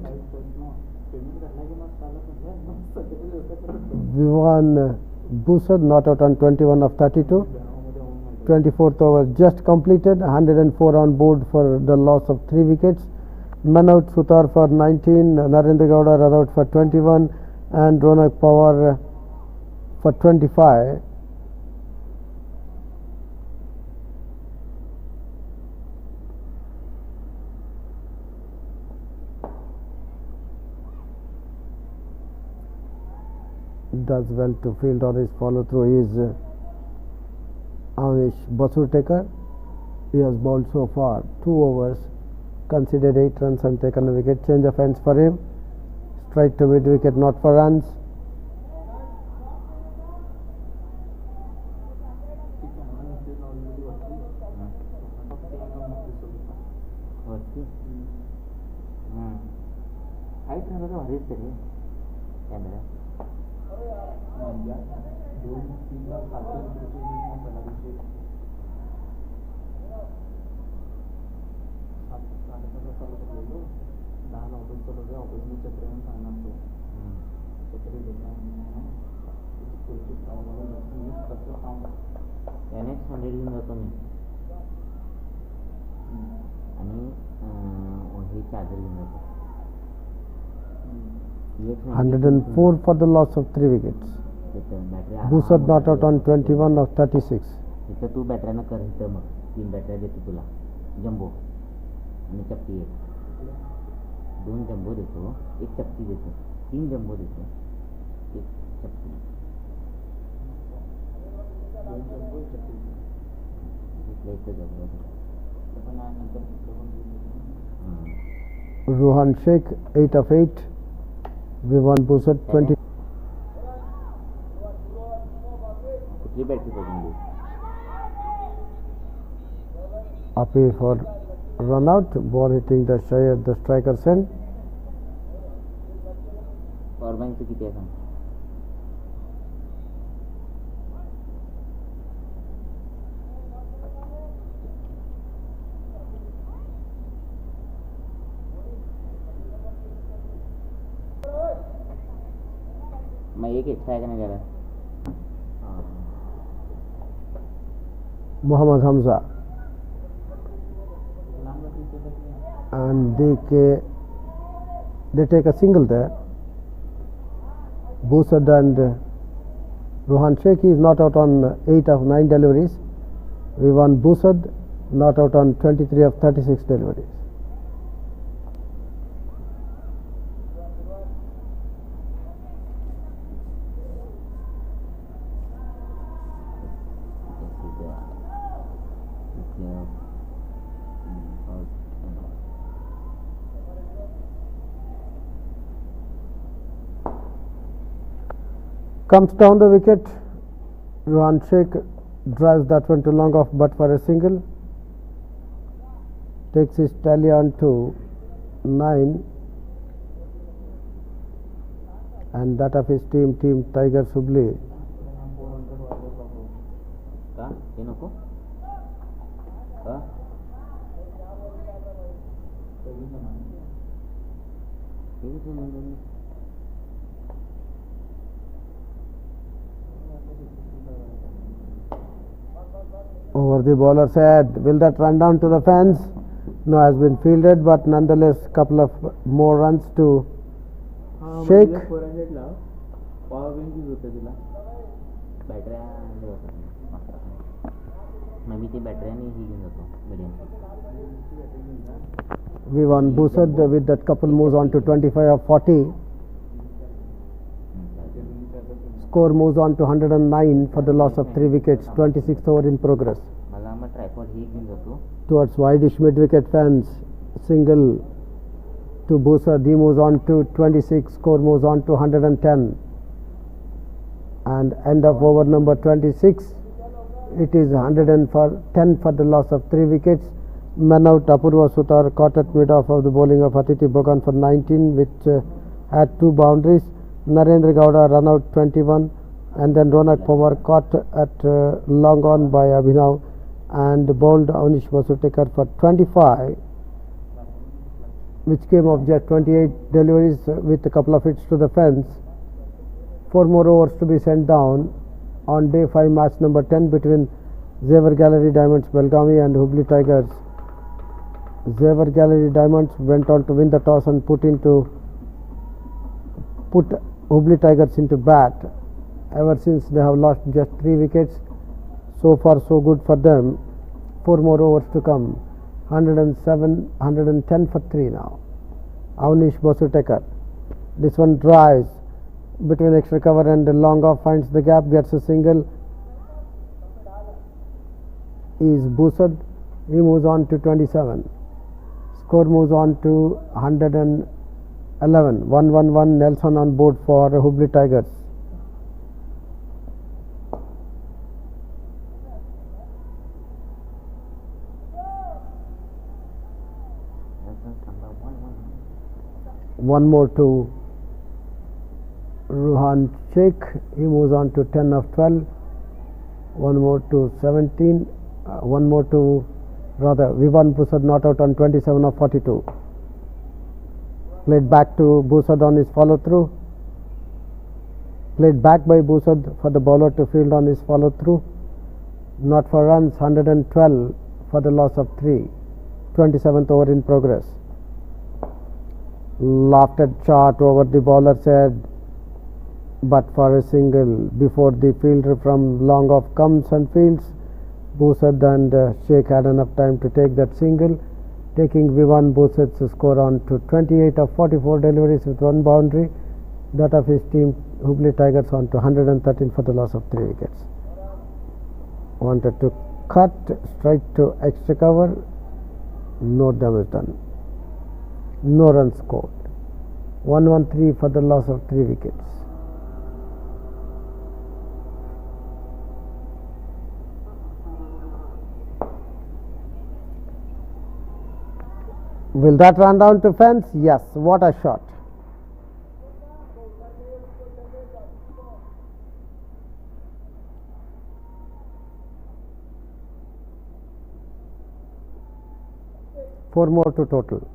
Vivan Busad not out on 21 of 32. 24th over just completed, 104 on board for the loss of 3 wickets. Man out Sutar for 19, Narendra Gowda run out for 21 and Ronak Pawar for 25. Does well to field on his follow through is Amish Basurtekar. He has bowled so far 2 overs, considered 8 runs and taken a wicket. Change of hands for him. Straight to mid wicket, not for runs. NX 100 घेऊन जातो मी आणि हे charger घेऊन जातो. 104 for the loss of 3 wickets. Busad not out on 21 of 36. इथं तू बॅटऱ्यानं कर, इथं मग 3 बॅटऱ्या देतो तुला, जम्बो आणि चप्पी 1, 2 जम्बो देतो, 1 चप्पी देतो, 3 जम्बो देतो, 1 चप्पी. Rohan Sheikh 8 of 8. Vivan Busad 20. कुठली बॅटरी बघून देऊ? Appeal for run out. Ball hitting the shy at the striker's end. Power बँकचं किती आहे सांग? मैं एक एक्स्ट्रा है क्या नहीं Muhammad Hamza. And they take a single there. Busad and Rohan Sheikh is not out on 8 of 9 deliveries. Vivan Busad not out on 23 of 36 deliveries. Comes down the wicket. Rohan Sheikh drives that one to long off but for a single. Takes his tally on to 9 and that of his team Tiger Hubballi. Over the bowler's head. Will that run down to the fence? No, has been fielded, but nonetheless, couple of more runs to Sheikh. Vivan Busad with that couple moves on to 25 of 40. Score moves on to 109 for the loss of 3 wickets. 26th over in progress. Towards wideish mid wicket fence. Single to Busad. He moves on to 26. Score moves on to 110. And end of over number 26. It is 110 for the loss of 3 wickets. Man out Apurva Sutar caught at mid off of the bowling of Atiti Bogan for 19, which had 2 boundaries. Narendra Gowda run out 21, and then Ronak Pawar caught at long on by Abhinav and bowled Anish Basurtekar for 25. which came of just 28 deliveries with a couple of hits to the fence. 4 more overs to be sent down on day 5, match number 10 between Xavier Gallery Diamonds Belgaum and Hubballi Tigers. Xavier Gallery Diamonds went on to win the toss and put Hubballi Tigers into bat. Ever since they have lost just 3 wickets. So far so good for them. 4 more overs to come. 110 for 3 now. Avnish Basutekar. This one drives between extra cover and long off, finds the gap, gets a single. Is Busad. He moves on to 27. Score moves on to 111. 1-1-1. Nelson on board for Hubballi Tigers. One more to Ruhan Sheikh. He moves on to 10 of 12. One more to 17. One more to Vivan Busad, not out on 27 of 42. Played back to Busad on his follow through. Played back by Busad for the bowler to field on his follow through. Not for runs. 112 for the loss of 3. 27th over in progress. Lofted shot over the bowler's head, but for a single before the fielder from long off comes and fields. Busad and Sheikh had enough time to take that single, taking Vivan Busad's score on to 28 of 44 deliveries with 1 boundary. That of his team Hubballi Tigers on to 113 for the loss of 3 wickets. Wanted to cut straight to extra cover. No damage done. No runs scored. 113 for the loss of 3 wickets. Will that run down to fence? Yes. What a shot. Four more to total.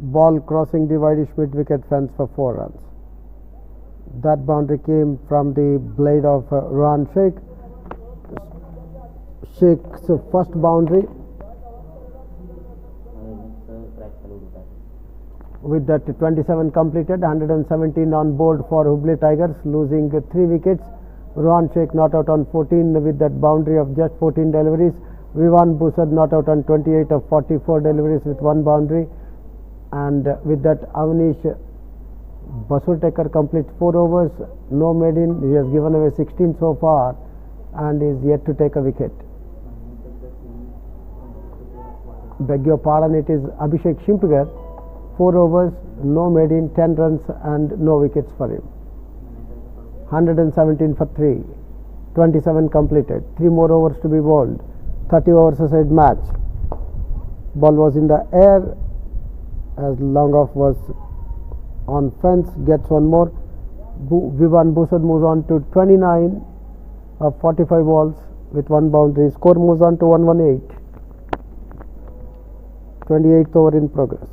Ball crossing the wideish mid-wicket fence for 4 runs. That boundary came from the blade of Ruhan Sheikh. Sheikh's first boundary. With that 27 completed, 117 on board for Hubballi Tigers, losing 3 wickets. Ruhan Sheikh not out on 14 with that boundary of just 14 deliveries. Vivan Busad not out on 28 of 44 deliveries with 1 boundary. And with that, Avnish Basutekar completes 4 overs, no maiden. He has given away 16 so far and is yet to take a wicket. Beg your pardon, it is Abhishek Shimpigar. 4 overs, no maiden, 10 runs and no wickets for him. 117 for 3. 27 completed. 3 more overs to be bowled. 30 overs aside match. Ball was in the air as long off was on fence, gets 1 more. Vivan Busad moves on to 29 of 45 balls with 1 boundary. Score moves on to 118. 28th over in progress.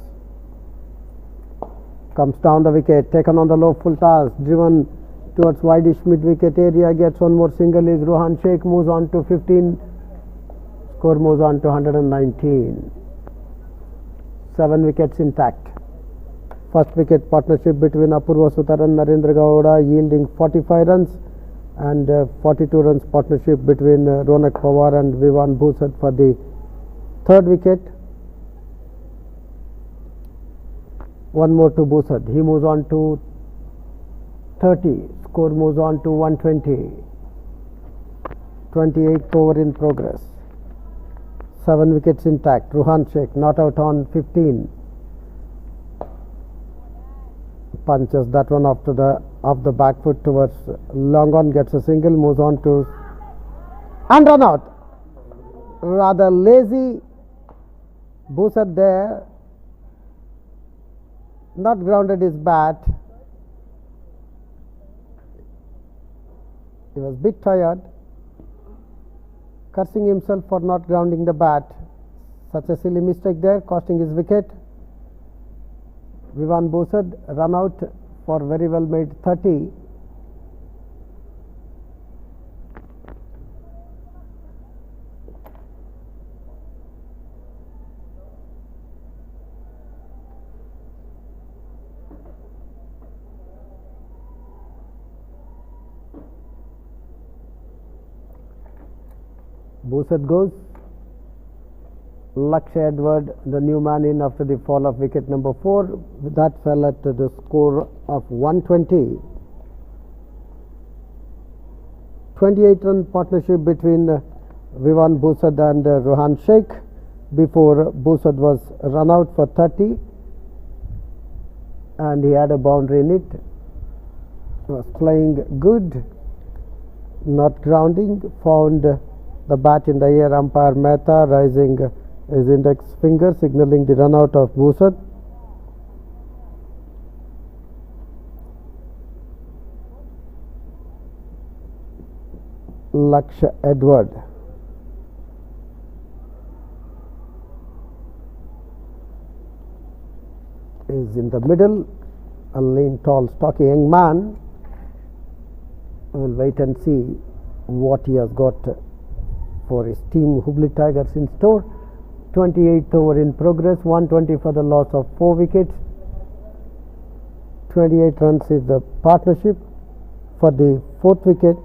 Comes down the wicket, taken on the low full toss, driven towards wideish mid-wicket area, gets 1 more single. Is Ruhan Sheikh, moves on to 15. Score moves on to 119. 7 wickets intact. First wicket partnership between Apurva Sutar and Narendra Gowda yielding 45 runs, and 42 runs partnership between Ronak Pawar and Vivan Busad for the 3rd wicket. 1 more to Busad. He moves on to 30. Score moves on to 120. 28th over in progress. 7 wickets intact. Ruhan Sheikh not out on 15. Punches that one off the back foot towards long on, gets a single, moves on to and run out. Rather lazy Busad there. Not grounded his bat. He was a bit tired, cursing himself for not grounding the bat. Such a silly mistake there, costing his wicket. Vivan Bosad run out for very well made 30. Bosad goes. Lakshay Edward, the new man in after the fall of wicket number 4. That fell at the score of 120. 28-run partnership between Vivan Bosad and Rohan Sheikh before Bosad was run out for 30 and he had a boundary in it. He was playing good, not grounding, found the bat in the air. Umpire Mehta raising his index finger signalling the run out of Bosad. Lakshay Edward. Is in the middle, a lean, tall, stocky young man. We'll wait and see what he has got for his team Hubballi Tigers in store. 28th over in progress, 120 for the loss of 4 wickets. 28 runs is the partnership for the 4th wicket.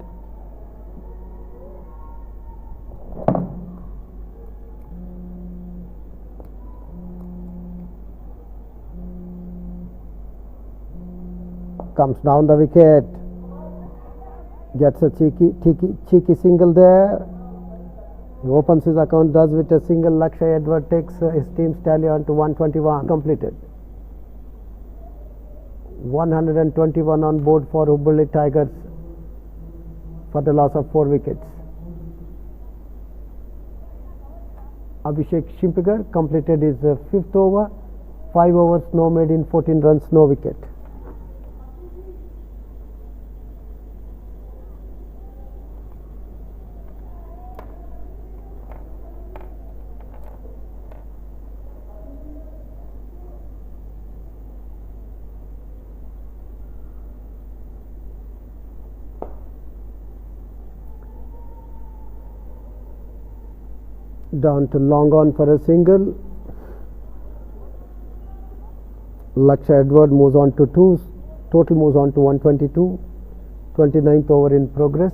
Comes down the wicket, gets a cheeky single there. He opens his account, does with a single. Lakshay Edward takes his team's tally on to 121 completed. 121 on board for Hubballi Tigers for the loss of 4 wickets. Abhishek Shimpigar completed his 5th over, 5 overs, no made in 14 runs, no wicket. Down to long on for a single. Lakshay Edward moves on to 2. Total moves on to 122. 29th over in progress.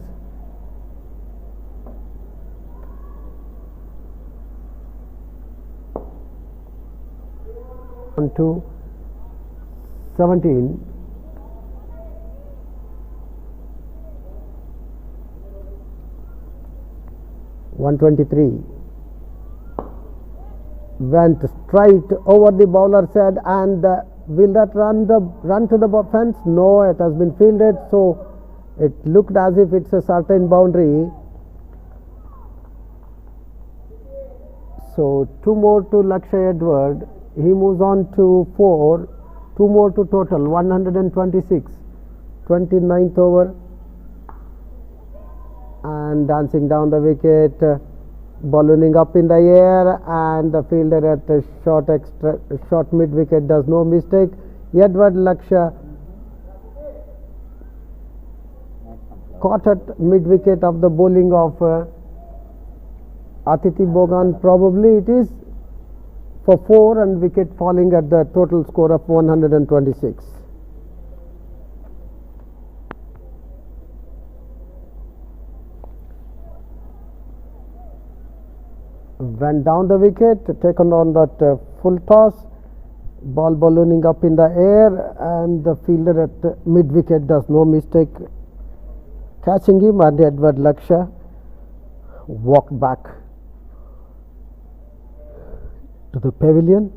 On to 17. (123). Went straight over the bowler's head, and will that run to the fence? No, it has been fielded, so it looked as if it's a certain boundary. So 2 more to Lakshay Edward. He moves on to 4. 2 more to total 126. 29th over, and dancing down the wicket. Ballooning up in the air, and the fielder at the short mid wicket does no mistake. Edward Lakshay caught at mid wicket of the bowling of Atiti Bogan. Probably it is for 4, and wicket falling at the total score of 126. Went down the wicket, taken on that full toss, ball ballooning up in the air, and the fielder at mid wicket does no mistake catching him, and Edward Lakshay walked back to the pavilion.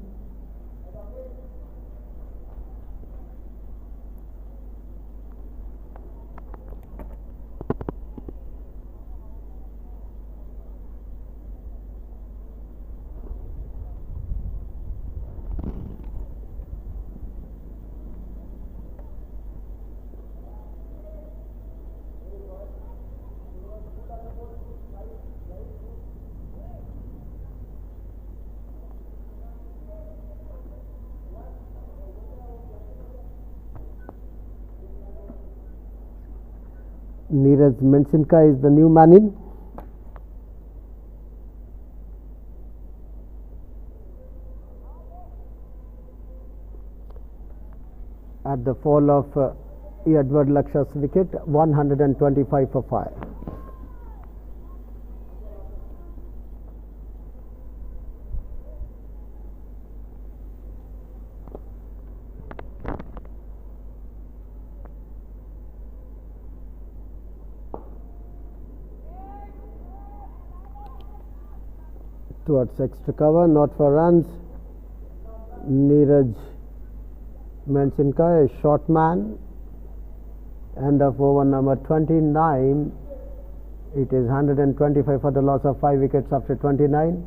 Neeraj Mensinka is the new man in. At the fall of Edward Laksha's wicket, 125 for 5. Towards extra cover, not for runs. Neeraj Mensinka, a short man. End of over number 29. It is 125 for the loss of 5 wickets after 29.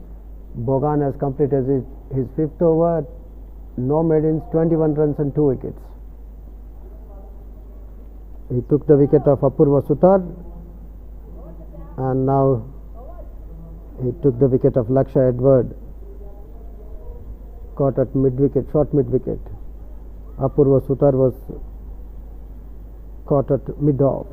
Bogan has completed his 5th over. No maidens, 21 runs and 2 wickets. He took the wicket of Apurva Sutar, and now he took the wicket of Laksha Edward, caught at mid-wicket, short mid-wicket. Apurva Sutar was caught at mid-off.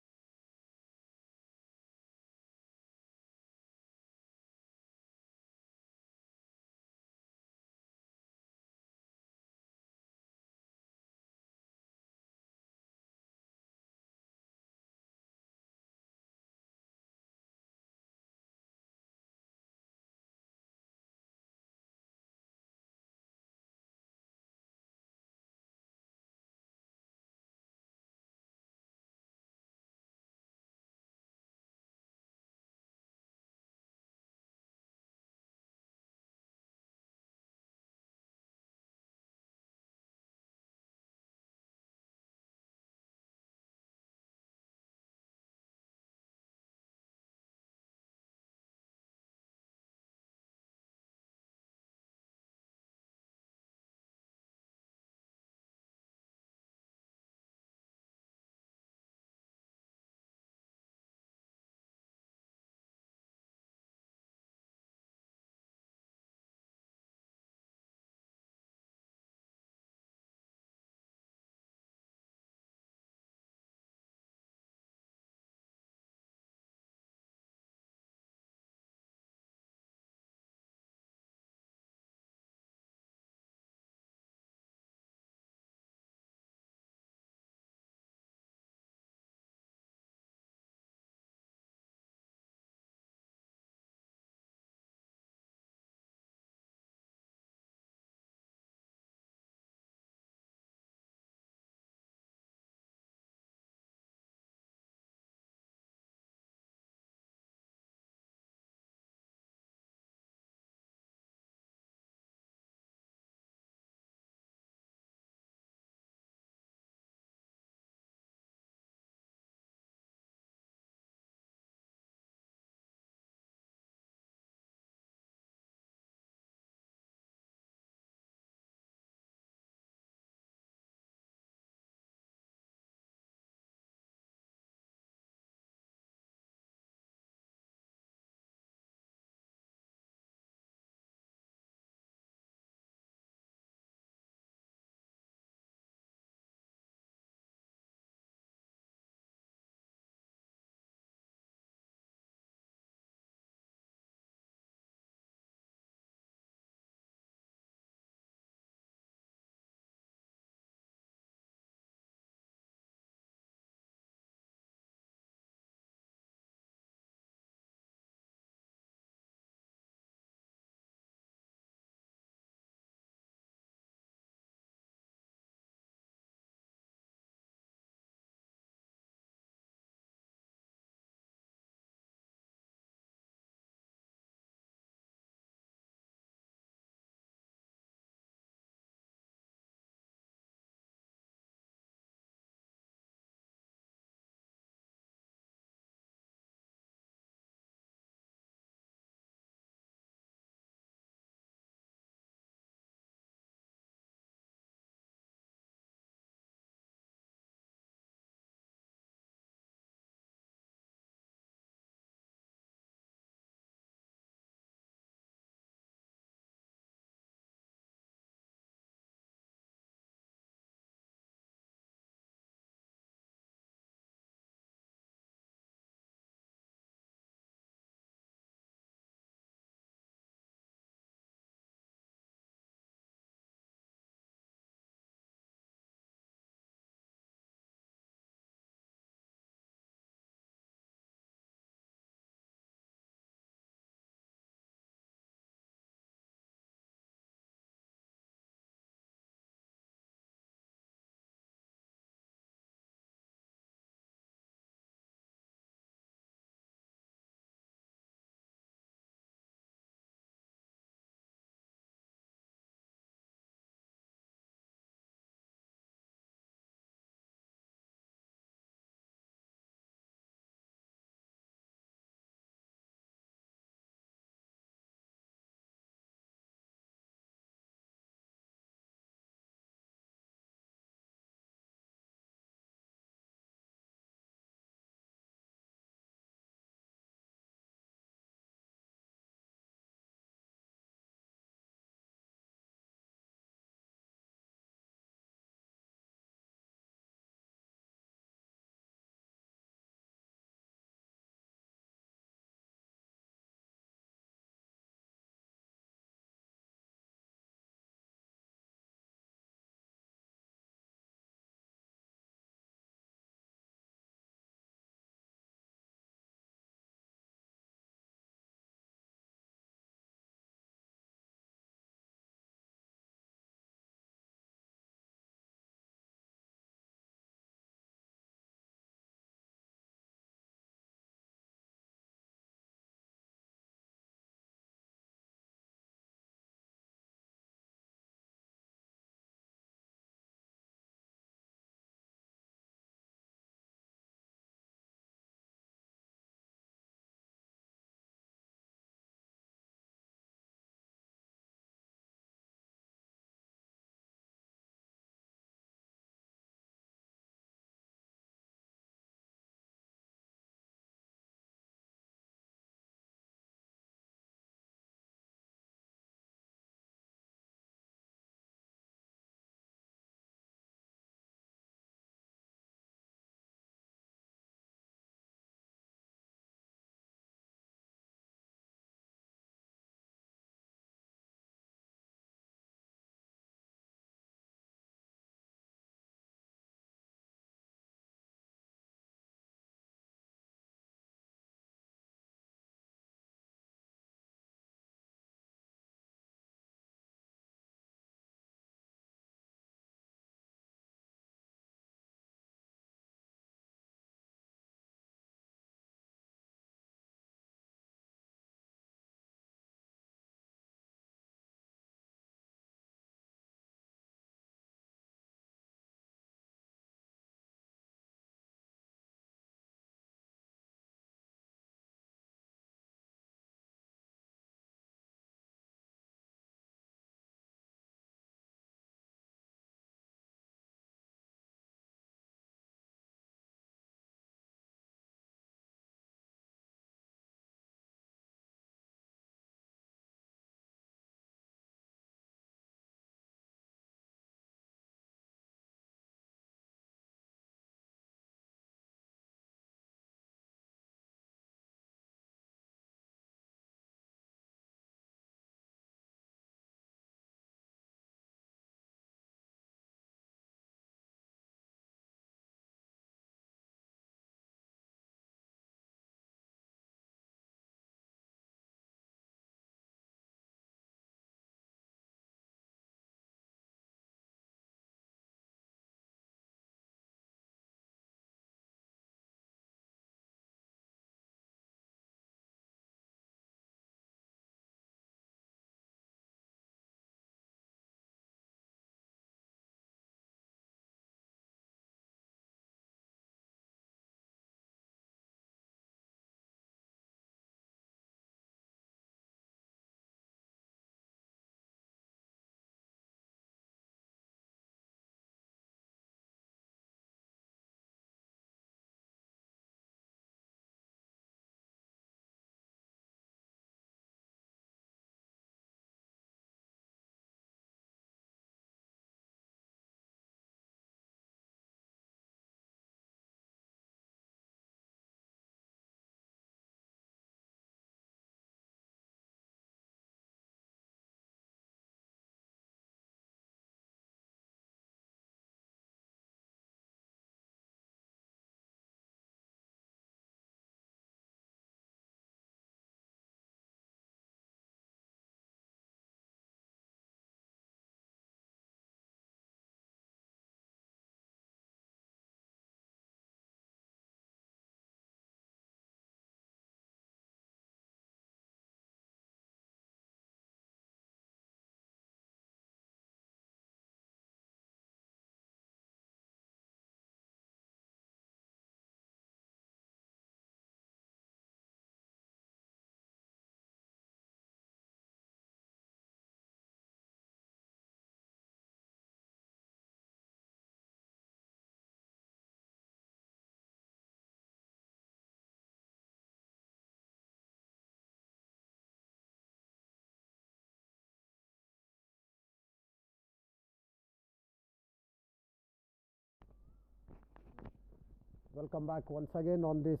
Welcome back once again on this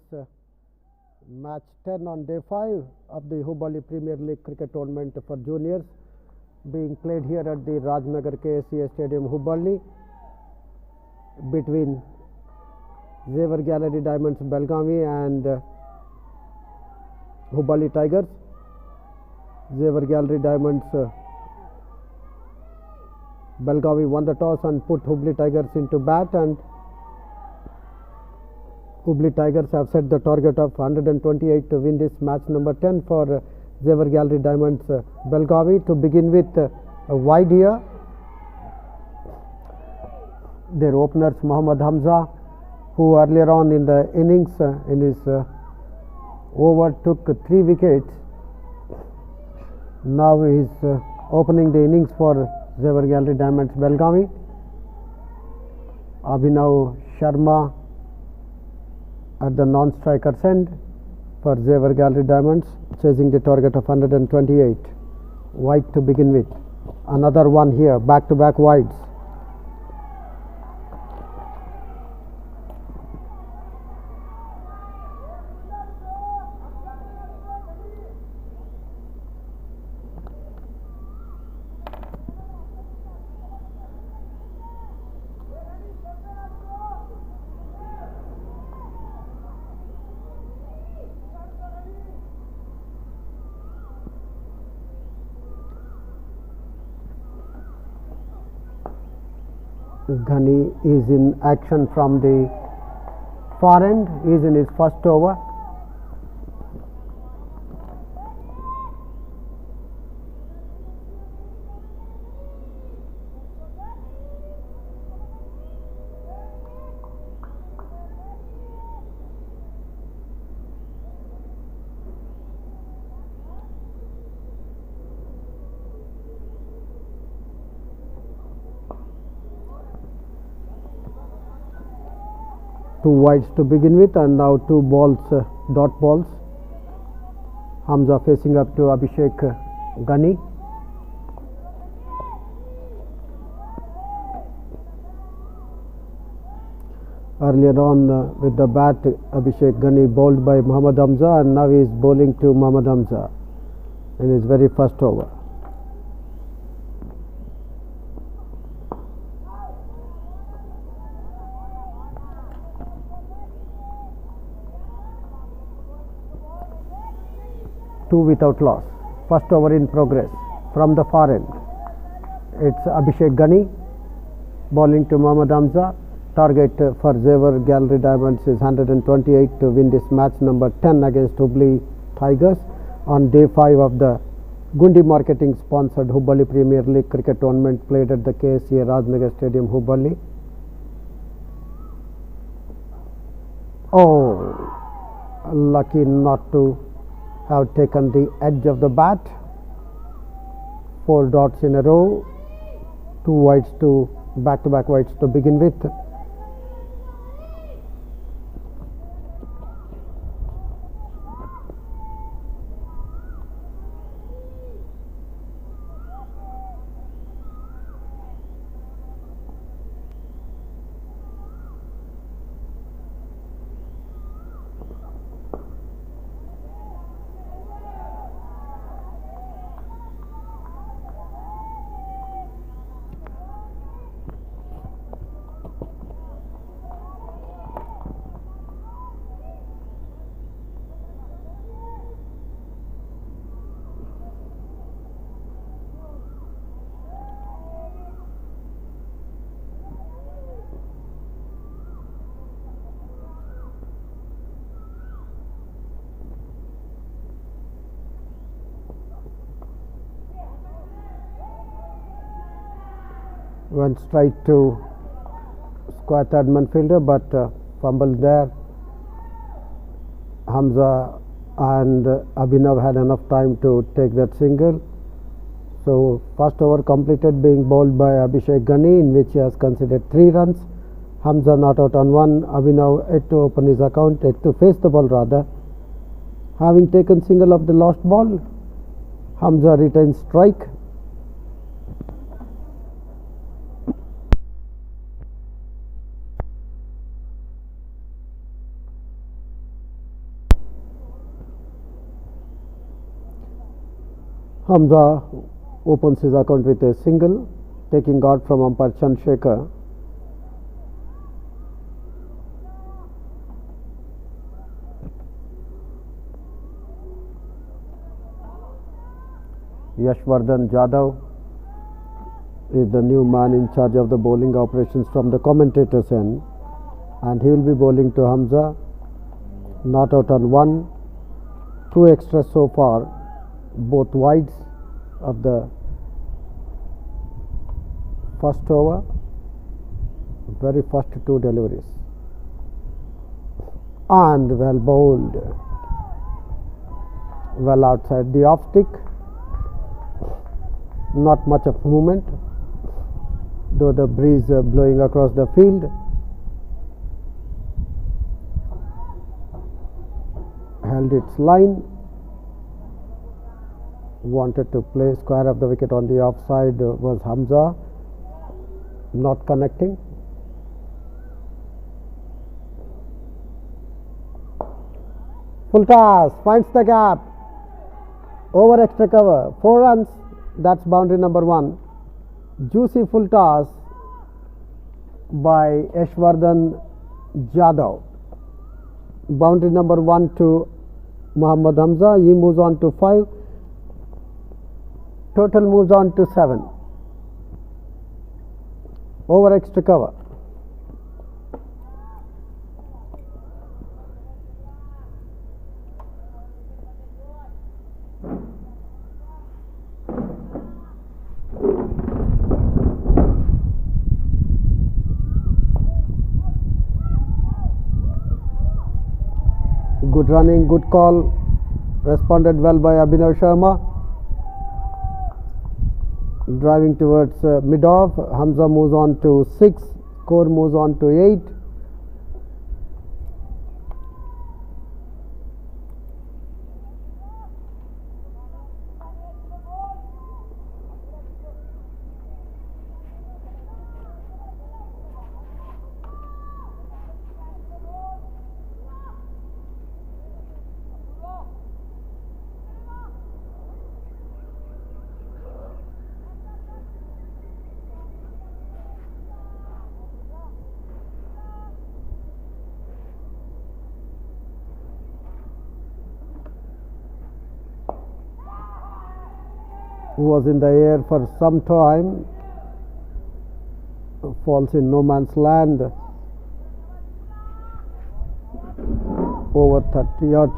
match 10 on day 5 of the Hubballi Premier League cricket tournament for juniors, being played here at the Rajnagar Ksca Stadium, Hubballi, between Xavier Gallery Diamonds Belgavi and Hubballi Tigers. Xavier Gallery Diamonds Belgavi won the toss and put Hubballi Tigers into bat, and Hubballi Tigers have set the target of 128 to win this match number 10 for Xavier Gallery Diamonds Belgavi. To begin with, a wide here. Their openers Mohammad Hamza, who earlier on in the innings in his over took 3 wickets. Now he is opening the innings for Xavier Gallery Diamonds Belgavi. Abhinav Sharma at the non-striker's end for Xavier Gallery Diamonds, chasing the target of 128. Wide to begin with. Another one here, back-to-back wides. Ghani is in action from the far end. He is in his first over. Two wides to begin with, and now 2 balls, dot balls. Hamza facing up to Abhishek Ghani. Earlier on with the bat, Abhishek Ghani bowled by Mohammad Hamza, and now he is bowling to Mohammad Hamza in his very first over. Two without loss. First over in progress from the far end. It's Abhishek Ghani bowling to Mohammad Hamza. Target for Xavier Gallery Diamonds is 128 to win this match number 10 against Hubballi Tigers on day 5 of the Gundi Marketing sponsored Hubballi Premier League cricket tournament played at the Ksca Rajnagar Stadium, Hubballi. Oh, lucky not to have taken the edge of the bat. 4 dots in a row, 2 wides to back-to-back wides to begin with. Went straight to square third-man fielder, but fumbled there. Hamza and Abhinav had enough time to take that single. So first over completed, being bowled by Abhishek Ghani, in which he has conceded 3 runs. Hamza not out on 1. Abhinav yet to open his account, yet to face the ball rather. Having taken single of the lost ball, Hamza retains strike. Hamza opens his account with a single, taking guard from umpire Chandrasekhar. Yashvardhan Jadhav is the new man in charge of the bowling operations from the commentator's end, and he will be bowling to Hamza. Not out on 1, 2 extras so far, both wides of the first over, very first 2 deliveries, and well bowled, well outside the off stick. Not much of movement, though the breeze blowing across the field. Held its line, wanted to play square of the wicket on the offside, was Hamza, not connecting. Full toss, finds the gap, over extra cover, 4 runs. That's boundary number 1. Juicy full toss by Yashvardhan Jadhav. Boundary number 1 to Muhammad Hamza. He moves on to 5. Total moves on to 7. Over extra cover. Good running, good call, responded well by Abhinav Sharma. Driving towards mid-off, Hamza moves on to 6, score moves on to 8. Who was in the air for some time, falls in no man's land. Over 30-yard,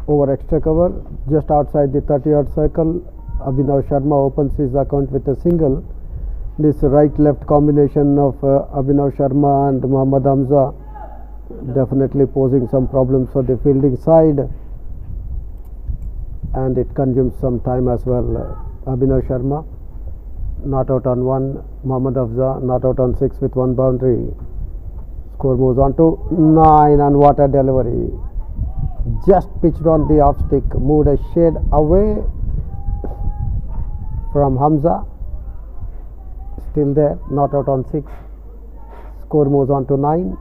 over extra cover, just outside the 30-yard circle. Abhinav Sharma opens his account with a single. This right-left combination of Abhinav Sharma and Muhammad Hamza definitely posing some problems for the fielding side, and it consumes some time as well. Abhinav Sharma not out on 1, Muhammad Hamza not out on 6 with 1 boundary. Score moves on to 9, and what a delivery. Just pitched on the off stick, moved a shade away from Hamza. Still there, not out on 6. Score moves on to 9.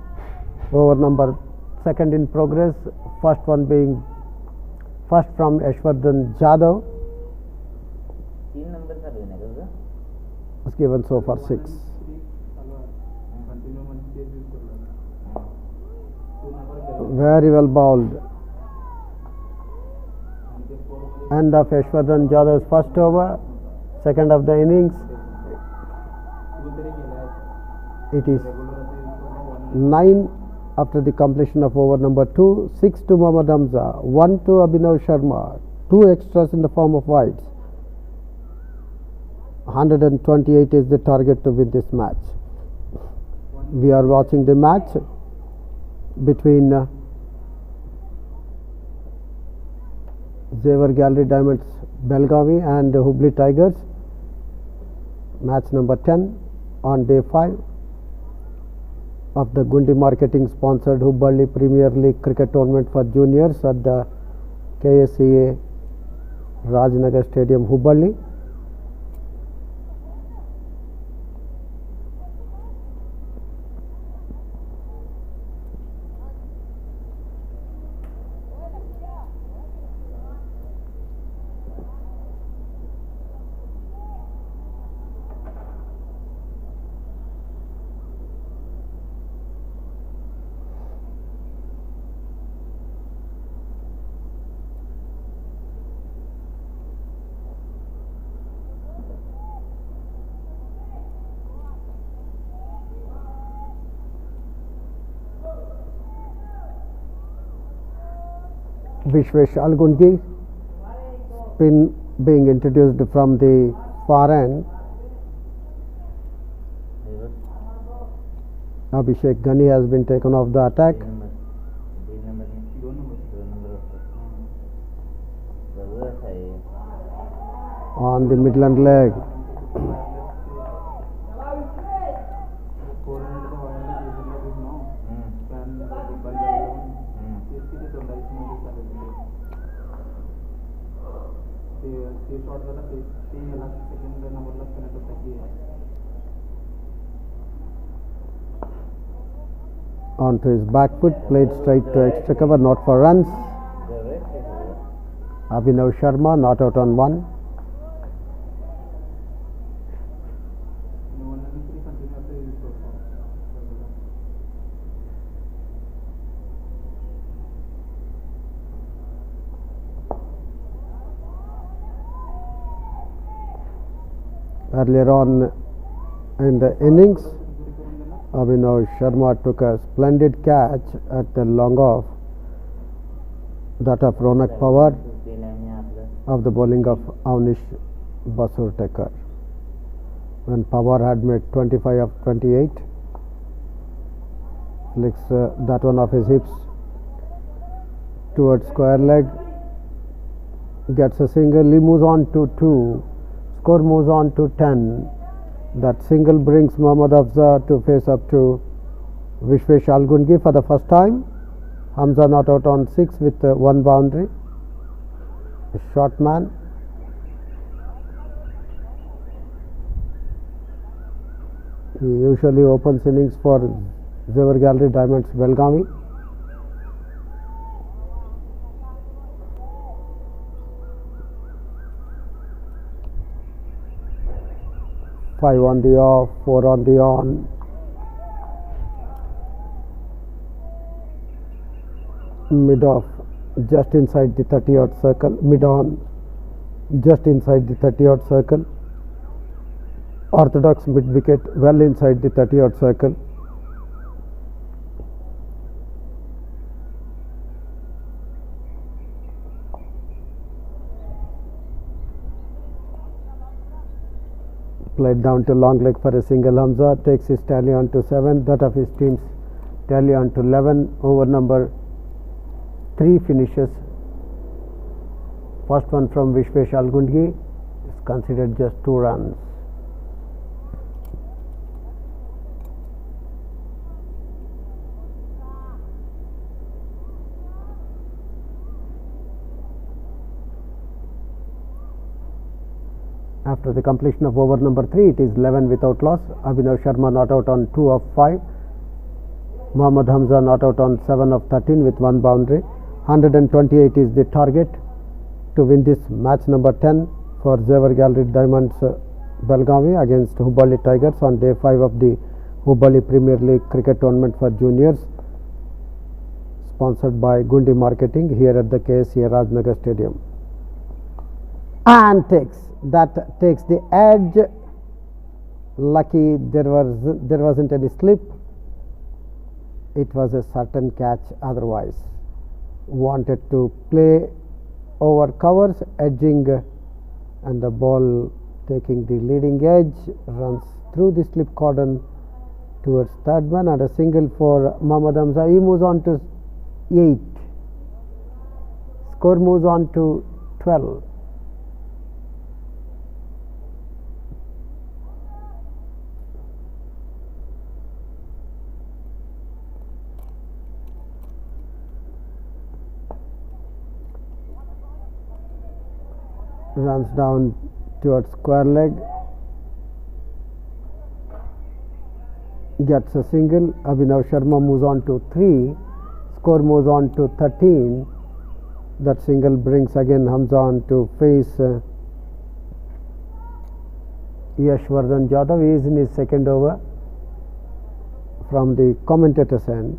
Over number 2nd in progress, first one being first from Yashvardhan Jadhav. 3 numbers are given. Was given so far 6. Very well bowled. End of Yashvardhan Jadhav's first over, second of the innings. It is 9 after the completion of over number 2, 6 to Muhammad Hamza, 1 to Abhinav Sharma, 2 extras in the form of wides. 128 is the target to win this match. We are watching the match between Zevar Gallery Diamonds Belgavi and Hubballi Tigers. Match number 10 on day 5 of the Gundi Marketing sponsored Hubballi Premier League cricket tournament for juniors at the Ksca Rajnagar Stadium, Hubballi. Vishwesh Algungi. Spin being introduced from the far end. Abhishek Ghani has been taken off the attack. On the Midland leg. Onto his back foot, played straight to extra cover, not for runs. Abhinav Sharma not out on 1. Earlier on in the innings, Abhinav Sharma took a splendid catch at the long off, that of Ronak Pawar, of the bowling of Avnish Basurtekar. When Pawar had made 25 of 28, flicks that one off his hips towards square leg, gets a single, he moves on to 2, score moves on to 10. That single brings Mohammad Afza to face up to Vishwesh Algungi for the first time. Hamza not out on 6 with 1 boundary. A short man. He usually opens innings for Zevar Gallery Diamonds Belgavi. Five on the off, 4 on the on. Mid off, just inside the 30-yard circle. Mid on, just inside the 30-yard circle. Orthodox mid wicket, well inside the 30-yard circle. Played down to long leg for a single. Hamza takes his tally on to 7, that of his team's tally on to 11. Over number 3 finishes. First one from Vishwesh Algungi is considered just 2 runs. After the completion of over number 3, it is 11 without loss. Abhinav Sharma not out on 2 of 5. Mohammad Hamza not out on 7 of 13 with 1 boundary. 128 is the target to win this match number 10 for Zevar Gallery Diamonds Belgavi against Hubballi Tigers on day 5 of the Hubballi Premier League cricket tournament for juniors, sponsored by Gundi Marketing here at the Ksca Rajnagar Stadium. And takes the edge. Lucky there wasn't any slip. It was a certain catch otherwise. Wanted to play over covers, edging, and the ball taking the leading edge, runs through the slip cordon towards third man, and a single for Mohammad Hamza. He moves on to 8. Score moves on to 12. Runs down towards square leg, gets a single. Abhinav Sharma moves on to 3, score moves on to 13. That single brings again Hamza on to face Yashvardhan Jadhav. He is in his second over from the commentator's end.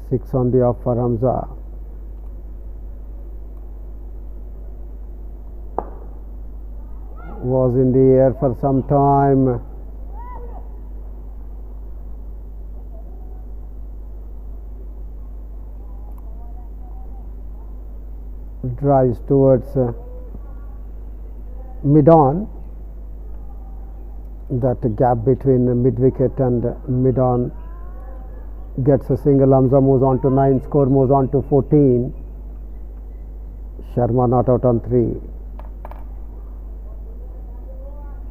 6 on the off for Hamza. Was in the air for some time. drives towards mid-on. That gap between mid-wicket and mid-on gets a single. Hamza moves on to 9, score moves on to 14. Sharma not out on 3.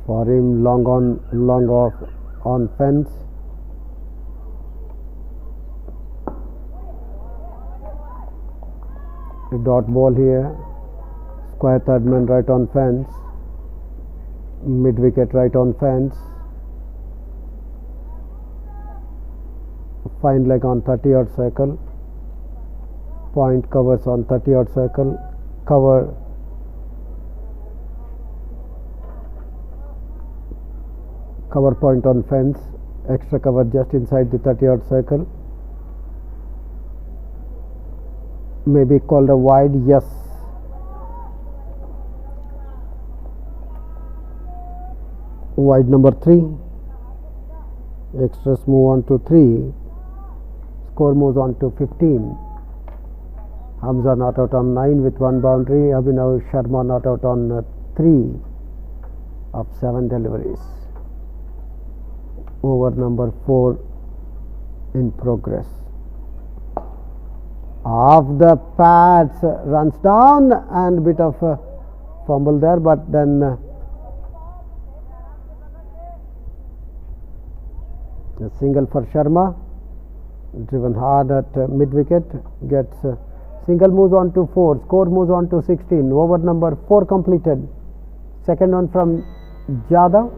For him, long on, long off on fence. A dot ball here. Square third man right on fence. Mid wicket right on fence. Fine leg on 30-odd circle. Point covers on 30-odd circle. Cover point on fence. Extra cover just inside the 30-odd circle. Maybe called a wide. Yes. Wide number 3. Extras move on to 3. Score moves on to 15. Hamza not out on 9 with 1 boundary. Abhinav Sharma not out on 3 of 7 deliveries. Over number 4 in progress. Off the pads, runs down, and bit of a fumble there, but then a single for Sharma. Driven hard at mid wicket, gets single, moves on to 4, score moves on to 16. Over number 4 completed. Second one from Jadhav.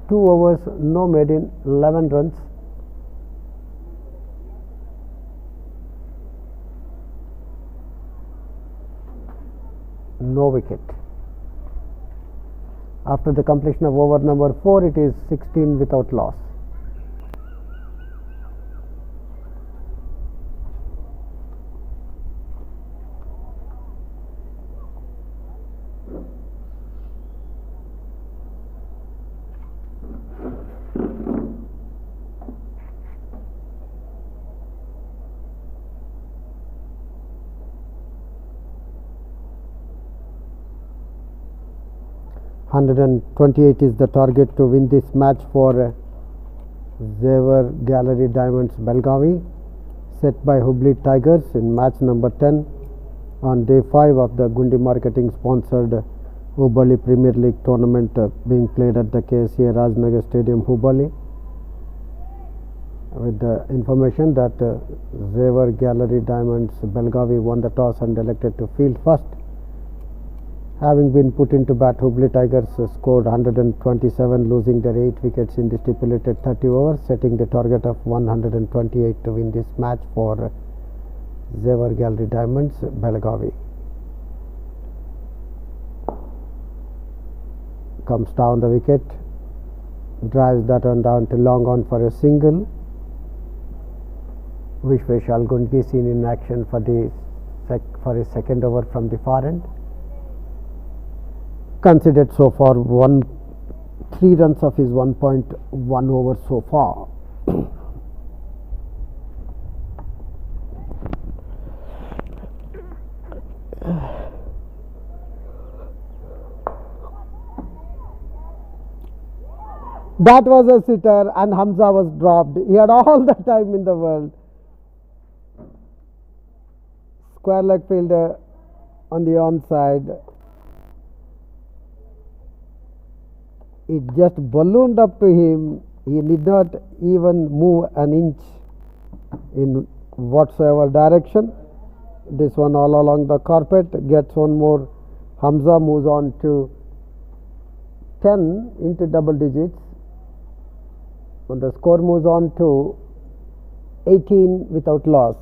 2 overs, no maiden, 11 runs. No wicket. After the completion of over number 4, it is 16 without loss. $128 is the target to win this match for Zevar Gallery Diamonds Belgavi, set by Hubballi Tigers in match number 10 on day 5 of the Gundi Marketing sponsored Hubballi Premier League tournament being played at the Ksca Rajnagar Stadium, Hubballi. With the information that Zevar Gallery Diamonds Belgavi won the toss and elected to field first. Having been put into bat, Hubballi Tigers scored 127, losing their 8 wickets in the stipulated 30 overs, setting the target of 128 to win this match for Zevar Gallery Diamonds Belgavi. Comes down the wicket, drives that one down to long on for a single. Vishweshal Gundgi seen in action for his second over from the far end. Considered so far 3 runs of his 1.1 over so far. That was a sitter and Hamza was dropped. He had all the time in the world. Square leg fielder on the onside. It just ballooned up to him. He did not even move an inch in whatsoever direction. This one all along the carpet, gets one more. Hamza moves on to 10 into double digits. And the score moves on to 18 without loss.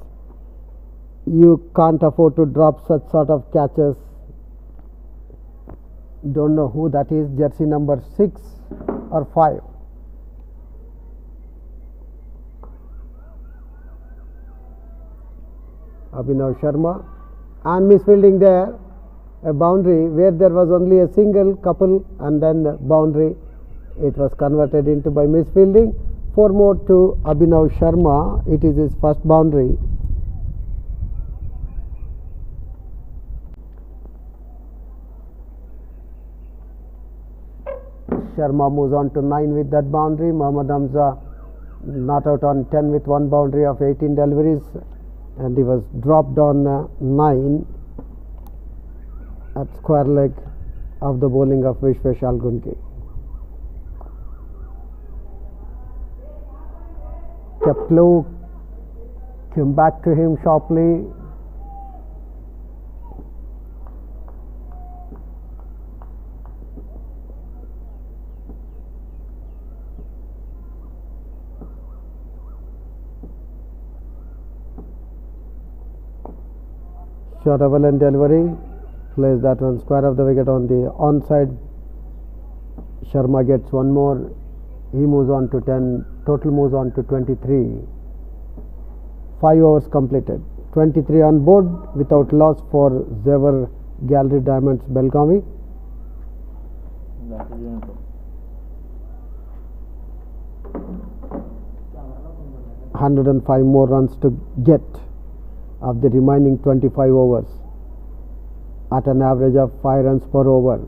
You can't afford to drop such sort of catches. Don't know who that is, jersey number 6 or 5. Abhinav Sharma, and misfielding there, a boundary where there was only a single couple and then the boundary. It was converted into by misfielding. 4 more to Abhinav Sharma. It is his first boundary. Sharma moves on to 9 with that boundary. Mohammad Hamza not out on 10 with one boundary of 18 deliveries, and he was dropped on 9 at square leg of the bowling of Vishwesh Algunki. Keplu came back to him sharply. Short avalanche delivery, plays that one square of the wicket on the onside. Sharma gets one more. He moves on to 10. Total moves on to 23. 5 overs completed. 23 on board without loss for Zevar Gallery Diamonds Belgavi. 105 more runs to get of the remaining 25 overs at an average of 5 runs per over.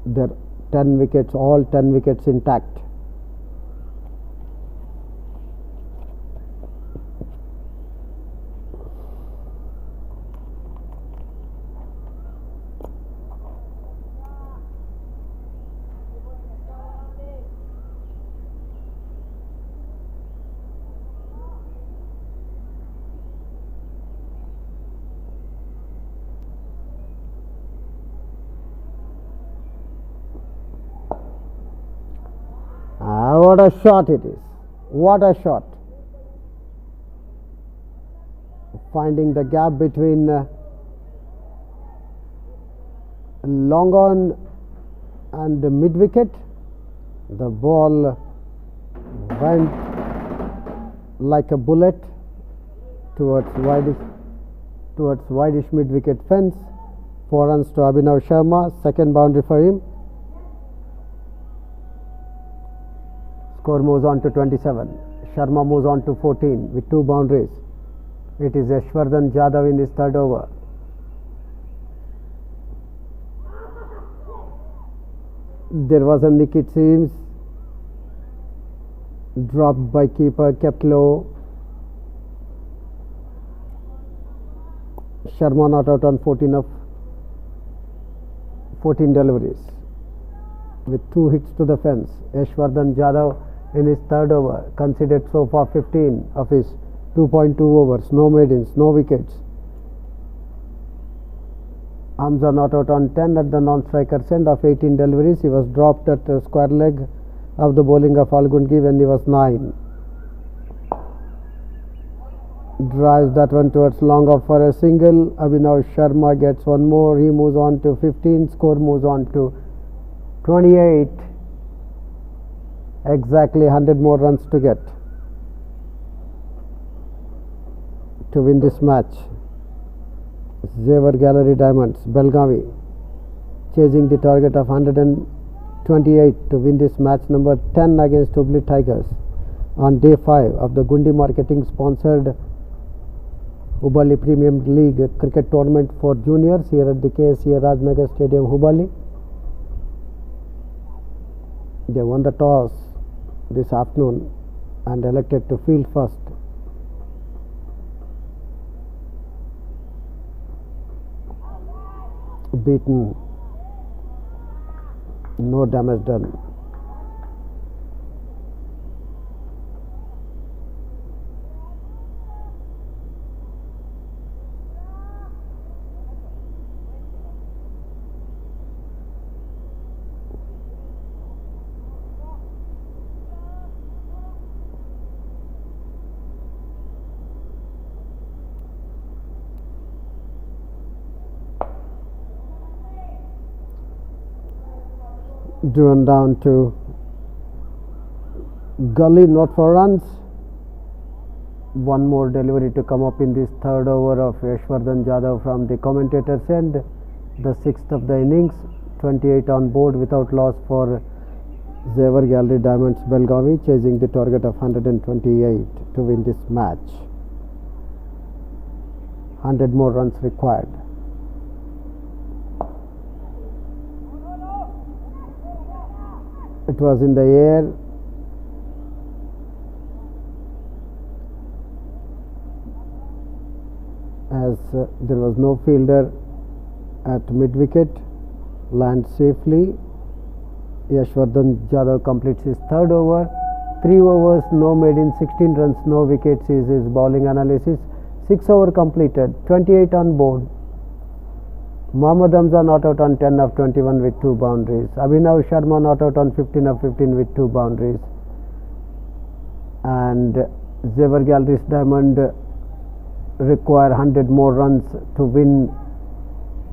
There 10 wickets, all 10 wickets intact. What a shot it is. What a shot. Finding the gap between long on and the mid wicket. The ball went like a bullet towards wideish mid wicket fence. 4 runs to Abhinav Sharma. Second boundary for him. Score moves on to 27. Sharma moves on to 14 with 2 boundaries. It is Yashwardhan Jadhav in his third over. There was a nick, it seems, dropped by keeper, kept low. Sharma not out on 14 of 14 deliveries with 2 hits to the fence. Yashwardhan Jadhav in his third over considered so far 15 of his 2.2 overs, no maidens, no wickets. Hamza not out on 10 at the non-striker's end of 18 deliveries. He was dropped at the square leg of the bowling of Algunki when he was 9. Drives that one towards long off for a single. Abhinav Sharma gets one more. He moves on to 15. Score moves on to 28. Exactly 100 more runs to get to win this match. Zevar Gallery Diamonds Belgavi chasing the target of 128 to win this match number 10 against Hubballi Tigers on day 5 of the Gundi Marketing sponsored Hubballi Premium League cricket tournament for juniors here at the Ksca Rajnagar Stadium, Hubballi. They won the toss this afternoon and elected to field first. Beaten, no damage done. Driven down to gully, not for runs. One more delivery to come up in this third over of Yashwardhan Jadhav from the commentator's end. The 6th of the innings, 28 on board without loss for Zevar Gallery Diamonds Belgavi, chasing the target of 128 to win this match. 100 more runs required. It was in the air. As there was no fielder at mid-wicket, lands safely. Yashwardhan Jadhav completes his third over. 3 overs, no made in 16 runs, no wickets is his bowling analysis. 6 over completed, 28 on board. Mohammad Hamza not out on 10 of 21 with 2 boundaries. Abhinav Sharma not out on 15 of 15 with 2 boundaries. And Xavier Gallery's Diamond require 100 more runs to win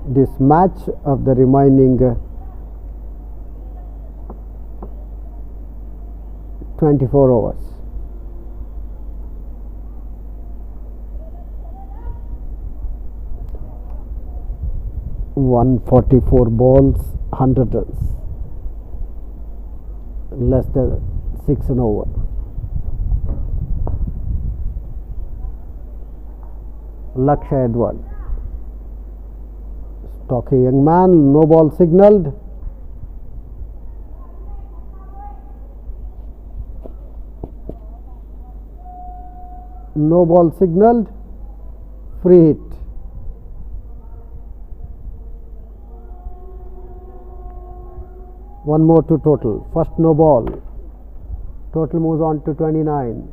this match of the remaining 24 overs. (144 balls, 100 runs, less than 6 an over). Lakshya Edward, stocky young man, no ball signalled. No ball signalled, free hit. One more to total. First no ball. Total moves on to 29.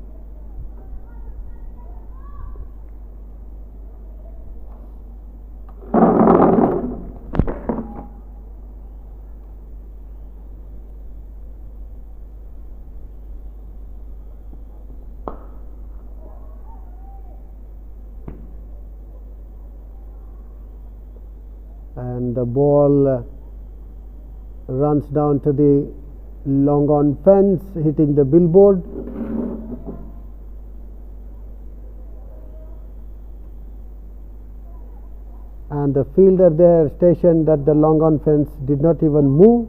And the ball runs down to the long on fence, hitting the billboard. And the fielder there stationed at the long on fence did not even move.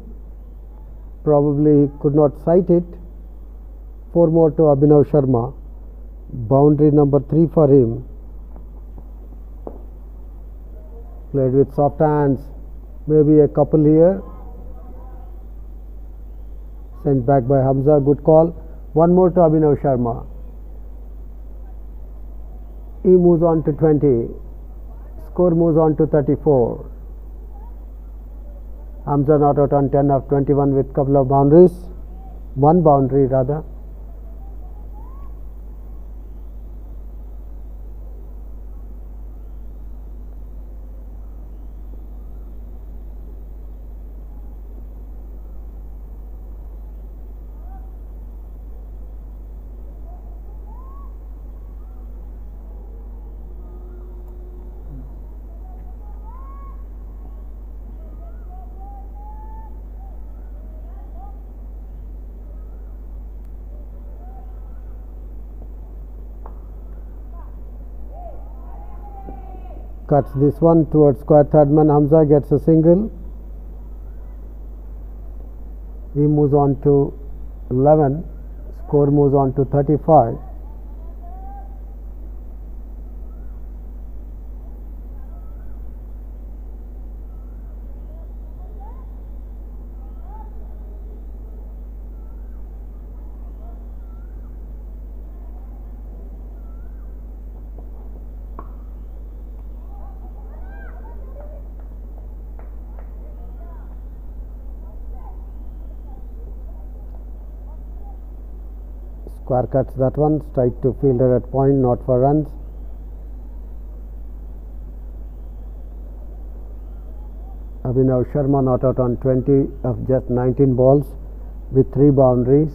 Probably he could not sight it. 4 more to Abhinav Sharma. Boundary number 3 for him. Played with soft hands, maybe a couple here. Sent back by Hamza, good call. 1 more to Abhinav Sharma. He moves on to 20. Score moves on to 34. Hamza not out on 10 of 21 with couple of boundaries. 1 boundary rather. Cuts this one towards square third man. Hamza gets a single. He moves on to 11. Score moves on to 35. Square cuts that one, straight to fielder at point, not for runs. Abhinav Sharma not out on 20 of just 19 balls with 3 boundaries.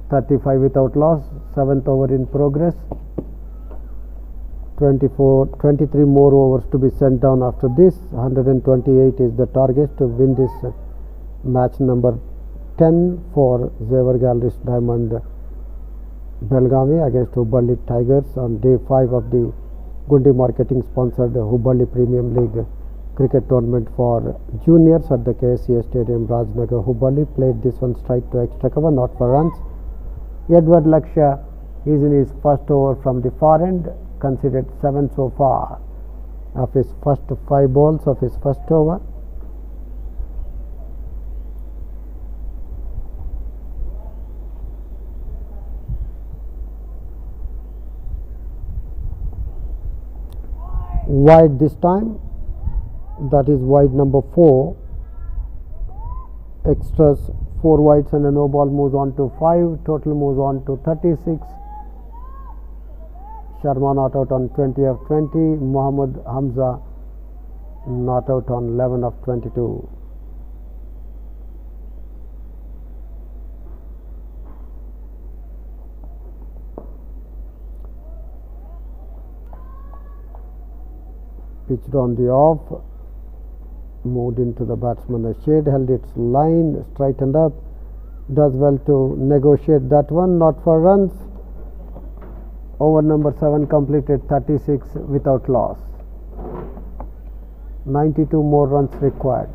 35 without loss, 7th over in progress. 23 more overs to be sent down after this. 128 is the target to win this match number 10 for Xavier Gallery's Diamond Belgavi against Hubballi Tigers on day 5 of the Gundi Marketing sponsored Hubballi Premium League cricket tournament for juniors at the Ksca Stadium, Rajnagar, Hubballi. Played this one straight to extra cover, not for runs. Edward Lakshya is in his first over from the far end, considered 7 so far of his first 5 balls of his first over. Wide this time, that is wide number 4. Extras 4 wides and a no ball moves on to 5. Total moves on to 36. Sharma not out on 20 of 20. Mohammad Hamza not out on 11 of 22. Pitched on the off, moved into the batsman a shade, held its line, straightened up, does well to negotiate that one, not for runs. Over number 7 completed 36 without loss. 92 more runs required.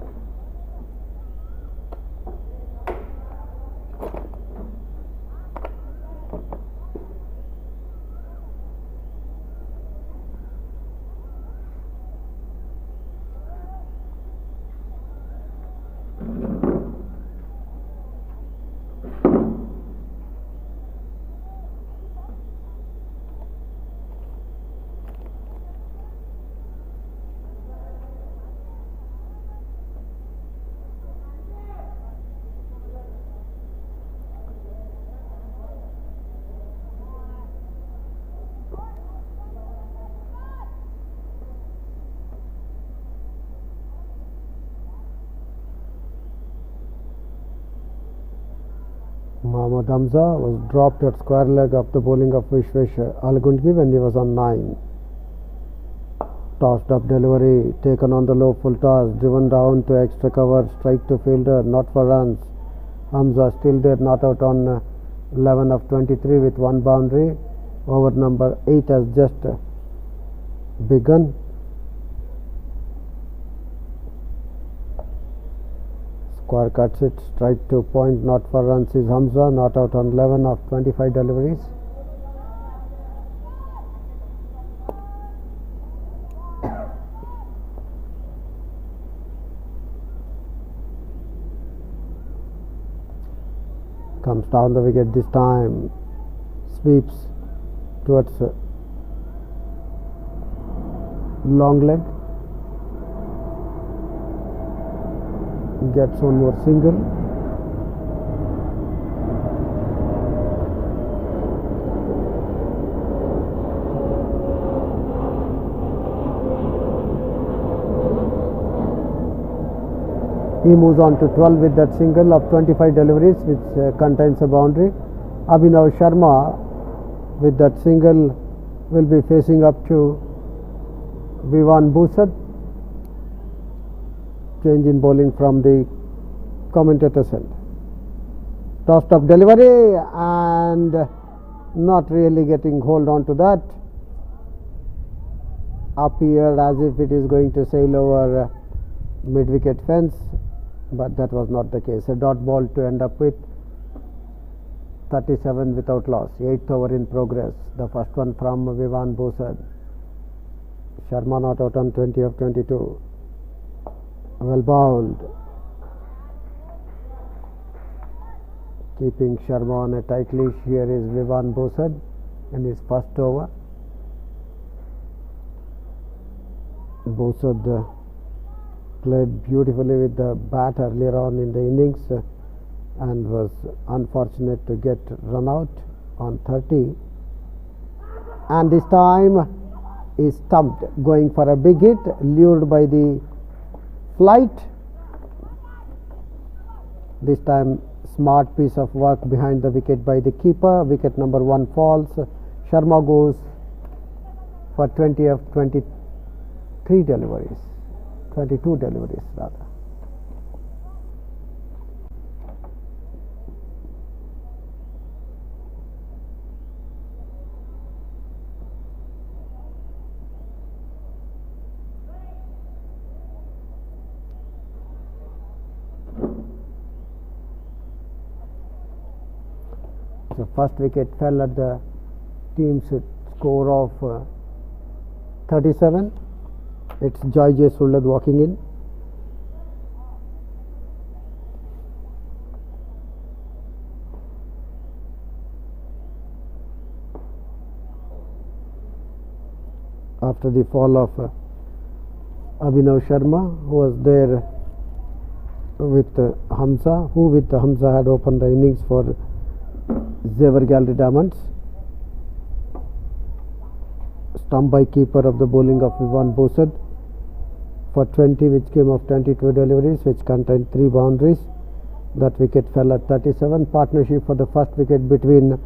Mohammad Hamza was dropped at square leg of the bowling of Vishwesh Algundgi when he was on 9. Tossed up delivery, taken on the low full toss, driven down to extra cover, strike to fielder, not for runs. Hamza still there, not out on 11 of 23 with 1 boundary. Over number 8 has just begun. Square cuts it, strike to point, not for runs is Hamza, not out on 11 of 25 deliveries. Comes down the wicket this time, sweeps towards long leg, gets one more single. He moves on to 12 with that single of 25 deliveries, which contains a boundary. Abhinav Sharma with that single will be facing up to Vivan Busad. Change in bowling from the commentator's end. Tossed up delivery and not really getting hold on to that. Appeared as if it is going to sail over mid-wicket fence, but that was not the case. A dot ball to end up with 37 without loss. 8th over in progress. The first one from Vivan Busad. Sharma not out on 20 of 22. Well bowled. Keeping Sharma on a tight leash. Here is Vivan Busad in his first over. Busad played beautifully with the bat earlier on in the innings and was unfortunate to get run out on 30. And this time is stumped, going for a big hit, lured by the flight. This time smart piece of work behind the wicket by the keeper. Wicket number 1 falls. Sharma goes for 20 of 23 deliveries, 22 deliveries rather. The first wicket fell at the team's score of 37. It's Joy J. Sullad walking in. After the fall of Abhinav Sharma, who was there with Hamza, who with Hamza had opened the innings for Zever Gallery Diamonds. Stump by keeper of the bowling of Vivan Bosad for 20, which came of 22 deliveries, which contained 3 boundaries. That wicket fell at 37. Partnership for the first wicket between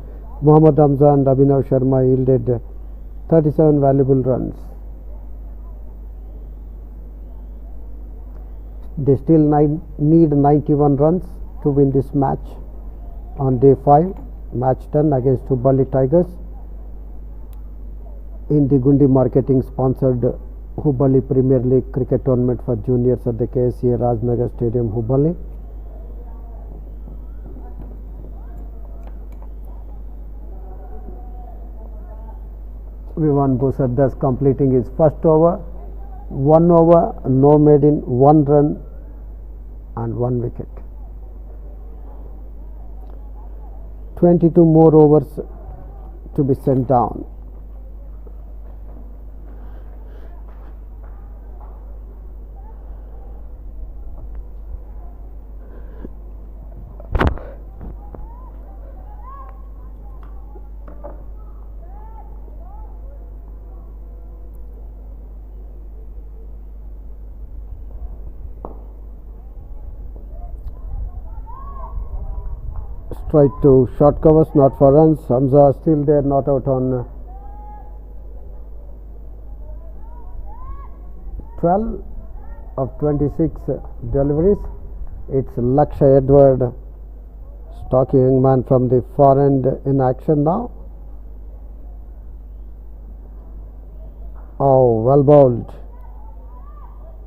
Mohammad Hamza and Abhinav Sharma yielded 37 valuable runs. They still need 91 runs to win this match on day 5, match 10 against Hubballi Tigers in the Gundi Marketing sponsored Hubballi Premier League cricket tournament for juniors at the Ksca Rajnagar Stadium, Hubballi. Vivan Bosad thus completing his first over, 1 over, no maiden, 1 run and 1 wicket. 22 more overs to be sent down. Straight to short covers, not for runs. Hamza still there, not out on 12 of 26 deliveries. It's Lakshay Edward, stocky young man from the far end, in action now. Oh, well bowled.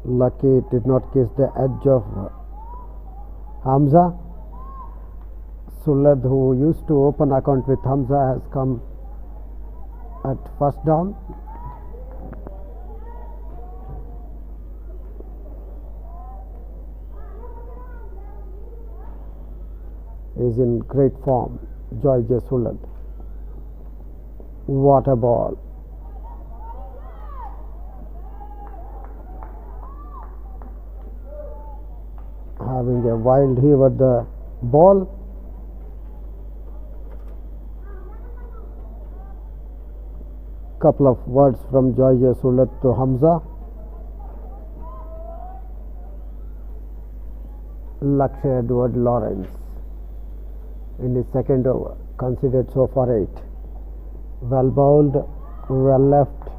Lucky it did not kiss the edge of Hamza. Sulad, who used to open account with Hamza, has come at first down. Is in great form, Joy J. Sulad. What a ball. Having a wild heave at the ball. Couple of words from Joy J. Sulad to Hamza. Lakshay Edward Lawrence in his second over, considered so far 8. Well bowled, well left.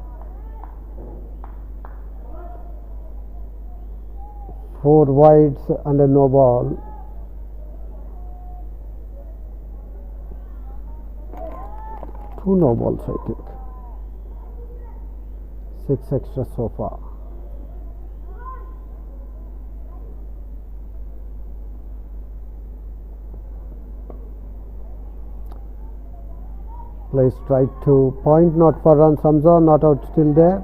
4 wides and a no ball. Two no balls, I think. 6 extra so far. Play straight to point, not for runs. Hamza not out, still there.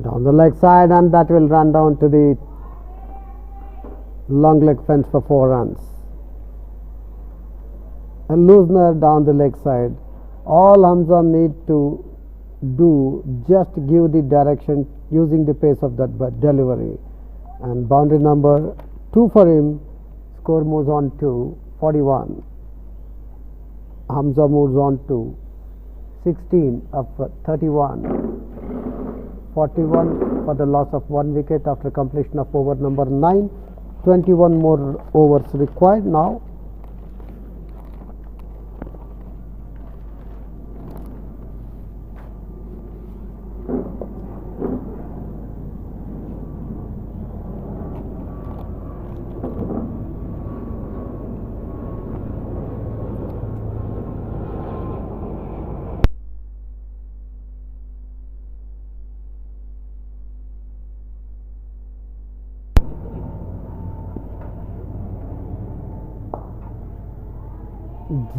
Down the leg side, and that will run down to the long leg fence for 4 runs. A loosener down the leg side. All Hamza need to do, just give the direction using the pace of that delivery. And boundary number 2 for him. Score moves on to 41. Hamza moves on to 16 of 31. 41 for the loss of 1 wicket after completion of over number 9. 21 more overs required now.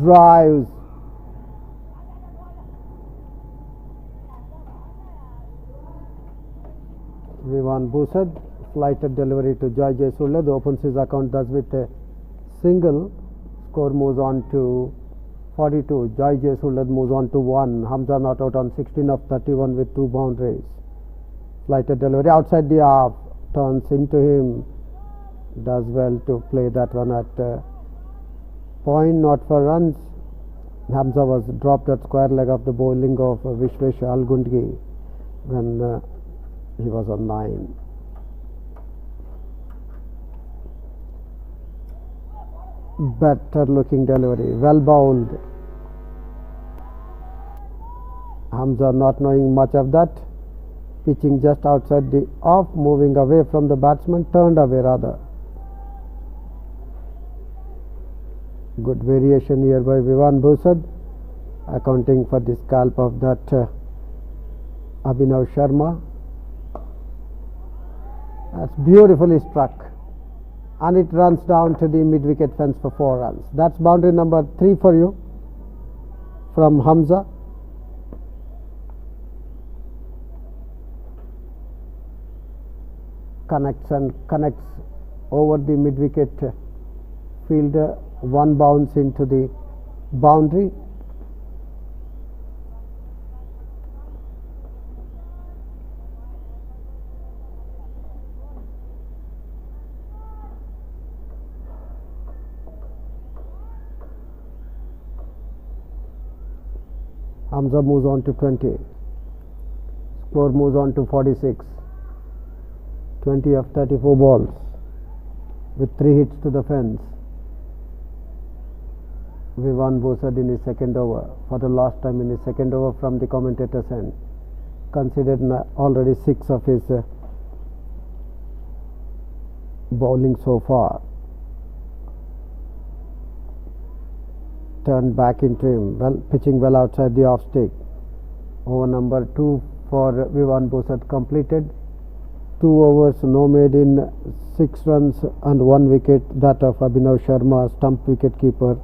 drives. Vivan Busad, flighted delivery to Joy Sulad, opens his account thus with a single. Score moves on to 42. Joy Sulad moves on to 1. Hamza not out on 16 of 31 with 2 boundaries. Flighted delivery outside the half, turns into him, does well to play that one at point, not for runs. Hamza was dropped at square leg of the bowling of Vishwesh Algundgi when he was on 9. Better looking delivery, well bowled. Hamza not knowing much of that, pitching just outside the off, moving away from the batsman, turned away rather. Good variation here by Vivan Busad, accounting for the scalp of that Abhinav Sharma. That's beautifully struck, and it runs down to the mid-wicket fence for 4 runs. That's boundary number 3 for you from Hamza. Connects over the mid-wicket fielder, 1 bounce into the boundary. Hamza moves on to 20. Score moves on to 46. 20 of 34 balls with 3 hits to the fence. Vivan Busad in his second over, for the last time in his second over from the commentator's end, considered already 6 of his bowling so far. Turned back into him, well, pitching well outside the off stick. Over number 2 for Vivan Busad completed. 2 overs, no made in, 6 runs and 1 wicket, that of Abhinav Sharma, stump wicket keeper.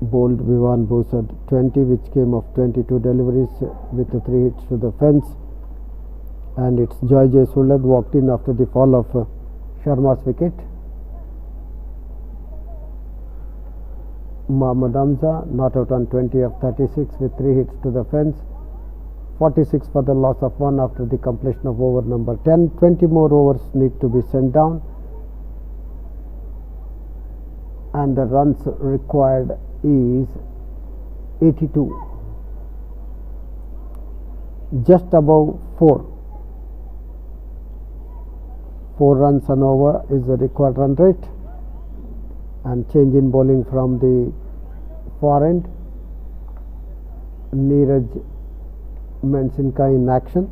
Bowled Vivan Busad 20, which came of 22 deliveries with 3 hits to the fence, and it's Joy Sulad walked in after the fall of Sharma's wicket. Mohammad Hamza not out on 20 of 36 with 3 hits to the fence. 46 for the loss of 1 after the completion of over number 10. 20 more overs need to be sent down, and the runs required is 82, just above 4. 4 runs an over is the required run rate, and change in bowling from the far end. Neeraj Mensinka in action.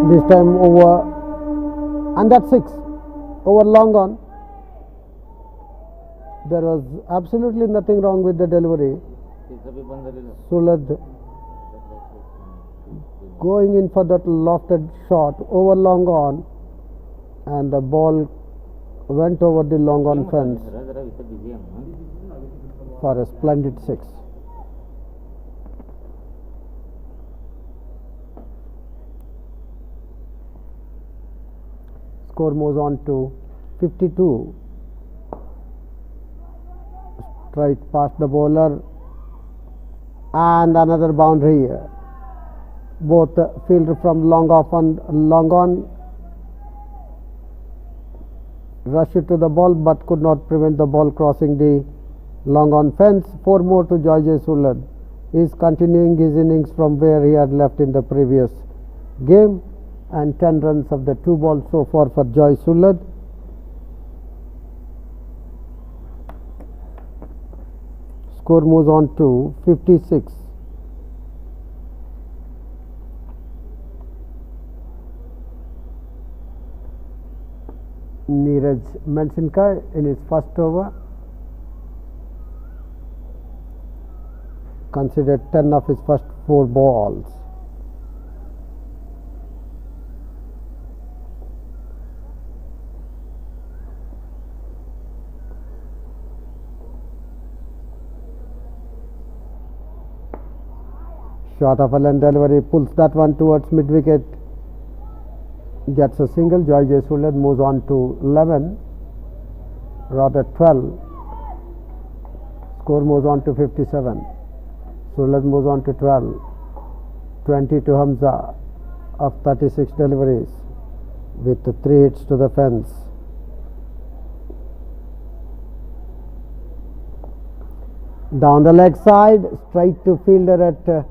This time over, and that's 6 over long on. There was absolutely nothing wrong with the delivery. Sulad going in for that lofted shot over long on, and the ball went over the long on fence for a splendid 6. Score moves on to 52. Straight past the bowler, and another boundary. Both fielder from long off and long on rushed to the ball but could not prevent the ball crossing the long on fence. 4 more to Joy Sulad. He is continuing his innings from where he had left in the previous game, and 10 runs of the 2 balls so far for Joy Sulad. Score moves on to 56. Neeraj Manshinkai in his first over considered 10 of his first 4 balls. Short of a length delivery, pulls that one towards mid wicket, gets a single. Joy Sulad moves on to 11, rather 12. Score moves on to 57. Sulad moves on to 12. 20 to Hamza of 36 deliveries with 3 hits to the fence. Down the leg side, straight to fielder at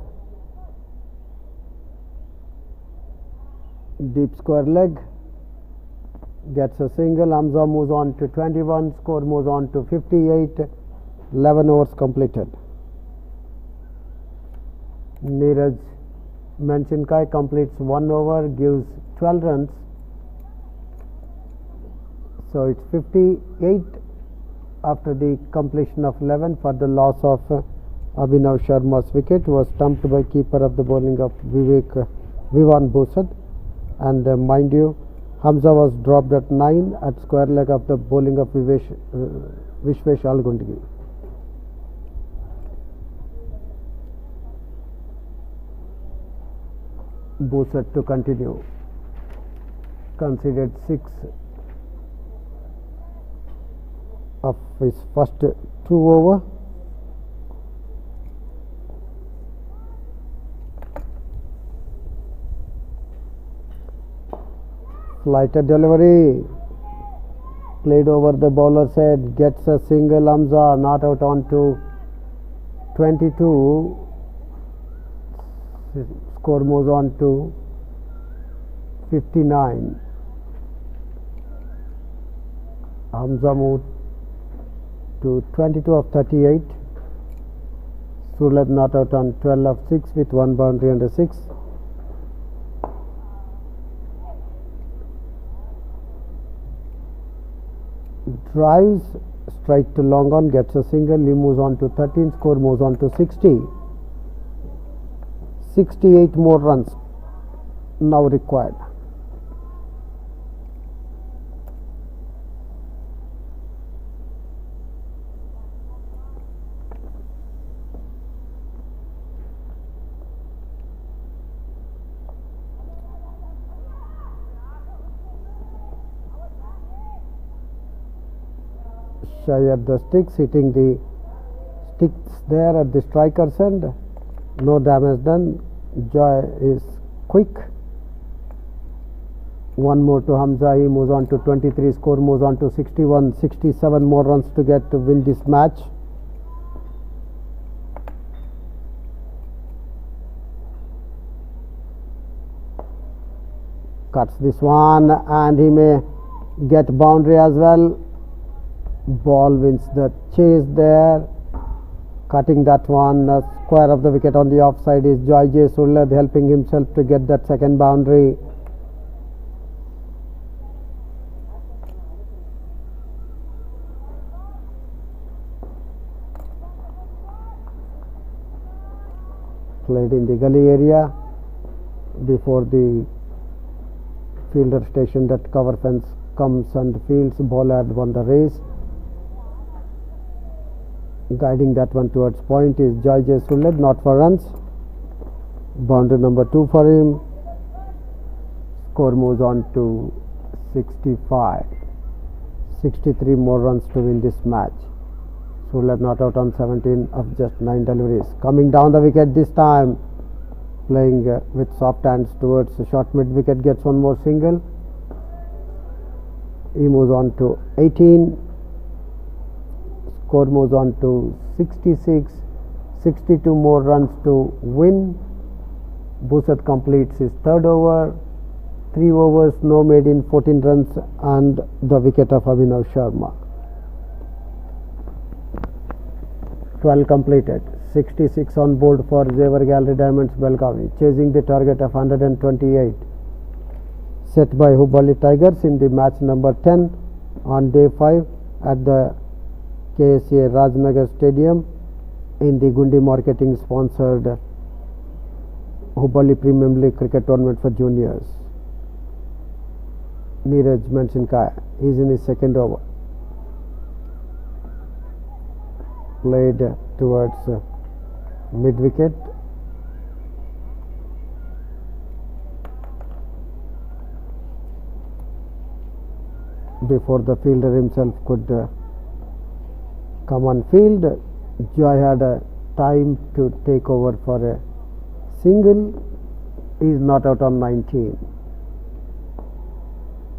deep square leg, gets a single. Hamza moves on to 21. Score moves on to 58. 11 overs completed. Neeraj Manshinkai completes 1 over, gives 12 runs. So it's 58 after the completion of 11 for the loss of Abhinav Sharma's wicket. Was stumped by keeper of the bowling of Vivan Bosad. And mind you, Hamza was dropped at 9 at square leg of the bowling of Vishwesh Algundgi. Bosad to continue. Considered 6 of his first 2 over. Flighted delivery, played over the bowler's head, gets a single. Hamza not out on to 22. Score moves on to 59. Hamza moved to 22 of 38. Sulad not out on 12 of 6 with 1 boundary and a 6. Drives straight to long on, gets a single. He moves on to 13. Score moves on to 60. 68 more runs now required. Shy at the sticks, hitting the sticks there at the striker's end. No damage done. Joy is quick. 1 more to Hamza. He moves on to 23. Score moves on to 61. 67 more runs to get to win this match. Cuts this one and he may get boundary as well. Ball wins the chase there. Cutting that one, square of the wicket on the offside is Joy Sulad, helping himself to get that second boundary. Played in the gully area before the fielder station. That cover fence comes and fields. Ball had won the race. Guiding that one towards point is Joy Sulad, not for runs. Boundary number 2 for him. Score moves on to 65. 63 more runs to win this match. Surlad not out on 17 of just 9 deliveries. Coming down the wicket this time, playing with soft hands towards the short mid wicket, gets one more single. He moves on to 18. Score moves on to 66. 62 more runs to win. Bhusat completes his third over. 3 overs, no made in 14 runs, and the wicket of Abhinav Sharma. 12 completed. 66 on board for Zevar Gallery Diamonds Belgavi, chasing the target of 128 set by Hubballi Tigers in the match number 10 on day 5 at the Ksca Rajnagar Stadium in the Gundi Marketing sponsored Hubballi Premium League Cricket Tournament for Juniors. Neeraj Mansinkaya is in his second over. Played towards mid wicket. Before the fielder himself could come on field, Joy had time to take over for a single. He is not out on 19.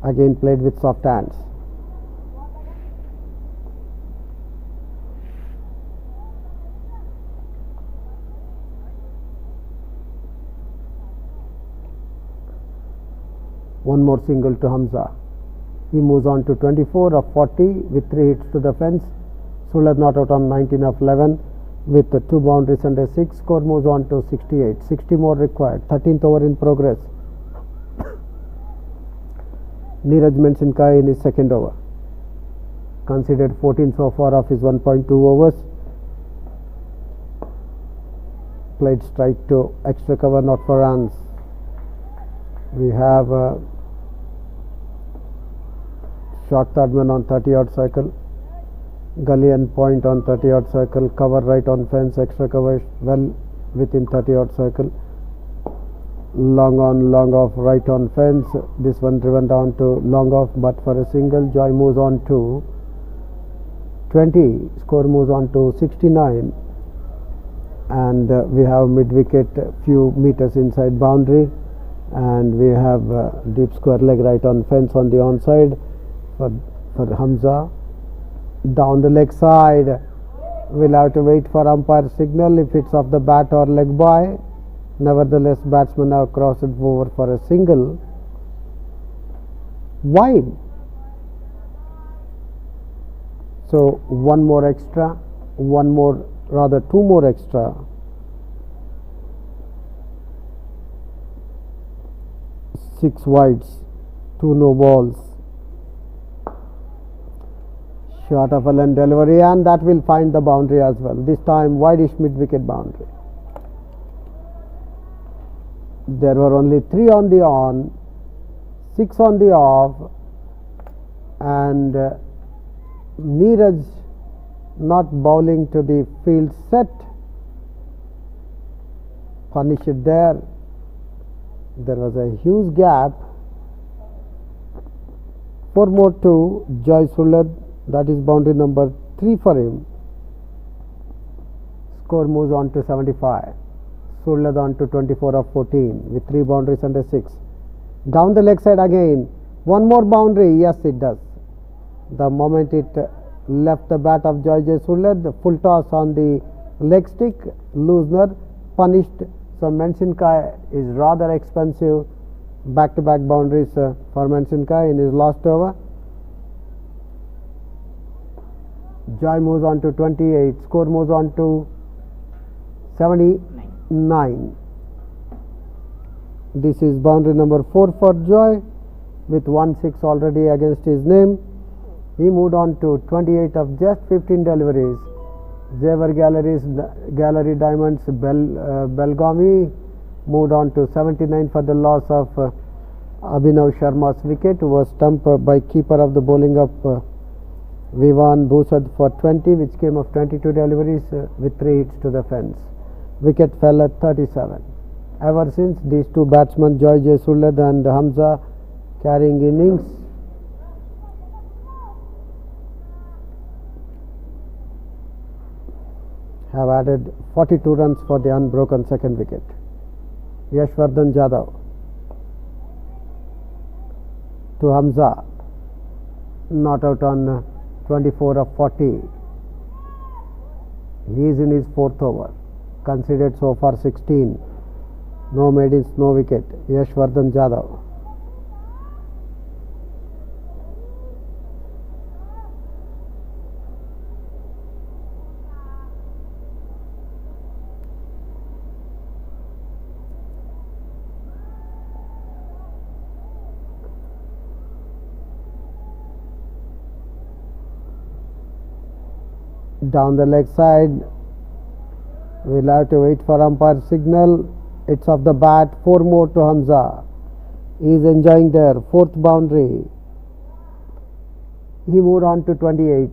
Again played with soft hands. One more single to Hamza. He moves on to 24 of 40 with 3 hits to the fence. Surlad not out on 19 of 11 with 2 boundaries and a 6. Score moves on to 68. 60 more required. 13th over in progress. Neeraj Mansinkaya in his second over. Considered 14 so far of his 1.2 overs. Played strike to extra cover, not for runs. We have short third man on 30-yard circle. Gully and point on 30-yard circle. Cover right on fence. Extra cover well within 30-yard circle. Long on, long off, right on fence. This one driven down to long off, but for a single. Joy moves on to 20. Score moves on to 69. And we have mid wicket, few meters inside boundary. And we have deep square leg right on fence on the onside for Hamza. Down the leg side, we'll have to wait for umpire signal if it's off the bat or leg by. Nevertheless, batsmen have crossed over for a single. Wide. So one more extra, two more extra. Six wides, 2 no balls. Short of a length delivery, and that will find the boundary as well. This time wideish mid wicket boundary. There were only 3 on the on, 6 on the off, and Neeraj not bowling to the field set. Punish it there. There was a huge gap. 4 more to Joy Surlad. That is boundary number 3 for him. Score moves on to 75. Surlad on to 24 of 14 with 3 boundaries and a 6. Down the leg side again. One more boundary. Yes, it does. The moment it left the bat of Joy Surlad, the full toss on the leg stick, loosener, punished. So Mansinkaya is rather expensive. Back-to-back boundaries for Mansinkaya in his last over. Joy moves on to 28. Score moves on to 79. This is boundary number 4 for Joy with 1-6 already against his name. He moved on to 28 of just 15 deliveries. Zevar Gallery Diamonds Belgavi moved on to 79 for the loss of Abhinav Sharma's wicket, who was stumped by keeper of the bowling of Vivan Bhusad for 20, which came of 22 deliveries with 3 hits to the fence. Wicket fell at 37. Ever since, these two batsmen, Joy Surlad and Hamza, carrying innings. have added 42 runs for the unbroken second wicket. Yashvardhan Jadhav to Hamza, not out on 24 of 40. He is in his fourth over. Considered so far 16. No maidens, no wicket. Yashvardhan Jadhav. Down the leg side, we'll have to wait for umpire signal. It's off the bat, 4 more to Hamza. He is enjoying their fourth boundary. He moved on to 28.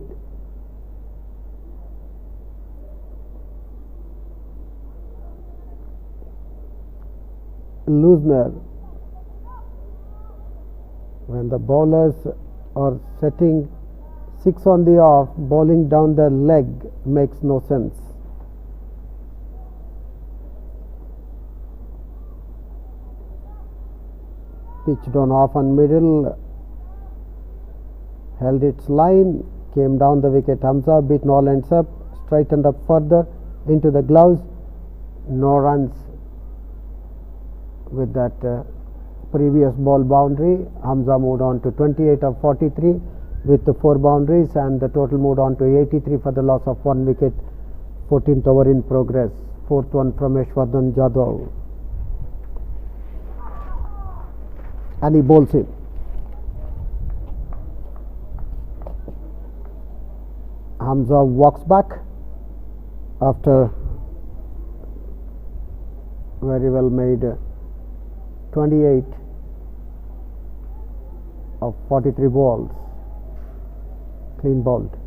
Loosener. When the bowlers are setting 6 on the off, bowling down the leg makes no sense. Pitched on off and middle, held its line, came down the wicket. Hamza beaten all ends up, straightened up further into the gloves. No runs with that previous ball boundary. Hamza moved on to 28 of 43 with the 4 boundaries, and the total moved on to 83 for the loss of 1 wicket. 14th over in progress. 4th one from Yashvardhan Jadhav. And he bowls in. Hamza walks back after very well made 28 of 43 balls. Clean bowled.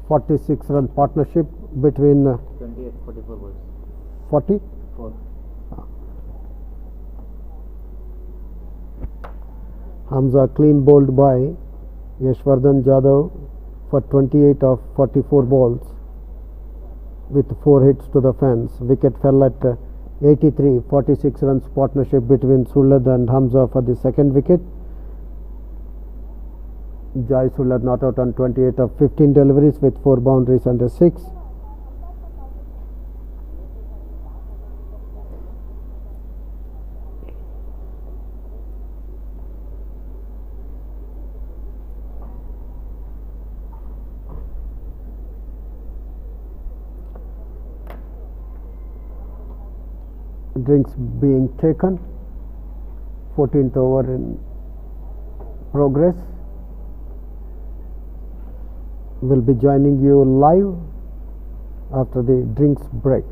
.46-run partnership between 28, 44 balls. 40. 4. Hamza clean bowled by Yashvardhan Jadhav for 28 of 44 balls with 4 hits to the fence. Wicket fell at 83. 46 runs partnership between Sulad and Hamza for the second wicket. Jai Sulad not out on 28 of 15 deliveries with 4 boundaries and a 6. Drinks being taken. 14th over in progress. Will be joining you live after the drinks break.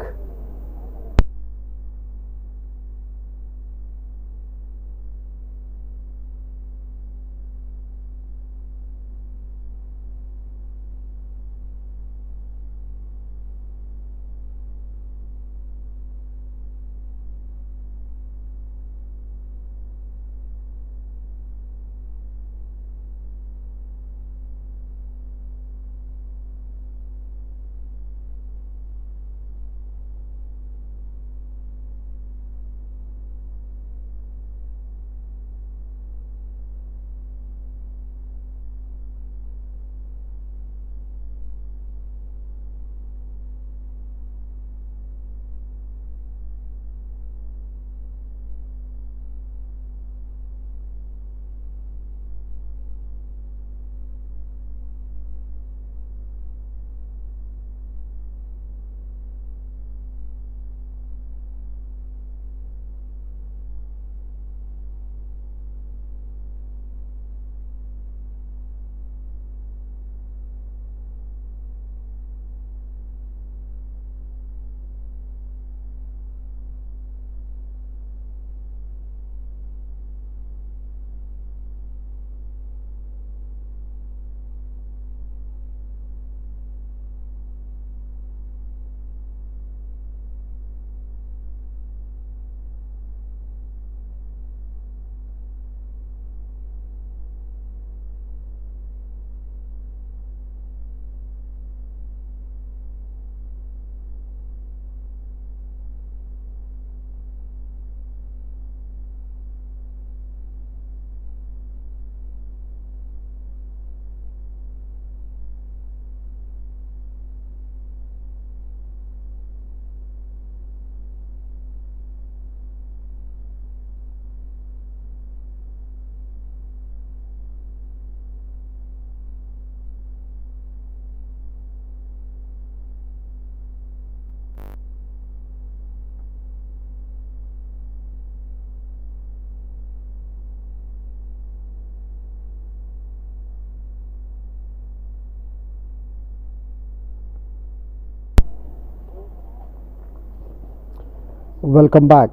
Welcome back.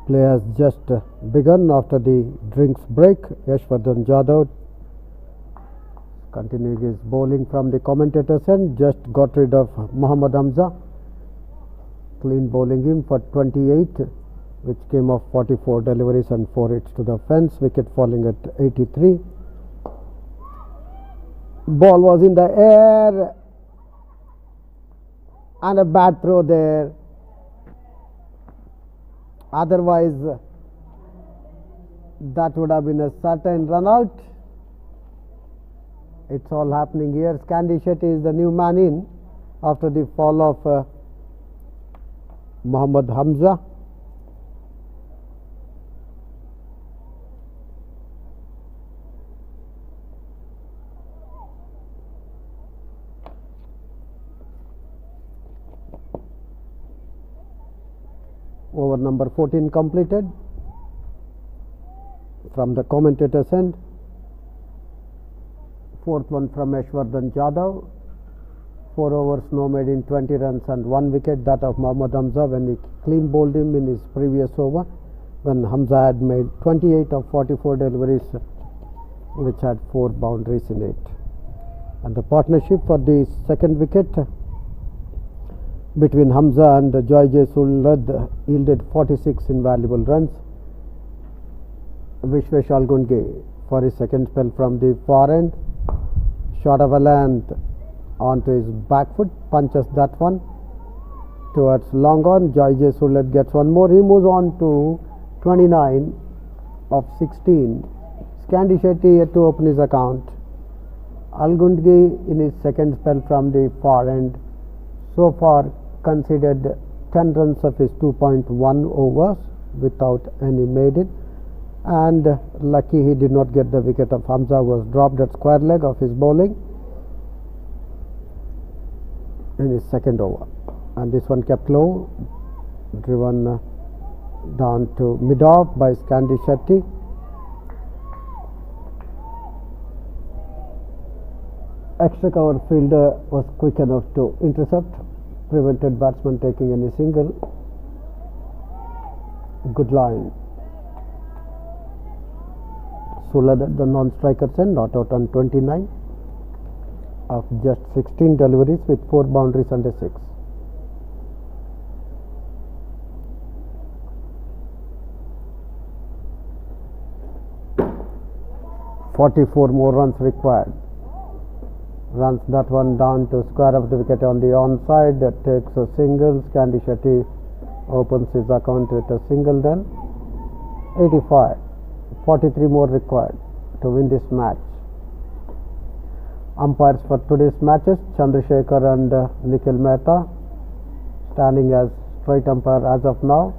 Play has just begun after the drinks break. Yashwardhan Jadhav continuing his bowling from the commentator's end, just got rid of Mohammad Hamza, clean bowling him for 28, which came off 44 deliveries and 4 hits to the fence, wicket falling at 83. Ball was in the air and a bad throw there. Otherwise, that would have been a certain run out. It's all happening here. Scandi Shetty is the new man in after the fall of Mohammad Hamza. Over number 14 completed. From the commentator's end, fourth one from Yashwardhan Jadhav. 4 overs, no made in 20 runs and 1 wicket, that of Mohammad Hamza when he clean bowled him in his previous over, when Hamza had made 28 of 44 deliveries, which had 4 boundaries in it. And the partnership for the second wicket between Hamza and Joy Sulad yielded 46 invaluable runs. Vishwesh Algunge for his second spell from the far end, shot of a length onto his back foot, punches that one towards long on. Joy Sulad gets one more. He moves on to 29 of 16. Scandi Shetty yet to open his account. Algunge in his second spell from the far end so far conceded 10 runs of his 2.1 overs without any maiden, and lucky he did not get the wicket of Hamza, was dropped at square leg of his bowling in his second over, and this one kept low, driven down to mid off by Scandi Shetty. Extra cover fielder was quick enough to intercept, prevented batsman taking any single. Good line. Sulad at the non-striker's end, not out on 29 of just 16 deliveries with 4 boundaries and a 6. "44 more runs required." Runs that one down to square of the wicket on the onside. That takes a single. Scandi Shetty opens his account with a single then. 85. 43 more required to win this match. Umpires for today's matches, Chandrasekhar and Nikhil Mehta, standing as straight umpire as of now.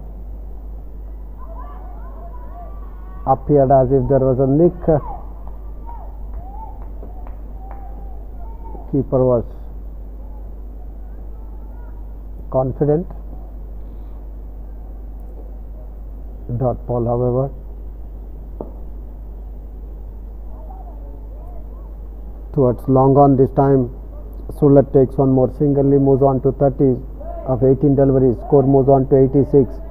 Appeared as if there was a nick. Keeper was confident. Dot ball, however. Towards long on this time, Sulad takes one more single. He moves on to 30 of 18 deliveries. Score moves on to 86.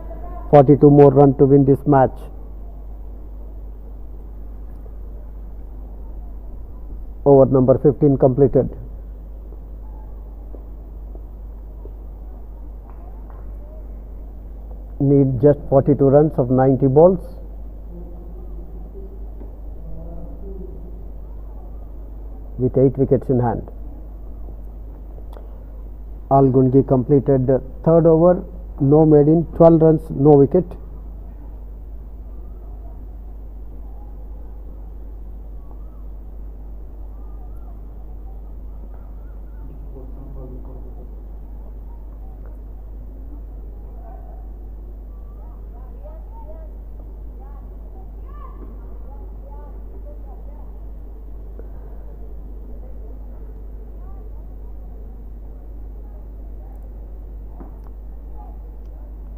42 more run to win this match. Over number 15 completed. Need just 42 runs of 90 balls. With 8 wickets in hand. Algunge completed the third over, no made in, 12 runs, no wicket.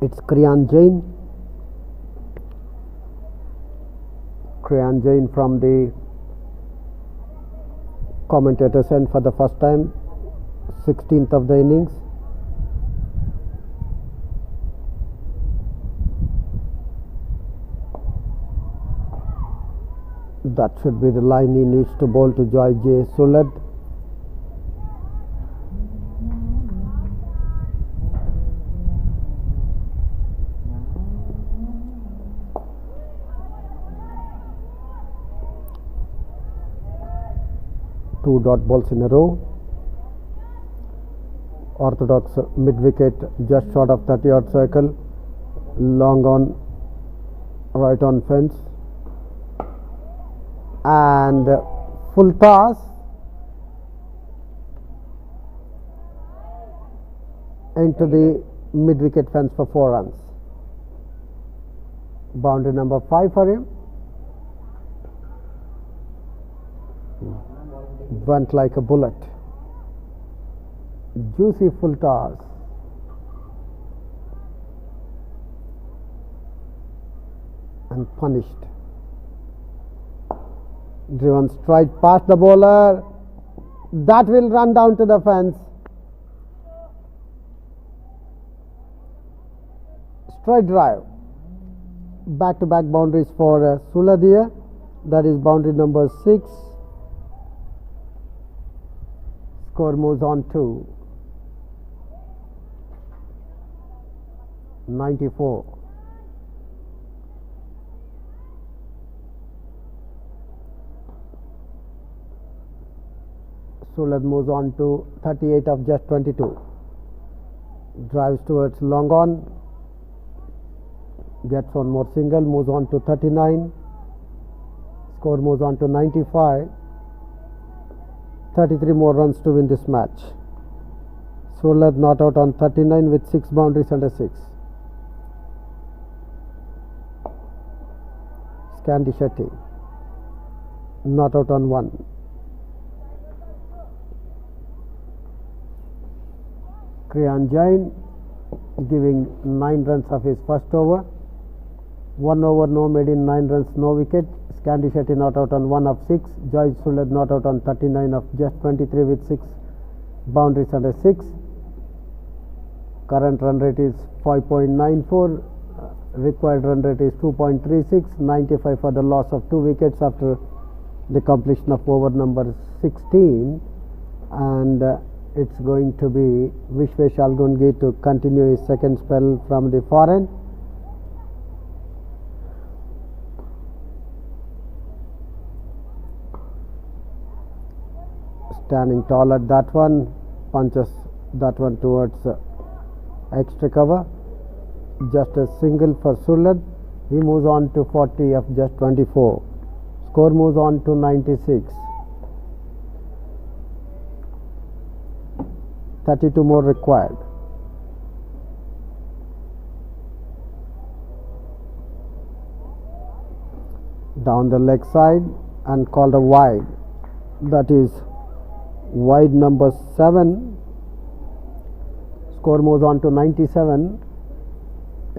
It's Kriyan Jain from the commentator's end for the first time, 16th of the innings. That should be the line he needs to bowl to Joy J. Sulad. Two dot balls in a row. Orthodox mid-wicket just short of 30-yard circle. Long on, right on fence. And full toss into the mid-wicket fence for 4 runs. Boundary number 5 for him. Went like a bullet. Juicy full toss. And punished. Driven straight past the bowler. That will run down to the fence. Straight drive. Back to back boundaries for Suladia. That is boundary number 6. Score moves on to 94. Sulad moves on to 38 of just 22. Drives towards long on. Gets one more single. Moves on to 39. Score moves on to 95. 33 more runs to win this match. Sulad not out on 39 with 6 boundaries and a 6. Scandi Shetty not out on 1. Kriyan Jain giving 9 runs of his first over. 1 over, no made in 9 runs, no wicket. Scandi Shetty not out on 1 of 6. Joy Sulad not out on 39 of just 23 with 6 boundaries and a 6. Current run rate is 5.94. Required run rate is 2.36. 95 for the loss of 2 wickets after the completion of over number 16. And it's going to be Vishwesh Algungi to continue his second spell from the foreign. Standing tall at that one, punches that one towards extra cover. Just a single for Sulad. He moves on to 40 of just 24. Score moves on to 96. 32 more required. Down the leg side and called a wide. That is wide number 7. Score moves on to 97.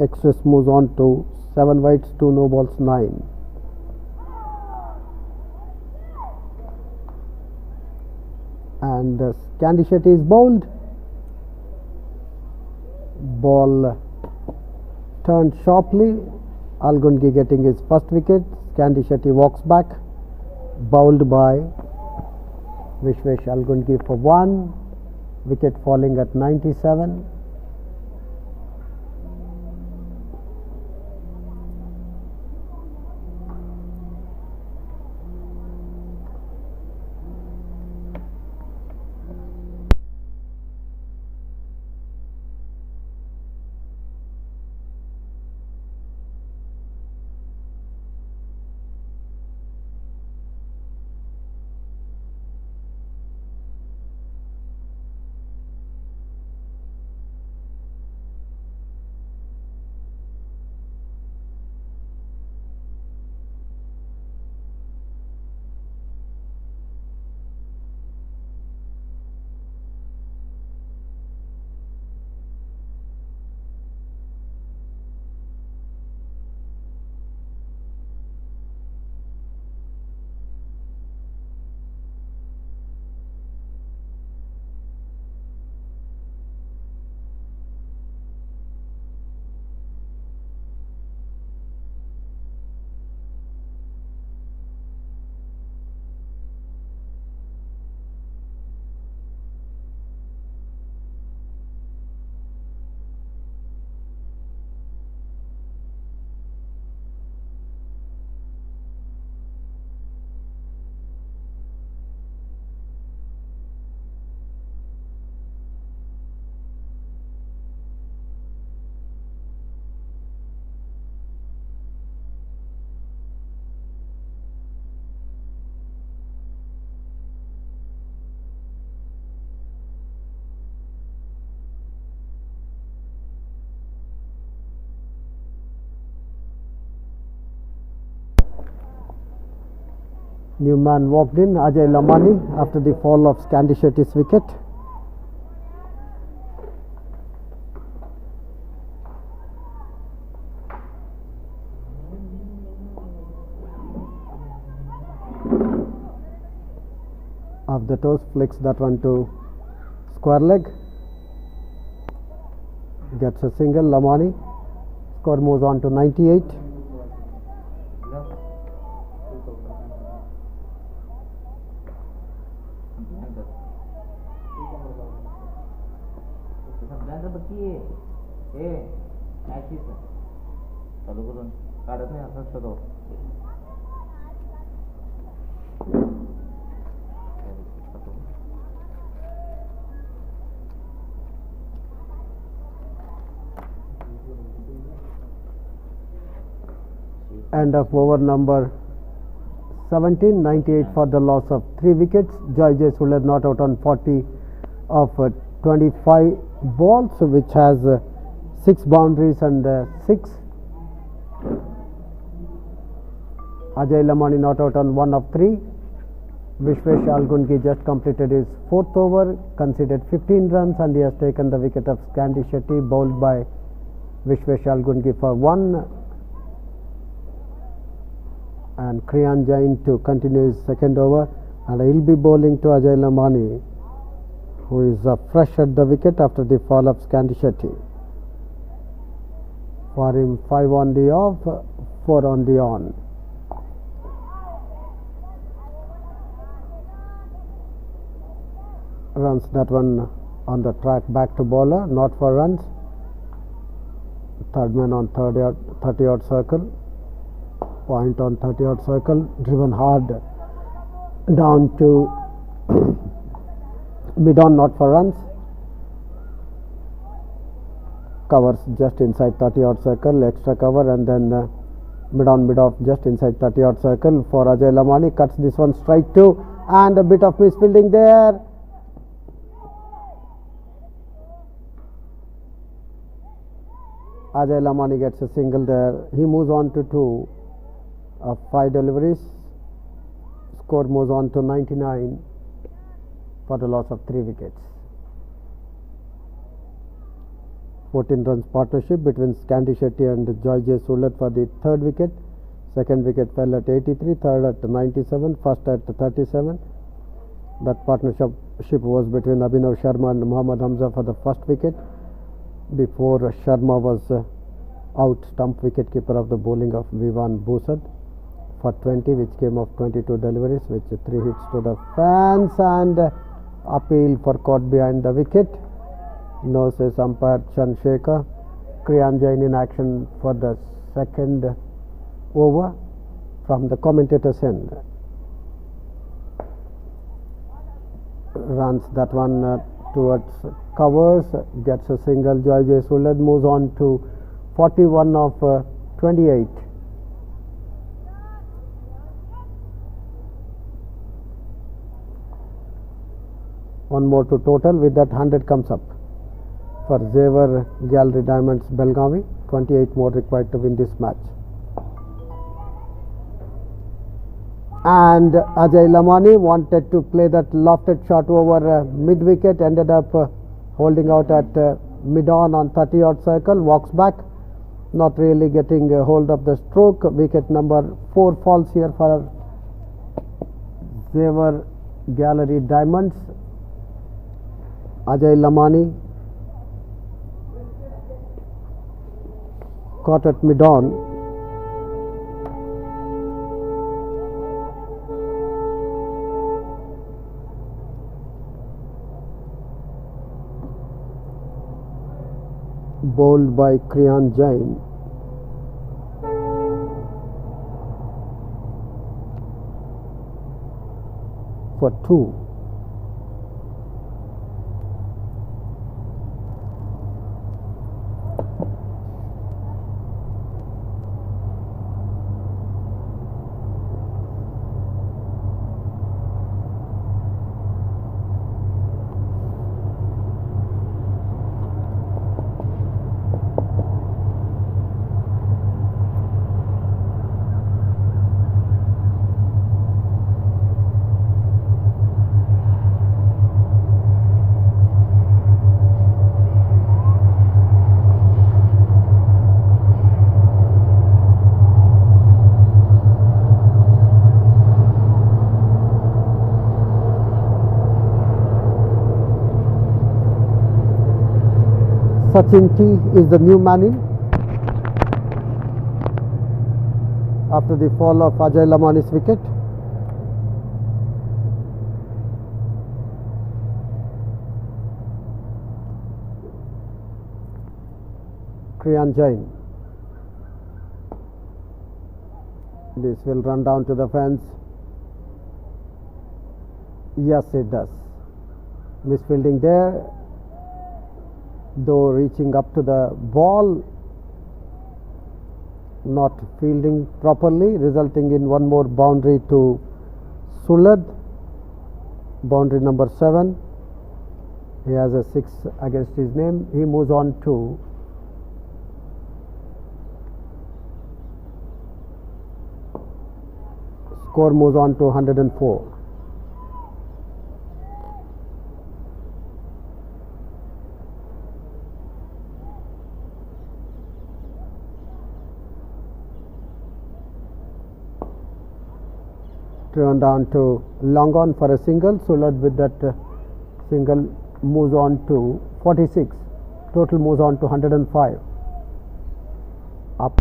Excess moves on to 7 wides, 2 no balls, 9. And Scandi Shetty is bowled. Ball turned sharply. Algungi getting his first wicket. Scandi Shetty walks back. Bowled by Vishwesh Algungi for 1. Wicket falling at 97. New man walked in, Ajay Lamani, after the fall of Scandi Shetty's wicket. Off the toes, flicks that one to square leg. Gets a single, Lamani. Score moves on to 98. End of over number 17, 98 for the loss of 3 wickets. Joy Jaiswal not out on 40 of 25 balls, which has 6 boundaries and 6. Ajay Lamani not out on 1 of 3. Vishwesh Algungi just completed his 4th over, conceded 15 runs, and he has taken the wicket of Scandi Shetty, bowled by Vishwesh Algungi for 1. And Kriyan Jain to continue his 2nd over, and he will be bowling to Ajay Lamani, who is fresh at the wicket after the fall of Scandi Shetty. For him, 5 on the off, 4 on the on. Runs that one on the track, back to bowler, not for runs. Third man on 30-odd circle. Point on 30-odd circle, driven hard down to mid-on, not for runs. Covers just inside 30-odd circle, extra cover, and then mid-on, mid-off just inside 30-odd circle for Ajay Lamani. Cuts this one straight to, and a bit of misfielding there. Ajay Lamani gets a single there. He moves on to 2 of 5 deliveries. Score moves on to 99 for the loss of 3 wickets. 14 runs partnership between Scandi Shetty and Joy Jaiswal for the 3rd wicket. 2nd wicket fell at 83, 3rd at 97, 1st at 37. That partnership was between Abhinav Sharma and Muhammad Hamza for the 1st wicket, before Sharma was out, stump wicketkeeper of the bowling of Vivan Busad for 20, which came off 22 deliveries, which 3 hits to the fans, and appeal for caught behind the wicket. No says umpire Chandrasekhar. Kriyan Jain in action for the 2nd over from the commentator's end. Runs that one towards covers, gets a single. Joy Jaiswal moves on to 41 of 28. One more to total. With that, 100 comes up for Zevar Gallery Diamonds Belgavi. 28 more required to win this match. And Ajay Lamani wanted to play that lofted shot over mid-wicket, ended up holding out at mid-on 30-odd circle, walks back, not really getting a hold of the stroke. Wicket number 4 falls here for Zevar Gallery Diamonds. Ajay Lamani caught at mid-on. Bowled by Kriyan Jain. For 2. Sachin T is the new man in after the fall of Ajay Lamani's wicket. Kriyan Jain. This will run down to the fence. Yes, it does. Misfielding there, though reaching up to the ball, not fielding properly, resulting in one more boundary to Sulad. Boundary number 7. He has a 6 against his name. He moves on to score moves on to 104. Driven down to long on for a single. Sulad with that single moves on to 46. Total moves on to 105. Up.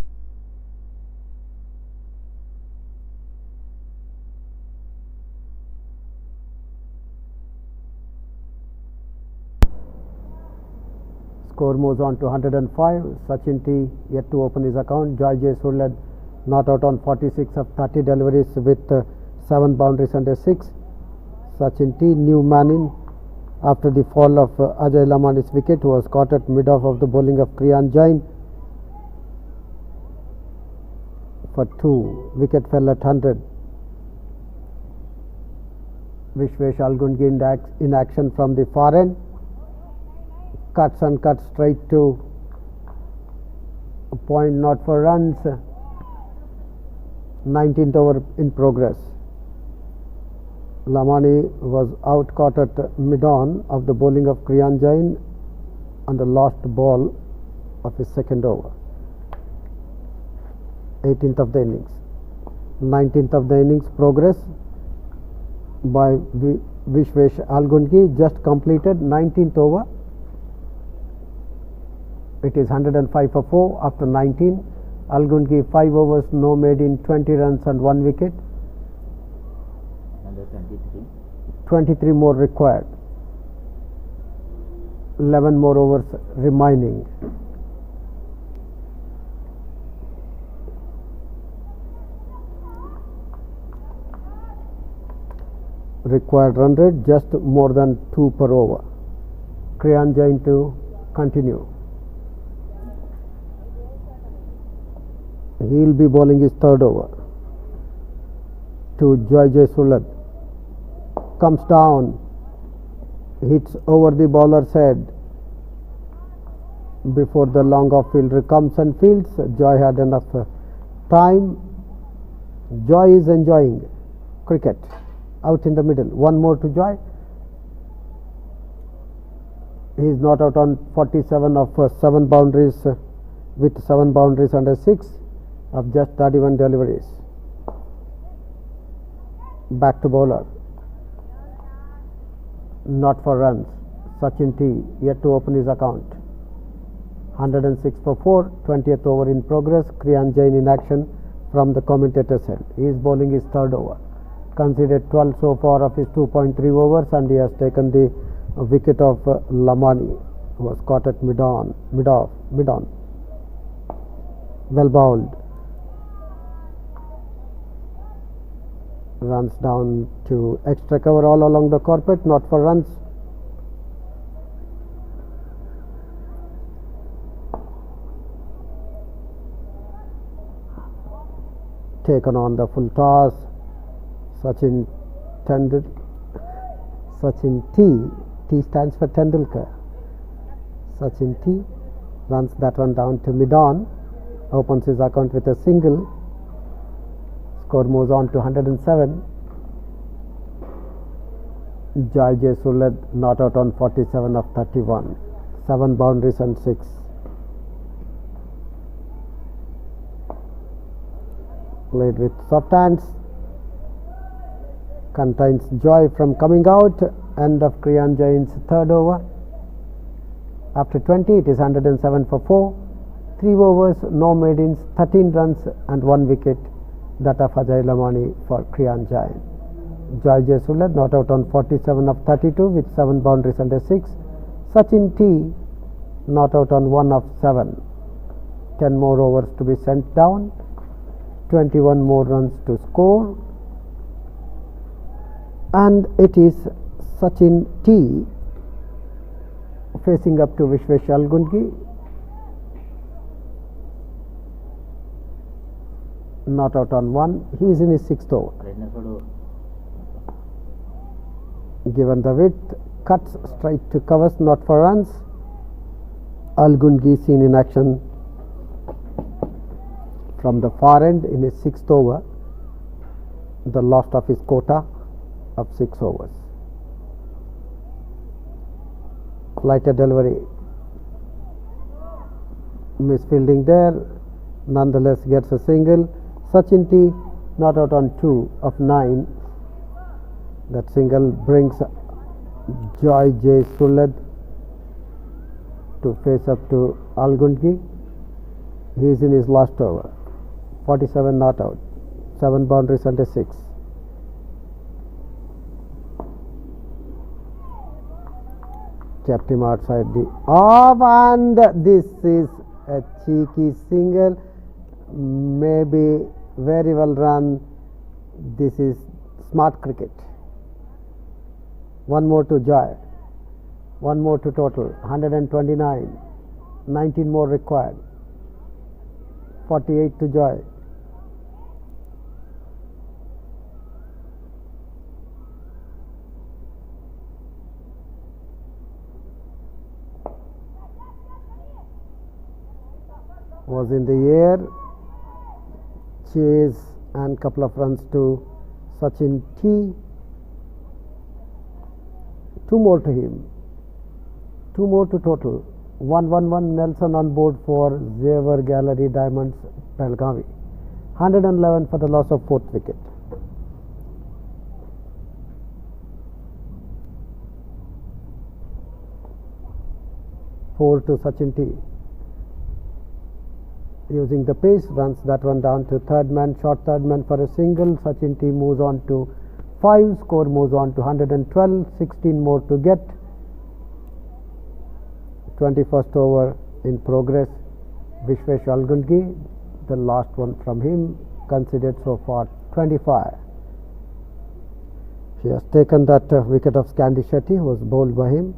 Score moves on to 105. Sachin T yet to open his account. Joy J. Sulad not out on 46 of 30 deliveries with 7 boundaries and a 6. Sachin T, new man in after the fall of Ajay Lamani's wicket, who was caught at mid-off of the bowling of Kriyan Jain for 2. Wicket fell at 100. Vishwesh Algungi in action from the far end. Cuts and cuts straight to a point not for runs. 19th over in progress. Lamani was out caught at mid-on of the bowling of Kriyan Jain on the last ball of his second over. 18th of the innings. 19th of the innings progress by Vishwesh Algungi, just completed 19th over. It is 105 for 4 after 19. Algungi 5 overs, no made in 20 runs and 1 wicket. 23 more required. 11 more overs remaining. Required run rate just more than 2 per over. Kriyan Jain to continue. He will be bowling his third over to Joy J. Sulad. Comes down, hits over the bowler's head before the long off fielder comes and fields. Joy had enough time. Joy is enjoying cricket out in the middle. One more to Joy. He is not out on 47 of 7 boundaries with 7 boundaries and a 6 of just 31 deliveries. Back to bowler. Not for runs. Sachin T yet to open his account. 106 for 4. 20th over in progress. Kriyan Jain in action from the commentator's end. He is bowling his third over. Considered 12 so far of his 2.3 overs, and he has taken the wicket of Lamani, who was caught at mid-on. Well bowled. Runs down to extra cover all along the carpet, not for runs. Taken on the full toss. Sachin T stands for Tendulkar. Sachin T runs that one down to mid-on, opens his account with a single. Score moves on to 107. Joy J. Sulad not out on 47 of 31. 7 boundaries and 6. Played with soft hands. Contains Joy from coming out. End of Kriyan Jain's third over. After 20, it is 107 for 4. 3 overs, no maidens, 13 runs and 1 wicket. That of Ajay Lamani for Kriyan Jain. Joy Jaisulat not out on 47 of 32 with 7 boundaries and a 6. Sachin T not out on 1 of 7. 10 more overs to be sent down. 21 more runs to score. And it is Sachin T facing up to Vishwesh Algungi. Not out on 1. He is in his 6th over. Given the width, cuts straight to covers, not for runs. Algungi seen in action from the far end in his 6th over, the last of his quota of 6 overs. Flighter delivery, misfielding there, nonetheless gets a single. Sachin T not out on 2 of 9. That single brings Joy J. Suled to face up to Algungi. He is in his last over. 47 not out. 7 boundaries and a 6. Kept him outside the off, and this is a cheeky single. Maybe very well run. This is smart cricket. 1 more to Joy. 1 more to total. 129. 19 more required. 48 to Joy. Was in the air. Chase and couple of runs to Sachin T. 2 more to him. 2 more to total. 111 Nelson on board for Xavier Gallery Diamonds Belgavi. 111 for the loss of 4th wicket. Four to Sachin T. Using the pace, runs that one down to third man, short third man for a single. Sachin T moves on to 5, score moves on to 112, 16 more to get. 21st over in progress. Vishwesh Algungi, the last one from him, considered so far 25. He has taken that wicket of Scandi Shetty, who was bowled by him,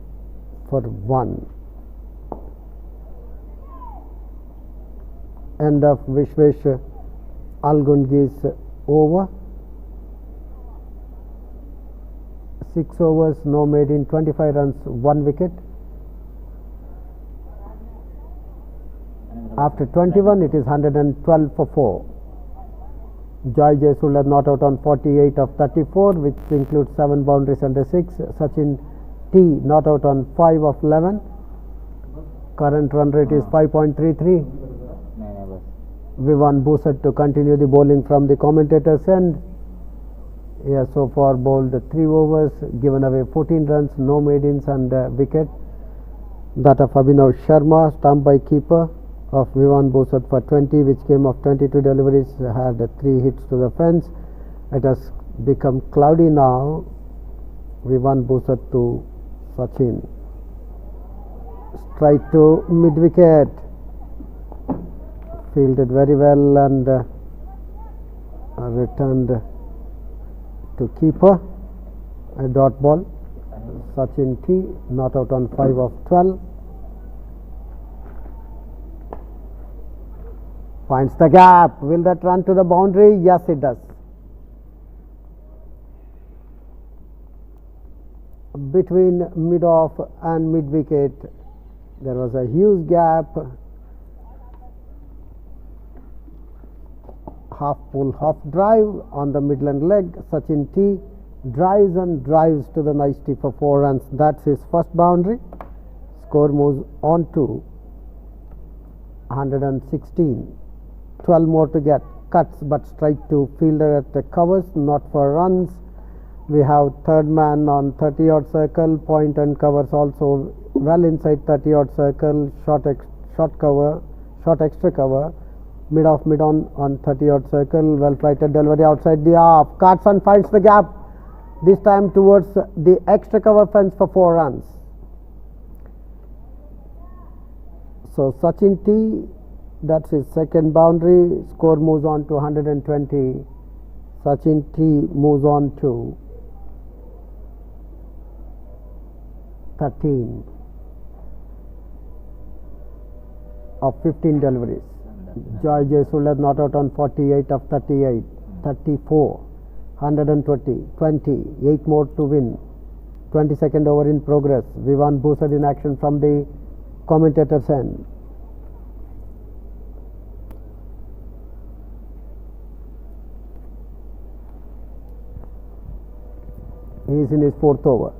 for 1. End of Vishwesh Algungi's over. 6 overs, no maiden, 25 runs, 1 wicket. After 21, it is 112 for 4. Joy Jaisulat not out on 48 of 34, which includes 7 boundaries and a 6. Sachin T not out on 5 of 11. Current run rate is 5.33. Vivan Busat to continue the bowling from the commentator's end. He has so far bowled 3 overs, given away 14 runs, no maidens and a wicket. That of Abhinav Sharma, stumped by keeper of Vivan Busat for 20, which came of 22 deliveries, had 3 hits to the fence. It has become cloudy now. Vivan Busat to Sachin. Strike to mid-wicket. Fielded very well and returned to keeper. A dot ball. Sachin T not out on 5 of 12. Finds the gap. Will that run to the boundary? Yes, it does. Between mid-off and mid-wicket, there was a huge gap. Half pull, half drive on the Midland leg. Sachin T drives and drives to the nicety for 4 runs. That's his first boundary. Score moves on to 116. 12 more to get. Cuts but strike to fielder at the covers, not for runs. We have third man on 30-odd circle, point and covers also well inside 30-odd circle, short extra cover, mid on 30-odd circle, well flighted delivery outside the off, cuts and finds the gap, this time towards the extra cover fence for 4 runs. So Sachin T, that's his second boundary, score moves on to 120. Sachin T moves on to 13 of 15 deliveries. Joy Sulad not out on 48 of 38, 34, 120, 20, 8 more to win. 22nd over in progress. Vivan Bhusad in action from the commentator's end. He is in his 4th over.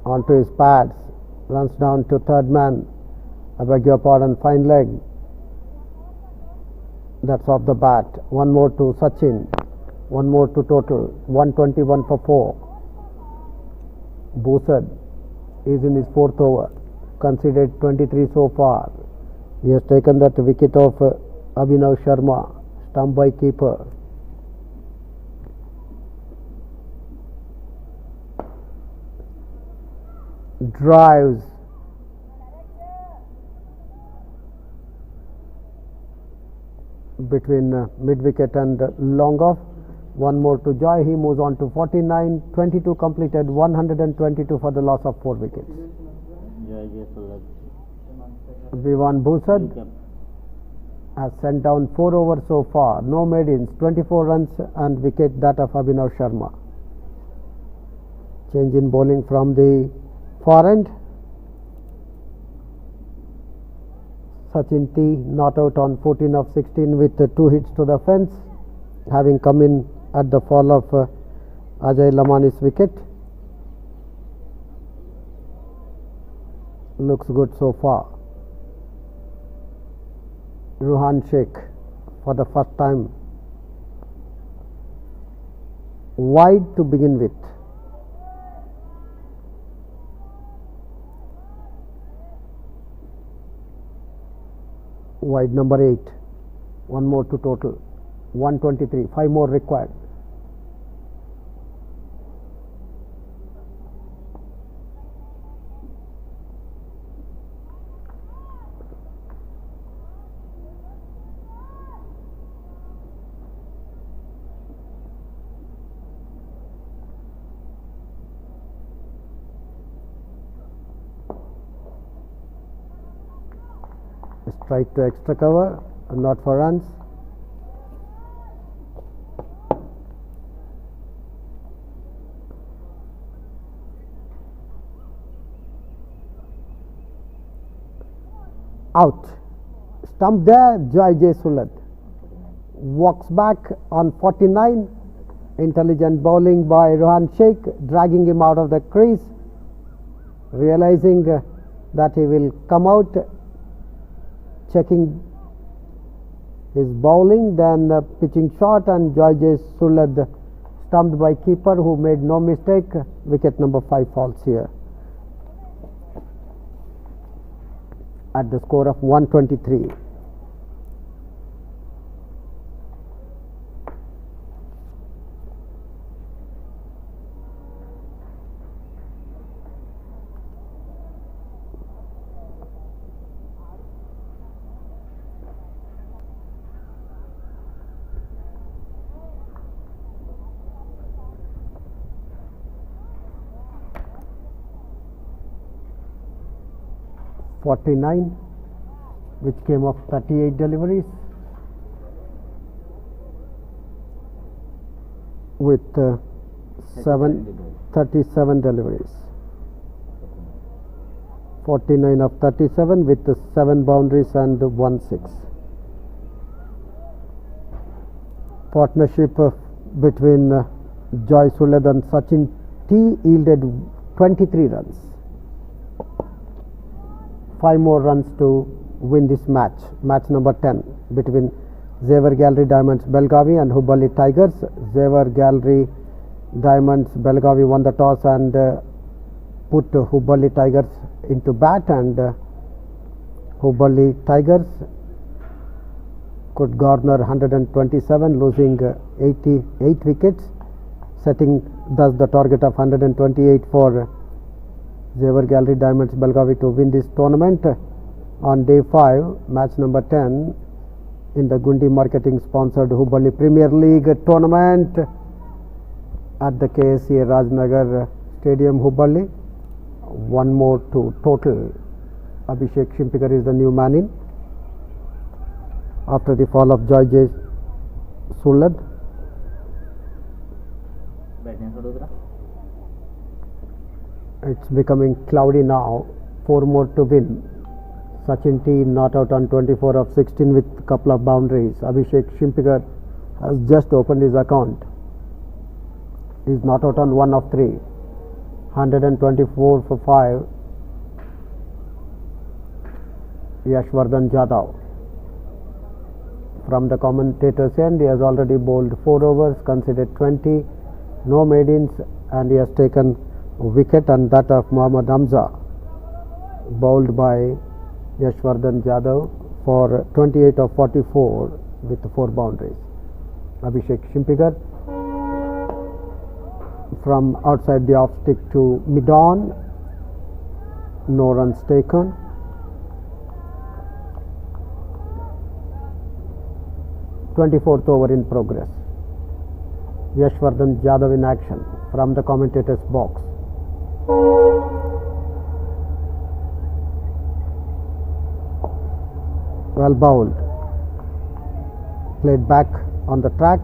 Onto his pads, runs down to third man. I beg your pardon, fine leg. That's off the bat. One more to Sachin. One more to total. 121 for 4. Bhusad is in his 4th over. Conceded 23 so far. He has taken that wicket of Abhinav Sharma, stumped by keeper. Drives. Between mid wicket and long off. One more to Joy. He moves on to 49. 22 completed. 122 for the loss of 4 wickets. Vivan Bhusad has sent down 4 overs so far. No maidens. 24 runs and wicket, that of Abhinav Sharma. Change in bowling from the far end. Sachin T not out on 14 of 16 with 2 hits to the fence, having come in at the fall of Ajay Lamani's wicket. Looks good so far. Ruhan Sheikh for the first time wide to begin with. Wide number 8. One more to total. 123. 5 more required. Strike to extra cover, not for runs. Out. Stump there, Joy Sulad. Walks back on 49. Intelligent bowling by Ruhan Sheikh, dragging him out of the crease. Realizing that he will come out, checking his bowling, then pitching shot, and Joy Sulad stumped by keeper, who made no mistake. Wicket number 5 falls here at the score of 123. Which came off 38 deliveries with 37 deliveries. 49 of 37 with 7 boundaries and 1 6. Partnership between Joy Sulad and Sachin T yielded 23 runs. 5 more runs to win this match, match number 10 between Xavier Gallery Diamonds Belgavi and Hubballi Tigers. Xavier Gallery Diamonds Belgavi won the toss and put Hubballi Tigers into bat, and Hubballi Tigers could garner 127, losing 88 wickets, setting thus the target of 128 for Xavier Gallery Diamonds Belgavi to win this tournament. On day 5, match number 10 in the Gundi Marketing sponsored Hubballi Premier League tournament at the Ksca Rajnagar Stadium, Hubballi. One more to total. Abhishek Shimpikar is the new man in after the fall of Joy J. Sulad. It's becoming cloudy now. 4 more to win. Sachin T not out on 24 of 16 with a couple of boundaries. Abhishek Shimpikar has just opened his account. He's not out on 1 of 3. 124 for 5. Yashvardhan Jadhav. From the commentator's end, he has already bowled 4 overs, conceded 20, no maidens, and he has taken a wicket, and that of Mohammad Hamza, bowled by Yashvardhan Jadhav for 28 of 44 with 4 boundaries. Abhishek Shimpikar from outside the off stick to mid-on, no runs taken. Twenty-fourth over in progress. Yashvardhan Jadhav in action from the commentator's box. Well bowled. Played back on the track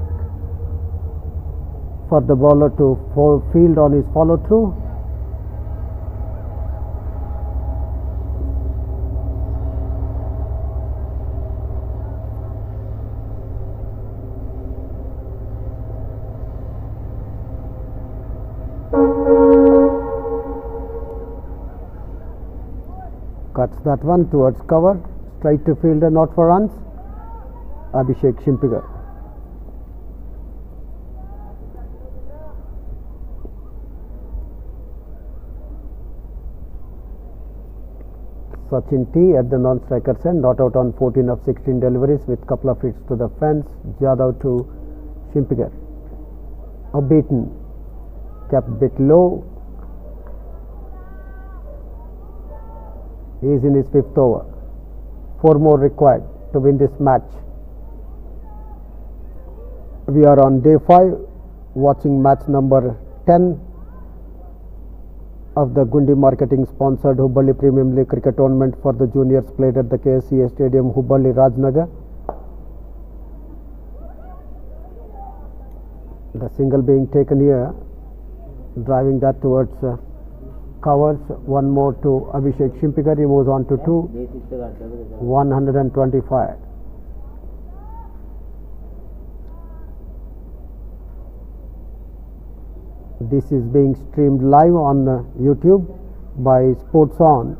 for the bowler to field on his follow through. Cuts that one towards cover, straight to fielder, not for runs. Abhishek Shimpikar. Sachin T at the non-striker's end, not out on 14 of 16 deliveries with couple of hits to the fence. Jadhav to Shimpikar. A beaten, kept bit low. He is in his 5th over. 4 more required to win this match. We are on day 5, watching match number 10 of the Gundi Marketing sponsored Hubballi Premium League cricket tournament for the juniors played at the Ksca Stadium, Hubballi, Rajnagar. The single being taken here, driving that towards covers. 1 more to Abhishek Shimpikar. He moves on to 2. 125. This is being streamed live on YouTube by Sports On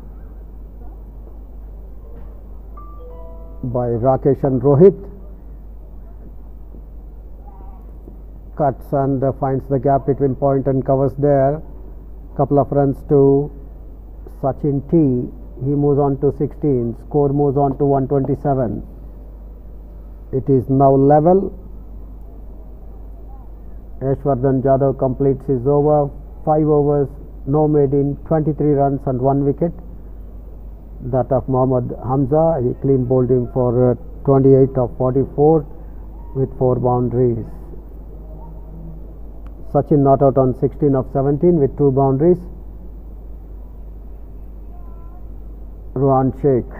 by Rakesh and Rohit. Cuts and finds the gap between point and covers there. Couple of runs to Sachin T. He moves on to 16. Score moves on to 127. It is now level. Yashvardhan Jadhav completes his over. 5 overs, no maiden, 23 runs and 1 wicket. That of Mohammad Hamza. He clean bowled him for 28 of 44 with 4 boundaries. Sachin not out on 16 of 17 with 2 boundaries. Ruhan Sheikh,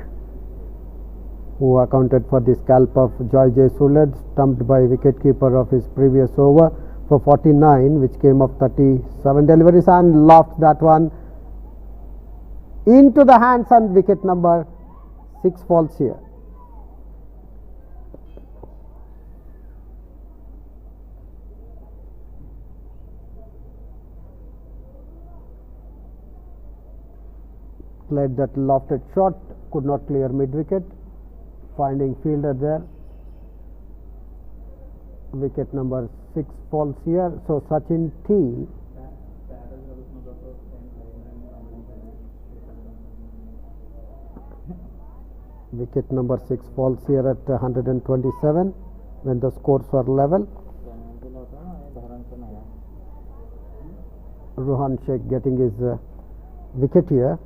who accounted for the scalp of Joy J. Sulad, stumped by wicketkeeper of his previous over for 49, which came off 37 deliveries, and lofts that one into the hands, and wicket number 6 falls here. Played that lofted shot, could not clear mid wicket, finding fielder there. Wicket number 6 falls here. So Sachin T. Wicket number 6 falls here at 127 when the scores were level. Rohan Sheikh getting his wicket here.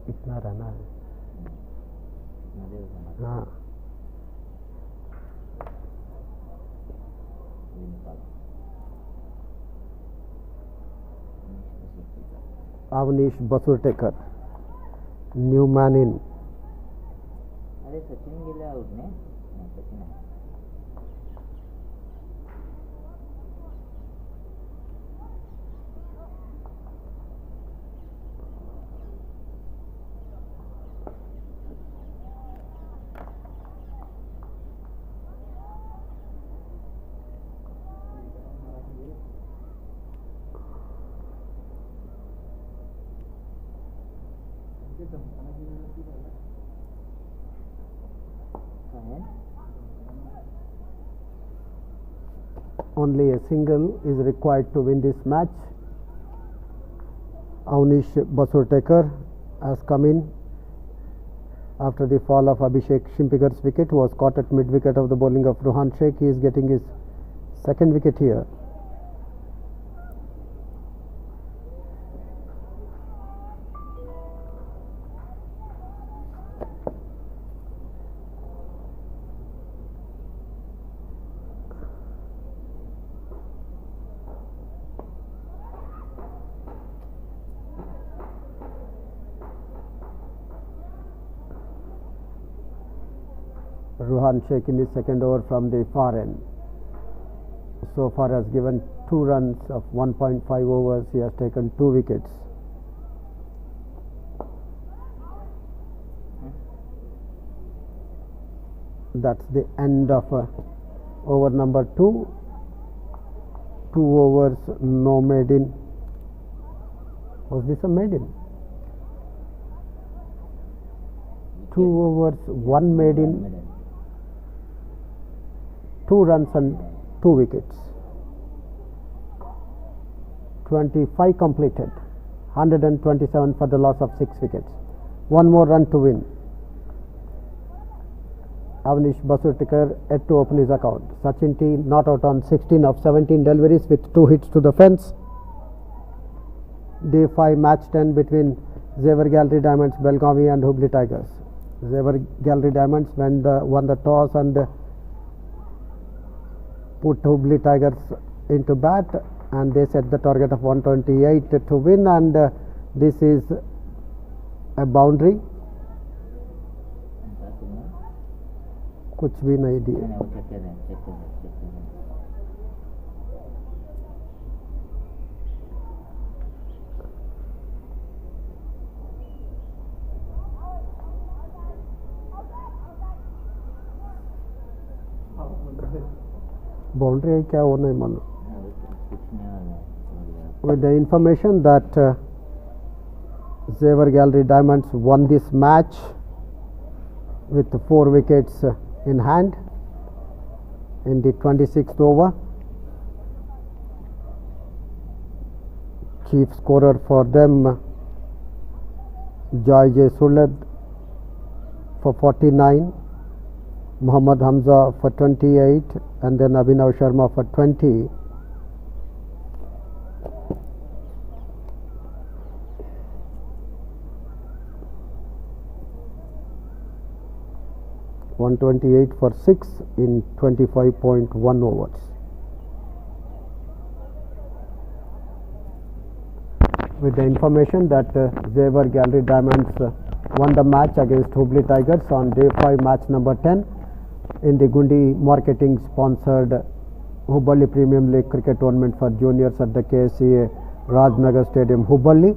इतना रहना है हाँ Avnish Basurtekar, new man in. अरे सचिन गेले out ने सचिन आहे. Only a single is required to win this match. Avnish Basurtekar has come in after the fall of Abhishek Shimpigar's wicket, who was caught at mid wicket of the bowling of Rohan Sheikh. He is getting his second wicket here. Rohan Sheikh in his second over from the far end. So far has given 2 runs of 1.5 overs. He has taken 2 wickets. That's the end of over number 2. 2 overs, no maiden. Was this a maiden? 2 overs, 1 maiden. 2 runs and 2 wickets. 25 completed. 127 for the loss of 6 wickets. 1 more run to win. Avnish Basurtekar yet to open his account. Sachin T not out on 16 of 17 deliveries with 2 hits to the fence. Day 5 match 10 between Zevar Gallery Diamonds, Belgavi and Hubballi Tigers. Zevar Gallery Diamonds won the toss and put Hubballi Tigers into bat, and they set the target of 128 to win, and this is a boundary. कुछ भी नहीं दिए. Boundary है क्या वो नहीं मालूम. With the information that Zevar Gallery Diamonds won this match with 4 wickets in hand in the 26th over. Chief scorer for them Joy J. Suled for 49, Muhammad Hamza for 28, and then Abhinav Sharma for 20. .128 for 6 in 25.1 overs. With the information that Zevar Gallery Diamonds won the match against Hubballi Tigers on day 5 match number 10 in the Gundi Marketing sponsored Hubballi Premium League cricket tournament for juniors at the Ksca Rajnagar Stadium, Hubballi.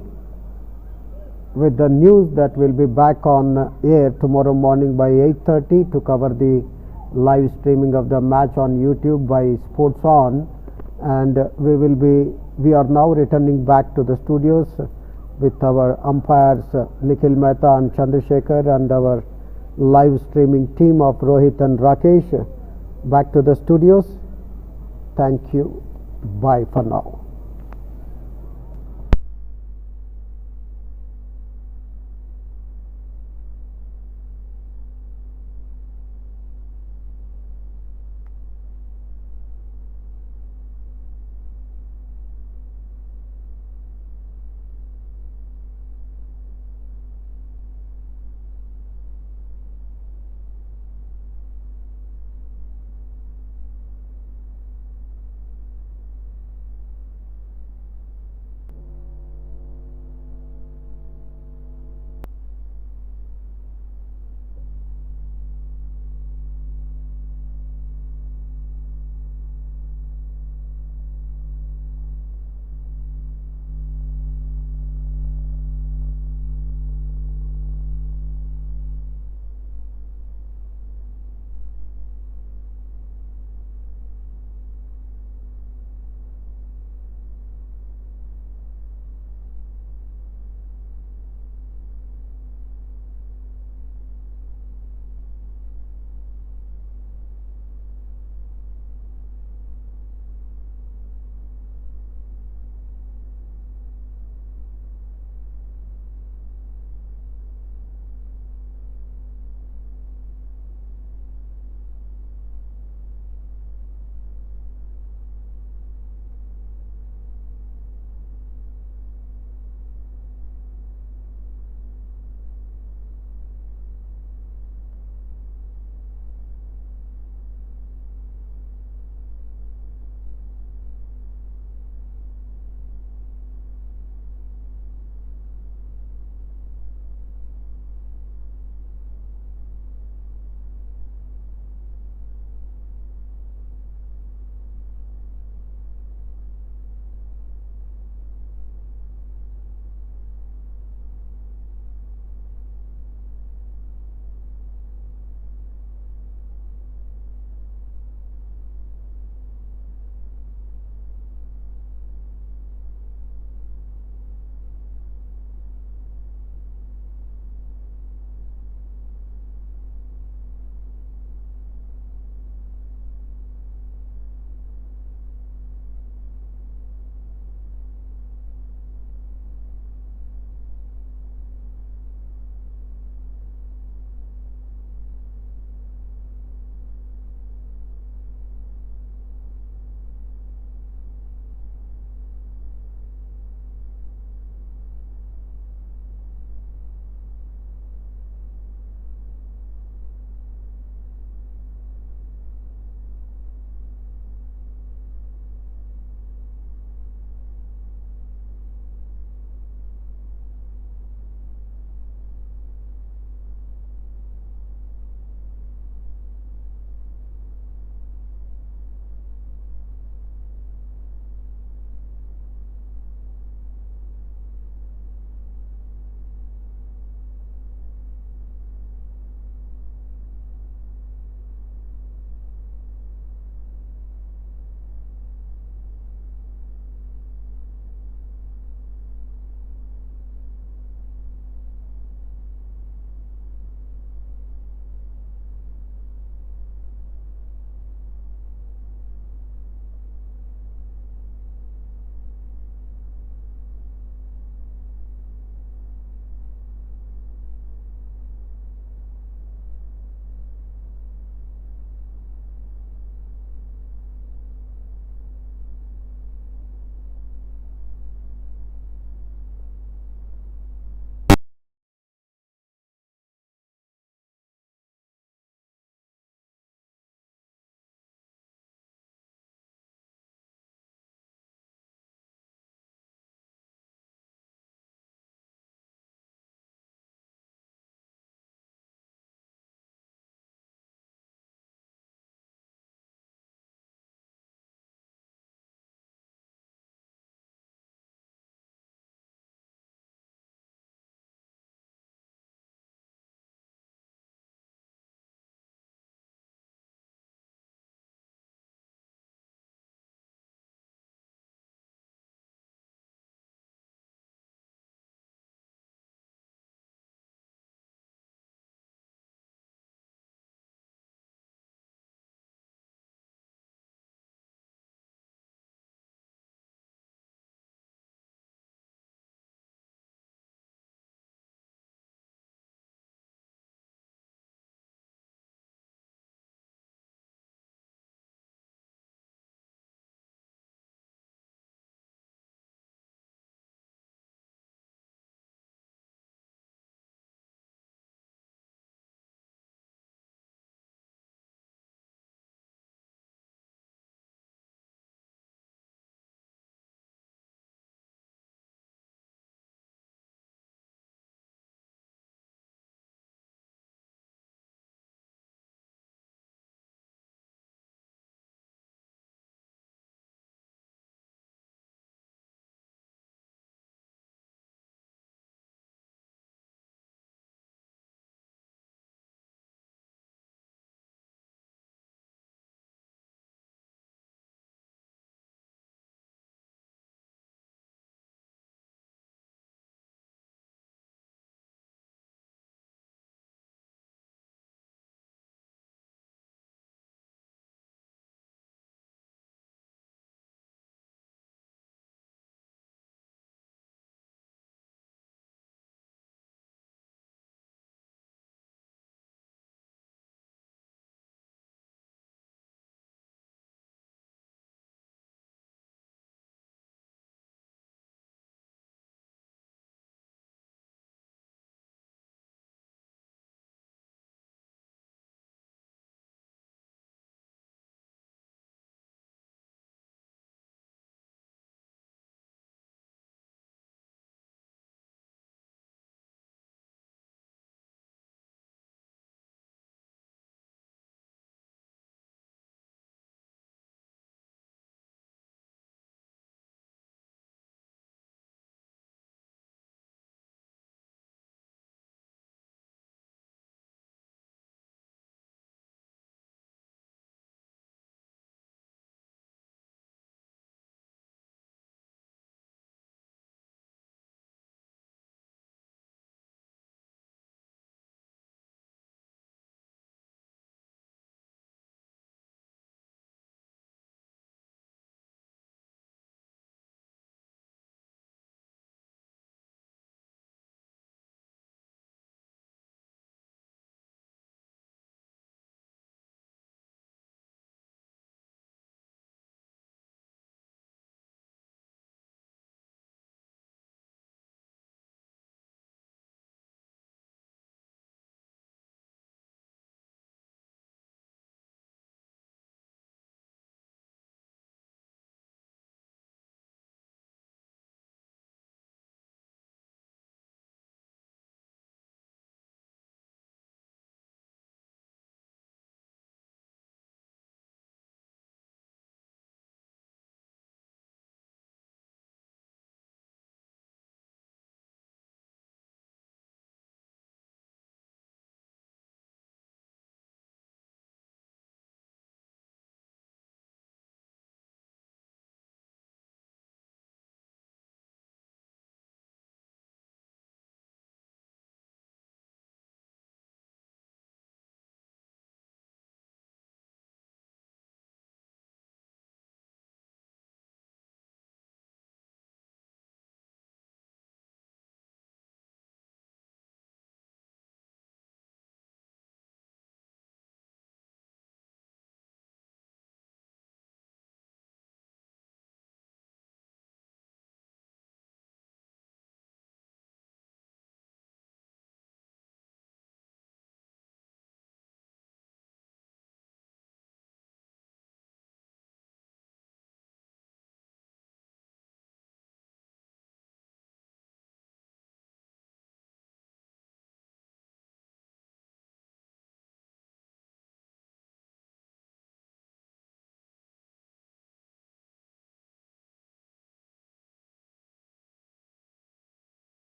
With the news that will be back on air tomorrow morning by 8:30 to cover the live streaming of the match on YouTube by Sports On and we are now returning back to the studios with our umpires Nikhil Mehta and Chandrasekhar and our live streaming team of Rohit and Rakesh. Back to the studios. Thank you. Bye for now.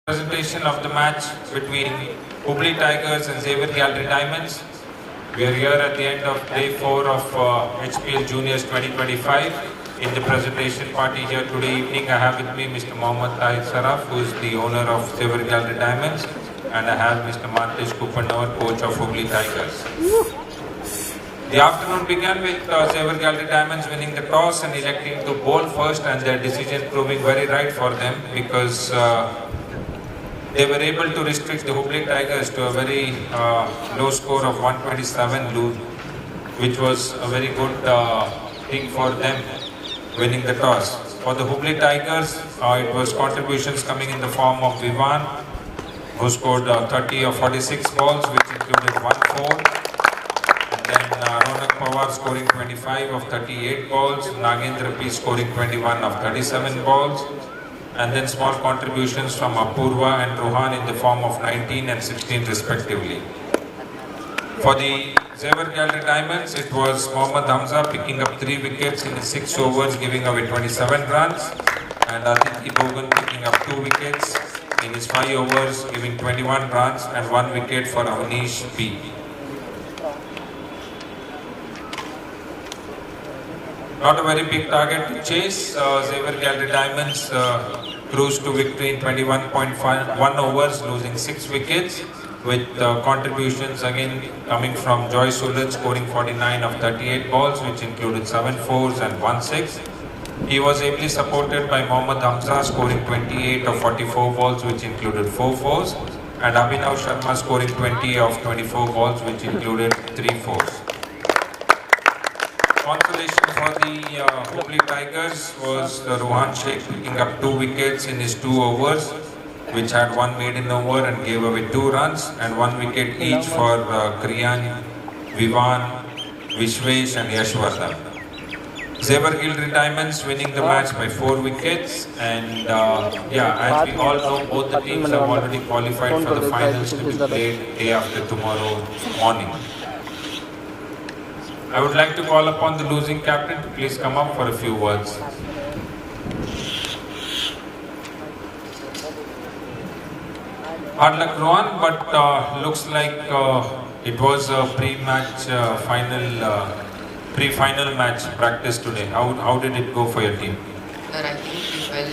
Presentation of the match between Hubballi Tigers and Xavier Gallery Diamonds. We are here at the end of day 4 of HPL Juniors 2025. In the presentation party here today evening, I have with me Mr. Mohammad Tahir Saraf, who is the owner of Xavier Gallery Diamonds, and I have Mr. Mantesh Kupannavar, coach of Hubballi Tigers. The afternoon began with Xavier Gallery Diamonds winning the toss and electing to bowl first, and their decision proving very right for them because they were able to restrict the Hubballi Tigers to a very low score of 127, which was a very good thing for them, winning the toss. For the Hubballi Tigers, it was contributions coming in the form of Vivan, who scored 30 of 46 balls, which included 1 4. Then Ronak Pawar scoring 25 of 38 balls, Nagendra P scoring 21 of 37 balls, and then small contributions from Apurva and Rohan in the form of 19 and 16 respectively. For the Xavier Gallery Diamonds, it was Mohammad Hamza picking up 3 wickets in 6 overs, giving away 27 runs, and Aditi Bogan picking up 2 wickets in his 5 overs, giving 21 runs and 1 wicket for Avnish P. Not a very big target to chase. Xavier Gallery Diamonds cruised to victory in 21.1 overs, losing 6 wickets, with contributions again coming from Joy Sulat scoring 49 of 38 balls, which included 7 4s and 1 6. He was ably supported by Mohammad Hamza scoring 28 of 44 balls, which included 4 4s, and Abhinav Sharma scoring 20 of 24 balls, which included 3 4s. Consolation for the Hubballi Tigers was Rohan Sheikh picking up 2 wickets in his 2 overs, which had 1 maiden over and gave away 2 runs, and 1 wicket each for Kriyan, Vivan, Vishwesh and Yashwardhan. Xavier Gallery Diamonds winning the match by 4 wickets, and as we all know, both the teams have already qualified for the finals to be played day after tomorrow morning. I would like to call upon the losing captain to please come up for a few words. Hard luck, Rohan, but looks like it was a pre-final match practice today. How did it go for your team? Sir, I think we fell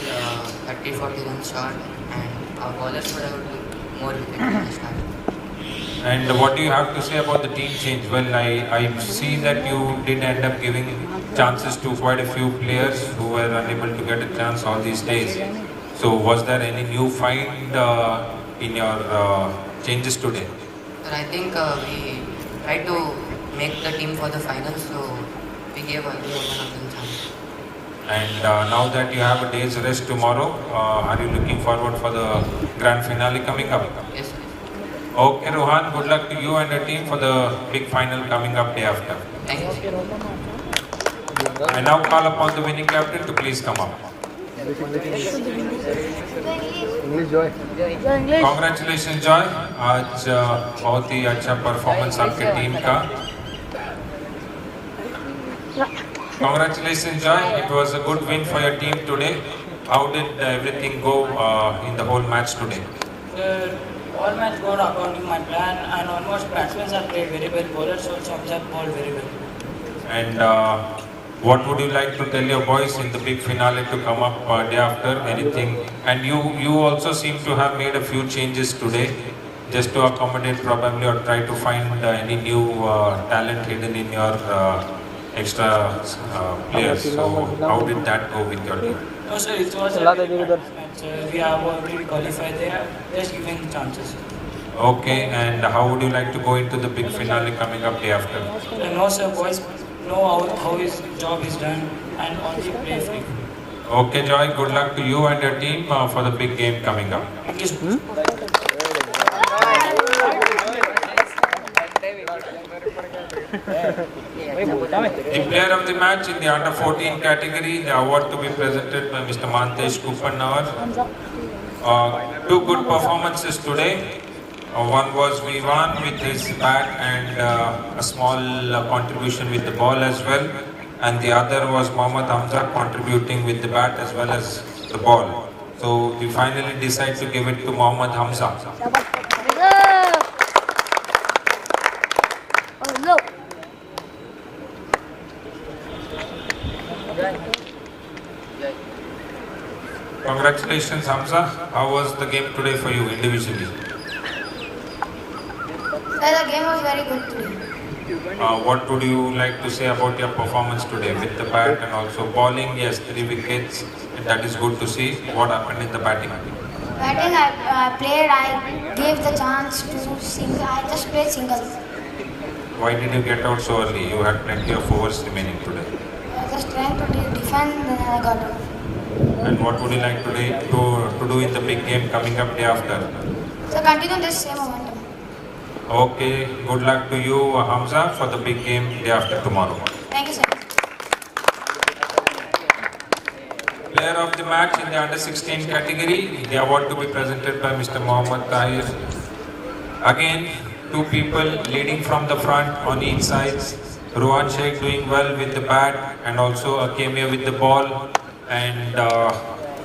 30-40 runs short, and our bowlers would have more wickets in the start. And what do you have to say about the team change? Well, I see that you did end up giving chances to quite a few players who were unable to get a chance all these days. So was there any new find in your changes today? Sir, I think we tried to make the team for the finals, so we gave one of them chance. And now that you have a day's rest tomorrow, are you looking forward for the grand finale coming up? Yes, sir. Okay, Rohan, good luck to you and your team for the big final coming up day after. Thank you. I now call upon the winning captain to please come up. Congratulations, Joy. आज बहुत ही अच्छा performance आपके team का. Congratulations, Joy. It was a good win for your team today. How did everything go in the whole match today? All match go according to my plan, and almost batsmen have played very well, bowlers also have bowled very well. And what would you like to tell your boys in the big finale to come up day after? Anything? And you also seem to have made a few changes today, just to accommodate probably or try to find any new talent hidden in your extra players. So how did that go with your team? No sir, it was a very bad match. We have already qualified there, just giving chances. Okay, and how would you like to go into the big finale coming up day after? No sir, boys know how his job is done and only play free. Okay, Joy, good luck to you and your team for the big game coming up. Thank you, sir. The player of the match in the under 14 category, the award to be presented by Mr. Mantesh Kupannavar. 2 good performances today. One was Vivan with his bat and a small contribution with the ball as well, and the other was Mohammad Hamza contributing with the bat as well as the ball. So we finally decide to give it to Mohammad Hamza. Congratulations, Hamza. How was the game today for you individually? Sir, the game was very good today. What would you like to say about your performance today with the bat and also bowling? Yes, 3 wickets. That is good to see. What happened in the batting? Batting, I gave the chance to single. I just played singles. Why did you get out so early? You had plenty of overs remaining today. I was just trying to defend, then I got out. And what would you like today to do in the big game coming up day after? So continue this same momentum. Okay, good luck to you, Hamza, for the big game day after tomorrow. Thank you, sir. Player of the match in the under-16 category, the award to be presented by Mr. Mohammad Tahir. Again, 2 people leading from the front on each side. Rohan Sheikh doing well with the bat and also a cameo with the ball. And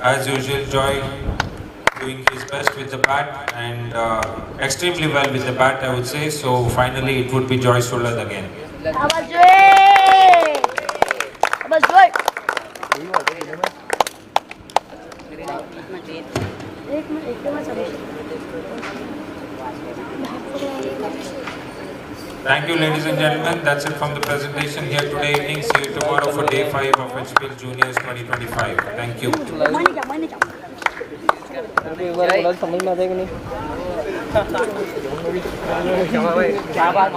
as usual, Joy doing his best with the bat and extremely well with the bat, I would say. So finally, it would be Joy Sulad again. Thank you, ladies and gentlemen. That's it from the presentation here today evening. See you tomorrow for day 5 of HPL Juniors 2025. Thank you. क्या बात